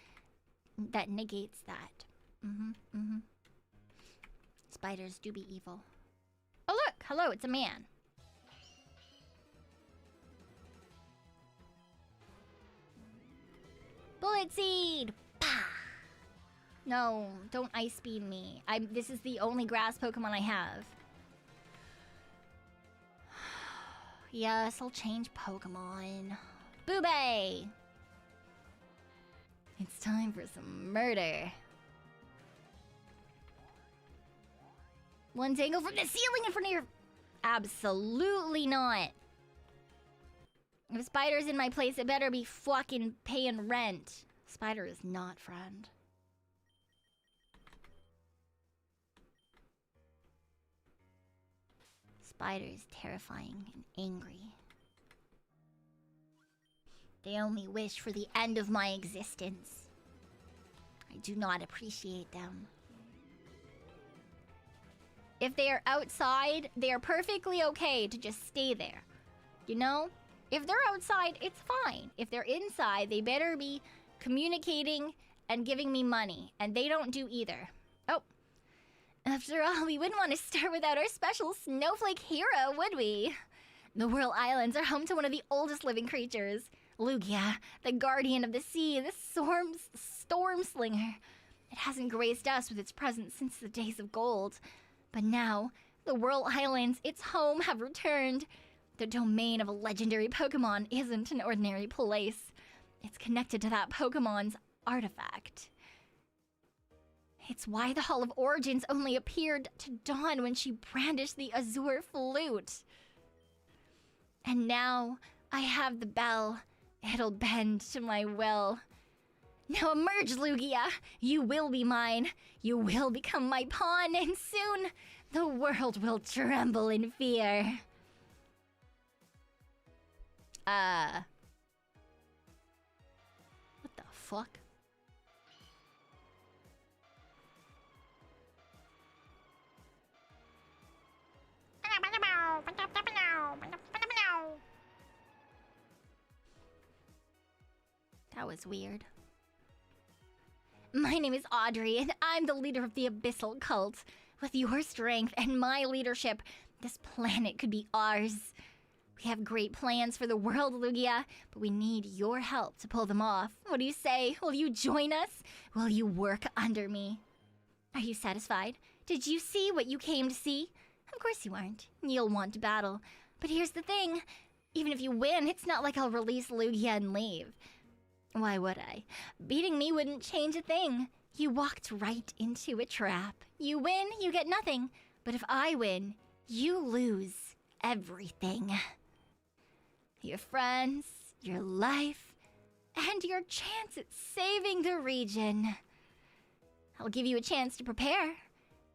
Speaker 2: that negates that. Spiders do be evil. Oh look! Hello, it's a man. Bullet seed! Pah! No, don't ice beam me. This is the only grass Pokemon I have. Yes, I'll change Pokemon. Boobay! It's time for some murder. One dangle from the ceiling in front of your... Absolutely not. If Spider's in my place, it better be fucking paying rent. Spider is not friend. Spider is terrifying and angry. They only wish for the end of my existence. I do not appreciate them. If they are outside, they are perfectly okay to just stay there. You know? If they're outside, it's fine. If they're inside, they better be communicating and giving me money. And they don't do either. Oh. After all, we wouldn't want to start without our special snowflake hero, would we? The Whirl Islands are home to one of the oldest living creatures. Lugia, the guardian of the sea, the storm slinger. It hasn't graced us with its presence since the days of gold. But now, the Whirl Islands, its home, have returned. The domain of a legendary Pokemon isn't an ordinary place. It's connected to that Pokemon's artifact. It's why the Hall of Origins only appeared to Dawn when she brandished the Azure Flute. And now, I have the bell. It'll bend to my will. Now emerge, Lugia! You will be mine. You will become my pawn, and soon, the world will tremble in fear. What the fuck? That was weird. My name is Audrey, and I'm the leader of the Abyssal Cult. With your strength and my leadership, this planet could be ours. We have great plans for the world, Lugia, but we need your help to pull them off. What do you say? Will you join us? Will you work under me? Are you satisfied? Did you see what you came to see? Of course you aren't. You'll want to battle. But here's the thing. Even if you win, it's not like I'll release Lugia and leave. Why would I? Beating me wouldn't change a thing. You walked right into a trap. You win, you get nothing. But if I win, you lose everything. Your friends, your life, and your chance at saving the region. I'll give you a chance to prepare.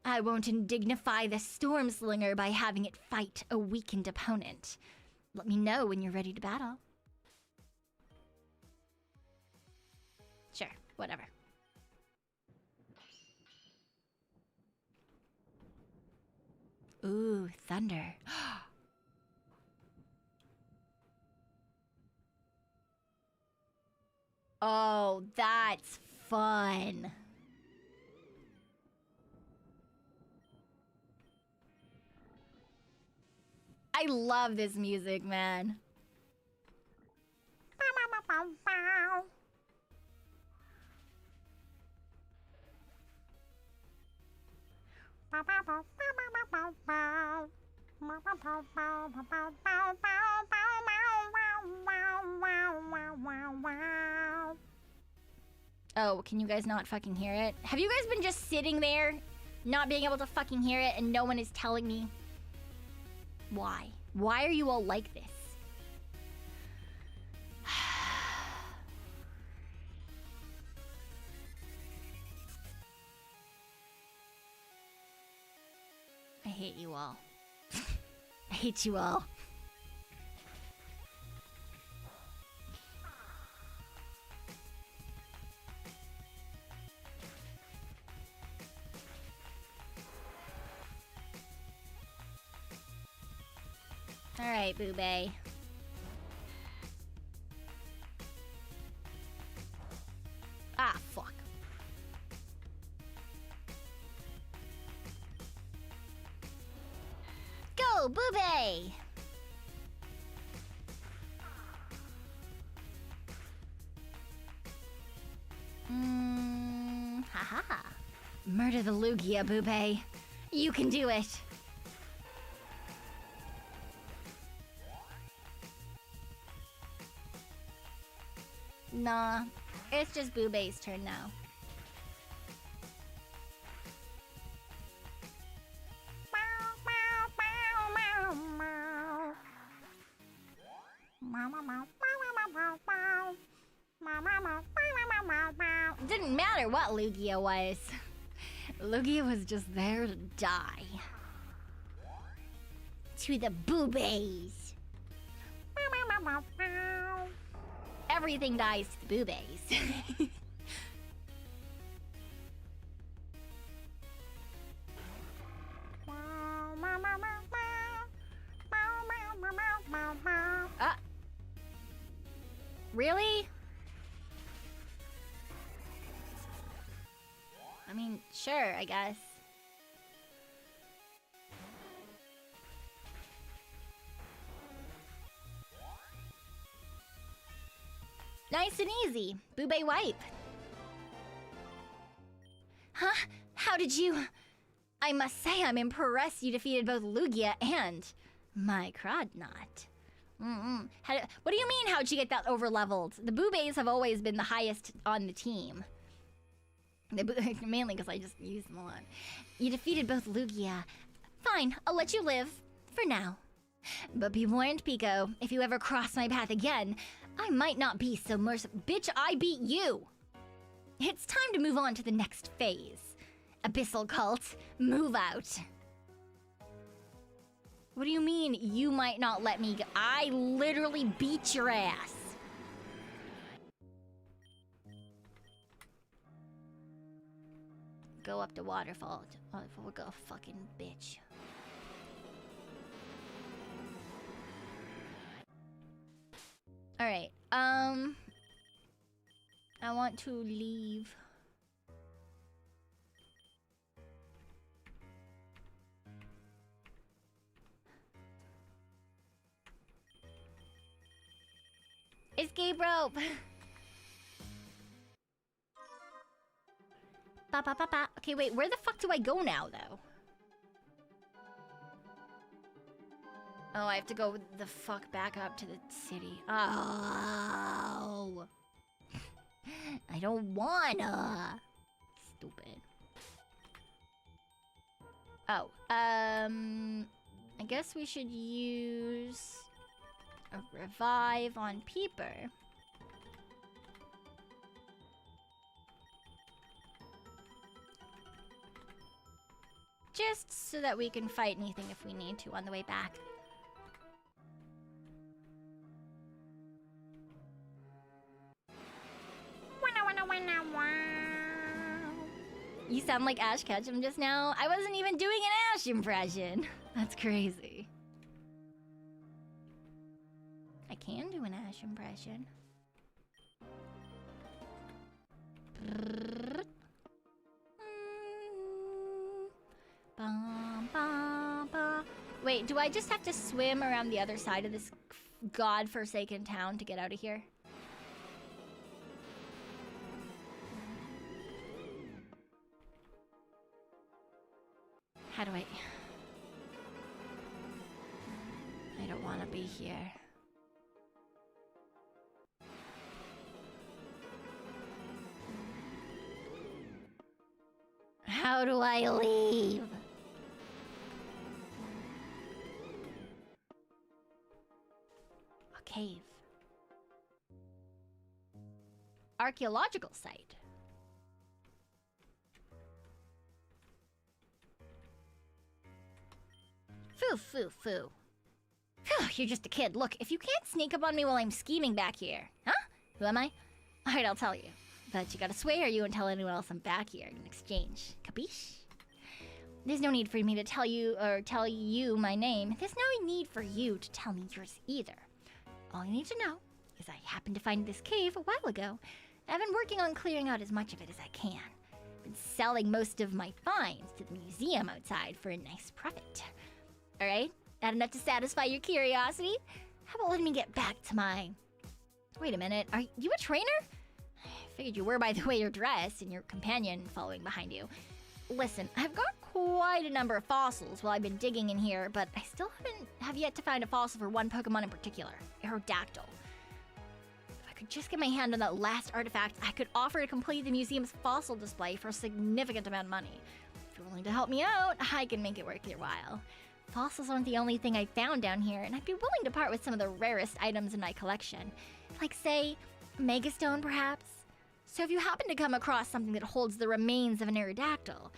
Speaker 2: I won't indignify the Stormslinger by having it fight a weakened opponent. Let me know when you're ready to battle. Sure, whatever. Ooh, thunder. Oh, that's fun. I love this music, man. Oh, can you guys not fucking hear it? Have you guys been just sitting there, not being able to fucking hear it, and no one is telling me? Why? Why are you all like this? I hate you all. I hate you all. Alright, Boobay. Ah, fuck. Go, Boobay! Haha. Murder the Lugia, Boobay. You can do it. Nah, it's just Boobay's turn now. Didn't matter what Lugia was. Lugia was just there to die. To the Boobays. Everything dies to the Boobays. Really? I mean, sure, I guess. Nice and easy. Boobay wipe. Huh? How did you... I must say I'm impressed you defeated both Lugia and my Crodnot. What do you mean, how'd you get that over-leveled? The Boobays have always been the highest on the team. Mainly because I just used them a lot. You defeated both Lugia. Fine, I'll let you live. For now. But be warned, Pekoe. If you ever cross my path again, I might not be so merciful. Bitch, I beat you! It's time to move on to the next phase. Abyssal Cult, move out. What do you mean, you might not let me go? I literally beat your ass. Go up the waterfall. We'll go fucking bitch. Alright, I want to leave. Escape rope! Ba ba ba ba. Okay, wait, where the fuck do I go now, though? Oh, I have to go the fuck back up to the city. Oh. I don't wanna. Stupid. Oh, I guess we should use a revive on Peeper. Just so that we can fight anything if we need to on the way back. You sound like Ash Ketchum just now. I wasn't even doing an Ash impression. That's crazy. I can do an Ash impression. Wait, do I just have to swim around the other side of this godforsaken town to get out of here? How do I don't want to be here. How do I leave? A cave. Archaeological site. Foo, foo, foo. Phew, you're just a kid. Look, if you can't sneak up on me while I'm scheming back here. Huh? Who am I? Alright, I'll tell you. But you gotta swear you won't tell anyone else I'm back here in exchange. Capiche? There's no need for me to tell you my name. There's no need for you to tell me yours either. All you need to know is I happened to find this cave a while ago. I've been working on clearing out as much of it as I can. Been selling most of my finds to the museum outside for a nice profit. Alright? Not enough to satisfy your curiosity? How about letting me get back to my... Wait a minute, are you a trainer? I figured you were by the way you're dressed and your companion following behind you. Listen, I've got quite a number of fossils while I've been digging in here, but I still have yet to find a fossil for one Pokemon in particular, Aerodactyl. If I could just get my hand on that last artifact, I could offer to complete the museum's fossil display for a significant amount of money. If you're willing to help me out, I can make it worth your while. Fossils aren't the only thing I found down here, and I'd be willing to part with some of the rarest items in my collection. Like, say, Megastone, perhaps? So if you happen to come across something that holds the remains of an Aerodactyl,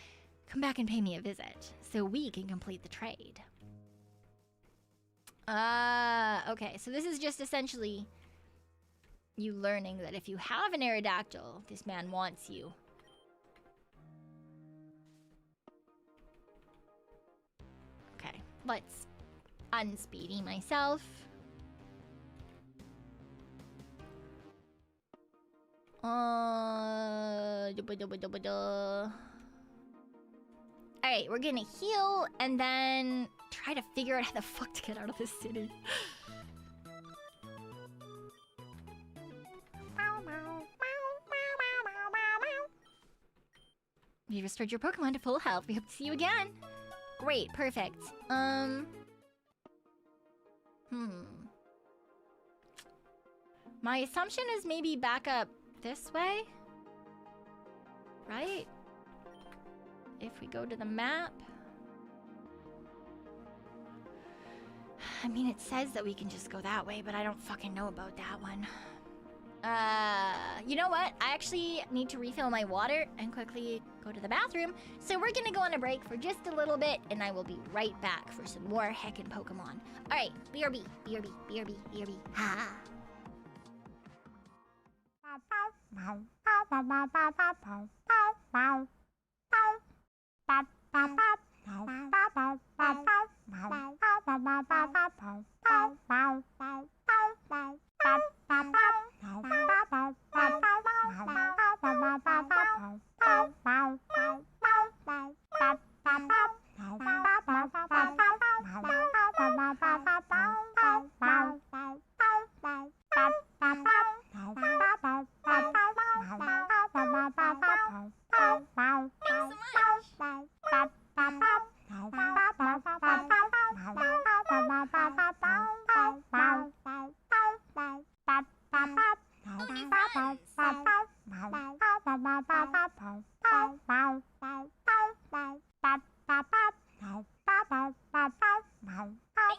Speaker 2: come back and pay me a visit, so we can complete the trade. Okay, so this is just essentially you learning that if you have an Aerodactyl, this man wants you. Okay, let's unspeedy myself. Alright, we're gonna heal and then try to figure out how the fuck to get out of this city. You restored your Pokemon to full health. We hope to see you again. Great, perfect. My assumption is maybe back up this way? Right? If we go to the map. I mean, it says that we can just go that way, but I don't fucking know about that one. You know what? I actually need to refill my water and quickly go to the bathroom. So we're gonna go on a break for just a little bit, and I will be right back for some more heckin' Pokemon. Alright, BRB, BRB, BRB, BRB, ha!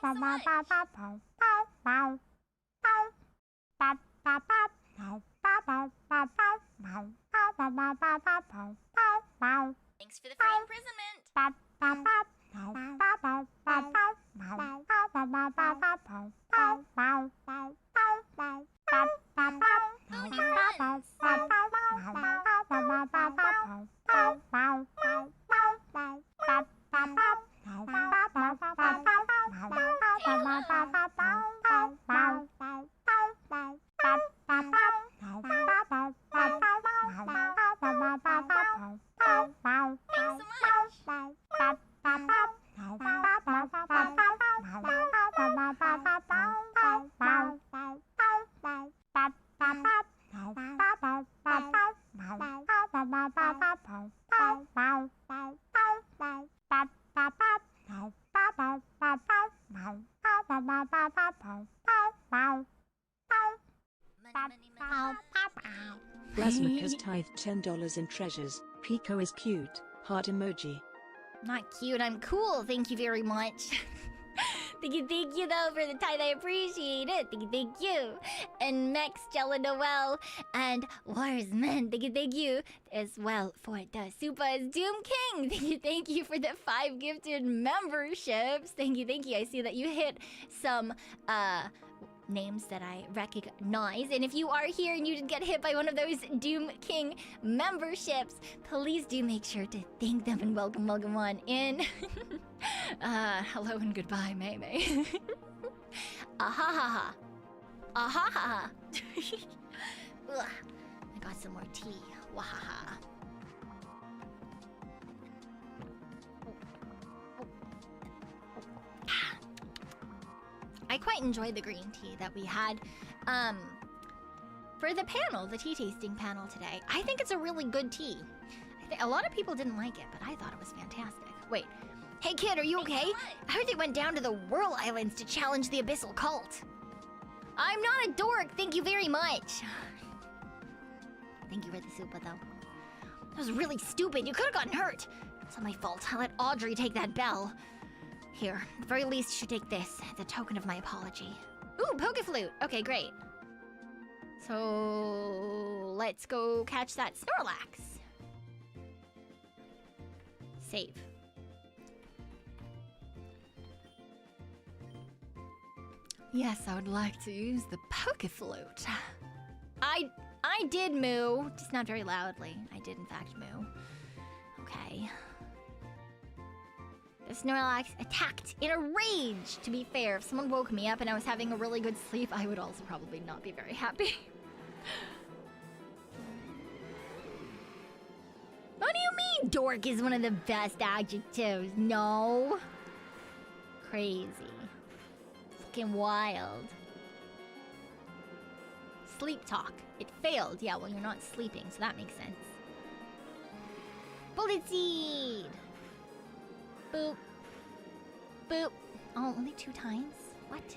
Speaker 1: so much. Thanks for the free imprisonment. Who are your friends?
Speaker 3: Rasmus has tithed $10 in treasures. Pekoe is cute. Heart emoji.
Speaker 2: Not cute, I'm cool, thank you very much. Thank you though for the tithe, I appreciate it. Thank you. And Max, Jella Noel, and Warsman, thank you as well for the Supas. Doom King, thank you for the 5 gifted memberships. Thank you. I see that you hit some names that I recognize. And if you are here and you did get hit by one of those Doom King memberships, please do make sure to thank them and welcome on in. Hello and goodbye, May May. Ahahaha. Ahahaha. Ugh. I got some more tea. Wahaha. I quite enjoyed the green tea that we had for the panel, the tea tasting panel today. I think it's a really good tea. A lot of people didn't like it, but I thought it was fantastic. Wait, hey kid, are you okay? I heard they went down to the Whirl Islands to challenge the Abyssal Cult. I'm not a dork, thank you very much. Thank you for the super though. That was really stupid, you could have gotten hurt. It's not my fault, I let Audrey take that bell. Here, at the very least, you should take this as a token of my apology. Ooh, Poke Flute. Okay, great. So let's go catch that Snorlax. Save. Yes, I would like to use the Poke Flute. I did moo, just not very loudly. I did in fact moo. Okay. The Snorlax attacked in a rage. To be fair, if someone woke me up and I was having a really good sleep, I would also probably not be very happy. What do you mean dork is one of the best adjectives? No. Crazy. Fucking wild. Sleep talk. It failed. Yeah, well, you're not sleeping, so that makes sense. Bullet seed. Boop. Boop. Oh, only 2 times? What?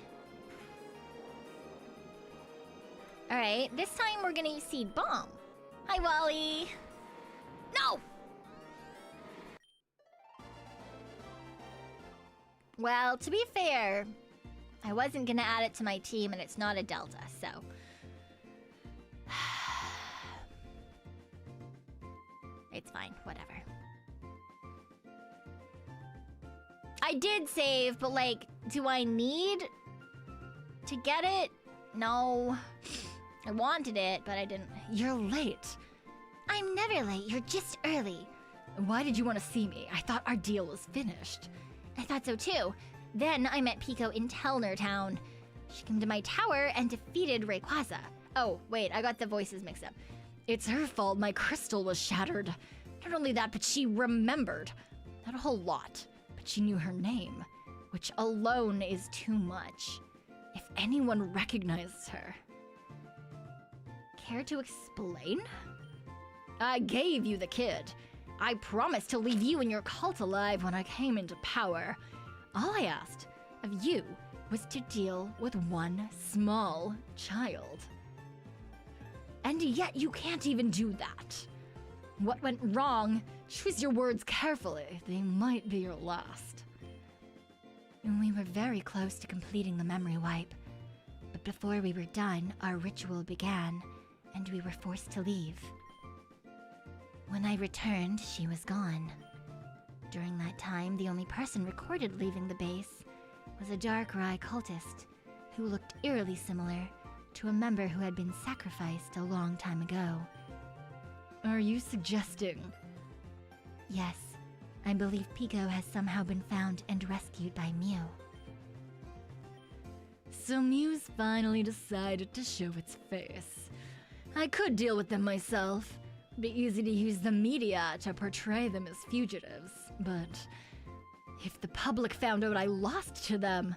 Speaker 2: Alright, this time we're gonna use Seed Bomb. Hi, Wally. No! Well, to be fair, I wasn't gonna add it to my team and it's not a Delta, so... It's fine, whatever. I did save, but like, do I need to get it? No. I wanted it, but I didn't. You're late. I'm never late, you're just early. Why did you want to see me? I thought our deal was finished. I thought so too. Then I met Pekoe in Telner Town. She came to my tower and defeated Rayquaza. Oh, wait, I got the voices mixed up. It's her fault my crystal was shattered. Not only that, but she remembered. Not a whole lot. She knew her name, which alone is too much. If anyone recognizes her. Care to explain? I gave you the kid. I promised to leave you and your cult alive when I came into power. All I asked of you was to deal with one small child. And yet you can't even do that. What went wrong? Choose your words carefully. They might be your last. We were very close to completing the memory wipe. But before we were done, our ritual began, and we were forced to leave. When I returned, she was gone. During that time, the only person recorded leaving the base was a dark-eye cultist who looked eerily similar to a member who had been sacrificed a long time ago.
Speaker 4: Are you suggesting?
Speaker 2: Yes, I believe Pekoe has somehow been found and rescued by Mew.
Speaker 4: So Mew's finally decided to show its face. I could deal with them myself. Be easy to use the media to portray them as fugitives, but if the public found out I lost to them,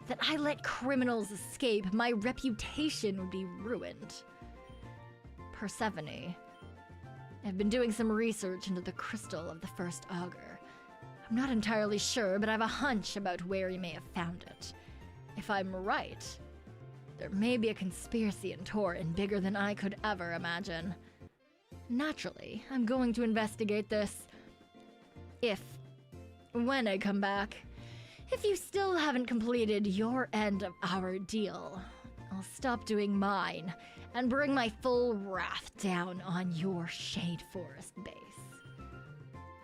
Speaker 4: that I let criminals escape, my reputation would be ruined. Persephone. I've been doing some research into the crystal of the first augur. I'm not entirely sure, but I have a hunch about where he may have found it. If I'm right, there may be a conspiracy in Torin bigger than I could ever imagine. Naturally, I'm going to investigate this. When I come back. If you still haven't completed your end of our deal, I'll stop doing mine and bring my full wrath down on your Shade Forest base.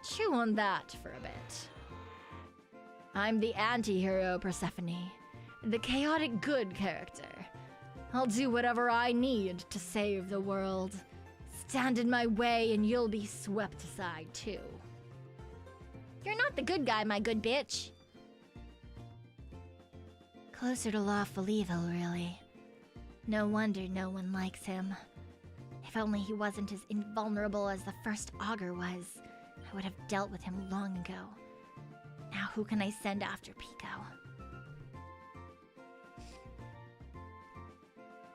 Speaker 4: Chew on that for a bit. I'm the anti-hero, Persephone, the chaotic good character. I'll do whatever I need to save the world. Stand in my way and you'll be swept aside too.
Speaker 2: You're not the good guy, my good bitch. Closer to lawful evil, really. No wonder no one likes him. If only he wasn't as invulnerable as the first augur was, I would have dealt with him long ago. Now who can I send after Pekoe?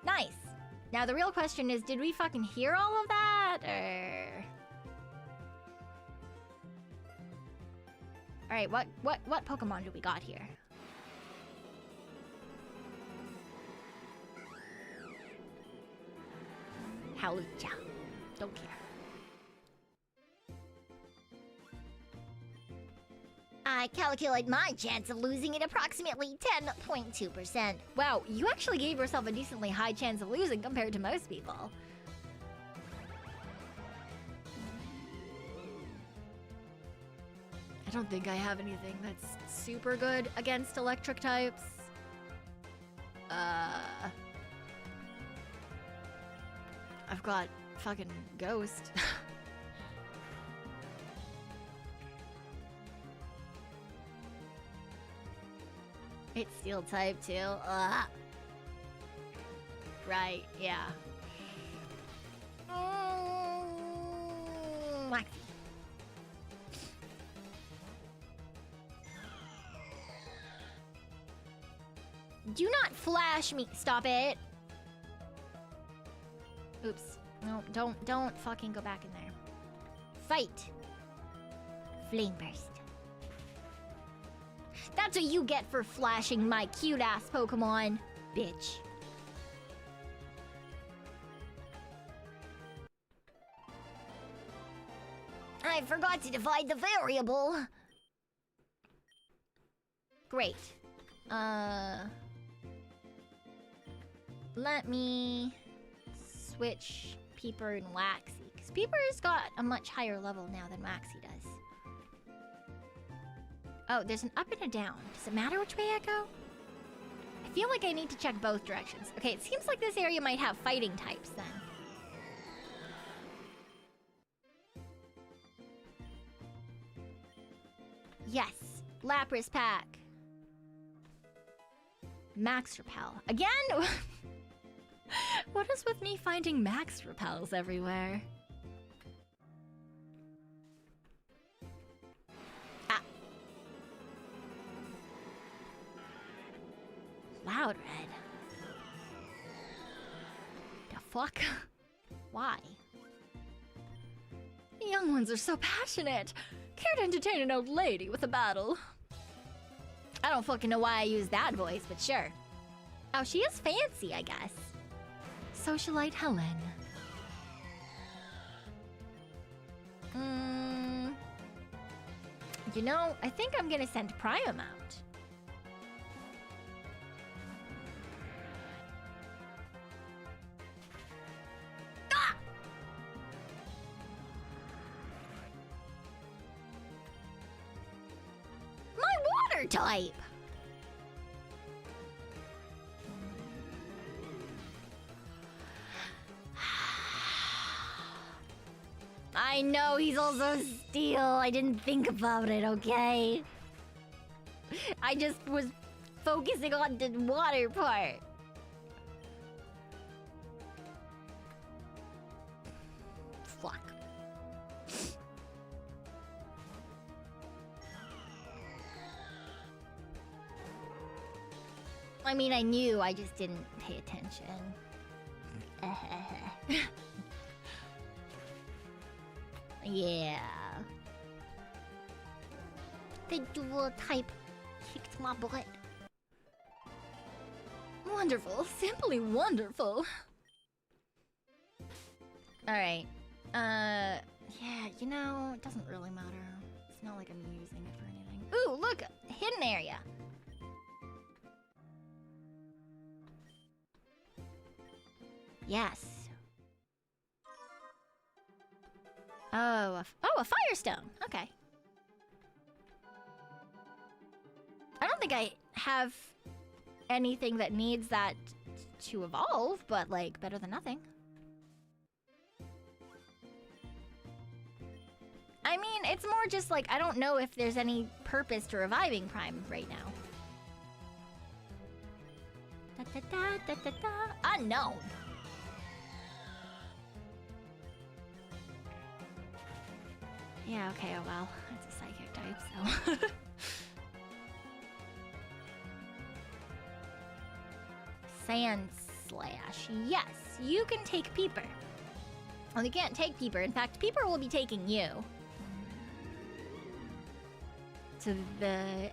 Speaker 2: Nice! Now the real question is, did we fucking hear all of that, or... Alright, what Pokemon do we got here? Howlucha. Don't care. I calculate my chance of losing at approximately 10.2%. Wow, you actually gave yourself a decently high chance of losing compared to most people.
Speaker 4: I don't think I have anything that's super good against electric types. I've got fucking Ghost.
Speaker 2: It's steel type too. Right, yeah. Waxy. Do not flash me. Stop it. Oops. No, don't fucking go back in there. Fight. Flame burst. That's what you get for flashing my cute-ass Pokemon, bitch. I forgot to divide the variable. Great. Let me switch Peeper and Waxy, because Peeper's got a much higher level now than Waxy does. Oh, there's an up and a down. Does it matter which way I go? I feel like I need to check both directions. Okay, it seems like this area might have fighting types then. Yes, Lapras pack. Max Repel. Again?
Speaker 4: What is with me finding Max Repels everywhere?
Speaker 2: Loud Red. The fuck? Why?
Speaker 4: The young ones are so passionate. Care to entertain an old lady with a battle?
Speaker 2: I don't fucking know why I use that voice, but sure. Oh, she is fancy, I guess.
Speaker 4: Socialite Helen.
Speaker 2: You know, I think I'm gonna send Priam out. type. I know he's also steel. I didn't think about it, okay? I just was focusing on the water part. Fuck. I mean, I knew, I just didn't pay attention. Yeah. The dual type kicked my butt.
Speaker 4: Wonderful. Simply wonderful.
Speaker 2: Alright. Yeah, you know, it doesn't really matter. It's not like I'm using it for anything. Ooh, look! Hidden area! Yes. Oh, a firestone. Okay. I don't think I have anything that needs that to evolve, but like better than nothing. I mean, it's more just like I don't know if there's any purpose to reviving Prime right now. Da, da, da, da, da, da. Unknown. Yeah, okay, oh well. It's a psychic type, so. Sand Slash. Yes, you can take Peeper. Well, you can't take Peeper. In fact, Peeper will be taking you. To the,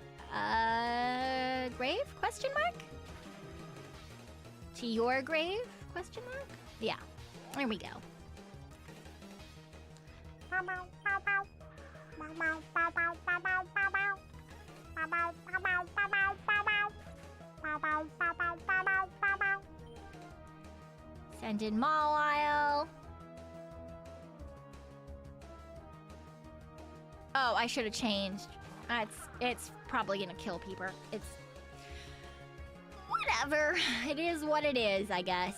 Speaker 2: grave? Question mark? To your grave? Question mark? Yeah, there we go. Send in Mawile. Oh, I should have changed. It's probably gonna kill Peeper. It's whatever. It is what it is, I guess.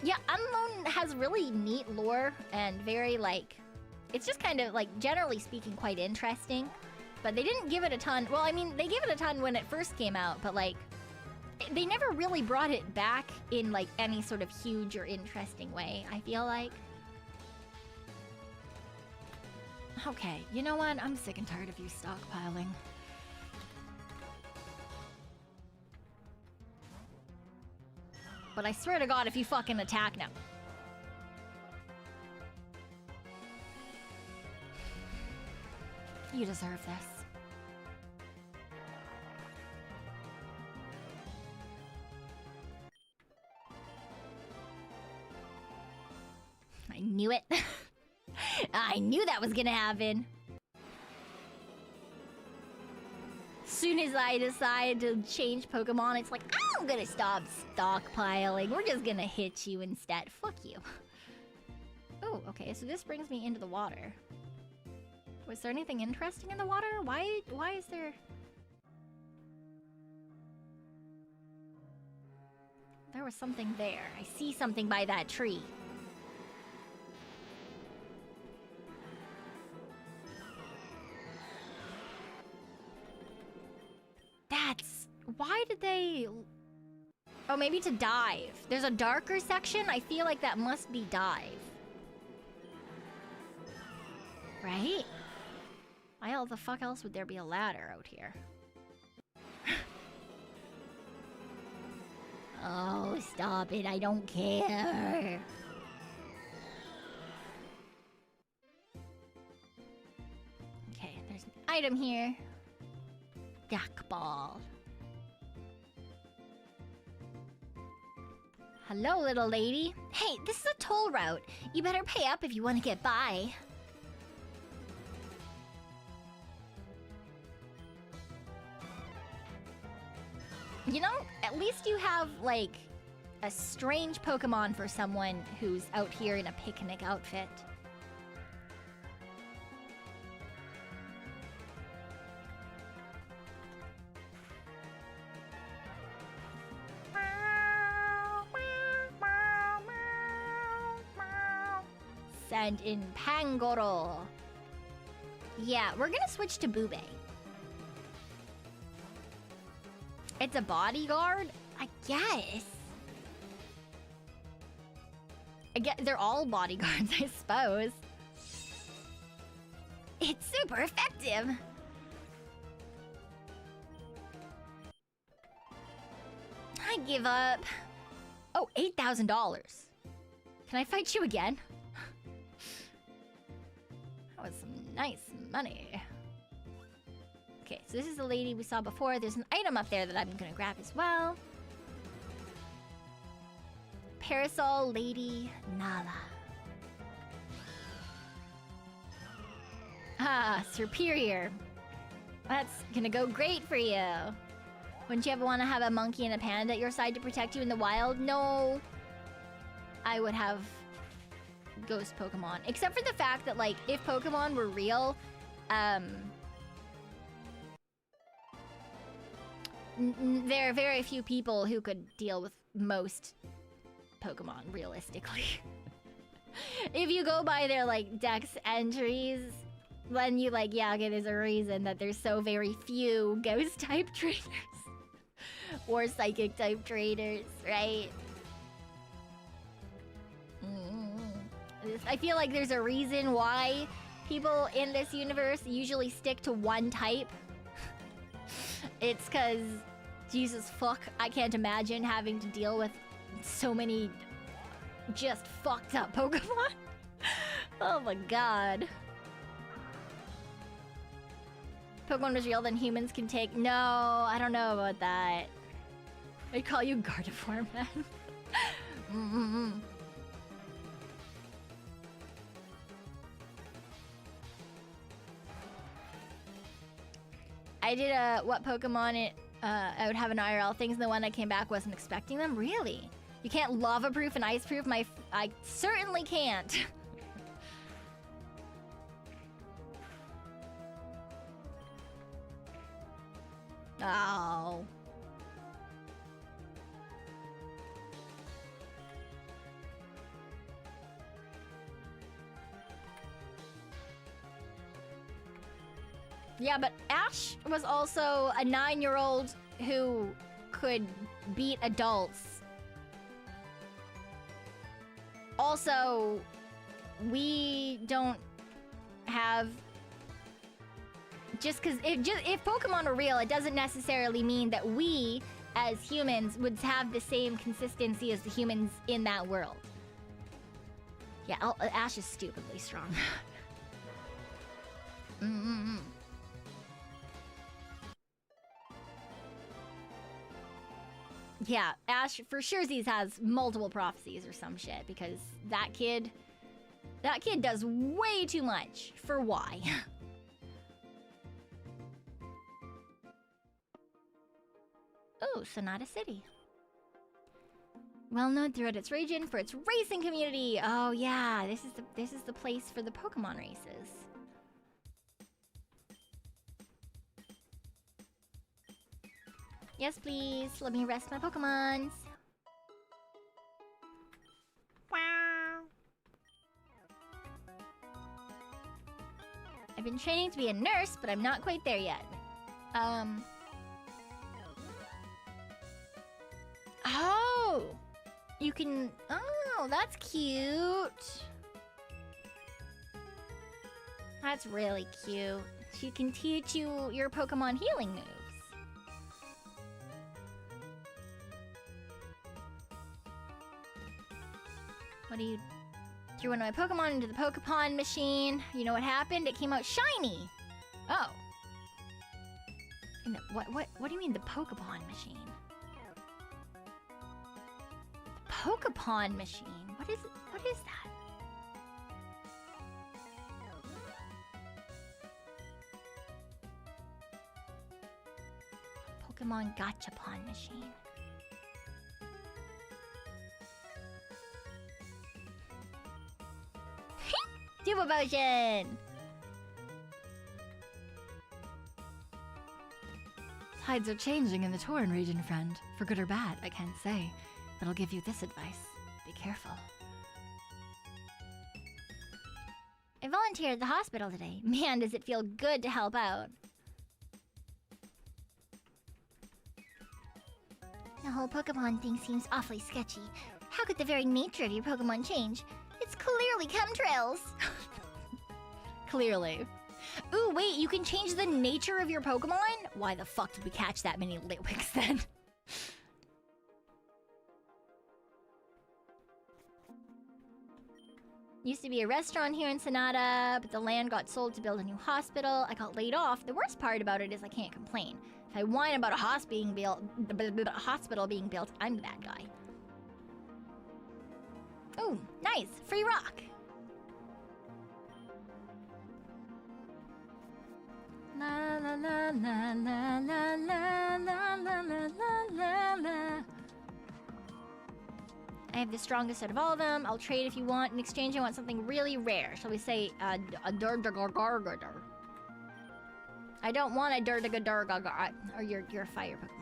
Speaker 2: Yeah, Unknown has really neat lore and very, like, it's just kind of, like, generally speaking, quite interesting. But they didn't give it a ton. Well, I mean, they gave it a ton when it first came out, but, like, they never really brought it back in, like, any sort of huge or interesting way, I feel like. Okay, you know what? I'm sick and tired of you stockpiling. But I swear to God, if you fucking attack now. You deserve this. I knew it. I knew that was gonna happen. Soon as I decide to change Pokemon, it's like, I'm gonna stop stockpiling. We're just gonna hit you instead. Fuck you. Oh, okay, so this brings me into the water. Was there anything interesting in the water? Why is there... There was something there. I see something by that tree. That's... Why did they... Oh, maybe to dive. There's a darker section? I feel like that must be dive. Right? Why the fuck else would there be a ladder out here? Oh, stop it. I don't care. Okay, there's an item here. Duck ball. Hello, little lady. Hey, this is a toll route. You better pay up if you want to get by. You know, at least you have, like, a strange Pokemon for someone who's out here in a picnic outfit. Send in Pangoro. Yeah, we're gonna switch to Bube. It's a bodyguard? I guess. They're all bodyguards, I suppose. It's super effective. I give up. Oh, $8,000. Can I fight you again? That was some nice money. Okay, so this is the lady we saw before. There's an item up there that I'm gonna grab as well. Parasol Lady Nala. Ah, superior. That's gonna go great for you. Wouldn't you ever want to have a monkey and a panda at your side to protect you in the wild? No. I would have ghost Pokemon. Except for the fact that, like, if Pokemon were real, there are very few people who could deal with most Pokemon, realistically. If you go by their, like, Dex entries, then you, like, yeah, okay, there's a reason that there's so very few Ghost-type trainers. Or Psychic-type trainers, right? I feel like there's a reason why people in this universe usually stick to one type. It's because, Jesus fuck, I can't imagine having to deal with so many just fucked up Pokemon. Oh my god. Pokemon was real, then humans can take... No, I don't know about that. I call you Gardevoir, man. I did a what Pokemon I would have an IRL things, and the one that came back wasn't expecting them. Really? You can't lava proof and ice proof I certainly can't. Oh. Yeah, but Ash was also a 9-year-old who could beat adults. Also, we don't have... Just because if Pokemon are real, it doesn't necessarily mean that we, as humans, would have the same consistency as the humans in that world. Yeah, Ash is stupidly strong. Yeah, Ash for sure has multiple prophecies or some shit, because that kid does way too much for why. Oh, Sonata City. Well known throughout its region for its racing community. Oh yeah, this is the place for the Pokemon races. Yes, please. Let me rest my Pokemons. Wow. I've been training to be a nurse, but I'm not quite there yet. Oh! You can... Oh, that's cute. That's really cute. She can teach you your Pokemon healing moves. What do you... Threw one of my Pokemon into the Pokepon machine. You know what happened? It came out shiny. Oh. What do you mean the Pokepon machine? The Pokepon machine? What is that? Pokemon Gachapon machine. Super potion!
Speaker 4: Tides are changing in the Tauren region, friend. For good or bad, I can't say. But I'll give you this advice. Be careful.
Speaker 2: I volunteered at the hospital today. Man, does it feel good to help out. The whole Pokemon thing seems awfully sketchy. How could the very nature of your Pokemon change? It's clearly chemtrails!
Speaker 4: Clearly. Ooh, wait, you can change the nature of your Pokemon? Why the fuck did we catch that many Litwicks then?
Speaker 2: Used to be a restaurant here in Sonata, but the land got sold to build a new hospital. I got laid off. The worst part about it is I can't complain. If I whine about a hospital being built, I'm the bad guy. Ooh, nice. Free rock.
Speaker 4: La la la la la la la la la la la.
Speaker 2: I have the strongest out of all of them. I'll trade if you want. In exchange, I want something really rare. Shall we say a Durdagargargar? I don't want a Durdagargargar or your fire Pokemon.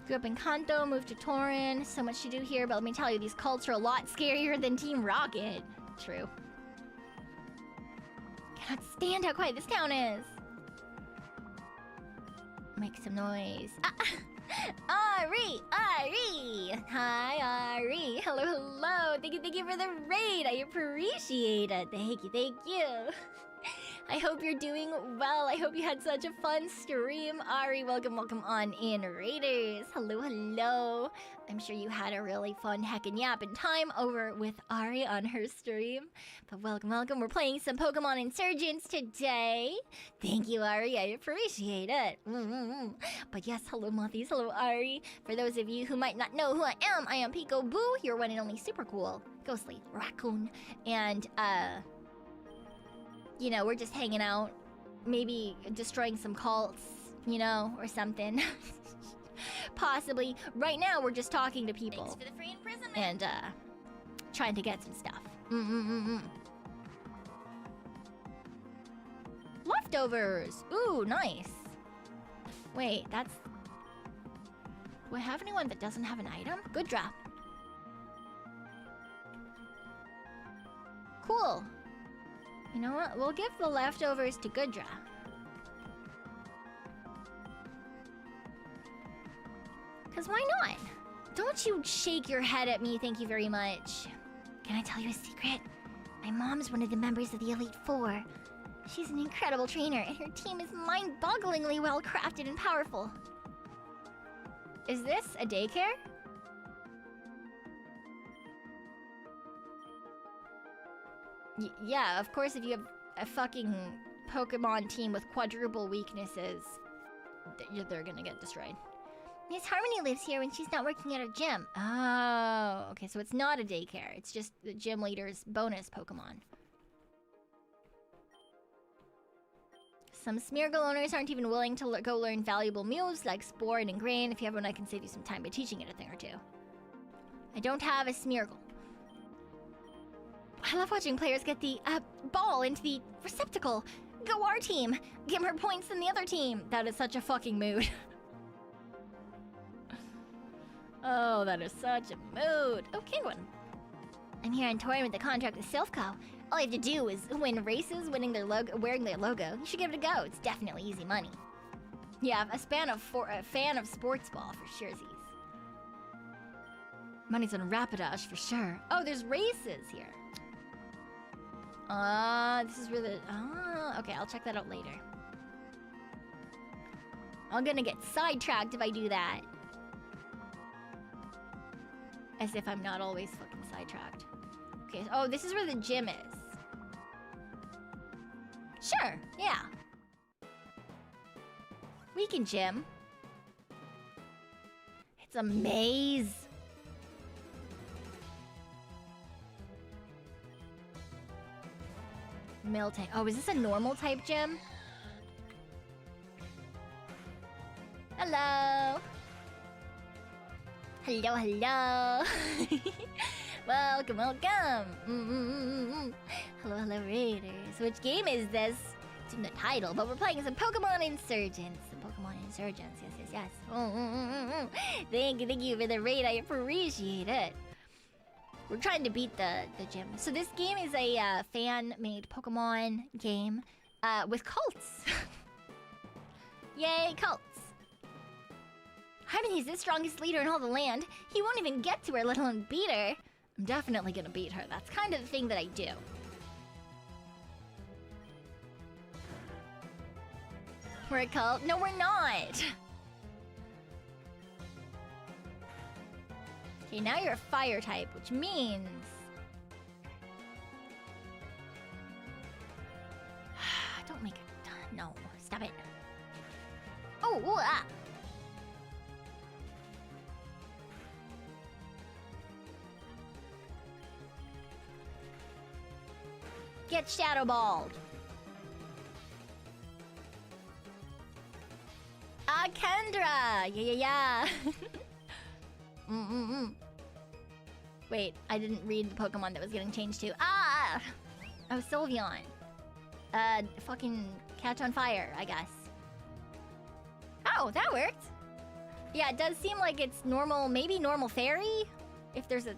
Speaker 2: Grew up in Kanto, moved to Tauren. So much to do here, but let me tell you, these cults are a lot scarier than Team Rocket. True. Cannot stand how quiet this town is. Make some noise. Ari! Ari! Hi, Ari. Hello, hello. Thank you for the raid. I appreciate it. Thank you. I hope you're doing well. I hope you had such a fun stream. Ari, welcome on in, Raiders. Hello. I'm sure you had a really fun heckin' yappin' time over with Ari on her stream. But welcome. We're playing some Pokemon Insurgence today. Thank you, Ari. I appreciate it. But yes, hello, Mothies. Hello, Ari. For those of you who might not know who I am Pekoe, your one and only super cool ghostly Raccoon. And, you know, we're just hanging out, maybe destroying some cults, you know, or something. Possibly. Right now, we're just talking to people. Thanks for the free imprisonment.
Speaker 4: And, trying to get some stuff. Leftovers! Ooh, nice. Wait, that's... Do I have anyone that doesn't have an item? Good drop. Cool. You know what? We'll give the leftovers to Goodra. Because why not? Don't you shake your head at me, thank you very much. Can I tell you a secret? My mom's one of the members of the Elite Four. She's an incredible trainer, and her team is mind-bogglingly well-crafted and powerful. Is this a daycare? Yeah, of course if you have a fucking Pokemon team with quadruple weaknesses, they're gonna get destroyed. Miss Harmony lives here when she's not working at her gym. Oh, okay, so it's not a daycare. It's just the gym leader's bonus Pokemon. Some Smeargle owners aren't even willing to go learn valuable moves like Spore and Ingrain. If you have one, I can save you some time by teaching it a thing or two. I don't have a Smeargle. I love watching players get the ball into the receptacle. Go our team! Get more points than the other team! That is such a fucking mood. Oh, that is such a mood. Okay, one. I'm here on Tauren with the contract with Silphco. All you have to do is win races, wearing their logo. You should give it a go. It's definitely easy money. Yeah, a fan of sports ball for surezies. Money's on Rapidash for sure. Oh, there's races here. This is where the... okay, I'll check that out later. I'm gonna get sidetracked if I do that. As if I'm not always fucking sidetracked. Okay, oh, this is where the gym is. Sure, yeah. We can gym. It's a maze. Miltank. Oh, is this a normal type gym? Hello.
Speaker 2: Hello, hello. Welcome, welcome. Hello, hello, Raiders. Which game is this? It's in the title, but we're playing some Pokemon Insurgence. Yes, yes, yes. Thank you for the raid. I appreciate it. We're trying to beat the gym. So this game is a fan-made Pokemon game with cults. Yay, cults. I mean, he's the strongest leader in all the land. He won't even get to her, let alone beat her. I'm definitely gonna beat her. That's kind of the thing that I do. We're a cult? No, we're not. Okay, now you're a fire type, which means... Don't make it... No, stop it. Oh, ooh, ah. Get shadow balled. Ah, Kendra! Yeah. Wait, I didn't read the Pokemon that was getting changed to. Ah! Oh, Sylveon. Fucking catch on fire, I guess. Oh, that worked. Yeah, it does seem like it's normal, maybe normal fairy? If there's a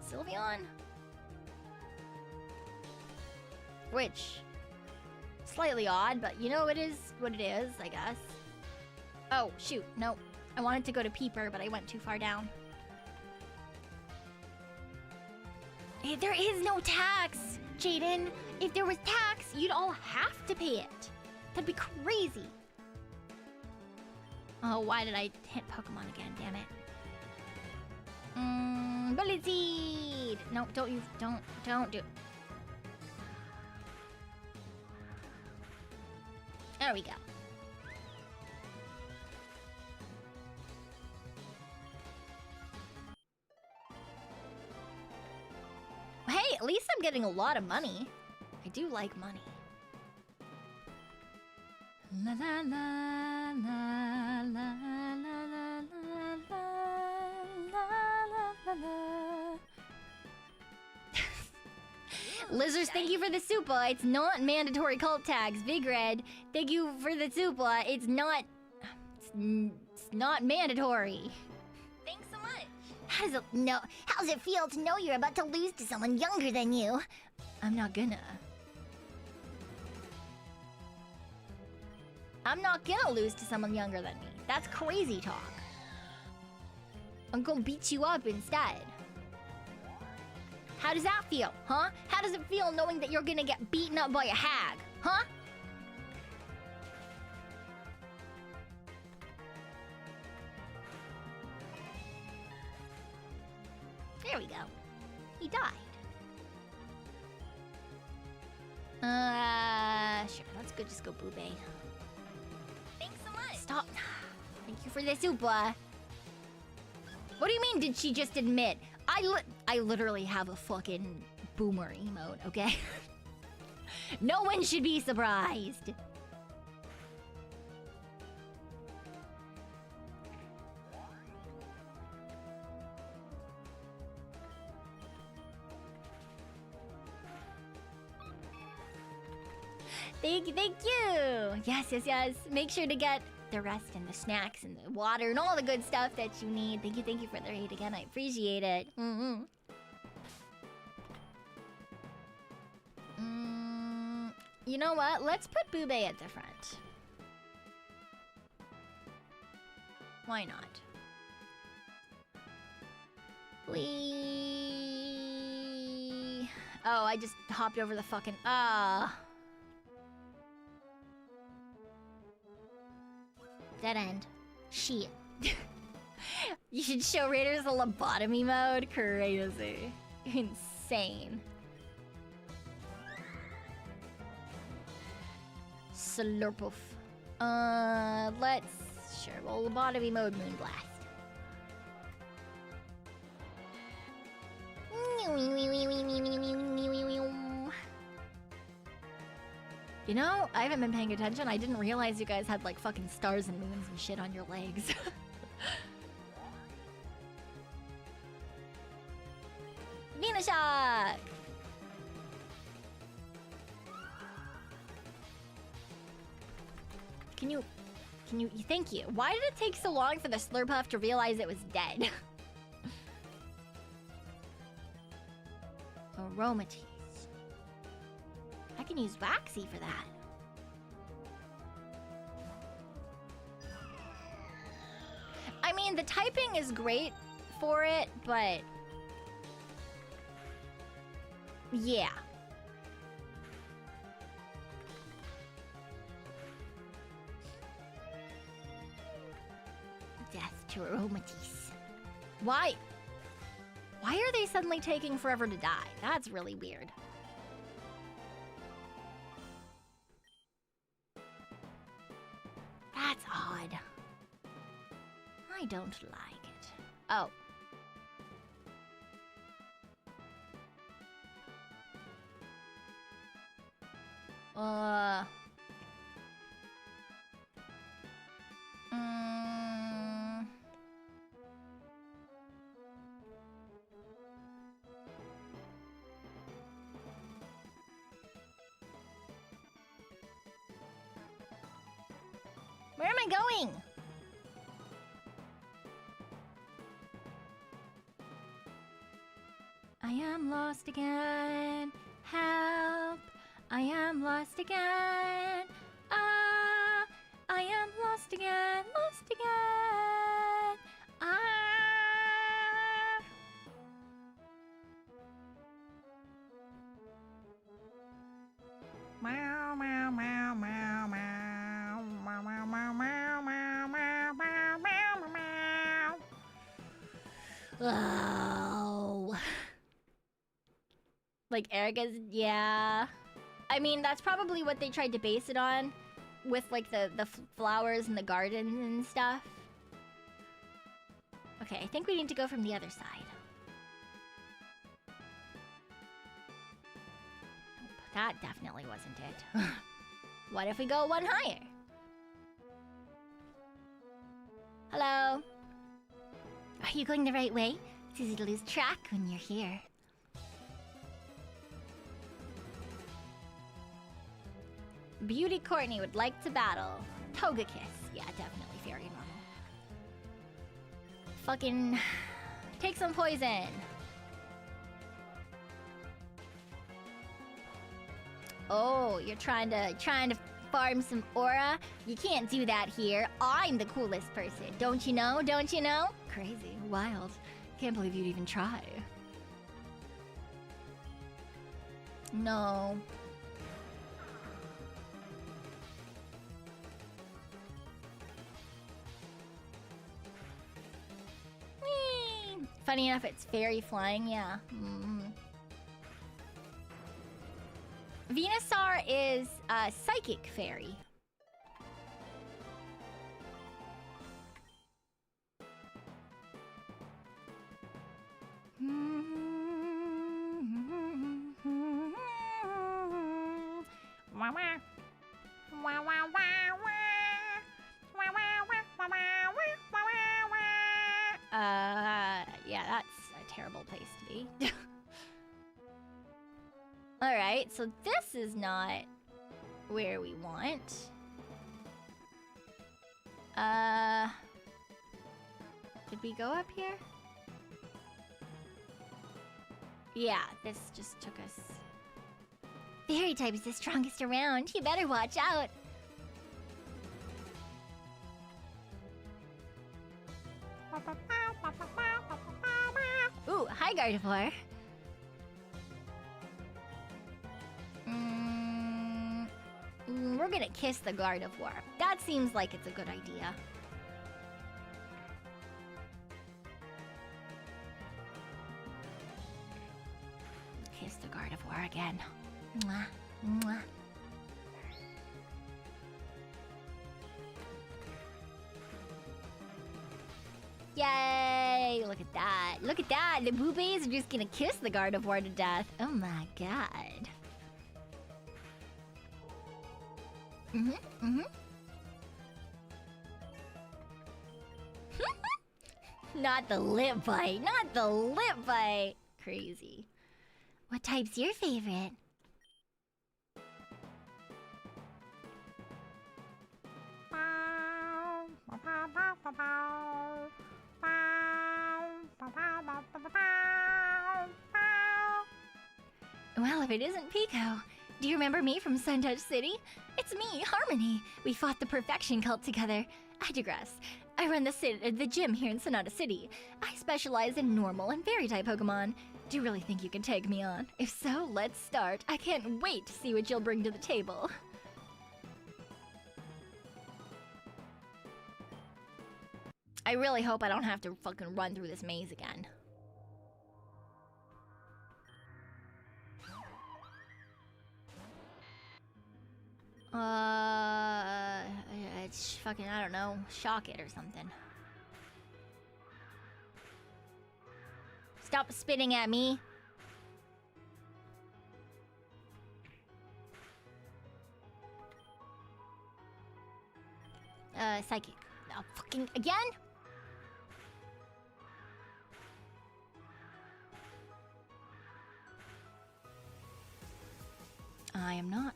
Speaker 2: Sylveon? Which, slightly odd, but you know, it is what it is, I guess. Oh, shoot, no. I wanted to go to Peeper, but I went too far down. Hey, there is no tax, Jaden. If there was tax, you'd all have to pay it. That'd be crazy. Oh, why did I hit Pokemon again? Damn it. Bullet Seed! No, don't do it. There we go. Hey, at least I'm getting a lot of money. I do like money. La la la la la la la la la. Lizards, thank you for the super. It's not mandatory cult tags. Big Red, thank you for the super. It's not mandatory. Thanks so much. How does it feel to know you're about to lose to someone younger than you?
Speaker 4: I'm not gonna lose to someone younger than me. That's crazy talk. I'm gonna beat you up instead. How does that feel, huh? How does it feel knowing that you're gonna get beaten up by a hag, huh?
Speaker 2: There we go. He died.
Speaker 4: Sure, let's go just go Boobay.
Speaker 2: Thanks so much.
Speaker 4: Stop. Thank you for the super. What do you mean, did she just admit? I literally have a fucking boomer emote, okay? No one should be surprised. Thank you. Yes. Make sure to get the rest and the snacks and the water and all the good stuff that you need. Thank you for the raid again. I appreciate it. You know what? Let's put Boobay at the front. Why not? Oh, I just hopped over the fucking...
Speaker 2: Dead end. Shit.
Speaker 4: You should show Raiders a lobotomy mode. Crazy. Insane. Slurpoof. Let's... Sure, well, lobotomy mode, Moonblast. You know, I haven't been paying attention. I didn't realize you guys had like fucking stars and moons and shit on your legs.
Speaker 2: Shock! Can you... Thank you. Why did it take so long for the Slurpuff to realize it was dead? Aromatase. I can use Waxy for that. I mean, the typing is great for it, but... yeah. Death to Aromatase. Why? Why are they suddenly taking forever to die? That's really weird. That's odd. I don't like it. Oh. Where am I going? I am lost again. Help. I am lost again. Ah, I am lost again. Lost again. Ah. Meow, meow, meow, meow, meow. Meow, meow, meow, meow, meow, meow, meow, meow, meow. Oh. Like Erica's, yeah. I mean, that's probably what they tried to base it on, with like the flowers and the garden and stuff. Okay, I think we need to go from the other side. Nope, that definitely wasn't it. What if we go one higher? Hello? Are you going the right way? It's easy to lose track when you're here. Beauty Courtney would like to battle. Togekiss. Yeah, definitely fairy normal. Fucking... take some poison. Oh, you're trying to farm some aura? You can't do that here. I'm the coolest person. Don't you know? Don't you know? Crazy. Wild. Can't believe you'd even try. No. Funny enough, it's fairy flying, yeah. Venusaur is a psychic fairy. Yeah, that's a terrible place to be. Alright, so this is not where we want. Did we go up here? Yeah, this just took us... Fairy type is the strongest around. You better watch out. Ooh, hi Gardevoir. We're gonna kiss the Gardevoir. That seems like it's a good idea. Kiss the Gardevoir again. Mwah, mwah. Yay! Look at that. Look at that. The boobies are just gonna kiss the Gardevoir to death. Oh my god. Not the lip bite. Not the lip bite. Crazy. What type's your favorite?
Speaker 4: Well, if it isn't Pico, do you remember me from Suntouch City? It's me, Harmony. We fought the Perfection Cult together. I digress. I run the gym here in Sonata City. I specialize in normal and fairy-type Pokemon. Do you really think you can take me on? If so, let's start. I can't wait to see what you'll bring to the table. I really hope I don't have to fucking run through this maze again. It's fucking, I don't know, shock it or something. Stop spitting at me. Psychic. Oh, fucking, again? I am not.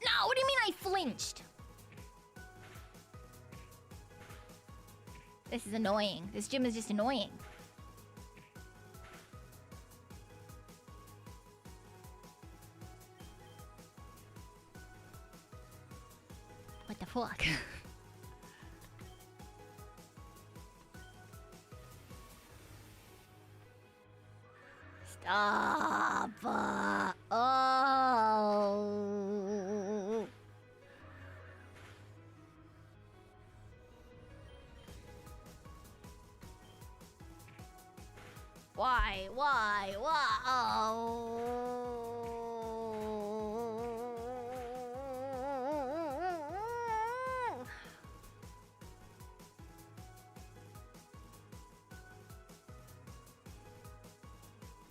Speaker 4: No, what do you mean I flinched? This is annoying. This gym is just annoying. What the fuck? Stop! Oh! Why? Why? Why? Oh!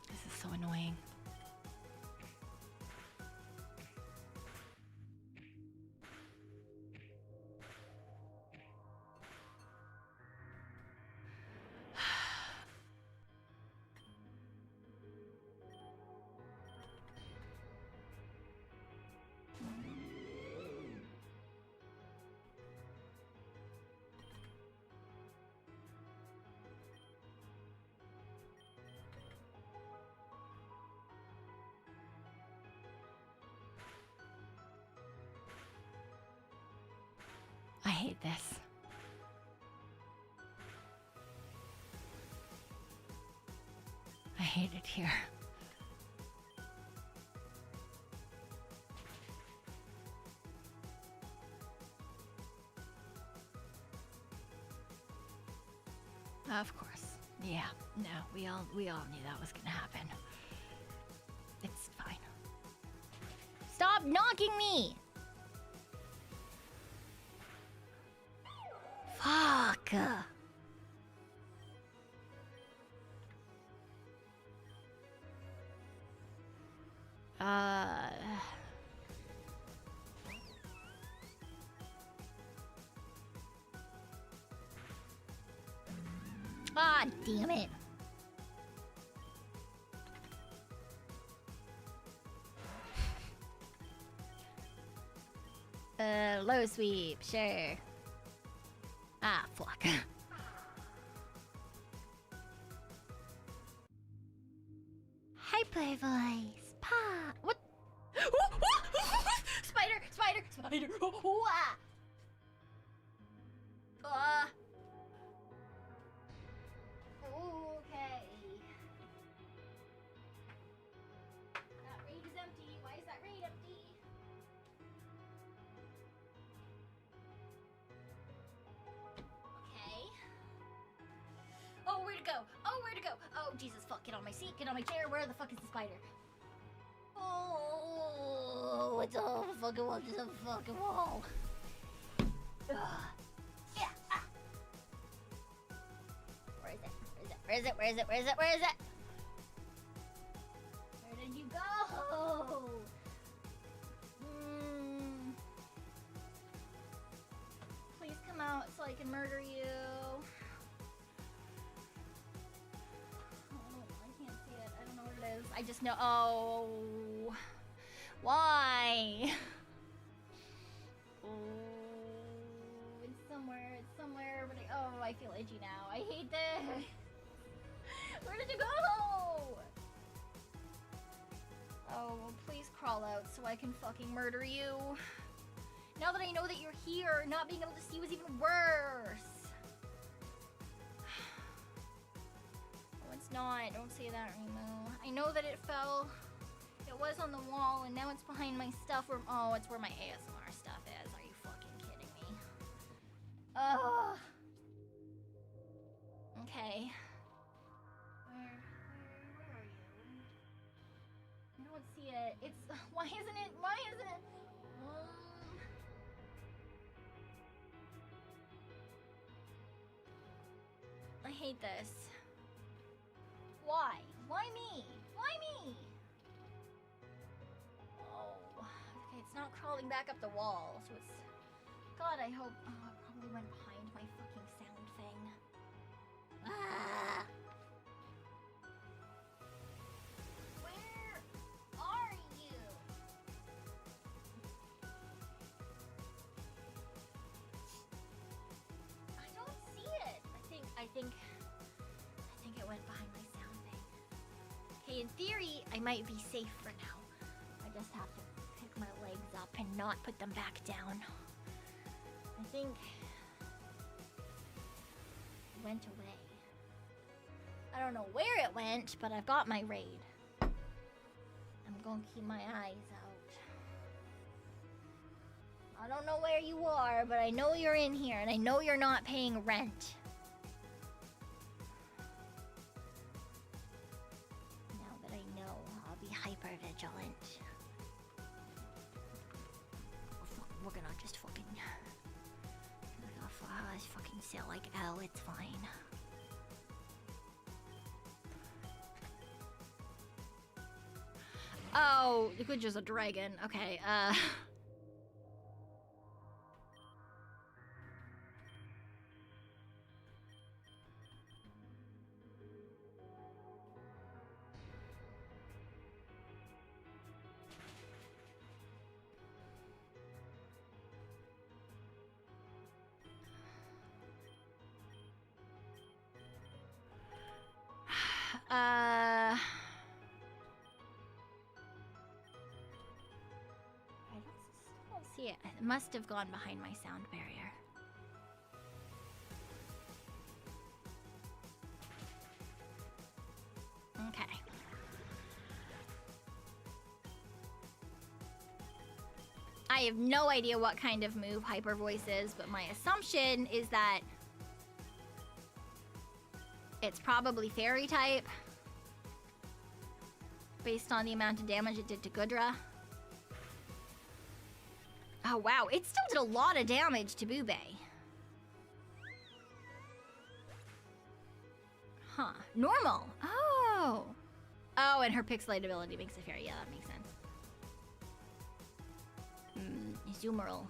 Speaker 4: This is so annoying. I hate this. I hate it here. Of course. Yeah. No, we all knew that was gonna happen. It's fine. Stop knocking me! Fuck. Ah, damn it. Low sweep, sure. Ah, fuck.
Speaker 2: Hyper voice. Pa.
Speaker 4: What? Spider! Spider! Spider! Okay. That raid is empty. Why is that raid empty? Okay. Oh, where to go? Oh, where to go? Oh, Jesus, fuck. Get on my seat. Get on my chair. Where the fuck is the spider? Oh, it's on the fucking wall. It's on the fucking wall. Ugh. Yeah. Ah. Where is it? Where is it? Where is it? Where is it? Where is it? Where did you go? Please come out so I can murder you. Oh, I can't see it. I don't know what it is. I
Speaker 1: I just know. Oh. Why? Oh. It's somewhere. It's somewhere. But I feel itchy now. I hate this. Where did you go? Oh, please crawl out so I can fucking murder you. Now that I know that you're here, not being able to see you is even worse. Oh, it's not. Don't say that, Remo. I know that it fell. It was on the wall, and now it's behind my stuff. Oh, it's where my ASMR stuff is. Are you fucking kidding me? Ugh. Okay. Where are you? I don't see it. It's... Why isn't it? I hate this. Why? Why me? Why me? Oh, okay, it's not crawling back up the wall, so it's... God, I hope... Oh, it probably went behind my fucking sound thing. Ah! Where are you? I don't see it. I think it went behind my sound thing. Okay, in theory, I might be safe for now. I just have to pick my legs up and not put them back down. I think it went away. I don't know where it went, but I've got my raid. I'm gonna keep my eyes out. I don't know where you are, but I know you're in here, and I know you're not paying rent. Now that I know, I'll be hyper vigilant. We're gonna just fucking... fucking say like, oh, it's fine. Oh, you could just a dragon. Okay, I don't see it. It must have gone behind my sound barrier. Okay. I have no idea what kind of move Hyper Voice is, but my assumption is that it's probably fairy type, based on the amount of damage it did to Gudra. Oh wow, it still did a lot of damage to Bube. Huh, normal. Oh. Oh, and her pixelate ability makes it fairy. Yeah, that makes sense. Zoomerl.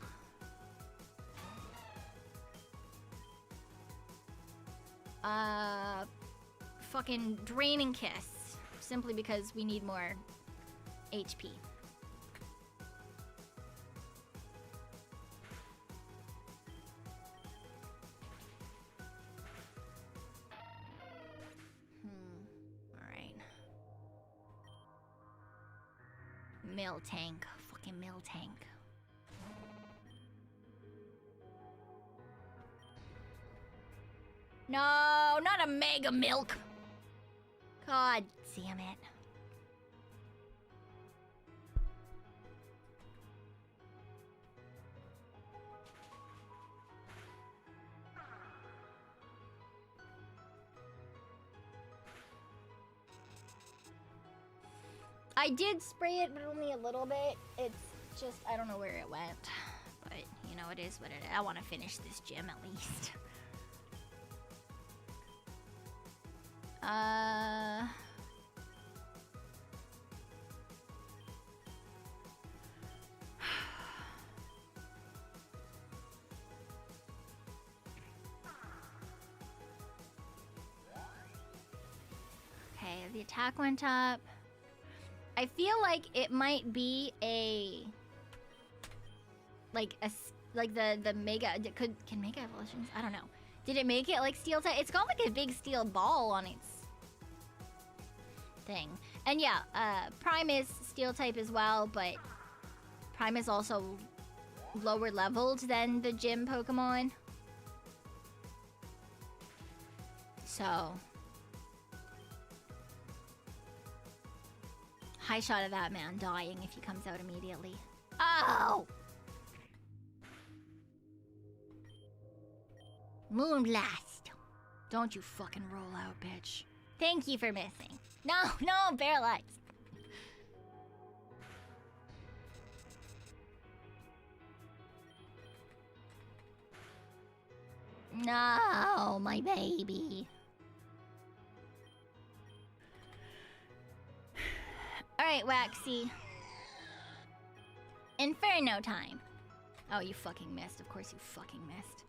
Speaker 1: Fucking Draining Kiss. Simply because we need more HP. Alright. Mill tank. Fucking mill tank. No, not a mega milk. God damn it. I did spray it, but only a little bit. It's just, I don't know where it went. But, you know, it is what it is. I want to finish this gym at least. Okay, the attack went up. I feel like it might be a... Like the mega... Can mega evolutions? I don't know. Did it make it like steel type? It's got like a big steel ball on its thing. And yeah, Prime is steel type as well, but Prime is also lower leveled than the gym Pokemon. So... High shot of that man dying if he comes out immediately. Oh! Moonblast. Don't you fucking roll out, bitch. Thank you for missing. No, paralyzed. No, my baby. Alright, Waxy. Inferno time. Oh, you fucking missed. Of course you fucking missed.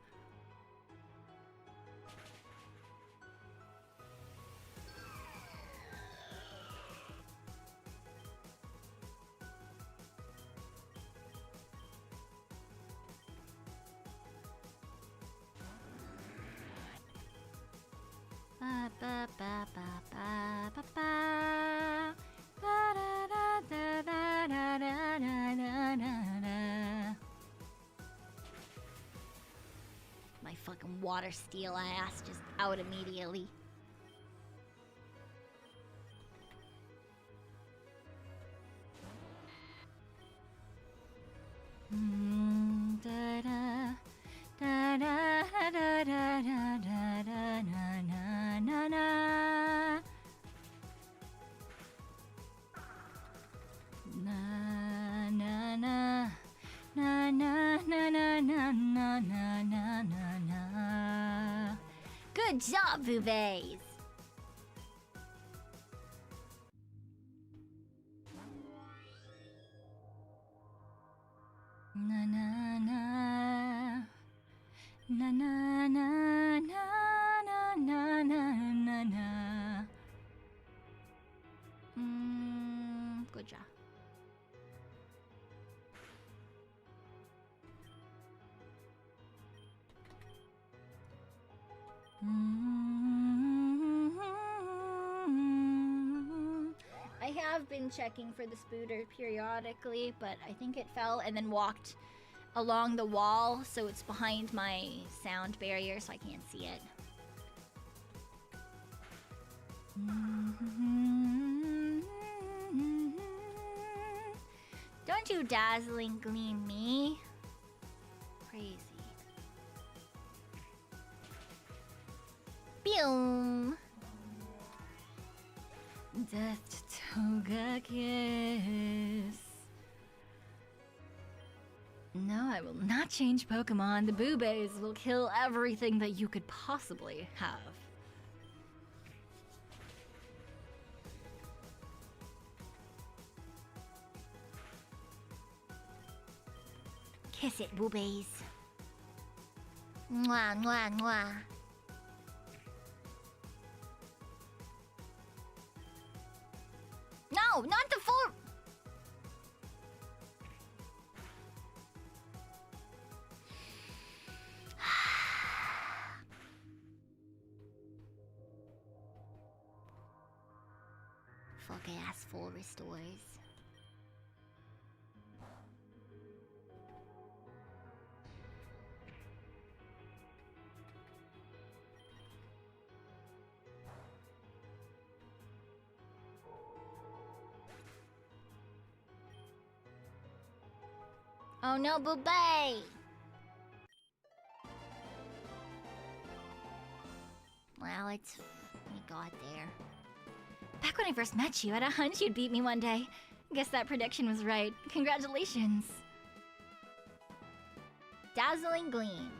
Speaker 1: Ba ba ba ba ba ba ba. Da da da da da da da da da. My fucking water steel ass just out immediately. Da da da da da da da da da na na na. Na na na na na na na na na na na na. Good job, Vtubers. Na na na na na na na na na na na. Good job. I have been checking for the spooter periodically, but I think it fell and then walked along the wall, so it's behind my sound barrier, so I can't see it. Don't you dazzling gleam me. Crazy. Boom. Death Toga Kiss. No, I will not change Pokemon. The Vtubers will kill everything that you could possibly have. Kiss it, Vtubers. Mwah, mwah, mwah. No, not the full... Fuck ass full restores. Oh no, Boobay! Well, we got there. Back when I first met you, I had a hunch you'd beat me one day. Guess that prediction was right. Congratulations. Dazzling Gleam.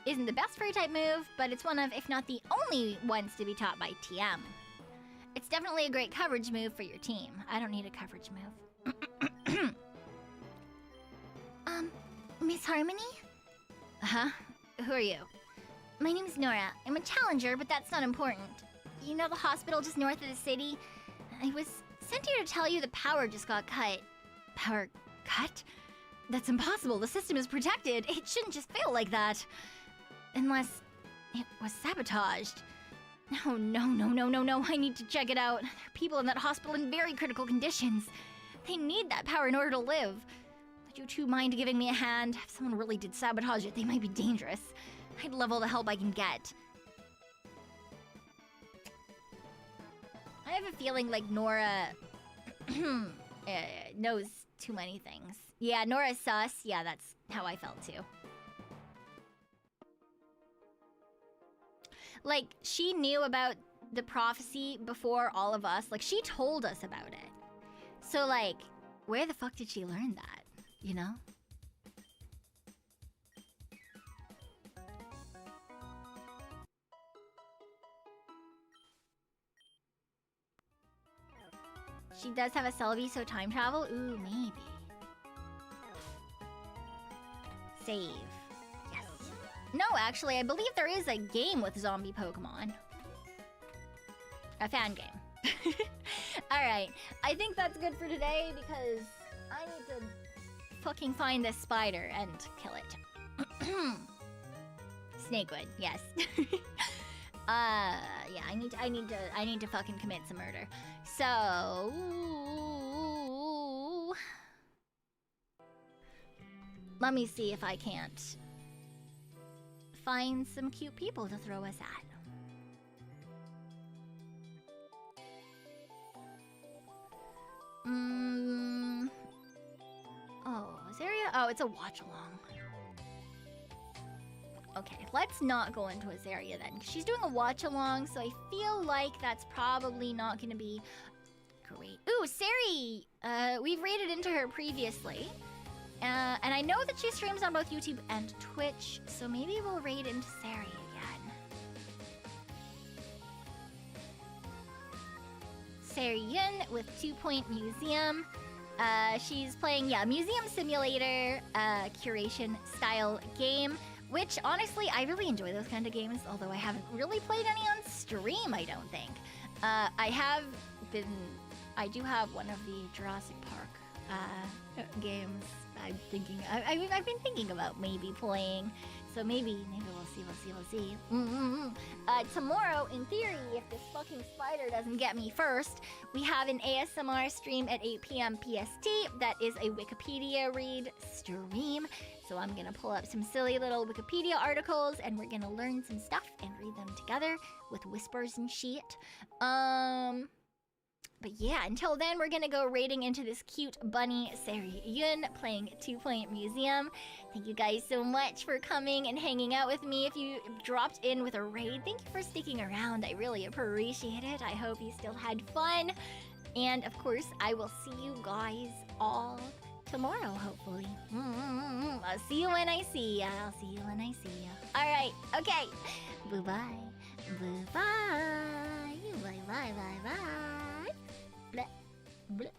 Speaker 1: Isn't the best fairy type move, but it's one of, if not the only ones to be taught by TM. It's definitely a great coverage move for your team. I don't need a coverage move. Miss Harmony? Huh? Who are you? My name's Nora. I'm a challenger, but that's not important.
Speaker 2: you know the hospital just north of the city? I was sent here to tell you the power just got cut.
Speaker 4: Power cut? That's impossible. The system is protected. It shouldn't just fail like that. Unless it was sabotaged. No. I need to check it out. There are people in that hospital in very critical conditions. They need that power in order to live. Would you two mind giving me a hand? If someone really did sabotage it, they might be dangerous. I'd love all the help I can get.
Speaker 2: I have a feeling like Nora knows too many things. Yeah, Nora's sus. Yeah, that's how I felt too. Like, she knew about the prophecy before all of us. Like, she told us about it. So, like, where the fuck did she learn that? You know? She does have a Selby, so time travel? Ooh, maybe. Save. Yes. No, actually, I believe there is a game with zombie Pokemon. A fan game. Alright, I think that's good for today because I need to fucking find this spider and kill it. Snakewood, yes. Yeah, I need to fucking commit some murder. So let me see if I can't find some cute people to throw us at. Oh, is there oh, it's a watch along. Okay, let's not go into Azaria then. She's doing a watch along, so I feel like that's probably not gonna be great. Ooh, Sari! We've raided into her previously. And I know that she streams on both YouTube and Twitch, so maybe we'll raid into Sari again. Sari Yun with 2 Point Museum. She's playing, Museum Simulator, curation style game. Which, honestly, I really enjoy those kind of games, although I haven't really played any on stream, I don't think. I do have one of the Jurassic Park games I've been thinking about maybe playing. So maybe we'll see. Tomorrow, in theory, if this fucking spider doesn't get me first, we have an ASMR stream at 8 p.m. PST. That is a Wikipedia read stream. So I'm gonna pull up some silly little Wikipedia articles and we're gonna learn some stuff and read them together with whispers and shit. But yeah, until then, we're gonna go raiding into this cute bunny, Sari Yun, playing 2 Point Museum. Thank you guys so much for coming and hanging out with me. If you dropped in with a raid, thank you for sticking around. I really appreciate it. I hope you still had fun. And of course, I will see you guys all tomorrow, hopefully. I'll see you when I see ya. All right, okay. Bye-bye. Bye-bye. Bleh. Bleh.